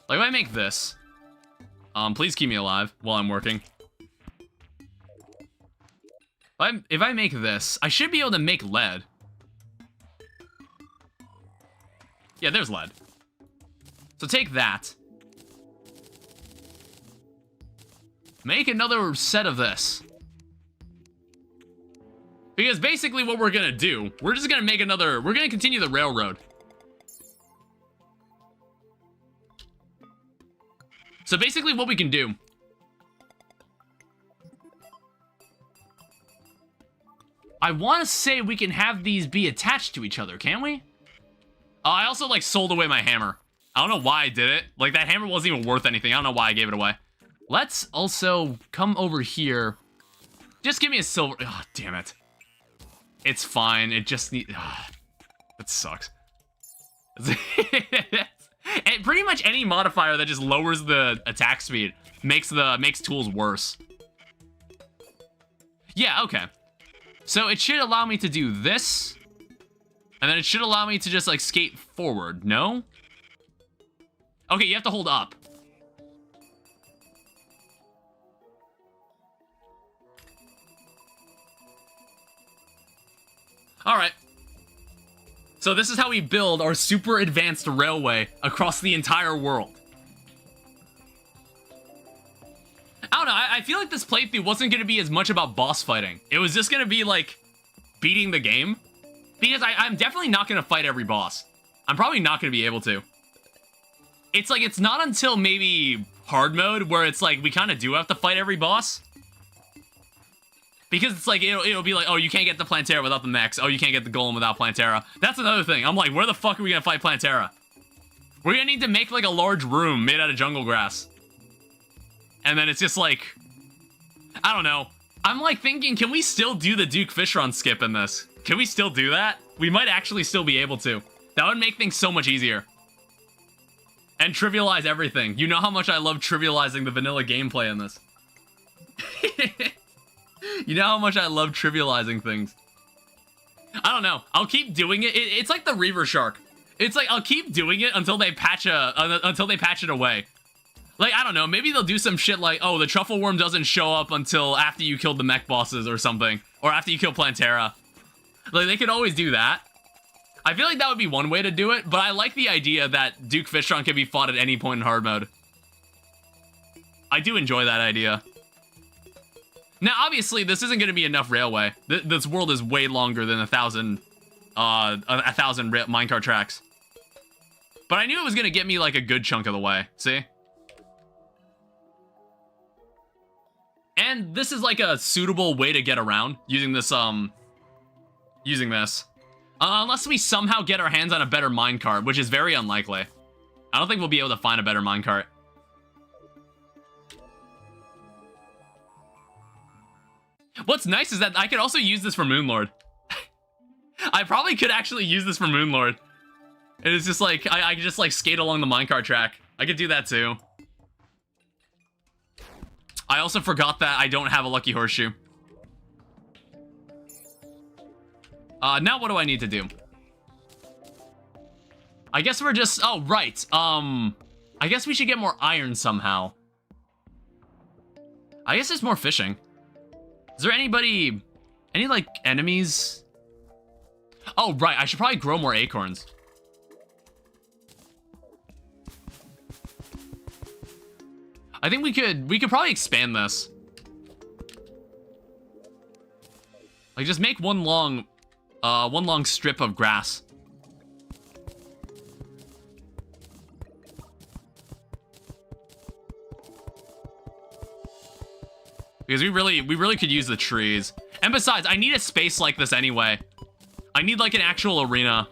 Like, if I make this, please keep me alive while I'm working. If I make this, I should be able to make lead. Yeah, there's lead. So take that. Make another set of this. Because basically what we're gonna do, we're just gonna make another, we're gonna continue the railroad. So basically what we can do, I want to say we can have these be attached to each other, can we? I also like sold away my hammer. I don't know why I did it. Like that hammer wasn't even worth anything. I don't know why I gave it away. Let's also come over here. Just give me a silver. Oh, damn it. It's fine. It just needs. That sucks. And pretty much any modifier that just lowers the attack speed makes tools worse. Yeah, okay. So it should allow me to do this. And then it should allow me to just like skate forward. No? Okay, you have to hold up. Alright. So this is how we build our super advanced railway across the entire world. I don't know, I feel like this playthrough wasn't going to be as much about boss fighting. It was just going to be like beating the game. Because I'm definitely not going to fight every boss. I'm probably not going to be able to. It's like, it's not until maybe hard mode where it's like we kind of do have to fight every boss. Because it's like, it'll be like, oh, you can't get the Plantera without the mechs. Oh, you can't get the Golem without Plantera. That's another thing. I'm like, where the fuck are we gonna fight Plantera? We're gonna need to make like a large room made out of jungle grass. And then it's just like, I don't know. I'm like thinking, can we still do the Duke Fishron skip in this? Can we still do that? We might actually still be able to. That would make things so much easier. And trivialize everything. You know how much I love trivializing the vanilla gameplay in this. You know how much I love trivializing things. I don't know. I'll keep doing it. It's like the Reaver Shark. It's like I'll keep doing it until they patch it away. Like, I don't know. Maybe they'll do some shit like, oh, the truffle worm doesn't show up until after you killed the mech bosses or something, or after you kill Plantera. Like, they could always do that. I feel like that would be one way to do it, but I like the idea that Duke Fishron can be fought at any point in hard mode. I do enjoy that idea. Now, obviously, this isn't going to be enough railway. This world is way longer than 1,000 minecart tracks. But I knew it was going to get me, like, a good chunk of the way. See? And this is, like, a suitable way to get around using this, unless we somehow get our hands on a better minecart, which is very unlikely. I don't think we'll be able to find a better minecart. What's nice is that I could also use this for Moonlord. I probably could actually use this for Moonlord. And it's just like, I could just like skate along the minecart track. I could do that too. I also forgot that I don't have a lucky horseshoe. Now what do I need to do? I guess we're just, oh, right. I guess we should get more iron somehow. I guess there's more fishing. Is there any, like, enemies? Oh, right, I should probably grow more acorns. I think we could probably expand this. Like, just make one long strip of grass. Because we really could use the trees. And besides, I need a space like this anyway. I need like an actual arena.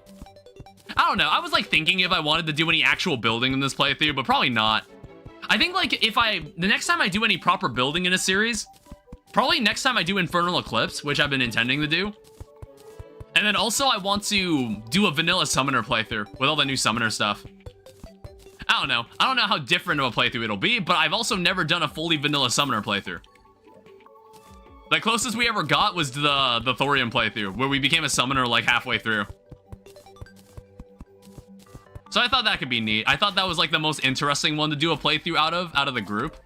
I don't know. I was like thinking if I wanted to do any actual building in this playthrough, but probably not. I think like the next time I do any proper building in a series, probably next time I do Infernal Eclipse, which I've been intending to do. And then also I want to do a vanilla summoner playthrough with all the new summoner stuff. I don't know. I don't know how different of a playthrough it'll be, but I've also never done a fully vanilla summoner playthrough. The closest we ever got was the thorium playthrough, where we became a summoner like halfway through. So I thought that could be neat. I thought that was like the most interesting one to do a playthrough out of the group.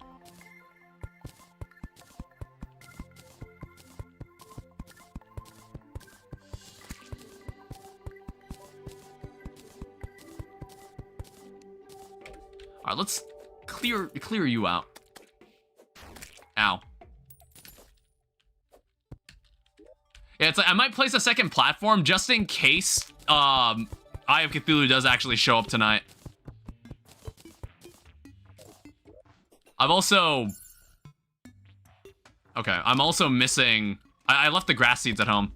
All right, let's clear you out. Ow. Yeah, it's like I might place a second platform just in case Eye of Cthulhu does actually show up tonight. I'm also missing. I left the grass seeds at home.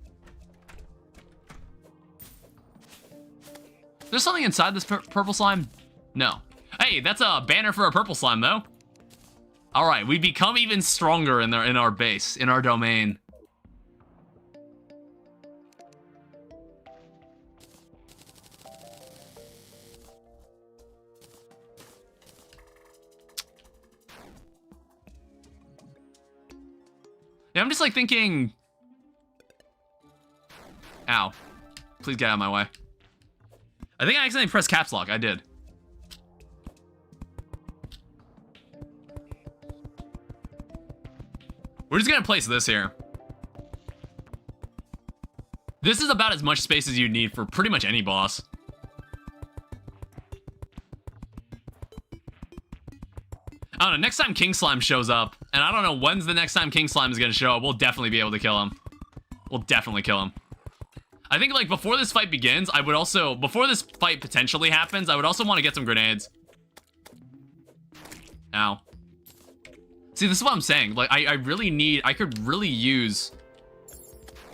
There's something inside this purple slime? No. Hey, that's a banner for a purple slime though. All right, we become even stronger in our base, in our domain. Yeah, I'm just like thinking. Ow. Please get out of my way. I think I accidentally pressed caps lock. I did. We're just gonna place this here. This is about as much space as you need for pretty much any boss. I don't know, next time King Slime shows up, and I don't know when's the next time King Slime is gonna show up, we'll definitely be able to kill him. We'll definitely kill him. I think, like, before this fight begins, before this fight potentially happens, I would also want to get some grenades. Ow. See, this is what I'm saying. Like, I could really use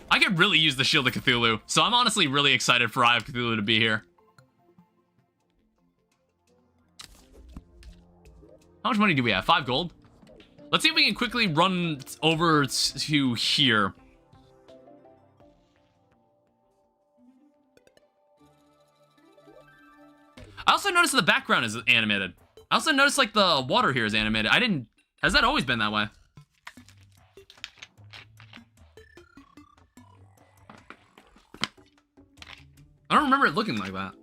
the Shield of Cthulhu. So I'm honestly really excited for Eye of Cthulhu to be here. How much money do we have? 5 gold? Let's see if we can quickly run over to here. I also noticed the background is animated. I also noticed, like, the water here is animated. Has that always been that way? I don't remember it looking like that.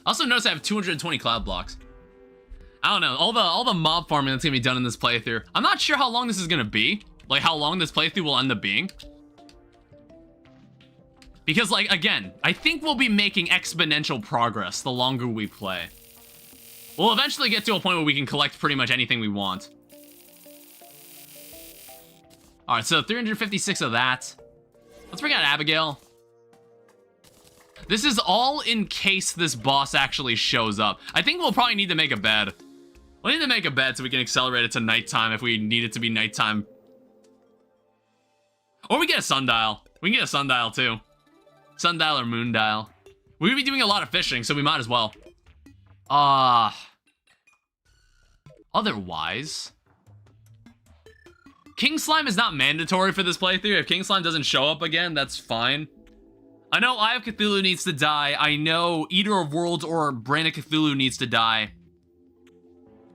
I also noticed I have 220 cloud blocks. I don't know, all the mob farming that's gonna be done in this playthrough. I'm not sure how long this is gonna be. Like, how long this playthrough will end up being. Because, like, again, I think we'll be making exponential progress the longer we play. We'll eventually get to a point where we can collect pretty much anything we want. Alright, so 356 of that. Let's bring out Abigail. This is all in case this boss actually shows up. I think we'll probably need to make a bed. We'll need to make a bed so we can accelerate it to nighttime if we need it to be nighttime. Or we get a sundial. We can get a sundial too. Sundial or moondial. We're gonna be doing a lot of fishing, so we might as well. Otherwise... King Slime is not mandatory for this playthrough. If King Slime doesn't show up again, that's fine. I know Eye of Cthulhu needs to die. I know Eater of Worlds or Brain of Cthulhu needs to die.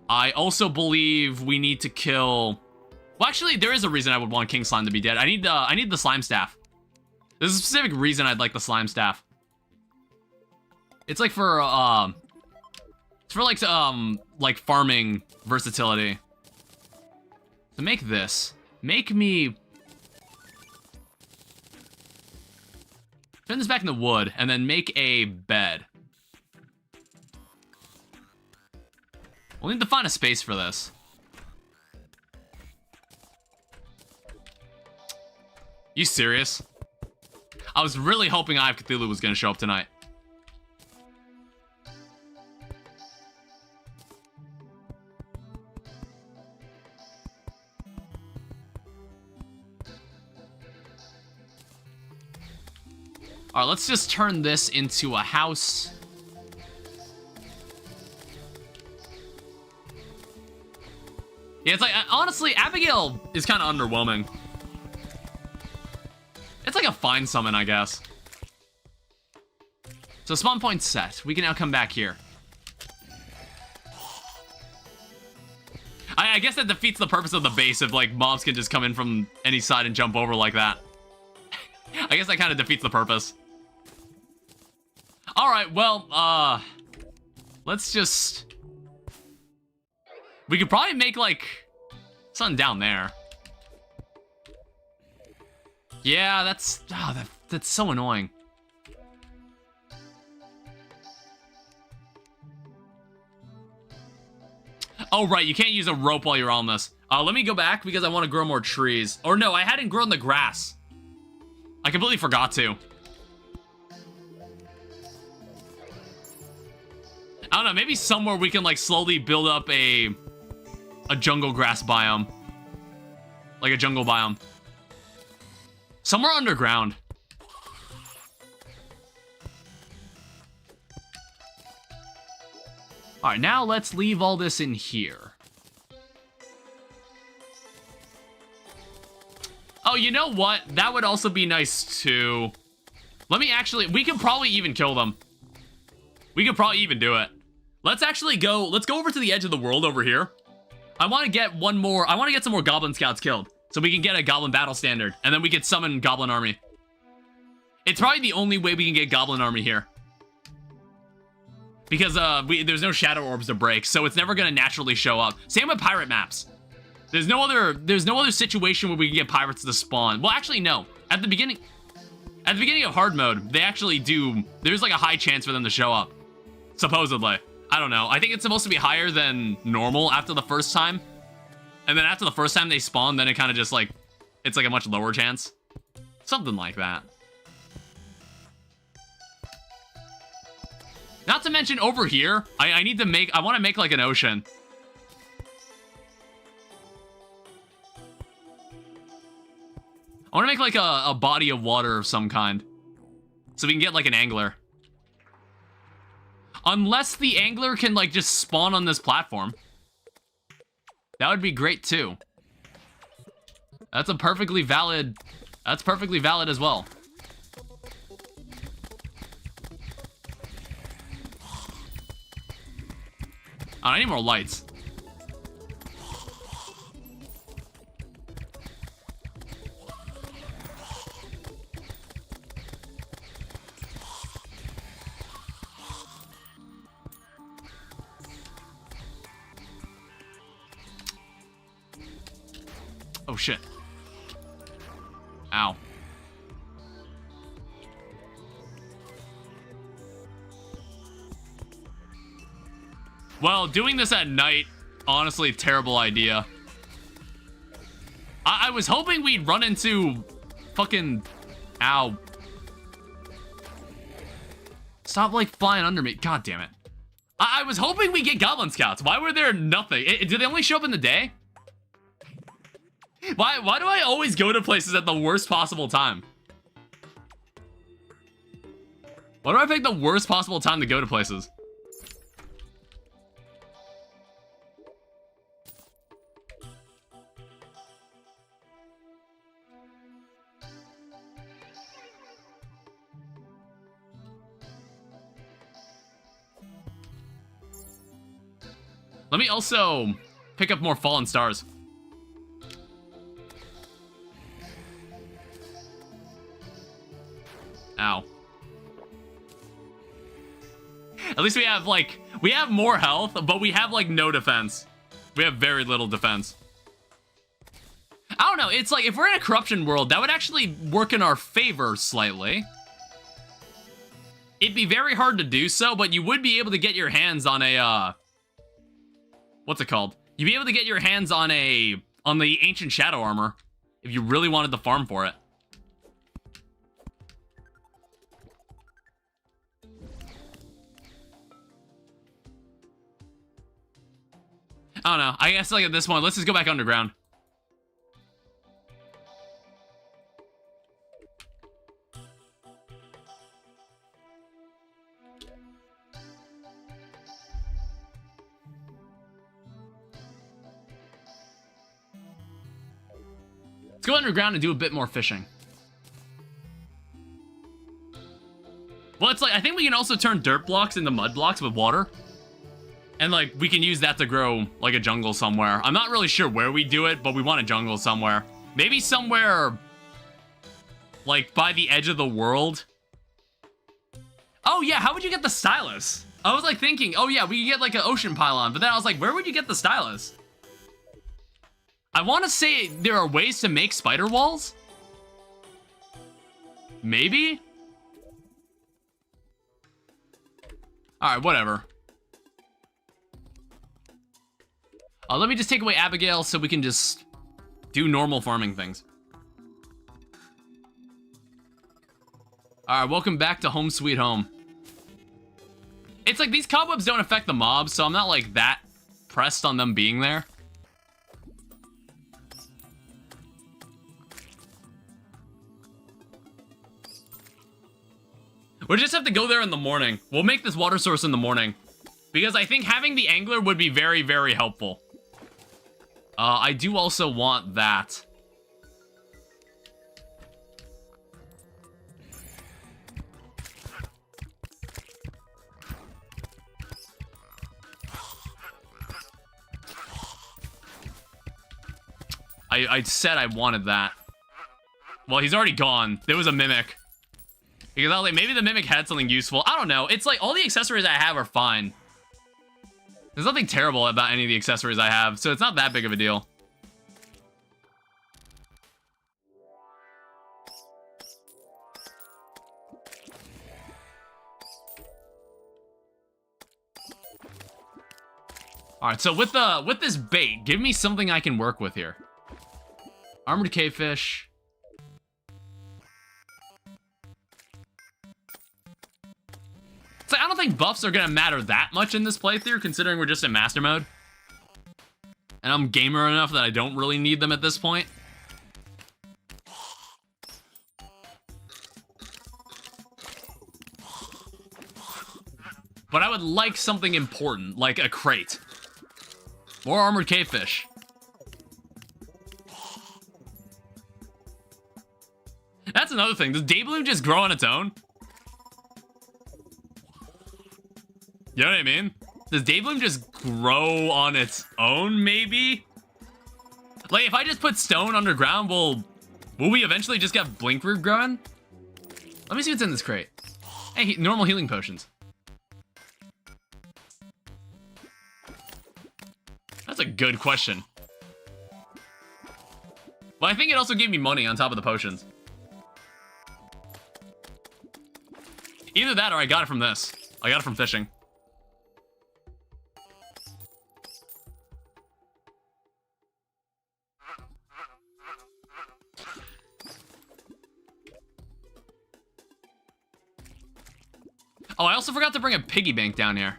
I also believe we need to kill... Well, actually, there is a reason I would want King Slime to be dead. I need the Slime Staff. There's a specific reason I'd like the Slime Staff. It's like for, it's for like farming versatility. To make this, make me... Turn this back into wood, and then make a bed. We'll need to find a space for this. You serious? I was really hoping Eye of Cthulhu was gonna show up tonight. Alright, let's just turn this into a house. Yeah, it's like, honestly, Abigail is kind of underwhelming. It's like a fine summon, I guess. So spawn point set. We can now come back here. I guess that defeats the purpose of the base if, like, mobs can just come in from any side and jump over like that. I guess that kind of defeats the purpose. Alright, well, let's just... We could probably make, like, something down there. Yeah, that's... Oh, that's so annoying. Oh, right, you can't use a rope while you're on this. Let me go back because I want to grow more trees. Or no, I hadn't grown the grass. I completely forgot to. I don't know, maybe somewhere we can, like, slowly build up a jungle grass biome. Like a jungle biome. Somewhere underground. Alright, now let's leave all this in here. Oh, you know what? That would also be nice, too. Let me actually... We could probably even kill them. We could probably even do it. Let's actually go... Let's go over to the edge of the world over here. I want to get one more... I want to get some more Goblin Scouts killed. So we can get a Goblin Battle Standard. And then we could summon Goblin Army. It's probably the only way we can get Goblin Army here. Because there's no Shadow Orbs to break. So it's never going to naturally show up. Same with pirate maps. There's no other situation where we can get pirates to spawn. Well, actually, no. At the beginning of hard mode, they actually do... There's like a high chance for them to show up. Supposedly. I don't know. I think it's supposed to be higher than normal after the first time. And then after the first time they spawn, then it kind of just like... It's like a much lower chance. Something like that. Not to mention over here, I need to make... I want to make like an ocean. I want to make like a body of water of some kind. So we can get like an angler. Unless the angler can like just spawn on this platform. That would be great too. That's perfectly valid as well. Oh, I need more lights. Oh shit. Ow. Well, doing this at night, honestly, terrible idea. I was hoping we'd run into fucking... Ow. Stop, like, flying under me. God damn it. I was hoping we'd get Goblin Scouts. Why were there nothing? Do they only show up in the day? Why do I always go to places at the worst possible time? Why do I pick the worst possible time to go to places? Let me also pick up more fallen stars. Ow. At least we have, like, we have more health, but we have, like, no defense. We have very little defense. I don't know, it's like, if we're in a corruption world, that would actually work in our favor slightly. It'd be very hard to do so, but you would be able to get your hands on a, what's it called? You'd be able to get your hands on the Ancient Shadow Armor if you really wanted to farm for it. I don't know. I guess, like, at this point, let's just go back underground. Let's go underground and do a bit more fishing. Well, it's like, I think we can also turn dirt blocks into mud blocks with water. And, like, we can use that to grow, like, a jungle somewhere. I'm not really sure where we do it, but we want a jungle somewhere. Maybe somewhere, like, by the edge of the world. Oh, yeah, how would you get the stylus? I was, like, thinking, oh, yeah, we could get, like, an ocean pylon. But then I was like, where would you get the stylus? I want to say there are ways to make spider walls. Maybe? Alright, whatever. Let me just take away Abigail so we can just do normal farming things. Alright, welcome back to Home Sweet Home. It's like these cobwebs don't affect the mobs, so I'm not like that pressed on them being there. We'll just have to go there in the morning. We'll make this water source in the morning. Because I think having the angler would be very, very helpful. I do also want that. I said I wanted that. Well, he's already gone. There was a mimic. Because I was like, maybe the mimic had something useful. I don't know. It's like all the accessories I have are fine. There's nothing terrible about any of the accessories I have, so it's not that big of a deal. Alright, so with this bait, give me something I can work with here. Armored cavefish. So I don't think buffs are gonna matter that much in this playthrough, considering we're just in master mode. And I'm gamer enough that I don't really need them at this point. But I would like something important, like a crate. More armored cavefish. That's another thing. Does Daybloom just grow on its own? You know what I mean? Does Daybloom just grow on its own, maybe? Like, if I just put stone underground, will we eventually just get blink root growing? Let me see what's in this crate. Hey, normal healing potions. That's a good question. But I think it also gave me money on top of the potions. Either that or I got it from this. I got it from fishing. Oh, I also forgot to bring a piggy bank down here.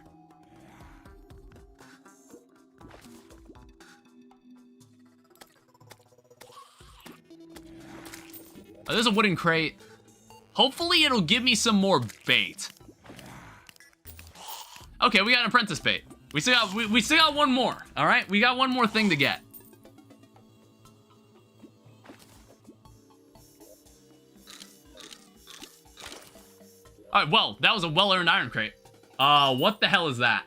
Oh, there's a wooden crate. Hopefully it'll give me some more bait. Okay, we got an apprentice bait. We still got one more. All right, we got one more thing to get. All right, well, that was a well-earned iron crate. What the hell is that?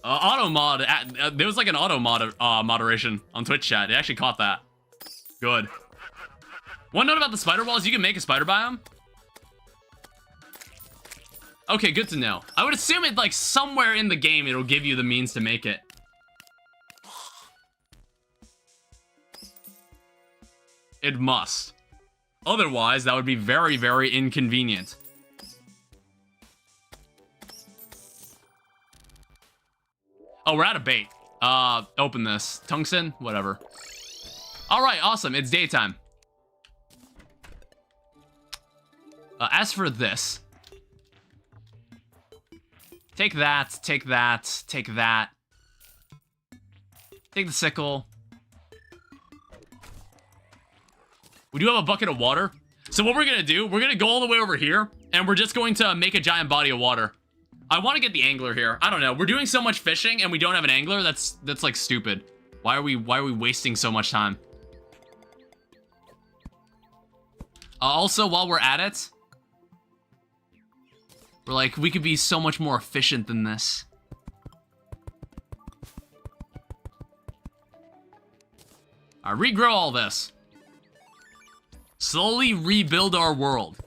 Auto mod. There was like an auto mod moderation on Twitch chat. It actually caught that. Good. One note about the spider walls: you can make a spider biome. Okay, good to know. I would assume it like somewhere in the game it'll give you the means to make it. It must. Otherwise, that would be very, very inconvenient. Oh, we're out of bait. Open this. Tungsten? Whatever. Alright, awesome. It's daytime. As for this. Take that, take that, take that. Take the sickle. We do have a bucket of water. So what we're gonna do, we're gonna go all the way over here, and we're just going to make a giant body of water. I want to get the angler here. I don't know. We're doing so much fishing, and we don't have an angler. That's like stupid. Why are we wasting so much time? Also, while we're at it, we're like, we could be so much more efficient than this. All right, regrow all this. Slowly rebuild our world.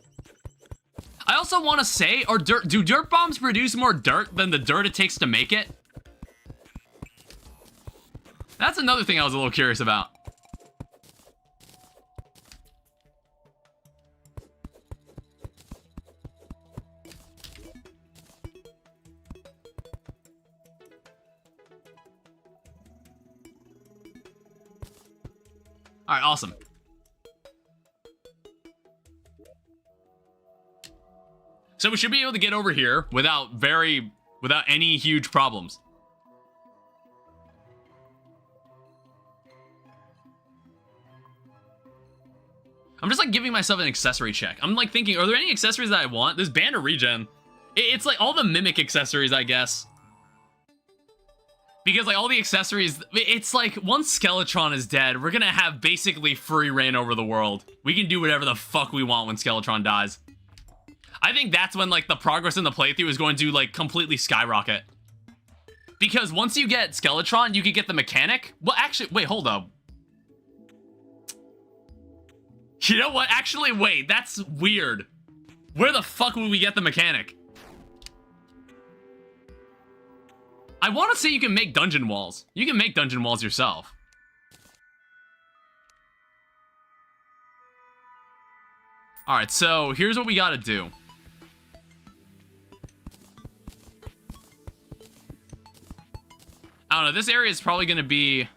I also want to say, do dirt bombs produce more dirt than the dirt it takes to make it? That's another thing I was a little curious about. All right, awesome. So we should be able to get over here without any huge problems. I'm just like giving myself an accessory check. I'm like thinking, are there any accessories that I want? There's band of regen. It's like all the mimic accessories, I guess. Because like all the accessories, it's like once Skeletron is dead, we're gonna have basically free reign over the world. We can do whatever the fuck we want when Skeletron dies. I think that's when like the progress in the playthrough is going to like completely skyrocket. Because once you get Skeletron, you can get the mechanic. Well, actually, wait, hold up. You know what? Actually, wait, that's weird. Where the fuck would we get the mechanic? I want to say you can make dungeon walls. You can make dungeon walls yourself. All right, so here's what we got to do. I don't know, this area is probably going to be...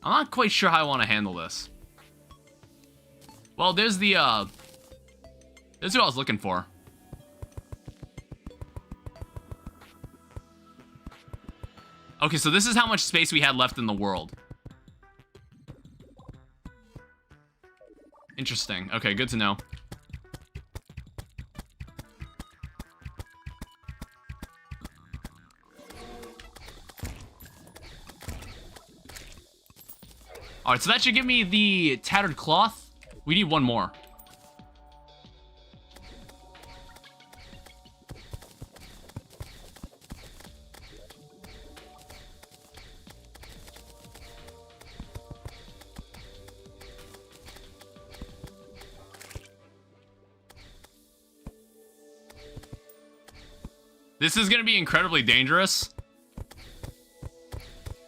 I'm not quite sure how I want to handle this. Well, there's the, there's what I was looking for. Okay, so this is how much space we had left in the world. Interesting. Okay, good to know. Alright, so that should give me the tattered cloth. We need one more. This is gonna be incredibly dangerous.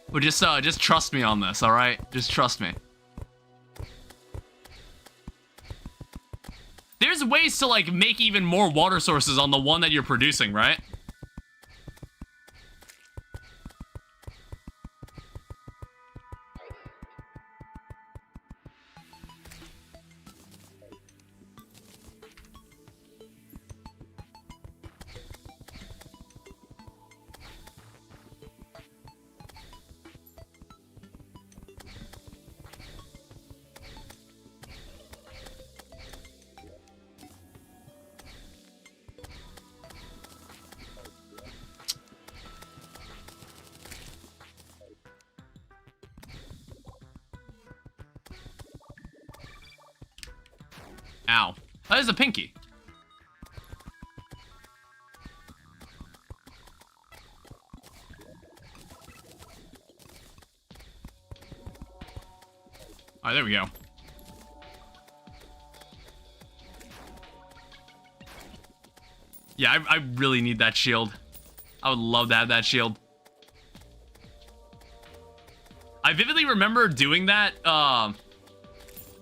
But just trust me on this, all right? Just trust me. ways to, like, make even more water sources on the one that you're producing, right? Ow. That is a pinky. Alright, there we go. Yeah, I really need that shield. I would love to have that shield. I vividly remember doing that, I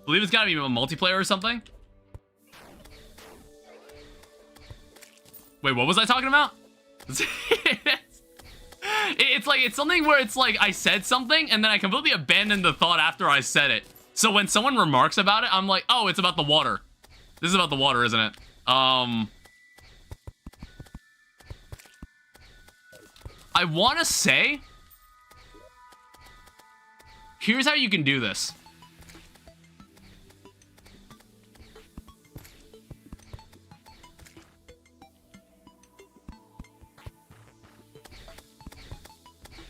believe it's gotta be a multiplayer or something. Wait, what was I talking about? It's like, it's something where it's like, I said something, and then I completely abandoned the thought after I said it. So when someone remarks about it, I'm like, oh, it's about the water. This is about the water, isn't it? I want to say, here's how you can do this.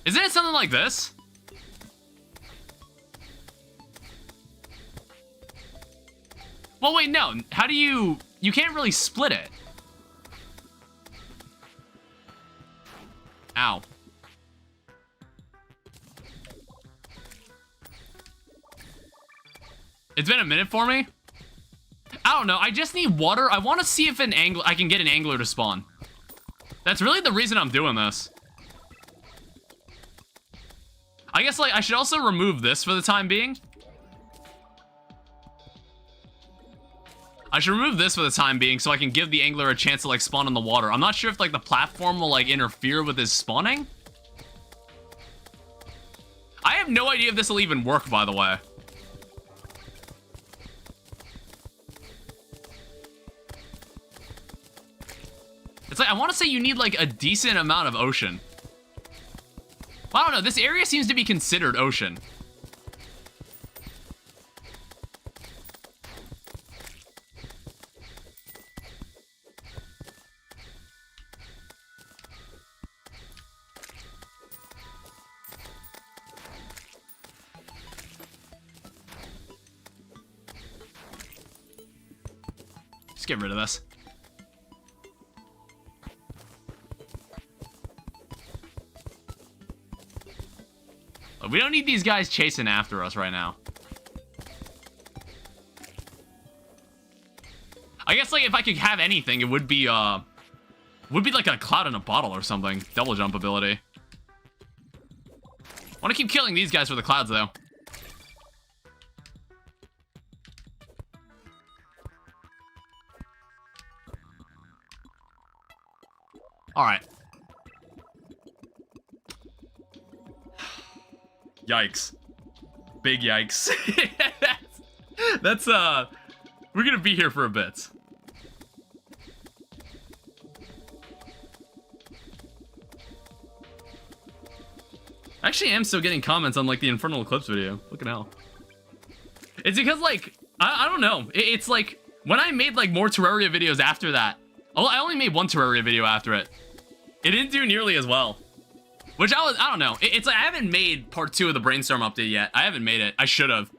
Isn't it something like this? Well, wait, no. How do you... You can't really split it. Ow. It's been a minute for me. I don't know. I just need water. I want to see if I can get an angler to spawn. That's really the reason I'm doing this. I guess, like, I should also remove this for the time being. I should remove this for the time being so I can give the angler a chance to, like, spawn in the water. I'm not sure if, like, the platform will, like, interfere with his spawning. I have no idea if this will even work, by the way. It's like, I want to say you need, like, a decent amount of ocean. I don't know, this area seems to be considered ocean. Just get rid of this. We don't need these guys chasing after us right now. I guess, like, if I could have anything, it would be like a cloud in a bottle or something. Double jump ability. I want to keep killing these guys for the clouds, though. All right. Yikes. Big yikes. That's, we're gonna be here for a bit. I actually am still getting comments on, like, the Infernal Eclipse video. Look at hell. It's because, like, I don't know. It's like, when I made, like, more Terraria videos after that, I only made one Terraria video after it. It didn't do nearly as well. Which I don't know. It's like, I haven't made part 2 of the brainstorm update yet. I haven't made it. I should have.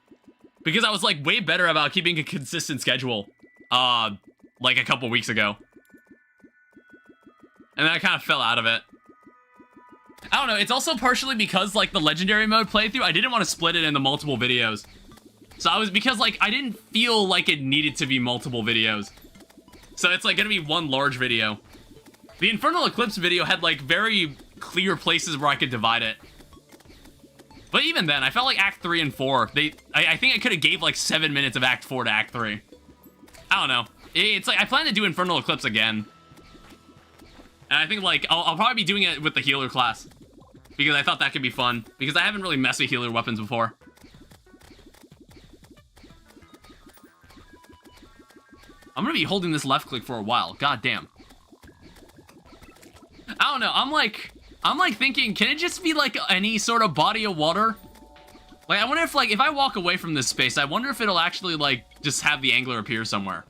Because I was, like, way better about keeping a consistent schedule, like, a couple weeks ago. And then I kind of fell out of it. I don't know. It's also partially because, like, the legendary mode playthrough, I didn't want to split it into multiple videos. So because, like, I didn't feel like it needed to be multiple videos. So it's, like, gonna be one large video. The Infernal Eclipse video had, like, very clear places where I could divide it. But even then, I felt like Act 3 and 4, I think I could have gave, like, 7 minutes of Act 4 to Act 3. I don't know. It's like, I plan to do Infernal Eclipse again. And I think, like, I'll probably be doing it with the healer class. Because I thought that could be fun. Because I haven't really messed with healer weapons before. I'm gonna be holding this left click for a while. God damn. I don't know. I'm like thinking, can it just be like any sort of body of water? Like, I wonder if, like, if I walk away from this space, I wonder if it'll actually, like, just have the angler appear somewhere.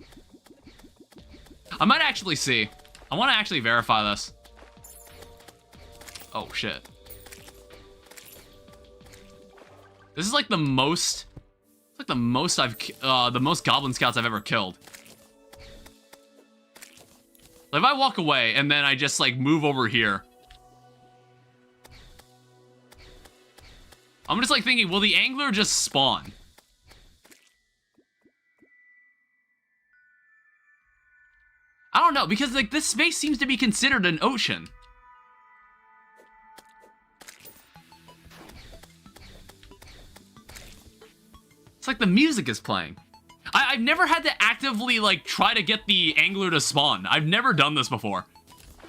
I might actually see. I want to actually verify this. Oh, shit. This is, like, the most... It's, like, the most the most goblin scouts I've ever killed. If I walk away and then I just, like, move over here... I'm just, like, thinking, will the angler just spawn? I don't know, because, like, this space seems to be considered an ocean. It's like the music is playing. I've never had to actively, like, try to get the angler to spawn. I've never done this before.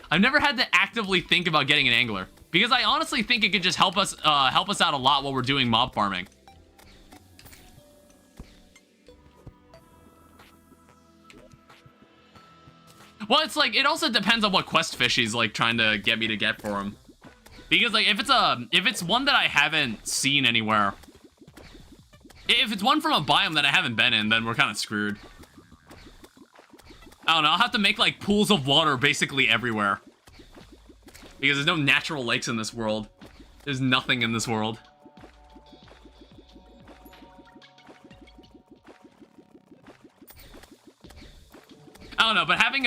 I've never had to actively think about getting an angler. Because I honestly think it could just help us out a lot while we're doing mob farming. Well, it's like, it also depends on what quest fish he's, like, trying to get me to get for him. Because, like, if it's one that I haven't seen anywhere, if it's one from a biome that I haven't been in, then we're kind of screwed. I don't know, I'll have to make, like, pools of water basically everywhere. Because there's no natural lakes in this world. There's nothing in this world. I don't know, but having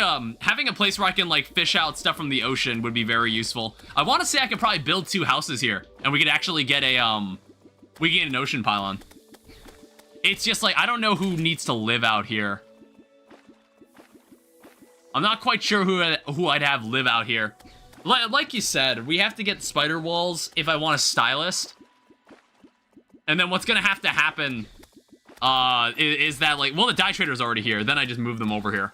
a place where I can, like, fish out stuff from the ocean would be very useful. I want to say I could probably build 2 houses here, and we could actually get an ocean pylon. It's just, like, I don't know who needs to live out here. I'm not quite sure who I'd have live out here. Like you said, we have to get spider walls if I want a stylist. And then what's gonna have to happen is that, like, well, the dye trader's already here. Then I just move them over here.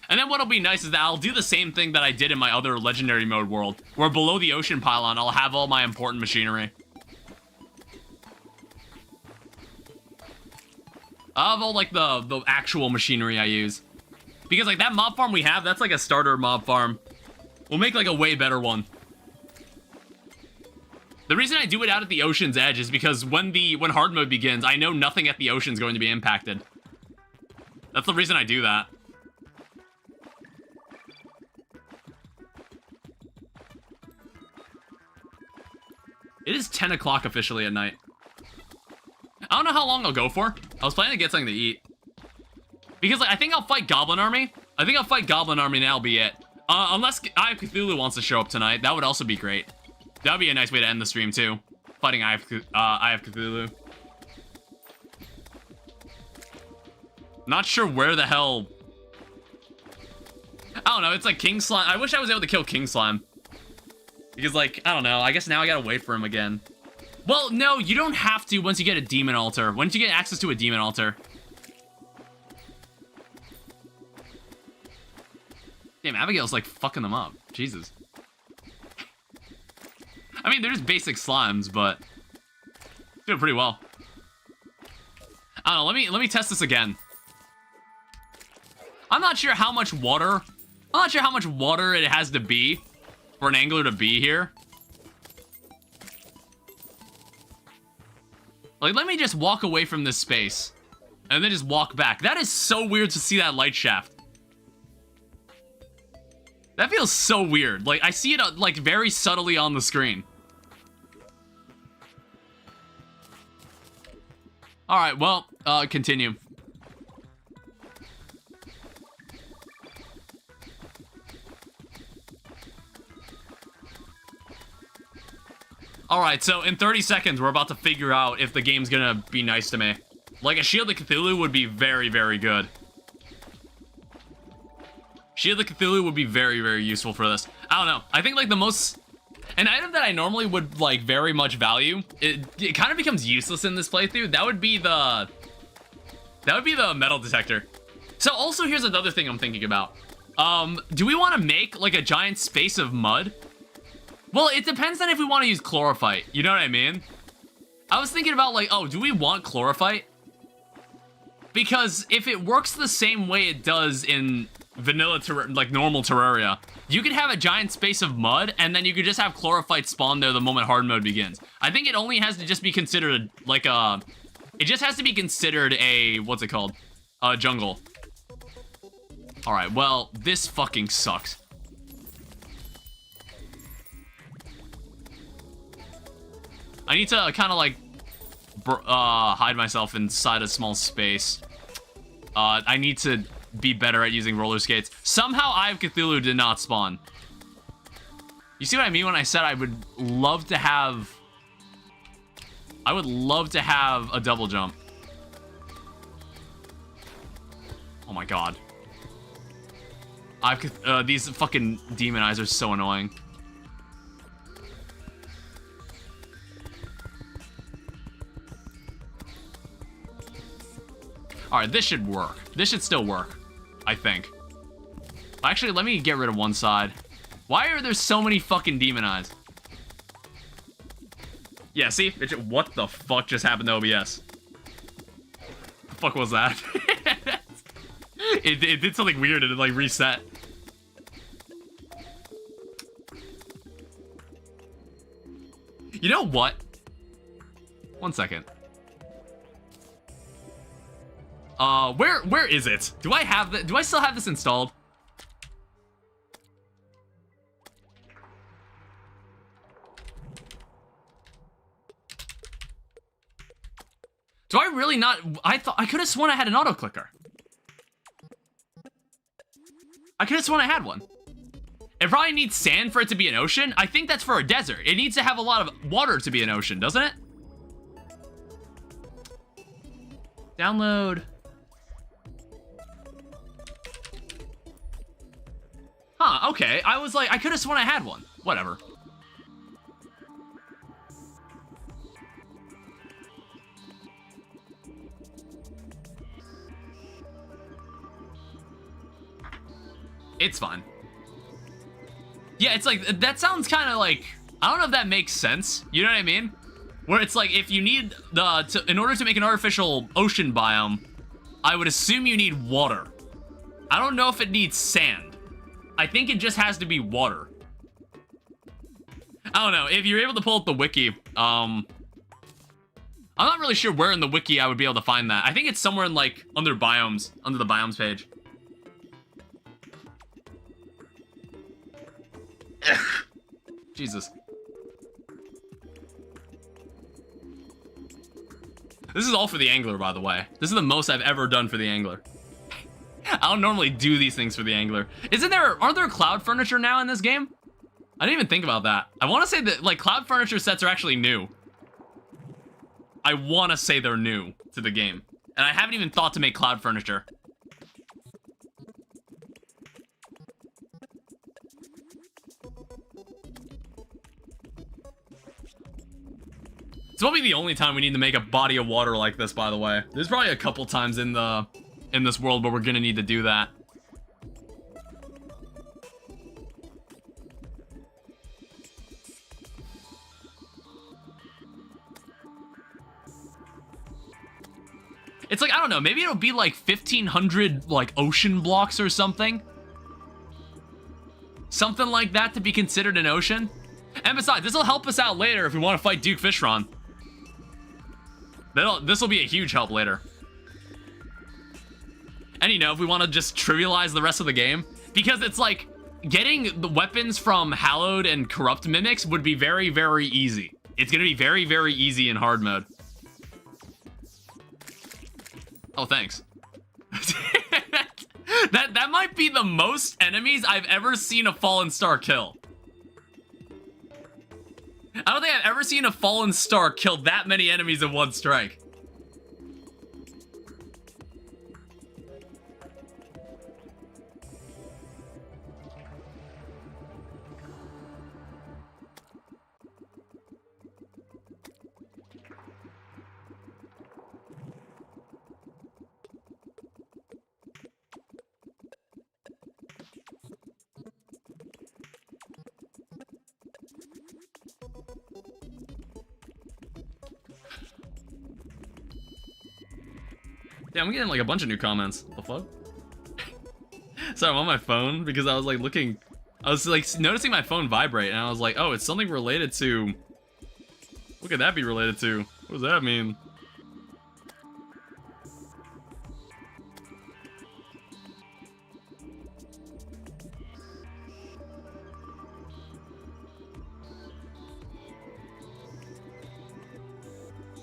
And then what'll be nice is that I'll do the same thing that I did in my other legendary mode world, where below the ocean pylon, I'll have all my important machinery. Of all, like, the actual machinery I use. Because, like, that mob farm we have, that's like a starter mob farm. We'll make, like, a way better one. The reason I do it out at the ocean's edge is because when hard mode begins, I know nothing at the ocean's going to be impacted. That's the reason I do that. It is 10 o'clock officially at night. I don't know how long I'll go for. I was planning to get something to eat. Because, like, I think I'll fight Goblin Army. I think I'll fight Goblin Army and that'll be it. Unless Eye of Cthulhu wants to show up tonight. That would also be great. That would be a nice way to end the stream, too. Fighting Eye of Cthulhu. Not sure where the hell... I don't know, it's like King Slime. I wish I was able to kill King Slime. Because, like, I don't know. I guess now I gotta wait for him again. Well, no, you don't have to once you get a demon altar. Once you get access to a demon altar. Damn, Abigail's, like, fucking them up. Jesus. I mean, they're just basic slimes, but doing pretty well. I don't know, let me test this again. I'm not sure how much water it has to be for an angler to be here. Like, let me just walk away from this space and then just walk back. That is so weird to see that light shaft. That feels so weird. Like, I see it, like, very subtly on the screen. Alright, well, continue. Alright, so in 30 seconds, we're about to figure out if the game's gonna be nice to me. Like, a Shield of Cthulhu would be very, very good. Shield of Cthulhu would be very, very useful for this. I don't know. I think, like, the most An item that I normally would like very much value, it kind of becomes useless in this playthrough. That would be the metal detector. So also here's another thing I'm thinking about. Do we want to make like a giant space of mud? Well, it depends on if we want to use chlorophyte. You know what I mean? I was thinking about like, oh, do we want chlorophyte? Because if it works the same way it does in vanilla, like normal Terraria, you could have a giant space of mud, and then you could just have chlorophyte spawn there the moment hard mode begins. I think it only has to just be considered like a... It just has to be considered a... What's it called? A jungle. Alright, well, this fucking sucks. I need to kind of like... hide myself inside a small space. I need to be better at using roller skates. Somehow Eye of Cthulhu did not spawn. You see what I mean when I said I would love to have... I would love to have a double jump. Oh my god. These fucking demon eyes are so annoying. Alright, this should work. This should still work, I think. Actually, let me get rid of one side. Why are there so many fucking demon eyes? Yeah, see? What the fuck just happened to OBS? The fuck was that? It did something weird and it like reset. You know what? One second. Where is it? Do I still have this installed? Do I really not? I could have sworn I had an auto clicker. I could have sworn I had one. It probably needs sand for it to be an ocean. I think that's for a desert. It needs to have a lot of water to be an ocean, doesn't it? Download. Huh, okay. I was like, I could have sworn I had one. Whatever. It's fine. Yeah, it's like, that sounds kind of like, I don't know if that makes sense. You know what I mean? Where it's like, if you need in order to make an artificial ocean biome, I would assume you need water. I don't know if it needs sand. I think it just has to be water. I don't know. If you're able to pull up the wiki, I'm not really sure where in the wiki I would be able to find that. I think it's somewhere in like under biomes, under the biomes page. Jesus. This is all for the angler, by the way. This is the most I've ever done for the angler. I don't normally do these things for the angler. Aren't there cloud furniture now in this game? I didn't even think about that. I want to say that, like, cloud furniture sets are actually new. I want to say they're new to the game. And I haven't even thought to make cloud furniture. It's probably the only time we need to make a body of water like this, by the way. There's probably a couple times in this world where we're gonna need to do that. It's like, I don't know, maybe it'll be like 1,500 like ocean blocks or something. Something like that to be considered an ocean. And besides, this will help us out later if we want to fight Duke Fishron. This will be a huge help later. And you know, if we want to just trivialize the rest of the game, because it's like, getting the weapons from Hallowed and Corrupt Mimics would be very, very easy. It's going to be very, very easy in hard mode. Oh, thanks. That might be the most enemies I've ever seen a Fallen Star kill. I don't think I've ever seen a Fallen Star kill that many enemies in one strike. Damn, I'm getting like a bunch of new comments. What the fuck? Sorry, I'm on my phone because I was like looking. I was like noticing my phone vibrate, and I was like, oh, it's something related to. What could that be related to? What does that mean?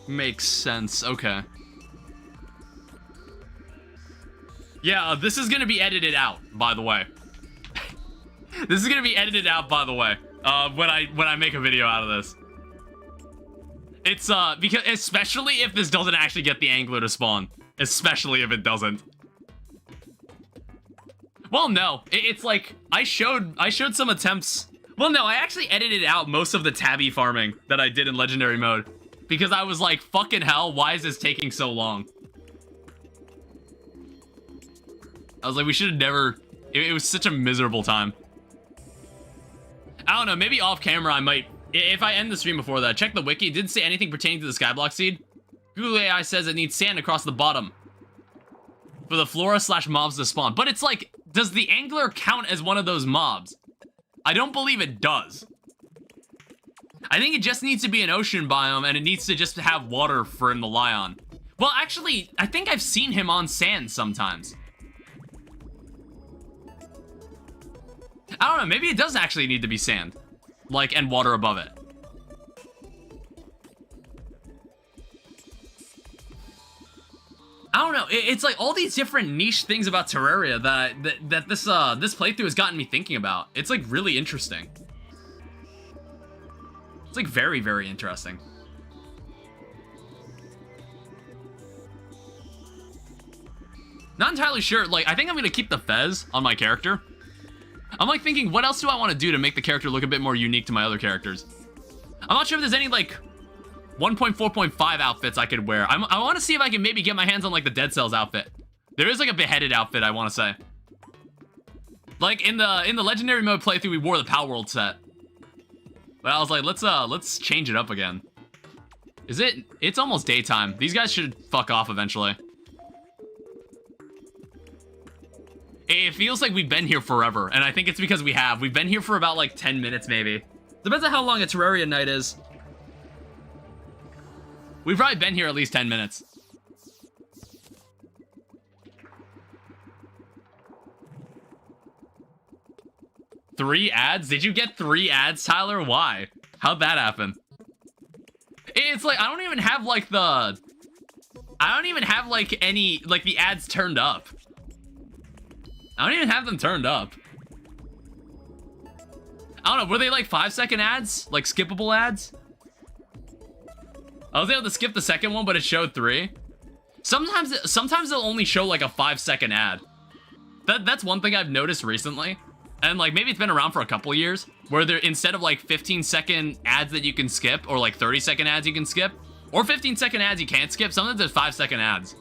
Makes sense. Okay. Yeah, this is gonna be edited out, by the way. This is gonna be edited out, by the way. When I make a video out of this. It's because especially if this doesn't actually get the angler to spawn. Especially if it doesn't. Well, no. It's like I showed some attempts. Well, no, I actually edited out most of the tabby farming that I did in legendary mode. Because I was like, fucking hell, why is this taking so long? I was like, we should have never... It was such a miserable time. I don't know, maybe off camera I might... If I end the stream before that, check the wiki. It didn't say anything pertaining to the Skyblock Seed. Google AI says it needs sand across the bottom for the flora/mobs to spawn. But it's like, does the angler count as one of those mobs? I don't believe it does. I think it just needs to be an ocean biome, and it needs to just have water for him to lie on. Well, actually, I think I've seen him on sand sometimes. I don't know, maybe it does actually need to be sand. Like, and water above it. I don't know, it's like all these different niche things about Terraria that this playthrough has gotten me thinking about. It's like really interesting. It's like very, very interesting. Not entirely sure, like, I think I'm gonna keep the fez on my character. I'm like thinking, what else do I want to do to make the character look a bit more unique to my other characters? I'm not sure if there's any, like, 1.4.5 outfits I could wear. I want to see if I can maybe get my hands on, like, the Dead Cells outfit. There is, like, a beheaded outfit, I want to say. Like, in the Legendary Mode playthrough, we wore the Power World set. But I was like, let's change it up again. It's almost daytime. These guys should fuck off eventually. It feels like we've been here forever, and I think it's because we have. We've been here for about, like, 10 minutes, maybe. Depends on how long a Terraria night is. We've probably been here at least 10 minutes. Three ads? Did you get 3 ads, Tyler? Why? How'd that happen? It's like, I don't even have, like, any, like, the ads turned up. I don't even have them turned up. I don't know, were they, like, 5-second ads? Like, skippable ads? I was able to skip the second one, but it showed 3. Sometimes they'll only show, like, a 5-second ad. That's one thing I've noticed recently. And, like, maybe it's been around for a couple years, where there, instead of, like, 15-second ads that you can skip, or, like, 30-second ads you can skip, or 15-second ads you can't skip, sometimes there's 5-second ads.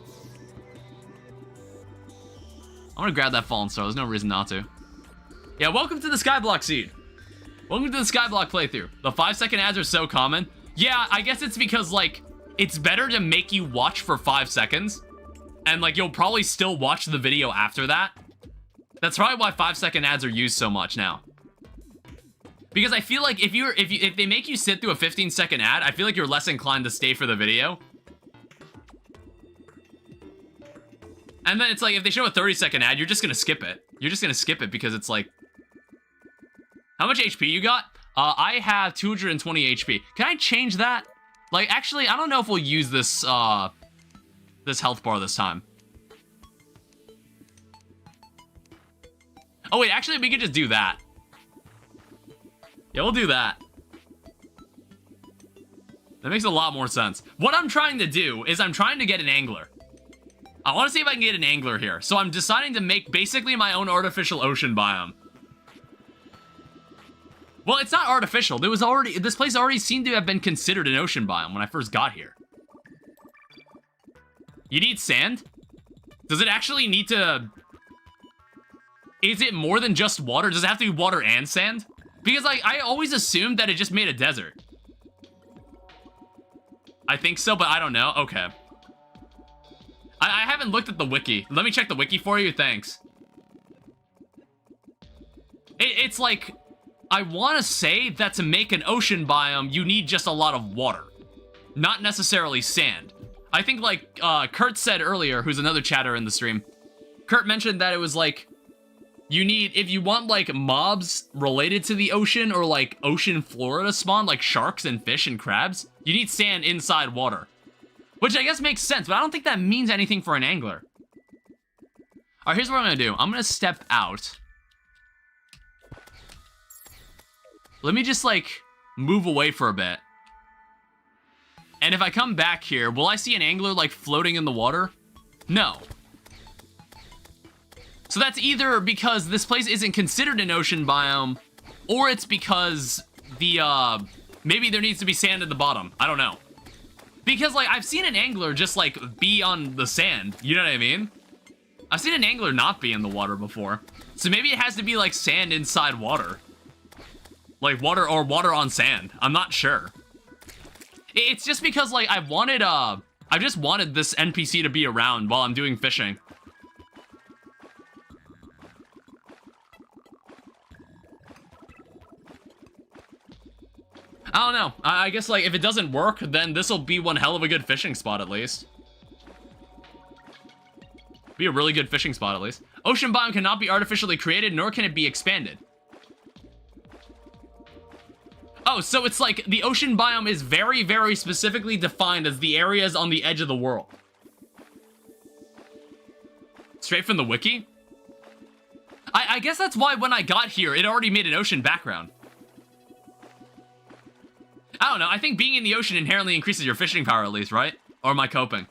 I'm gonna grab that fallen star, there's no reason not to. Yeah, welcome to the Skyblock Seed. Welcome to the Skyblock playthrough. The 5-second ads are so common. Yeah, I guess it's because, like, it's better to make you watch for 5 seconds, and, like, you'll probably still watch the video after that. That's probably why 5-second ads are used so much now. Because I feel like if they make you sit through a 15-second ad, I feel like you're less inclined to stay for the video. And then it's like, if they show a 30-second ad, you're just gonna skip it. You're just gonna skip it because it's like... How much HP you got? I have 220 HP. Can I change that? Like, actually, I don't know if we'll use this, this health bar this time. Oh, wait, actually, we could just do that. Yeah, we'll do that. That makes a lot more sense. What I'm trying to do is I'm trying to get an angler. I want to see if I can get an angler here. So I'm deciding to make basically my own artificial ocean biome. Well, it's not artificial. This place already seemed to have been considered an ocean biome when I first got here. You need sand? Does it actually need to... Is it more than just water? Does it have to be water and sand? Because, like, I always assumed that it just made a desert. I think so, but I don't know. Okay. I haven't looked at the wiki. Let me check the wiki for you. Thanks. It's like, I want to say that to make an ocean biome, you need just a lot of water. Not necessarily sand. I think like Kurt said earlier, who's another chatter in the stream. Kurt mentioned that it was like, you need, if you want like mobs related to the ocean or like ocean flora to spawn, like sharks and fish and crabs, you need sand inside water. Which I guess makes sense, but I don't think that means anything for an angler. Alright, here's what I'm gonna do. I'm gonna step out. Let me just like move away for a bit. And if I come back here, will I see an angler like floating in the water? No. So that's either because this place isn't considered an ocean biome, or it's because the, maybe there needs to be sand at the bottom. I don't know. Because, like, I've seen an angler just, like, be on the sand. You know what I mean? I've seen an angler not be in the water before. So maybe it has to be, like, sand inside water. Like, water or water on sand. I'm not sure. It's just because, like, I just wanted this NPC to be around while I'm doing fishing. I don't know. I guess, like, if it doesn't work, then this will be one hell of a good fishing spot, at least. Be a really good fishing spot, at least. Ocean biome cannot be artificially created, nor can it be expanded. Oh, so it's like the ocean biome is very, very specifically defined as the areas on the edge of the world. Straight from the wiki? I guess that's why when I got here, it already made an ocean background. I don't know, I think being in the ocean inherently increases your fishing power at least, right? Or am I coping?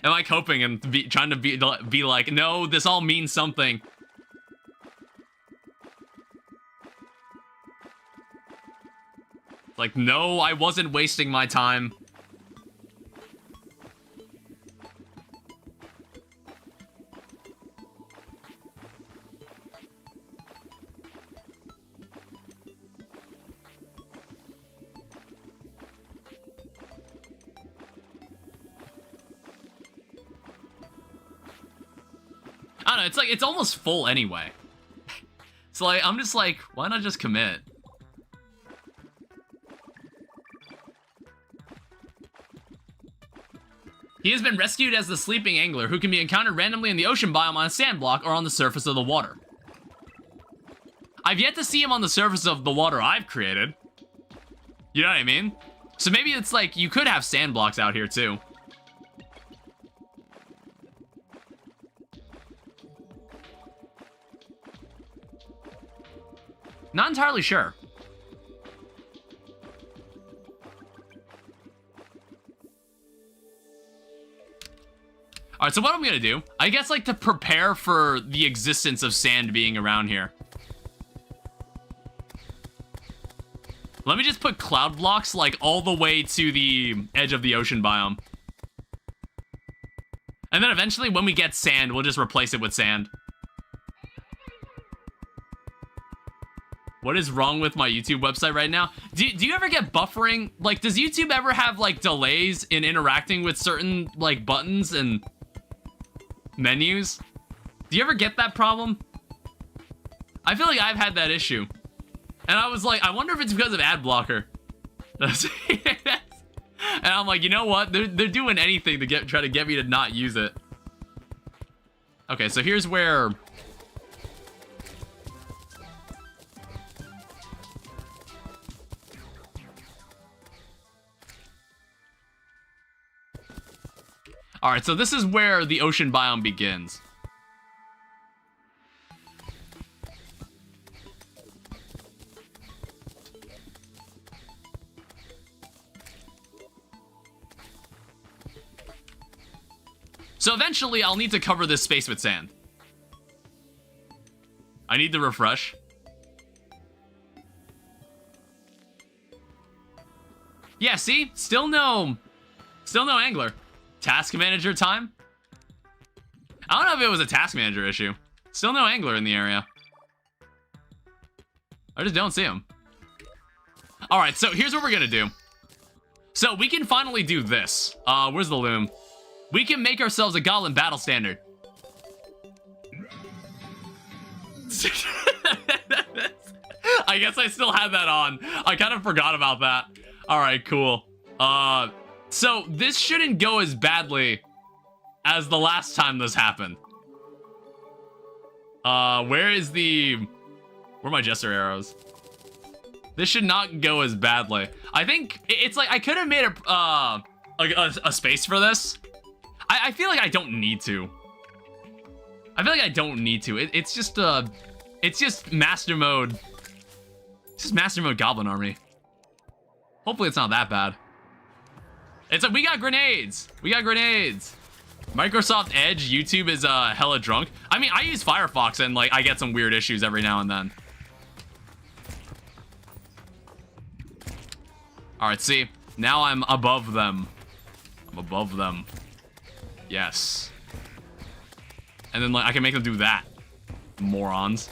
Am I coping and trying to be like, no, this all means something? Like, no, I wasn't wasting my time. I don't know, it's like, it's almost full anyway. So like, I'm just like, why not just commit? He has been rescued as the sleeping angler who can be encountered randomly in the ocean biome on a sand block or on the surface of the water. I've yet to see him on the surface of the water I've created. You know what I mean? So maybe it's like, you could have sand blocks out here too. Not entirely sure. Alright, so what I'm gonna do, I guess like to prepare for the existence of sand being around here. Let me just put cloud blocks like all the way to the edge of the ocean biome. And then eventually when we get sand, we'll just replace it with sand. What is wrong with my YouTube website right now? Do you ever get buffering? Like, does YouTube ever have, like, delays in interacting with certain, like, buttons and menus? Do you ever get that problem? I feel like I've had that issue. And I was like, I wonder if it's because of ad blocker. And I'm like, you know what? They're doing anything to try to get me to not use it. Okay, so here's where... Alright, so this is where the ocean biome begins. So eventually, I'll need to cover this space with sand. I need to refresh. Yeah, see? Still no angler. Task manager time? I don't know if it was a task manager issue. Still no angler in the area. I just don't see him. Alright, so here's what we're gonna do. So we can finally do this. Where's the loom? We can make ourselves a goblin battle standard. I guess I still had that on. I kind of forgot about that. All right, cool. So this shouldn't go as badly as the last time this happened. Where are my Jester arrows? This should not go as badly. I think it's like I could have made a space for this. I feel like I don't need to. It's just master mode. It's just master mode goblin army. Hopefully it's not that bad. It's like we got grenades. Microsoft Edge YouTube is hella drunk. I mean, I use Firefox and like I get some weird issues every now and then. All right, see, now I'm above them. Yes. And then like I can make them do that. Morons.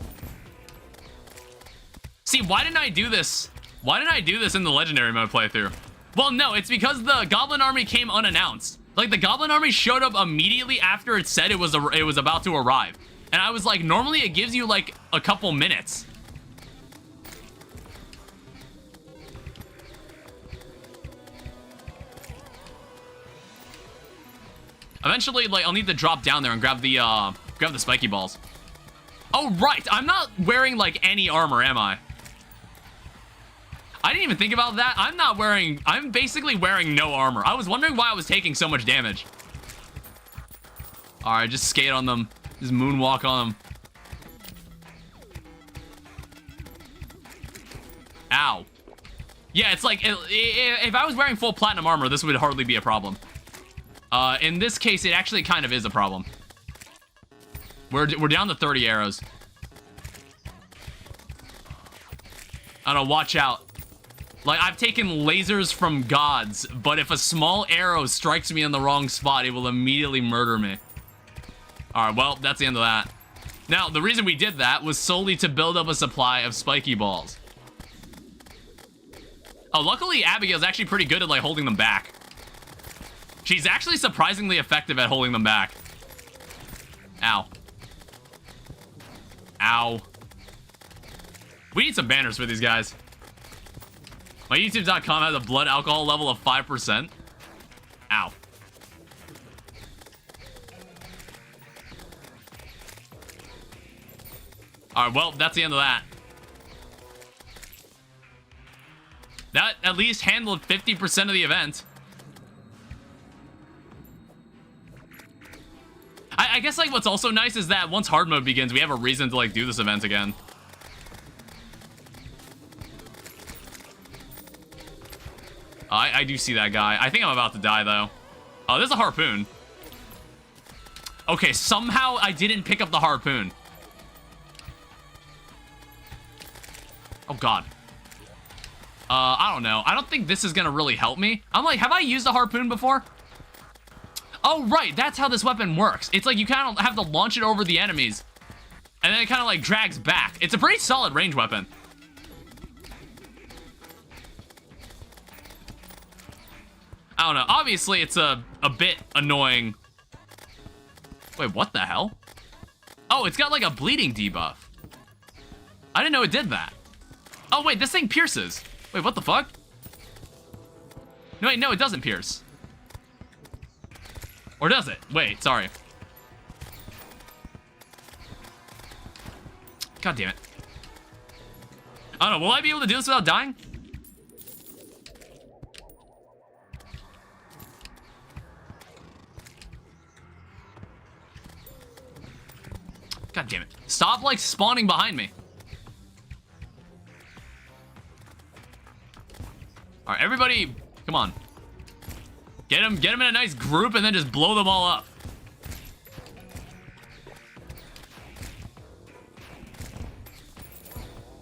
See, why didn't I do this? Why didn't I do this in the legendary mode playthrough? Well, no, it's because the goblin army came unannounced. Like the goblin army showed up immediately after it said it was about to arrive. And I was like, normally it gives you like a couple minutes. Eventually, like I'll need to drop down there and grab the spiky balls. Oh right, I'm not wearing like any armor, am I? I didn't even think about that. I'm basically wearing no armor. I was wondering why I was taking so much damage. All right, just skate on them. Just moonwalk on them. Ow. Yeah, it's like, if I was wearing full platinum armor, this would hardly be a problem. In this case, it actually kind of is a problem. We're down to 30 arrows. I don't know, watch out. Like, I've taken lasers from gods, but if a small arrow strikes me in the wrong spot, it will immediately murder me. Alright, well, that's the end of that. Now, the reason we did that was solely to build up a supply of spiky balls. Oh, luckily, Abigail's actually pretty good at, like, holding them back. She's actually surprisingly effective at holding them back. Ow. Ow. We need some banners for these guys. My YouTube.com has a blood alcohol level of 5%. Ow. Alright, well, that's the end of that. That at least handled 50% of the event. I guess, like, what's also nice is that once hard mode begins, we have a reason to, like, do this event again. I do see that guy. I think I'm about to die, though. Oh, there's a harpoon. Okay, somehow I didn't pick up the harpoon. Oh, God. I don't know. I don't think this is gonna really help me. I'm like, have I used a harpoon before? Oh, right. That's how this weapon works. It's like you kind of have to launch it over the enemies. And then it kind of, like, drags back. It's a pretty solid range weapon. I don't know. Obviously, it's a bit annoying. Wait, what the hell? Oh, it's got, like, a bleeding debuff. I didn't know it did that. Oh, wait, this thing pierces. Wait, what the fuck? No, wait, no, it doesn't pierce. Or does it? Wait, sorry. God damn it. I don't know, will I be able to do this without dying? God damn it. Stop, like, spawning behind me. Alright, everybody, come on. Get them in a nice group and then just blow them all up.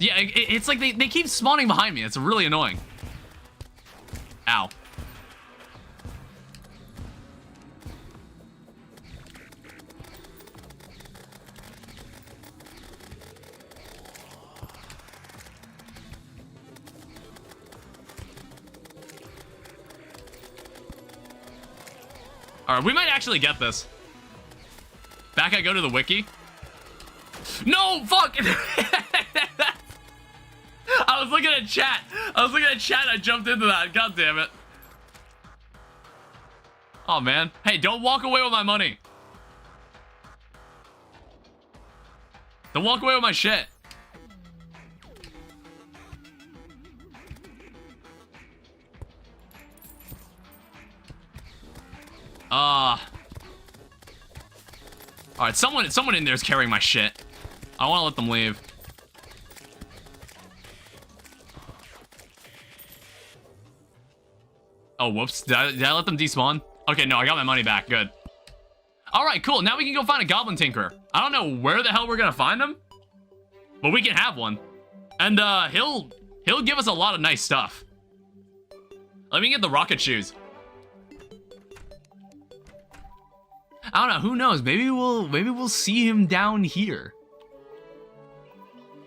Yeah, it's like they keep spawning behind me. It's really annoying. Ow. All right, we might actually get this. Back I go to the wiki. No, fuck! I was looking at chat. I jumped into that. God damn it. Oh, man. Hey, don't walk away with my money. Don't walk away with my shit. Alright, someone in there is carrying my shit. I want to let them leave. Oh, whoops. Did I let them despawn? Okay, no, I got my money back. Good. Alright, cool. Now we can go find a goblin tinkerer. I don't know where the hell we're gonna find him, but we can have one. And he'll give us a lot of nice stuff. Let me get the rocket shoes. I don't know, who knows? Maybe we'll see him down here.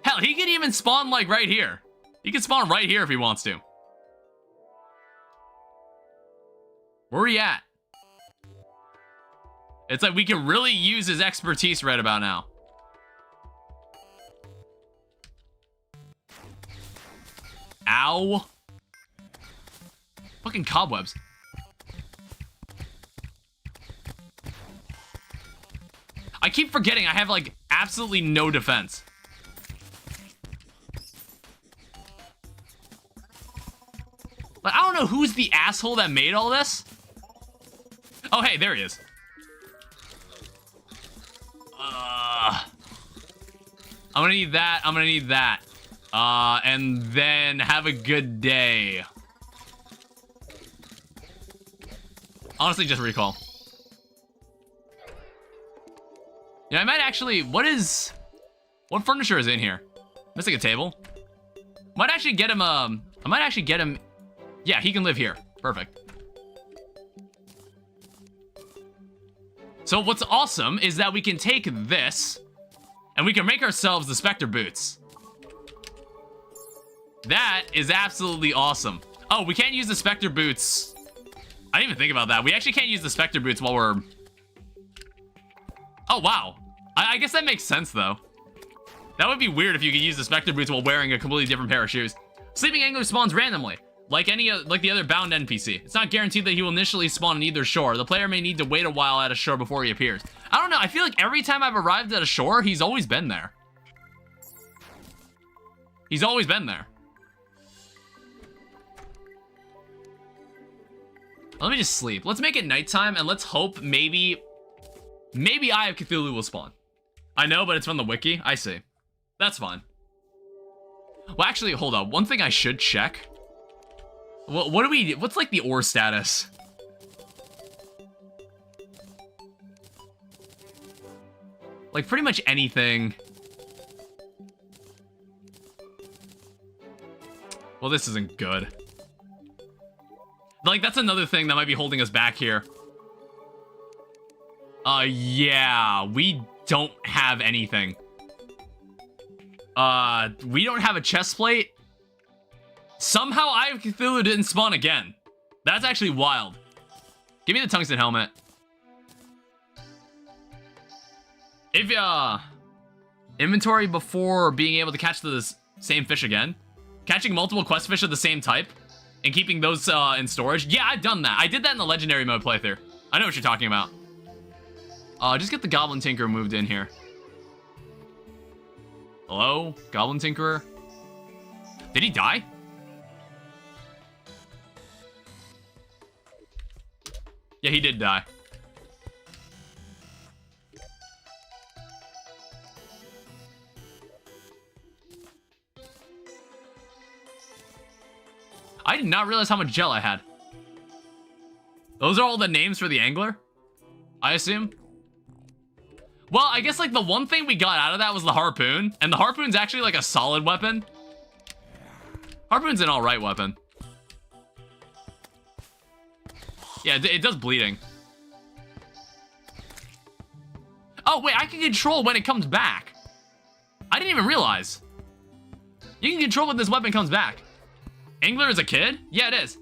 Hell, he can even spawn like right here. He can spawn right here if he wants to. Where are we at? It's like we can really use his expertise right about now. Ow. Fucking cobwebs. I keep forgetting I have like absolutely no defense. Like, I don't know who's the asshole that made all this. Oh, hey, there he is. I'm gonna need that. I'm gonna need that. And then have a good day. Honestly, just recall. Yeah, I might actually... What furniture is in here? Missing a table? Might actually get him, I might actually get him... Yeah, he can live here. Perfect. So what's awesome is that we can take this, and we can make ourselves the Spectre boots. That is absolutely awesome. Oh, we can't use the Spectre boots. I didn't even think about that. We actually can't use the Spectre boots while we're... Oh, wow. I guess that makes sense, though. That would be weird if you could use the Spectre boots while wearing a completely different pair of shoes. Sleeping Angler spawns randomly, like the other bound NPC. It's not guaranteed that he will initially spawn on either shore. The player may need to wait a while at a shore before he appears. I don't know. I feel like every time I've arrived at a shore, he's always been there. He's always been there. Let me just sleep. Let's make it nighttime, and let's hope maybe Eye of Cthulhu will spawn. I know, but it's from the wiki. I see. That's fine. Well, actually, hold up. One thing I should check. What's like the ore status? Like pretty much anything. Well, this isn't good. Like, that's another thing that might be holding us back here. Yeah, we don't have anything. We don't have a chest plate. Somehow Eye of Cthulhu didn't spawn again. That's actually wild. Give me the tungsten helmet. If, inventory before being able to catch the same fish again. Catching multiple quest fish of the same type. And keeping those, in storage. Yeah, I've done that. I did that in the legendary mode playthrough. I know what you're talking about. Just get the Goblin Tinkerer moved in here. Hello? Goblin Tinkerer? Did he die? Yeah, he did die. I did not realize how much gel I had. Those are all the names for the angler? I assume? Well, I guess, like, the one thing we got out of that was the harpoon. And the harpoon's actually, like, a solid weapon. Harpoon's an alright weapon. Yeah, it does bleeding. Oh, wait, I can control when it comes back. I didn't even realize. You can control when this weapon comes back. Angler is a kid? Yeah, it is.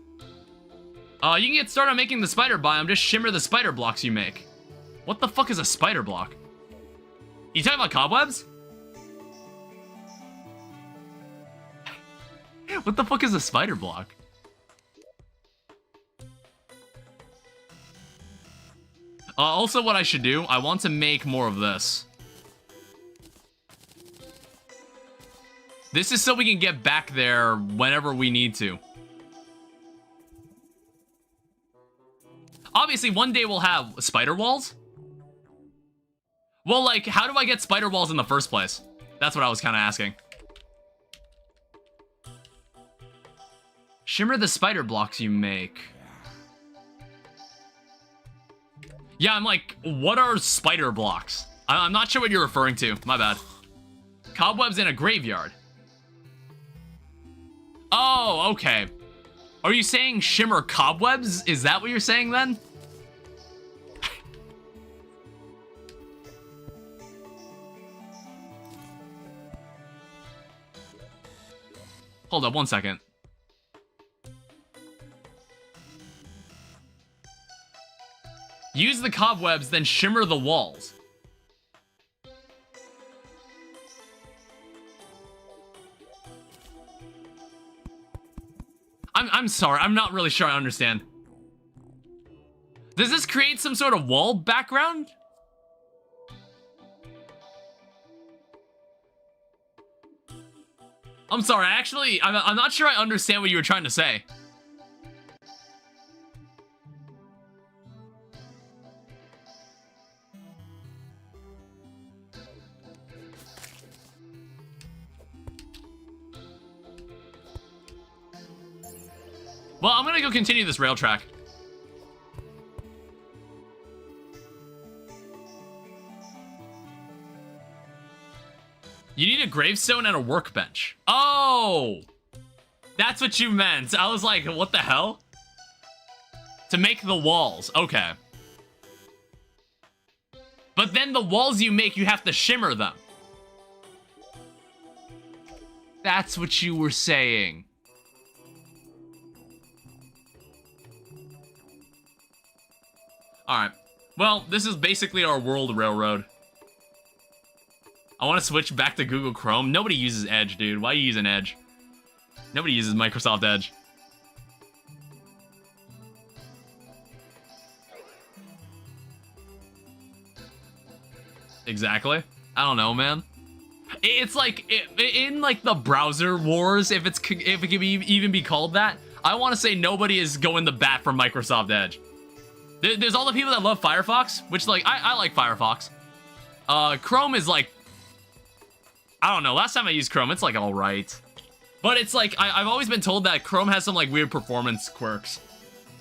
You can get started on making the spider biome. Just shimmer the spider blocks you make. What the fuck is a spider block? You talking about cobwebs? What the fuck is a spider block? Also, what I should do, I want to make more of this. This is so we can get back there whenever we need to. Obviously, one day we'll have spider walls. Well, like, how do I get spider walls in the first place? That's what I was kind of asking. Shimmer the spider blocks you make. Yeah, I'm like, what are spider blocks? I'm not sure what you're referring to. My bad. Cobwebs in a graveyard. Oh, okay. Are you saying shimmer cobwebs? Is that what you're saying then? Hold up 1 second. Use the cobwebs, then shimmer the walls. I'm sorry, I'm not really sure I understand. Does this create some sort of wall background? I'm sorry, I'm not sure I understand what you were trying to say. Well, I'm gonna go continue this rail track. You need a gravestone and a workbench. Oh! That's what you meant. I was like, what the hell? To make the walls. Okay. But then the walls you make, you have to shimmer them. That's what you were saying. Alright. Well, this is basically our world railroad. I want to switch back to Google Chrome. Nobody uses Edge, dude. Why are you using Edge? Nobody uses Microsoft Edge. Exactly. I don't know, man. It's like, in like the browser wars, if it can even be called that, I want to say nobody is going to bat for Microsoft Edge. There's all the people that love Firefox, which, like, I like Firefox. Chrome is, like, I don't know. Last time I used Chrome, it's, like, all right. But it's, like, I've always been told that Chrome has some, like, weird performance quirks.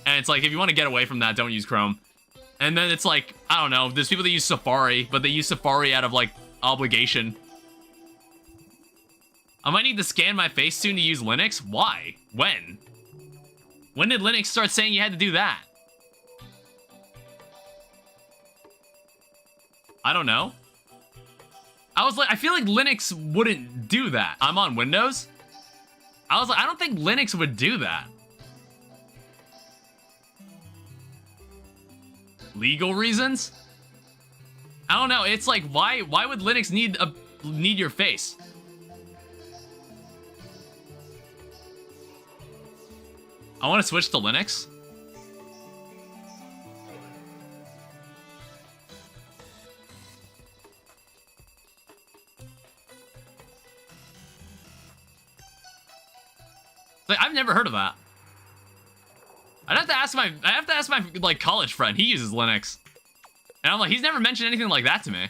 And it's, like, if you want to get away from that, don't use Chrome. And then it's, like, I don't know. There's people that use Safari, but they use Safari out of, like, obligation. I might need to scan my face soon to use Linux. Why? When? When did Linux start saying you had to do that? I don't know. I was like, I feel like Linux wouldn't do that. I'm on Windows. I was like, I don't think Linux would do that. Legal reasons? I don't know. It's like, why would Linux need your face? I want to switch to Linux. Like, I've never heard of that. I have to ask my like college friend. He uses Linux. And I'm like, he's never mentioned anything like that to me.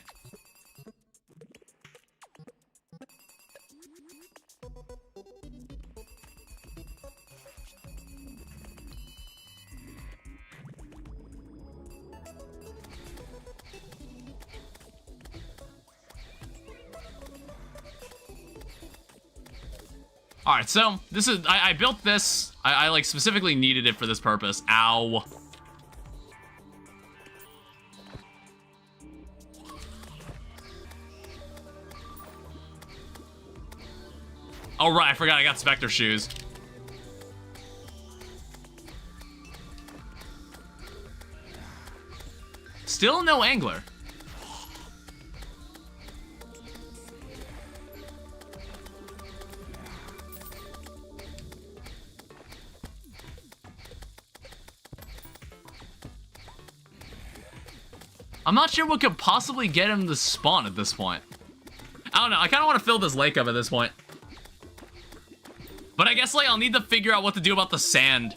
Alright, so this is I built this. I like specifically needed it for this purpose. Ow. Oh right, I forgot I got Spectre shoes. Still no angler. I'm not sure what could possibly get him to spawn at this point. I don't know. I kind of want to fill this lake up at this point. But I guess, like, I'll need to figure out what to do about the sand.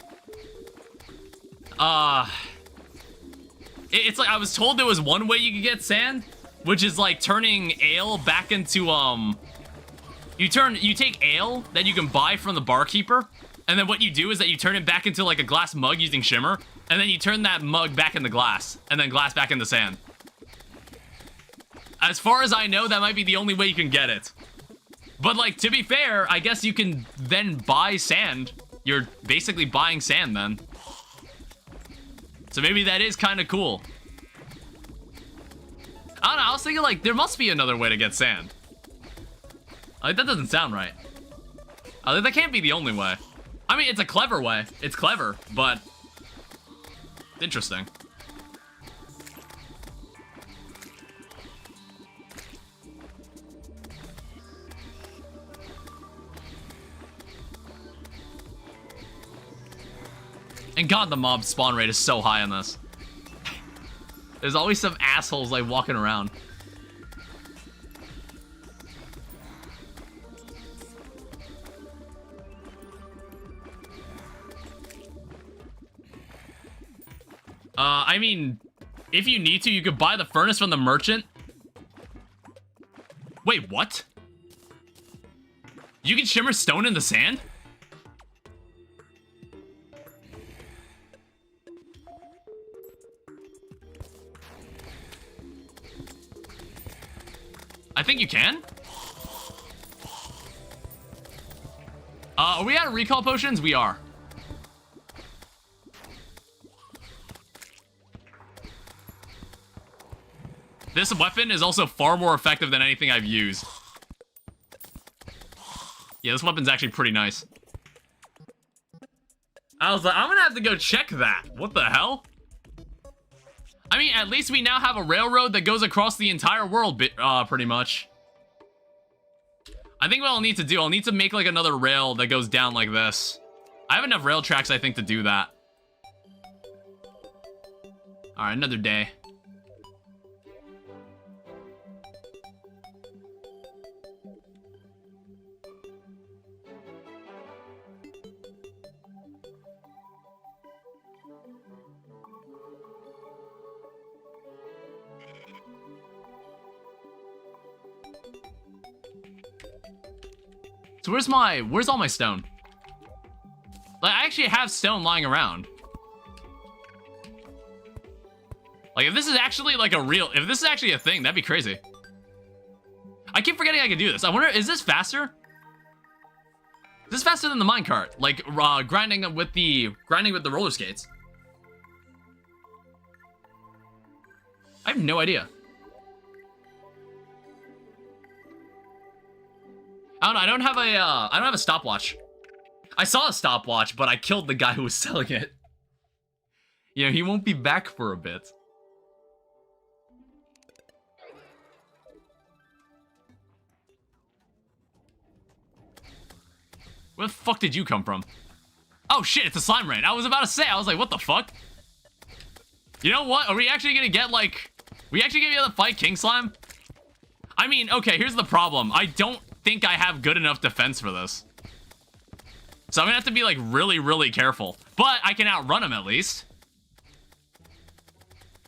It's like, I was told there was one way you could get sand, which is, like, turning ale back into, you take ale that you can buy from the barkeeper, and then what you do is that you turn it back into, like, a glass mug using shimmer, and then you turn that mug back into glass, and then glass back into sand. As far as I know, that might be the only way you can get it. But, like, to be fair, I guess you can then buy sand. You're basically buying sand then. So maybe that is kind of cool. I don't know, I was thinking, like, there must be another way to get sand. Like, that doesn't sound right. That can't be the only way. I mean, it's a clever way. It's clever, but... interesting. And god, the mob spawn rate is so high on this. There's always some assholes, like, walking around. I mean, if you need to, you could buy the furnace from the merchant. Wait, what? You can shimmer stone in the sand? I think you can. Are we out of recall potions? We are. This weapon is also far more effective than anything I've used. Yeah, this weapon's actually pretty nice. I was like, I'm gonna have to go check that. What the hell? I mean, at least we now have a railroad that goes across the entire world, pretty much. I think what I'll need to do, I'll need to make, like, another rail that goes down like this. I have enough rail tracks, I think, to do that. Alright, another day. So where's all my stone? Like, I actually have stone lying around. Like, if this is actually, like, if this is actually a thing, that'd be crazy. I keep forgetting I can do this. I wonder, is this faster? Is this faster than the minecart? Like, grinding with the roller skates? I have no idea. I don't know, I don't have a stopwatch. I saw a stopwatch, but I killed the guy who was selling it. You know, he won't be back for a bit. Where the fuck did you come from? Oh shit, it's a slime rain. I was about to say, I was like, what the fuck? You know what? Are we actually gonna get, like... we actually gonna be able to fight King Slime? I mean, okay, here's the problem. I don't think I have good enough defense for this. So I'm gonna have to be, like, really, really careful. But I can outrun him at least.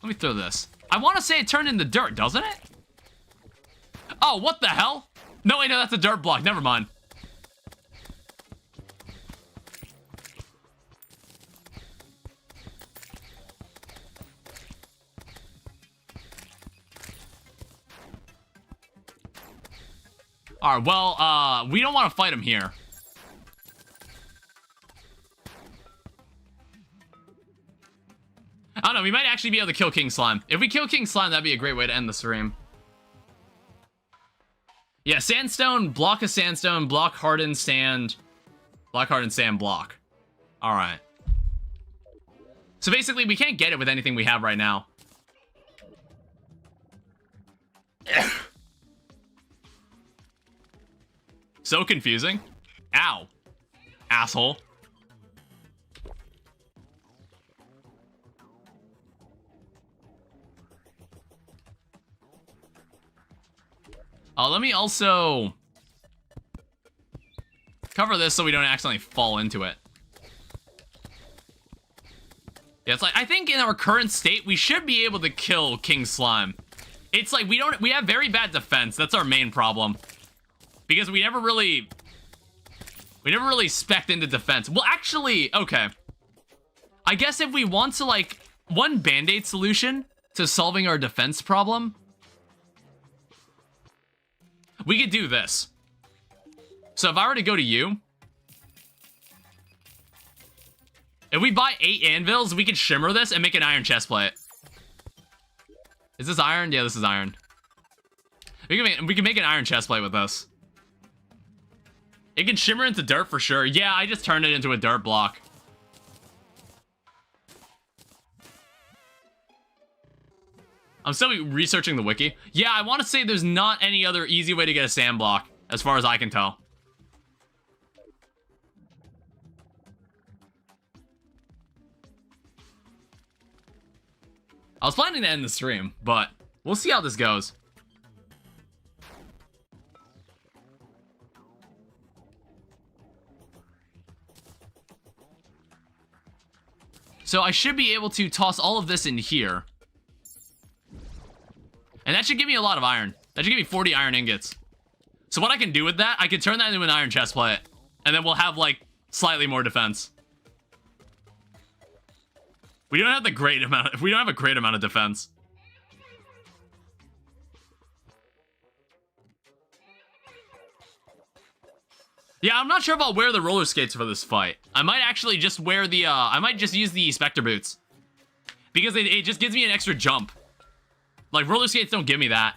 Let me throw this. I want to say it turned into dirt, doesn't it? Oh, what the hell? No, wait, no, that's a dirt block. Never mind. Alright, well, we don't want to fight him here. I don't know, we might actually be able to kill King Slime. If we kill King Slime, that'd be a great way to end the stream. Yeah, sandstone, block of sandstone, block hardened sand, block hardened sand, block. Alright. So basically, we can't get it with anything we have right now. So confusing. Ow. Asshole. Let me also cover this so we don't accidentally fall into it. Yeah, it's like, I think in our current state, we should be able to kill King Slime. It's like, we have very bad defense. That's our main problem. Because we never really spec'd into defense. Well, actually, okay. I guess if we want to, like, one band-aid solution to solving our defense problem, we could do this. So if I were to go to you, if we buy 8 anvils, we could shimmer this and make an iron chestplate. Is this iron? Yeah, this is iron. We can make an iron chestplate with this. It can shimmer into dirt for sure. Yeah, I just turned it into a dirt block. I'm still researching the wiki. Yeah, I want to say there's not any other easy way to get a sand block, as far as I can tell. I was planning to end the stream, but we'll see how this goes. So I should be able to toss all of this in here. And that should give me a lot of iron. That should give me 40 iron ingots. So what I can do with that, I can turn that into an iron chestplate. And then we'll have, like, slightly more defense. We don't have the great amount. We don't have a great amount of defense. Yeah, I'm not sure about where the roller skates for this fight. I might actually just wear the, I might just use the Spectre boots. Because it just gives me an extra jump. Like, roller skates don't give me that.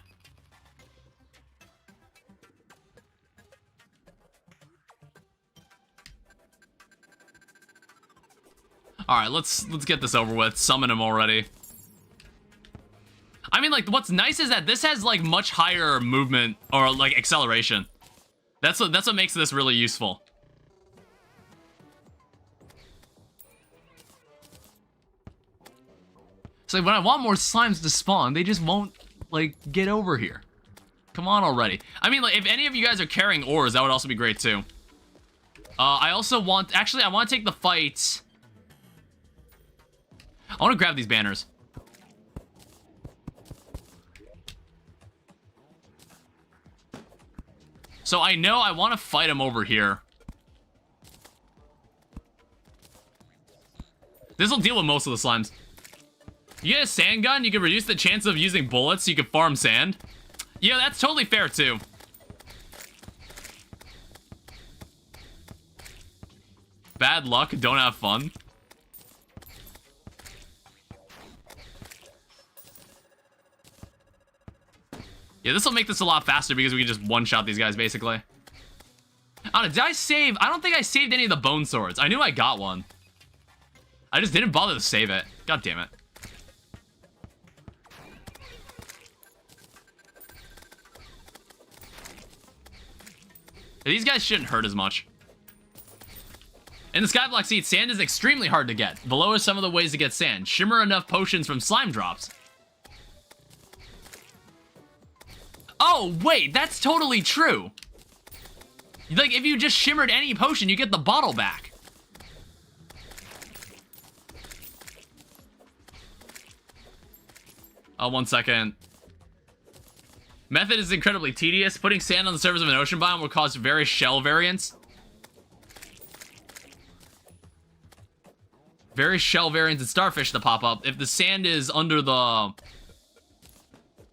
Alright, let's get this over with. Summon him already. I mean, like, what's nice is that this has, like, much higher movement, or, like, acceleration. That's what makes this really useful. It's like, when I want more slimes to spawn, they just won't, like, get over here. Come on already. I mean, like, if any of you guys are carrying ores, that would also be great, too. I also want... Actually, I want to take the fight... I want to grab these banners. So I know I want to fight him over here. This will deal with most of the slimes. You get a sand gun, you can reduce the chance of using bullets so you can farm sand. Yeah, that's totally fair too. Bad luck, don't have fun. Yeah, this will make this a lot faster because we can just one-shot these guys, basically. I don't know, did I save? I don't think I saved any of the bone swords. I knew I got one. I just didn't bother to save it. God damn it. These guys shouldn't hurt as much. In the Skyblock Seed, sand is extremely hard to get. Below are some of the ways to get sand. Shimmer enough potions from slime drops. Oh, wait, that's totally true. Like, if you just shimmered any potion, you get the bottle back. Oh, 1 second. Method is incredibly tedious. Putting sand on the surface of an ocean biome will cause various shell variants. Various shell variants and starfish to pop up. If the sand is under the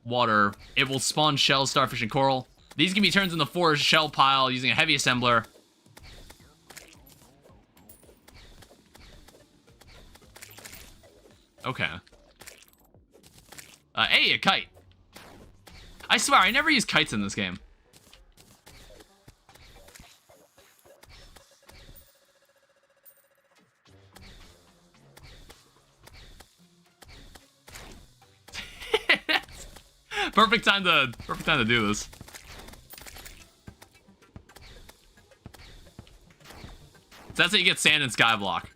water, it will spawn shells, starfish, and coral. These can be turned in the forest shell pile using a heavy assembler. Okay. Hey, a kite. I swear, I never use kites in this game. Perfect time to do this. So that's how you get sand in Skyblock.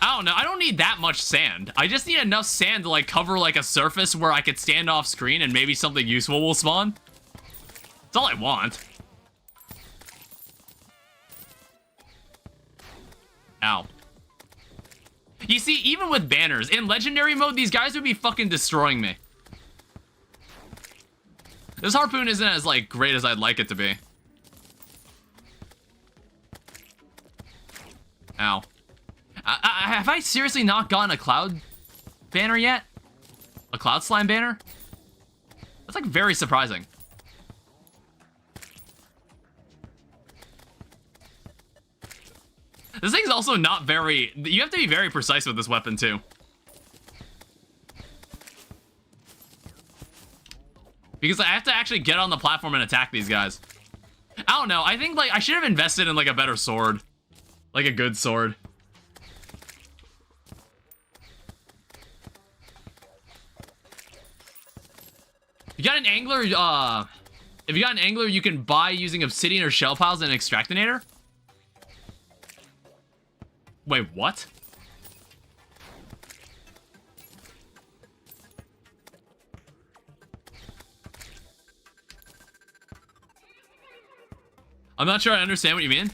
I don't know. I don't need that much sand. I just need enough sand to like cover like a surface where I could stand off screen and maybe something useful will spawn. That's all I want. Ow. You see, even with banners, in legendary mode, these guys would be fucking destroying me. This harpoon isn't as like great as I'd like it to be. Ow. Have I seriously not gotten a cloud banner yet? A cloud slime banner? That's like very surprising. This thing's also not very... You have to be very precise with this weapon too. Because I have to actually get on the platform and attack these guys. I don't know. I think like I should have invested in like a better sword. Like a good sword. You got an angler, if you got an angler you can buy using obsidian or shell piles and an extractinator? Wait, what? I'm not sure I understand what you mean.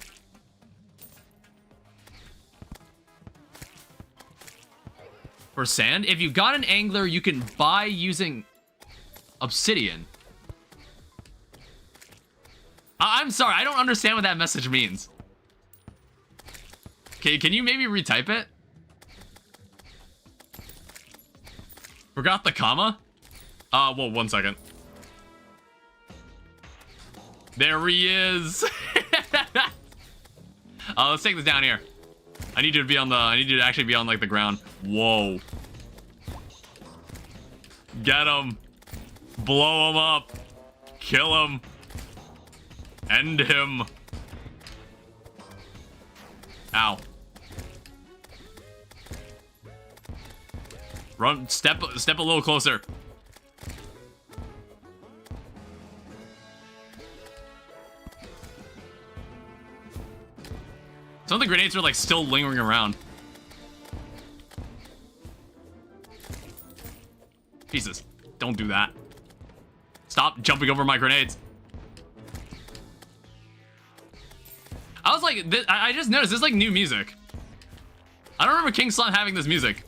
For sand? If you got an angler you can buy using obsidian. I'm sorry, I don't understand what that message means. Okay, can you maybe retype it? Forgot the comma? Well, 1 second. There he is. Let's take this down here. I need you to be on the, I need you to actually be on like the ground. Whoa. Get him. Blow him up. Kill him. End him. Ow. Run, step a little closer. Some of the grenades are like still lingering around. Jesus, don't do that. Stop jumping over my grenades. I was like, I just noticed this is like new music. I don't remember King Slime having this music.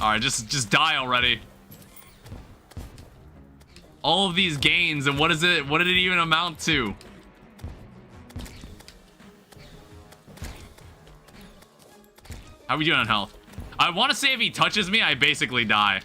Alright, just die already. All of these gains, and what is it? What did it even amount to? How are we doing on health? I want to say if he touches me, I basically die.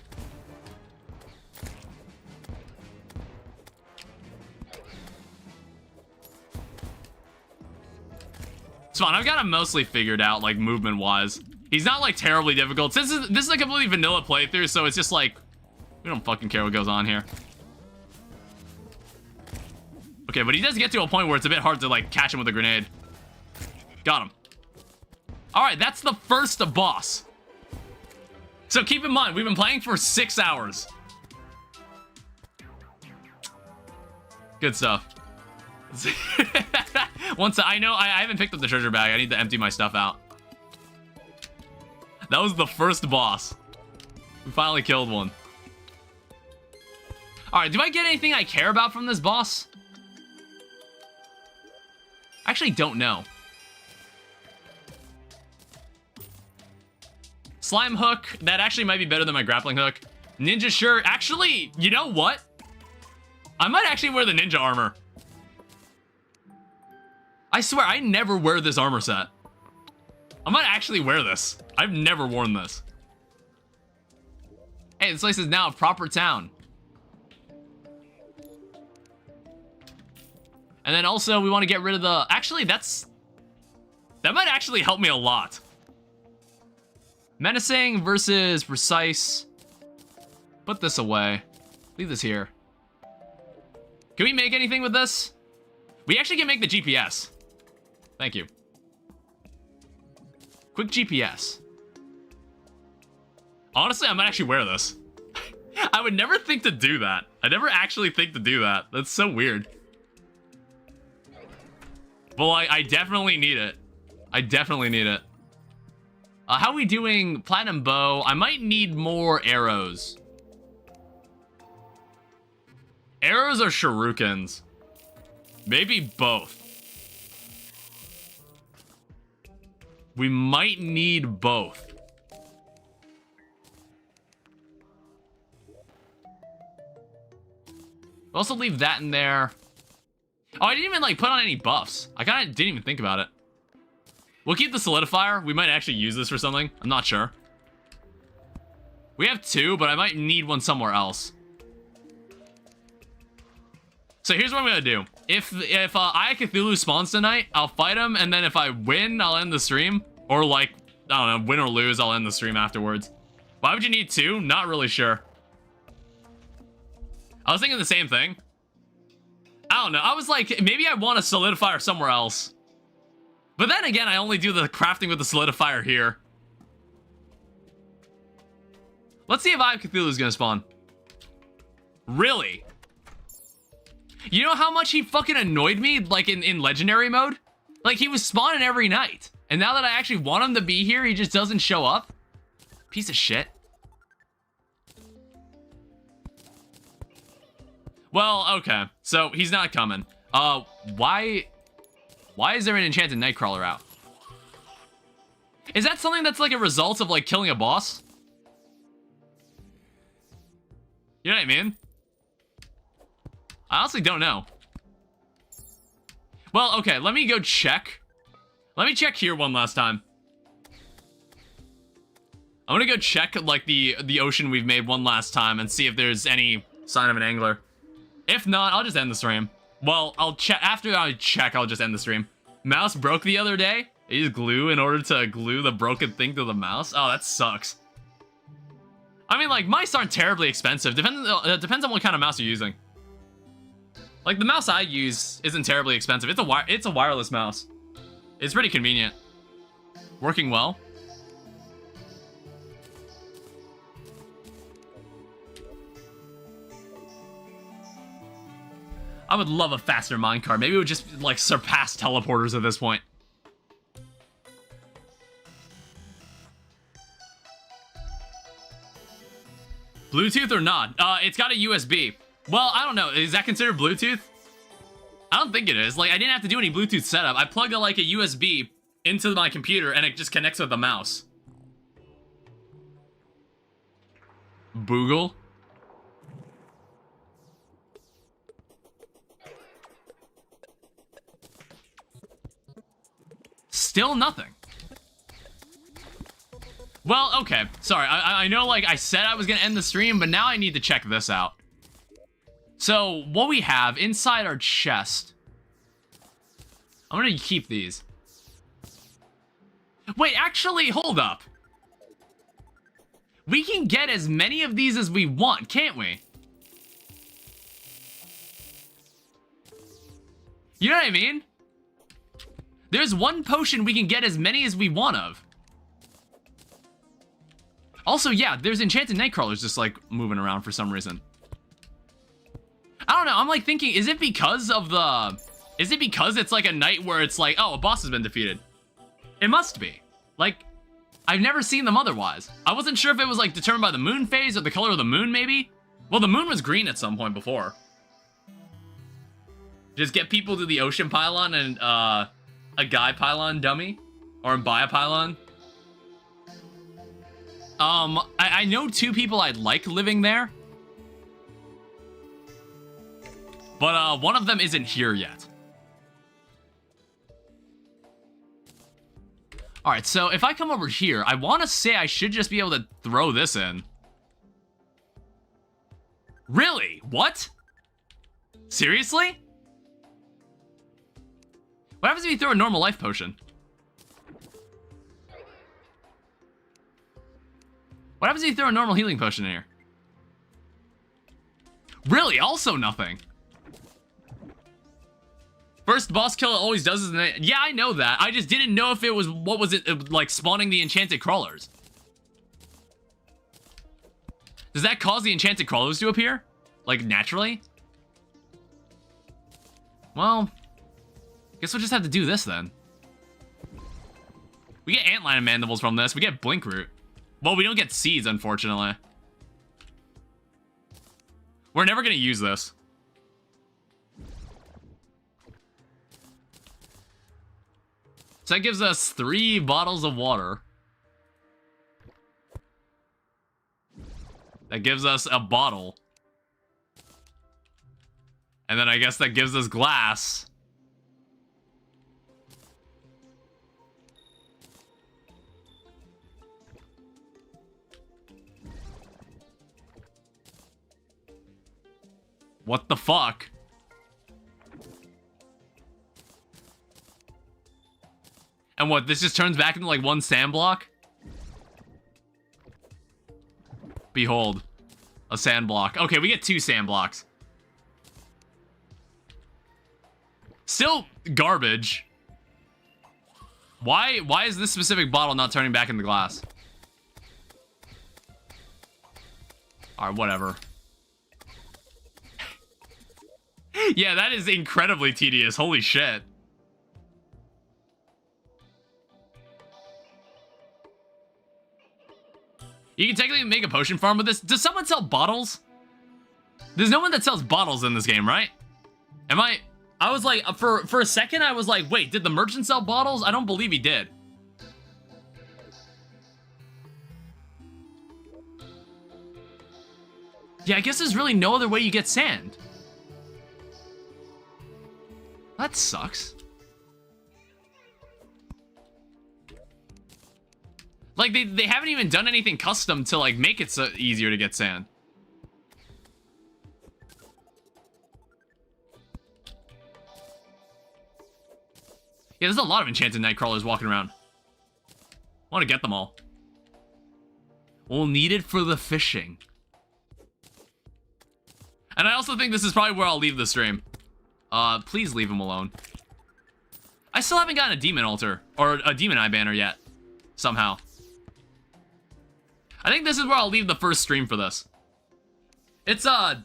It's fine. I've got him mostly figured out, like, movement-wise. He's not, like, terribly difficult. This is a completely vanilla playthrough, so it's just, like, we don't fucking care what goes on here. Okay, but he does get to a point where it's a bit hard to, like, catch him with a grenade. Got him. Alright, that's the first boss. So keep in mind, we've been playing for 6 hours. Good stuff. Once I know, I haven't picked up the treasure bag. I need to empty my stuff out. That was the first boss. We finally killed one. Alright, do I get anything I care about from this boss? I actually don't know. Slime hook, that actually might be better than my grappling hook. Ninja shirt, actually, you know what? I might actually wear the ninja armor. I swear, I never wear this armor set. I might actually wear this. I've never worn this. Hey, this place is now a proper town. And then also, we want to get rid of the... Actually, that might actually help me a lot. Menacing versus precise. Put this away. Leave this here. Can we make anything with this? We actually can make the GPS. Thank you. Quick GPS. Honestly, I might actually wear this. I would never think to do that. I never actually think to do that. That's so weird. Well, I definitely need it. I definitely need it. How are we doing? Platinum bow. I might need more arrows. Arrows or shurikens? Maybe both. We might need both. Also leave that in there. Oh, I didn't even like put on any buffs. I kind of didn't even think about it. We'll keep the solidifier. We might actually use this for something. I'm not sure. We have 2, but I might need one somewhere else. So here's what I'm gonna do. If Eye of Cthulhu spawns tonight, I'll fight him, and then if I win, I'll end the stream. Or like, I don't know, win or lose, I'll end the stream afterwards. Why would you need 2? Not really sure. I was thinking the same thing. I don't know. I was like, maybe I want a solidifier somewhere else. But then again, I only do the crafting with the solidifier here. Let's see if Eye of Cthulhu is gonna spawn. Really? You know how much he fucking annoyed me, like in legendary mode? Like, he was spawning every night. And now that I actually want him to be here, he just doesn't show up? Piece of shit. Well, okay. So, he's not coming. Why is there an enchanted nightcrawler out? Is that something that's like a result of like killing a boss? You know what I mean? I honestly don't know. Well, okay, let me go check. Let me check here one last time. I'm gonna go check like the ocean we've made one last time and see if there's any sign of an angler. If not, I'll just end the stream. Well, I'll check after I check. I'll just end the stream. Mouse broke the other day. I used glue in order to glue the broken thing to the mouse. Oh, that sucks. I mean, like, mice aren't terribly expensive. Depends on what kind of mouse you're using. Like, the mouse I use isn't terribly expensive. It's a wireless mouse. It's pretty convenient. Working well. I would love a faster minecart. Maybe it would just, like, surpass teleporters at this point. Bluetooth or not? It's got a USB. Well, I don't know. Is that considered Bluetooth? I don't think it is. Like, I didn't have to do any Bluetooth setup. I plugged like a USB into my computer and it just connects with the mouse. Boogle? Still nothing. Well, okay. Sorry, I know, like, I said I was gonna end the stream, but now I need to check this out. So, what we have inside our chest... I'm gonna keep these. Wait, actually, hold up. We can get as many of these as we want, can't we? You know what I mean? There's one potion we can get as many as we want of. Also, yeah, there's enchanted nightcrawlers just, like, moving around for some reason. I don't know, I'm, like, thinking, is it because of the... Is it because it's, like, a night where it's like, oh, a boss has been defeated? It must be. Like, I've never seen them otherwise. I wasn't sure if it was, like, determined by the moon phase or the color of the moon, maybe? Well, the moon was green at some point before. Just get people to the ocean pylon and, a guy pylon dummy? Or buy a pylon? I know 2 people I'd like living there. But, one of them isn't here yet. Alright, so if I come over here, I want to say I should just be able to throw this in. Really? What? Seriously? What happens if you throw a normal life potion? What happens if you throw a normal healing potion in here? Really? Also nothing. First boss kill it always does is... Yeah, I know that. I just didn't know if it was... What was it, like, spawning the enchanted crawlers? Does that cause the enchanted crawlers to appear? Like, naturally? Well... Guess we'll just have to do this, then. We get antlion mandibles from this. We get blink root. Well, we don't get seeds, unfortunately. We're never going to use this. So that gives us 3 bottles of water. That gives us a bottle. And then I guess that gives us glass. What the fuck? And what, this just turns back into like 1 sand block? Behold, a sand block. Okay, we get 2 sand blocks. Still garbage. Why is this specific bottle not turning back into glass? Alright, whatever. Yeah, that is incredibly tedious. Holy shit. You can technically make a potion farm with this. Does someone sell bottles? There's no one that sells bottles in this game, right? I was like, for a second, I was like, wait, did the merchant sell bottles? I don't believe he did. Yeah, I guess there's really no other way you get sand. That sucks. Like, they haven't even done anything custom to, like, make it so easier to get sand. Yeah, there's a lot of enchanted nightcrawlers walking around. I want to get them all. We'll need it for the fishing. And I also think this is probably where I'll leave the stream. Please leave him alone. I still haven't gotten a demon altar or a demon eye banner yet. Somehow. I think this is where I'll leave the first stream for this. It's, I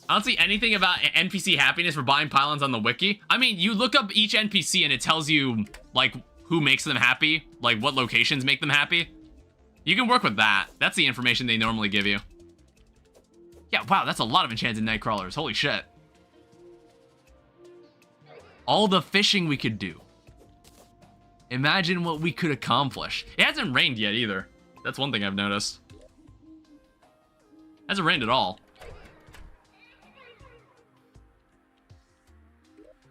don't see anything about NPC happiness for buying pylons on the wiki. I mean, you look up each NPC and it tells you, like, who makes them happy, like, what locations make them happy. You can work with that. That's the information they normally give you. Yeah, wow, that's a lot of enchanted nightcrawlers. Holy shit. All the fishing we could do. Imagine what we could accomplish. It hasn't rained yet either. That's one thing I've noticed. It hasn't rained at all.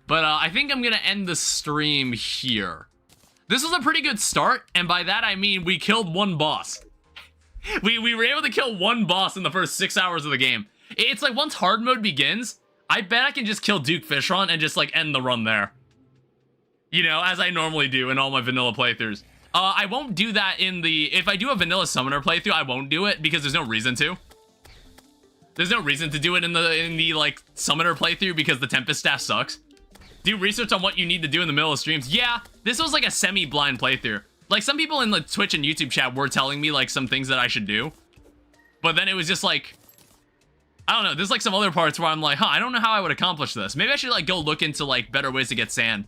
But I think I'm gonna end the stream here. This was a pretty good start, and by that I mean we killed 1 boss. We were able to kill 1 boss in the first 6 hours of the game. It's like once hard mode begins, I bet I can just kill Duke Fishron and just like end the run there. You know, as I normally do in all my vanilla playthroughs. I won't do that in the... If I do a vanilla summoner playthrough, I won't do it because there's no reason to. There's no reason to do it in the like summoner playthrough because the Tempest staff sucks. Do research on what you need to do in the middle of streams. Yeah, this was like a semi-blind playthrough. Like some people in the Twitch and YouTube chat were telling me like some things that I should do. But then it was just like... I don't know, there's like some other parts where I'm like, I don't know how I would accomplish this. Maybe I should like go look into like better ways to get sand.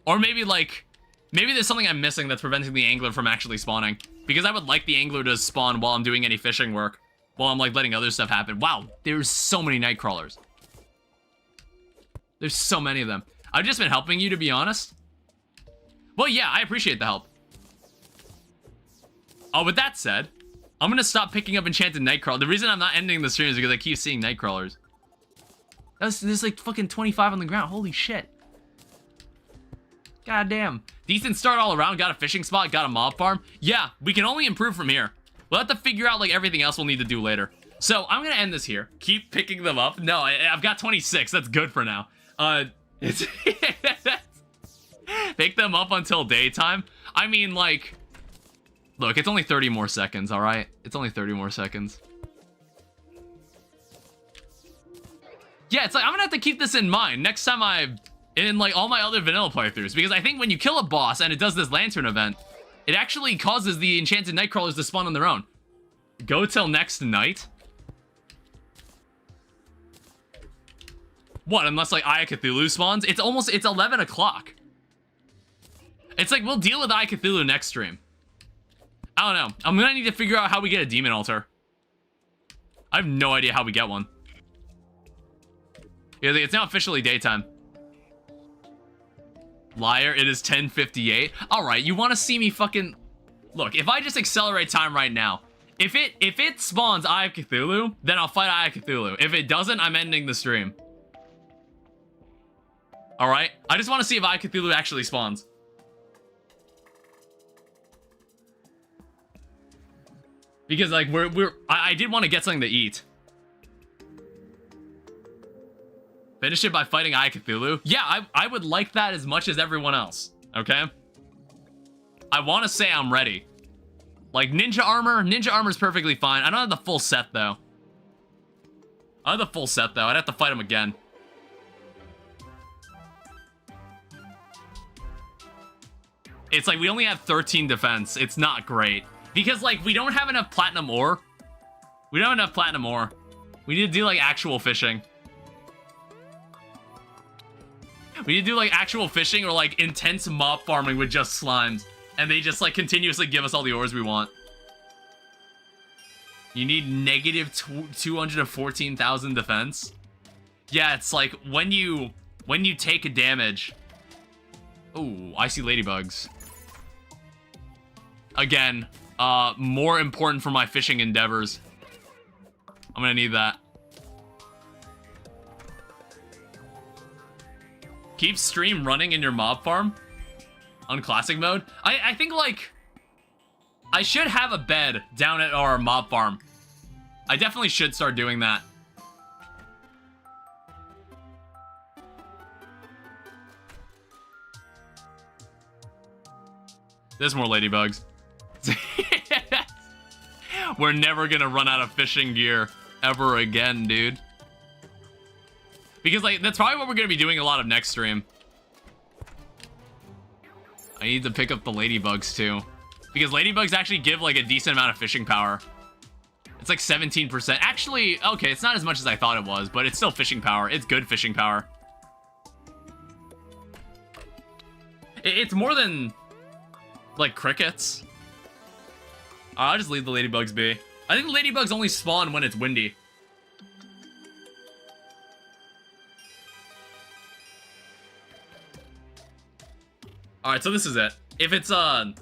Or maybe like, maybe there's something I'm missing that's preventing the angler from actually spawning. Because I would like the angler to spawn while I'm doing any fishing work. While I'm like letting other stuff happen. Wow, there's so many night crawlers. There's so many of them. I've just been helping you, to be honest. Well, yeah, I appreciate the help. Oh, with that said, I'm gonna stop picking up enchanted nightcrawler. The reason I'm not ending the stream is because I keep seeing nightcrawlers. There's like fucking 25 on the ground. Holy shit. God damn. Decent start all around. Got a fishing spot. Got a mob farm. Yeah, we can only improve from here. We'll have to figure out like everything else we'll need to do later. So I'm gonna end this here. Keep picking them up. No, I've got 26. That's good for now. It's pick them up until daytime. I mean, like, look, it's only 30 more seconds, all right? It's only 30 more seconds. Yeah, it's like, I'm gonna have to keep this in mind. Next time I in like all my other vanilla playthroughs, because I think when you kill a boss and it does this lantern event, it actually causes the enchanted nightcrawlers to spawn on their own. Go till next night? What, unless like Eye of Cthulhu spawns? It's 11 o'clock. It's like, we'll deal with Eye of Cthulhu next stream. I don't know. I'm gonna need to figure out how we get a demon altar. I have no idea how we get one. Yeah, it's now officially daytime. Liar, it is 10:58. Alright, you wanna see me fucking... Look, if I just accelerate time right now, if it spawns Eye of Cthulhu, then I'll fight Eye of Cthulhu. If it doesn't, I'm ending the stream. Alright? I just want to see if Eye of Cthulhu actually spawns. Because, like, I did want to get something to eat. Finish it by fighting Eye of Cthulhu? Yeah, I would like that as much as everyone else. Okay? I want to say I'm ready. Like, ninja armor's perfectly fine. I don't have the full set, though. I have the full set, though. I'd have to fight him again. It's like we only have 13 defense. It's not great. Because, like, we don't have enough platinum ore. We don't have enough platinum ore. We need to do, like, actual fishing. We need to do, like, actual fishing or, like, intense mob farming with just slimes. And they just, like, continuously give us all the ores we want. You need negative 214,000 defense. Yeah, it's like, when you take a damage... Ooh, I see ladybugs. Again, more important for my fishing endeavors. I'm gonna need that. Keep stream running in your mob farm on classic mode. I think, like, I should have a bed down at our mob farm. I definitely should start doing that. There's more ladybugs. We're never gonna run out of fishing gear ever again, dude. Because, like, that's probably what we're gonna be doing a lot of next stream. I need to pick up the ladybugs, too. Because ladybugs actually give, like, a decent amount of fishing power. It's like 17%. Actually, okay, it's not as much as I thought it was, but it's still fishing power. It's good fishing power. It's more than... like crickets. I'll just leave the ladybugs be. I think the ladybugs only spawn when it's windy. Alright, so this is it. If it's, if Eye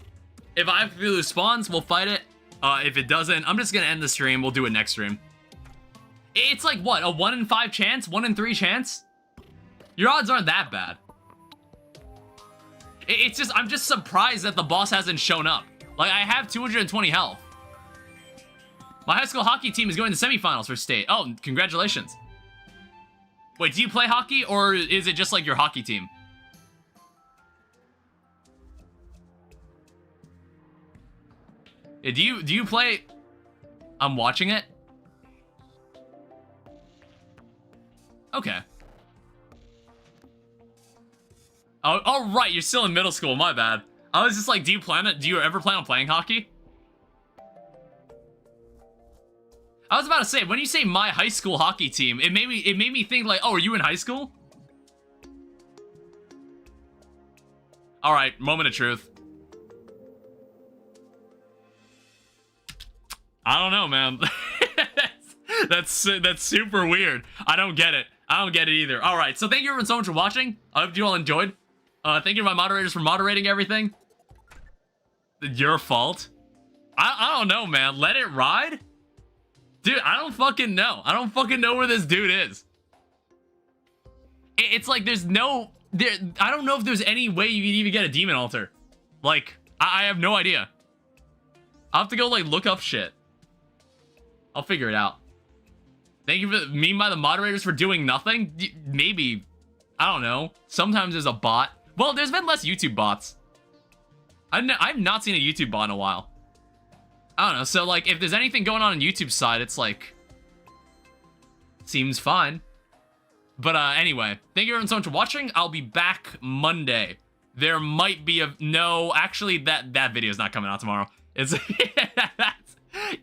of Cthulhu spawns, we'll fight it. If it doesn't, I'm just gonna end the stream. We'll do it next stream. It's like, what, a 1 in 5 chance? 1 in 3 chance? Your odds aren't that bad. It's just, I'm just surprised that the boss hasn't shown up. Like, I have 220 health. My high school hockey team is going to semifinals for state. Oh, congratulations. Wait, do you play hockey, or is it just like your hockey team? Do you play... I'm watching it? Okay. Oh, right, you're still in middle school, my bad. I was just like, do you ever plan on playing hockey? I was about to say, when you say my high school hockey team, it made me think like, oh, are you in high school? Alright, moment of truth. I don't know, man. that's super weird. I don't get it. I don't get it either. Alright, so thank you everyone so much for watching. I hope you all enjoyed. Thank you to my moderators for moderating everything. Your fault? I don't know, man. Let it ride? Dude, I don't fucking know. I don't fucking know where this dude is. It's like there's no... I don't know if there's any way you can even get a demon altar. Like, I have no idea. I'll have to go, like, look up shit. I'll figure it out. Thank you for me by the moderators for doing nothing? Maybe. I don't know. Sometimes there's a bot. Well, there's been less YouTube bots. I've not seen a YouTube bot in a while. I don't know. So, like, if there's anything going on YouTube side, it's like... seems fine. But anyway, thank you everyone so much for watching. I'll be back Monday. There might be a... No, actually, that video is not coming out tomorrow. It's...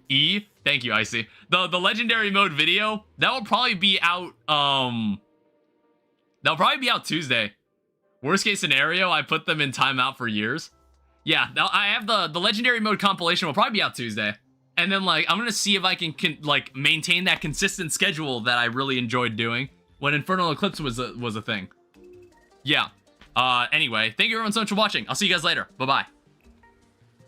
E, thank you, Icy. The legendary mode video, that will probably be out, that'll probably be out Tuesday. Worst case scenario, I put them in timeout for years. Yeah, I have the legendary mode compilation will probably be out Tuesday. And then, like, I'm gonna see if I can like, maintain that consistent schedule that I really enjoyed doing when Infernal Eclipse was a thing. Yeah. Anyway, thank you everyone so much for watching. I'll see you guys later. Bye-bye.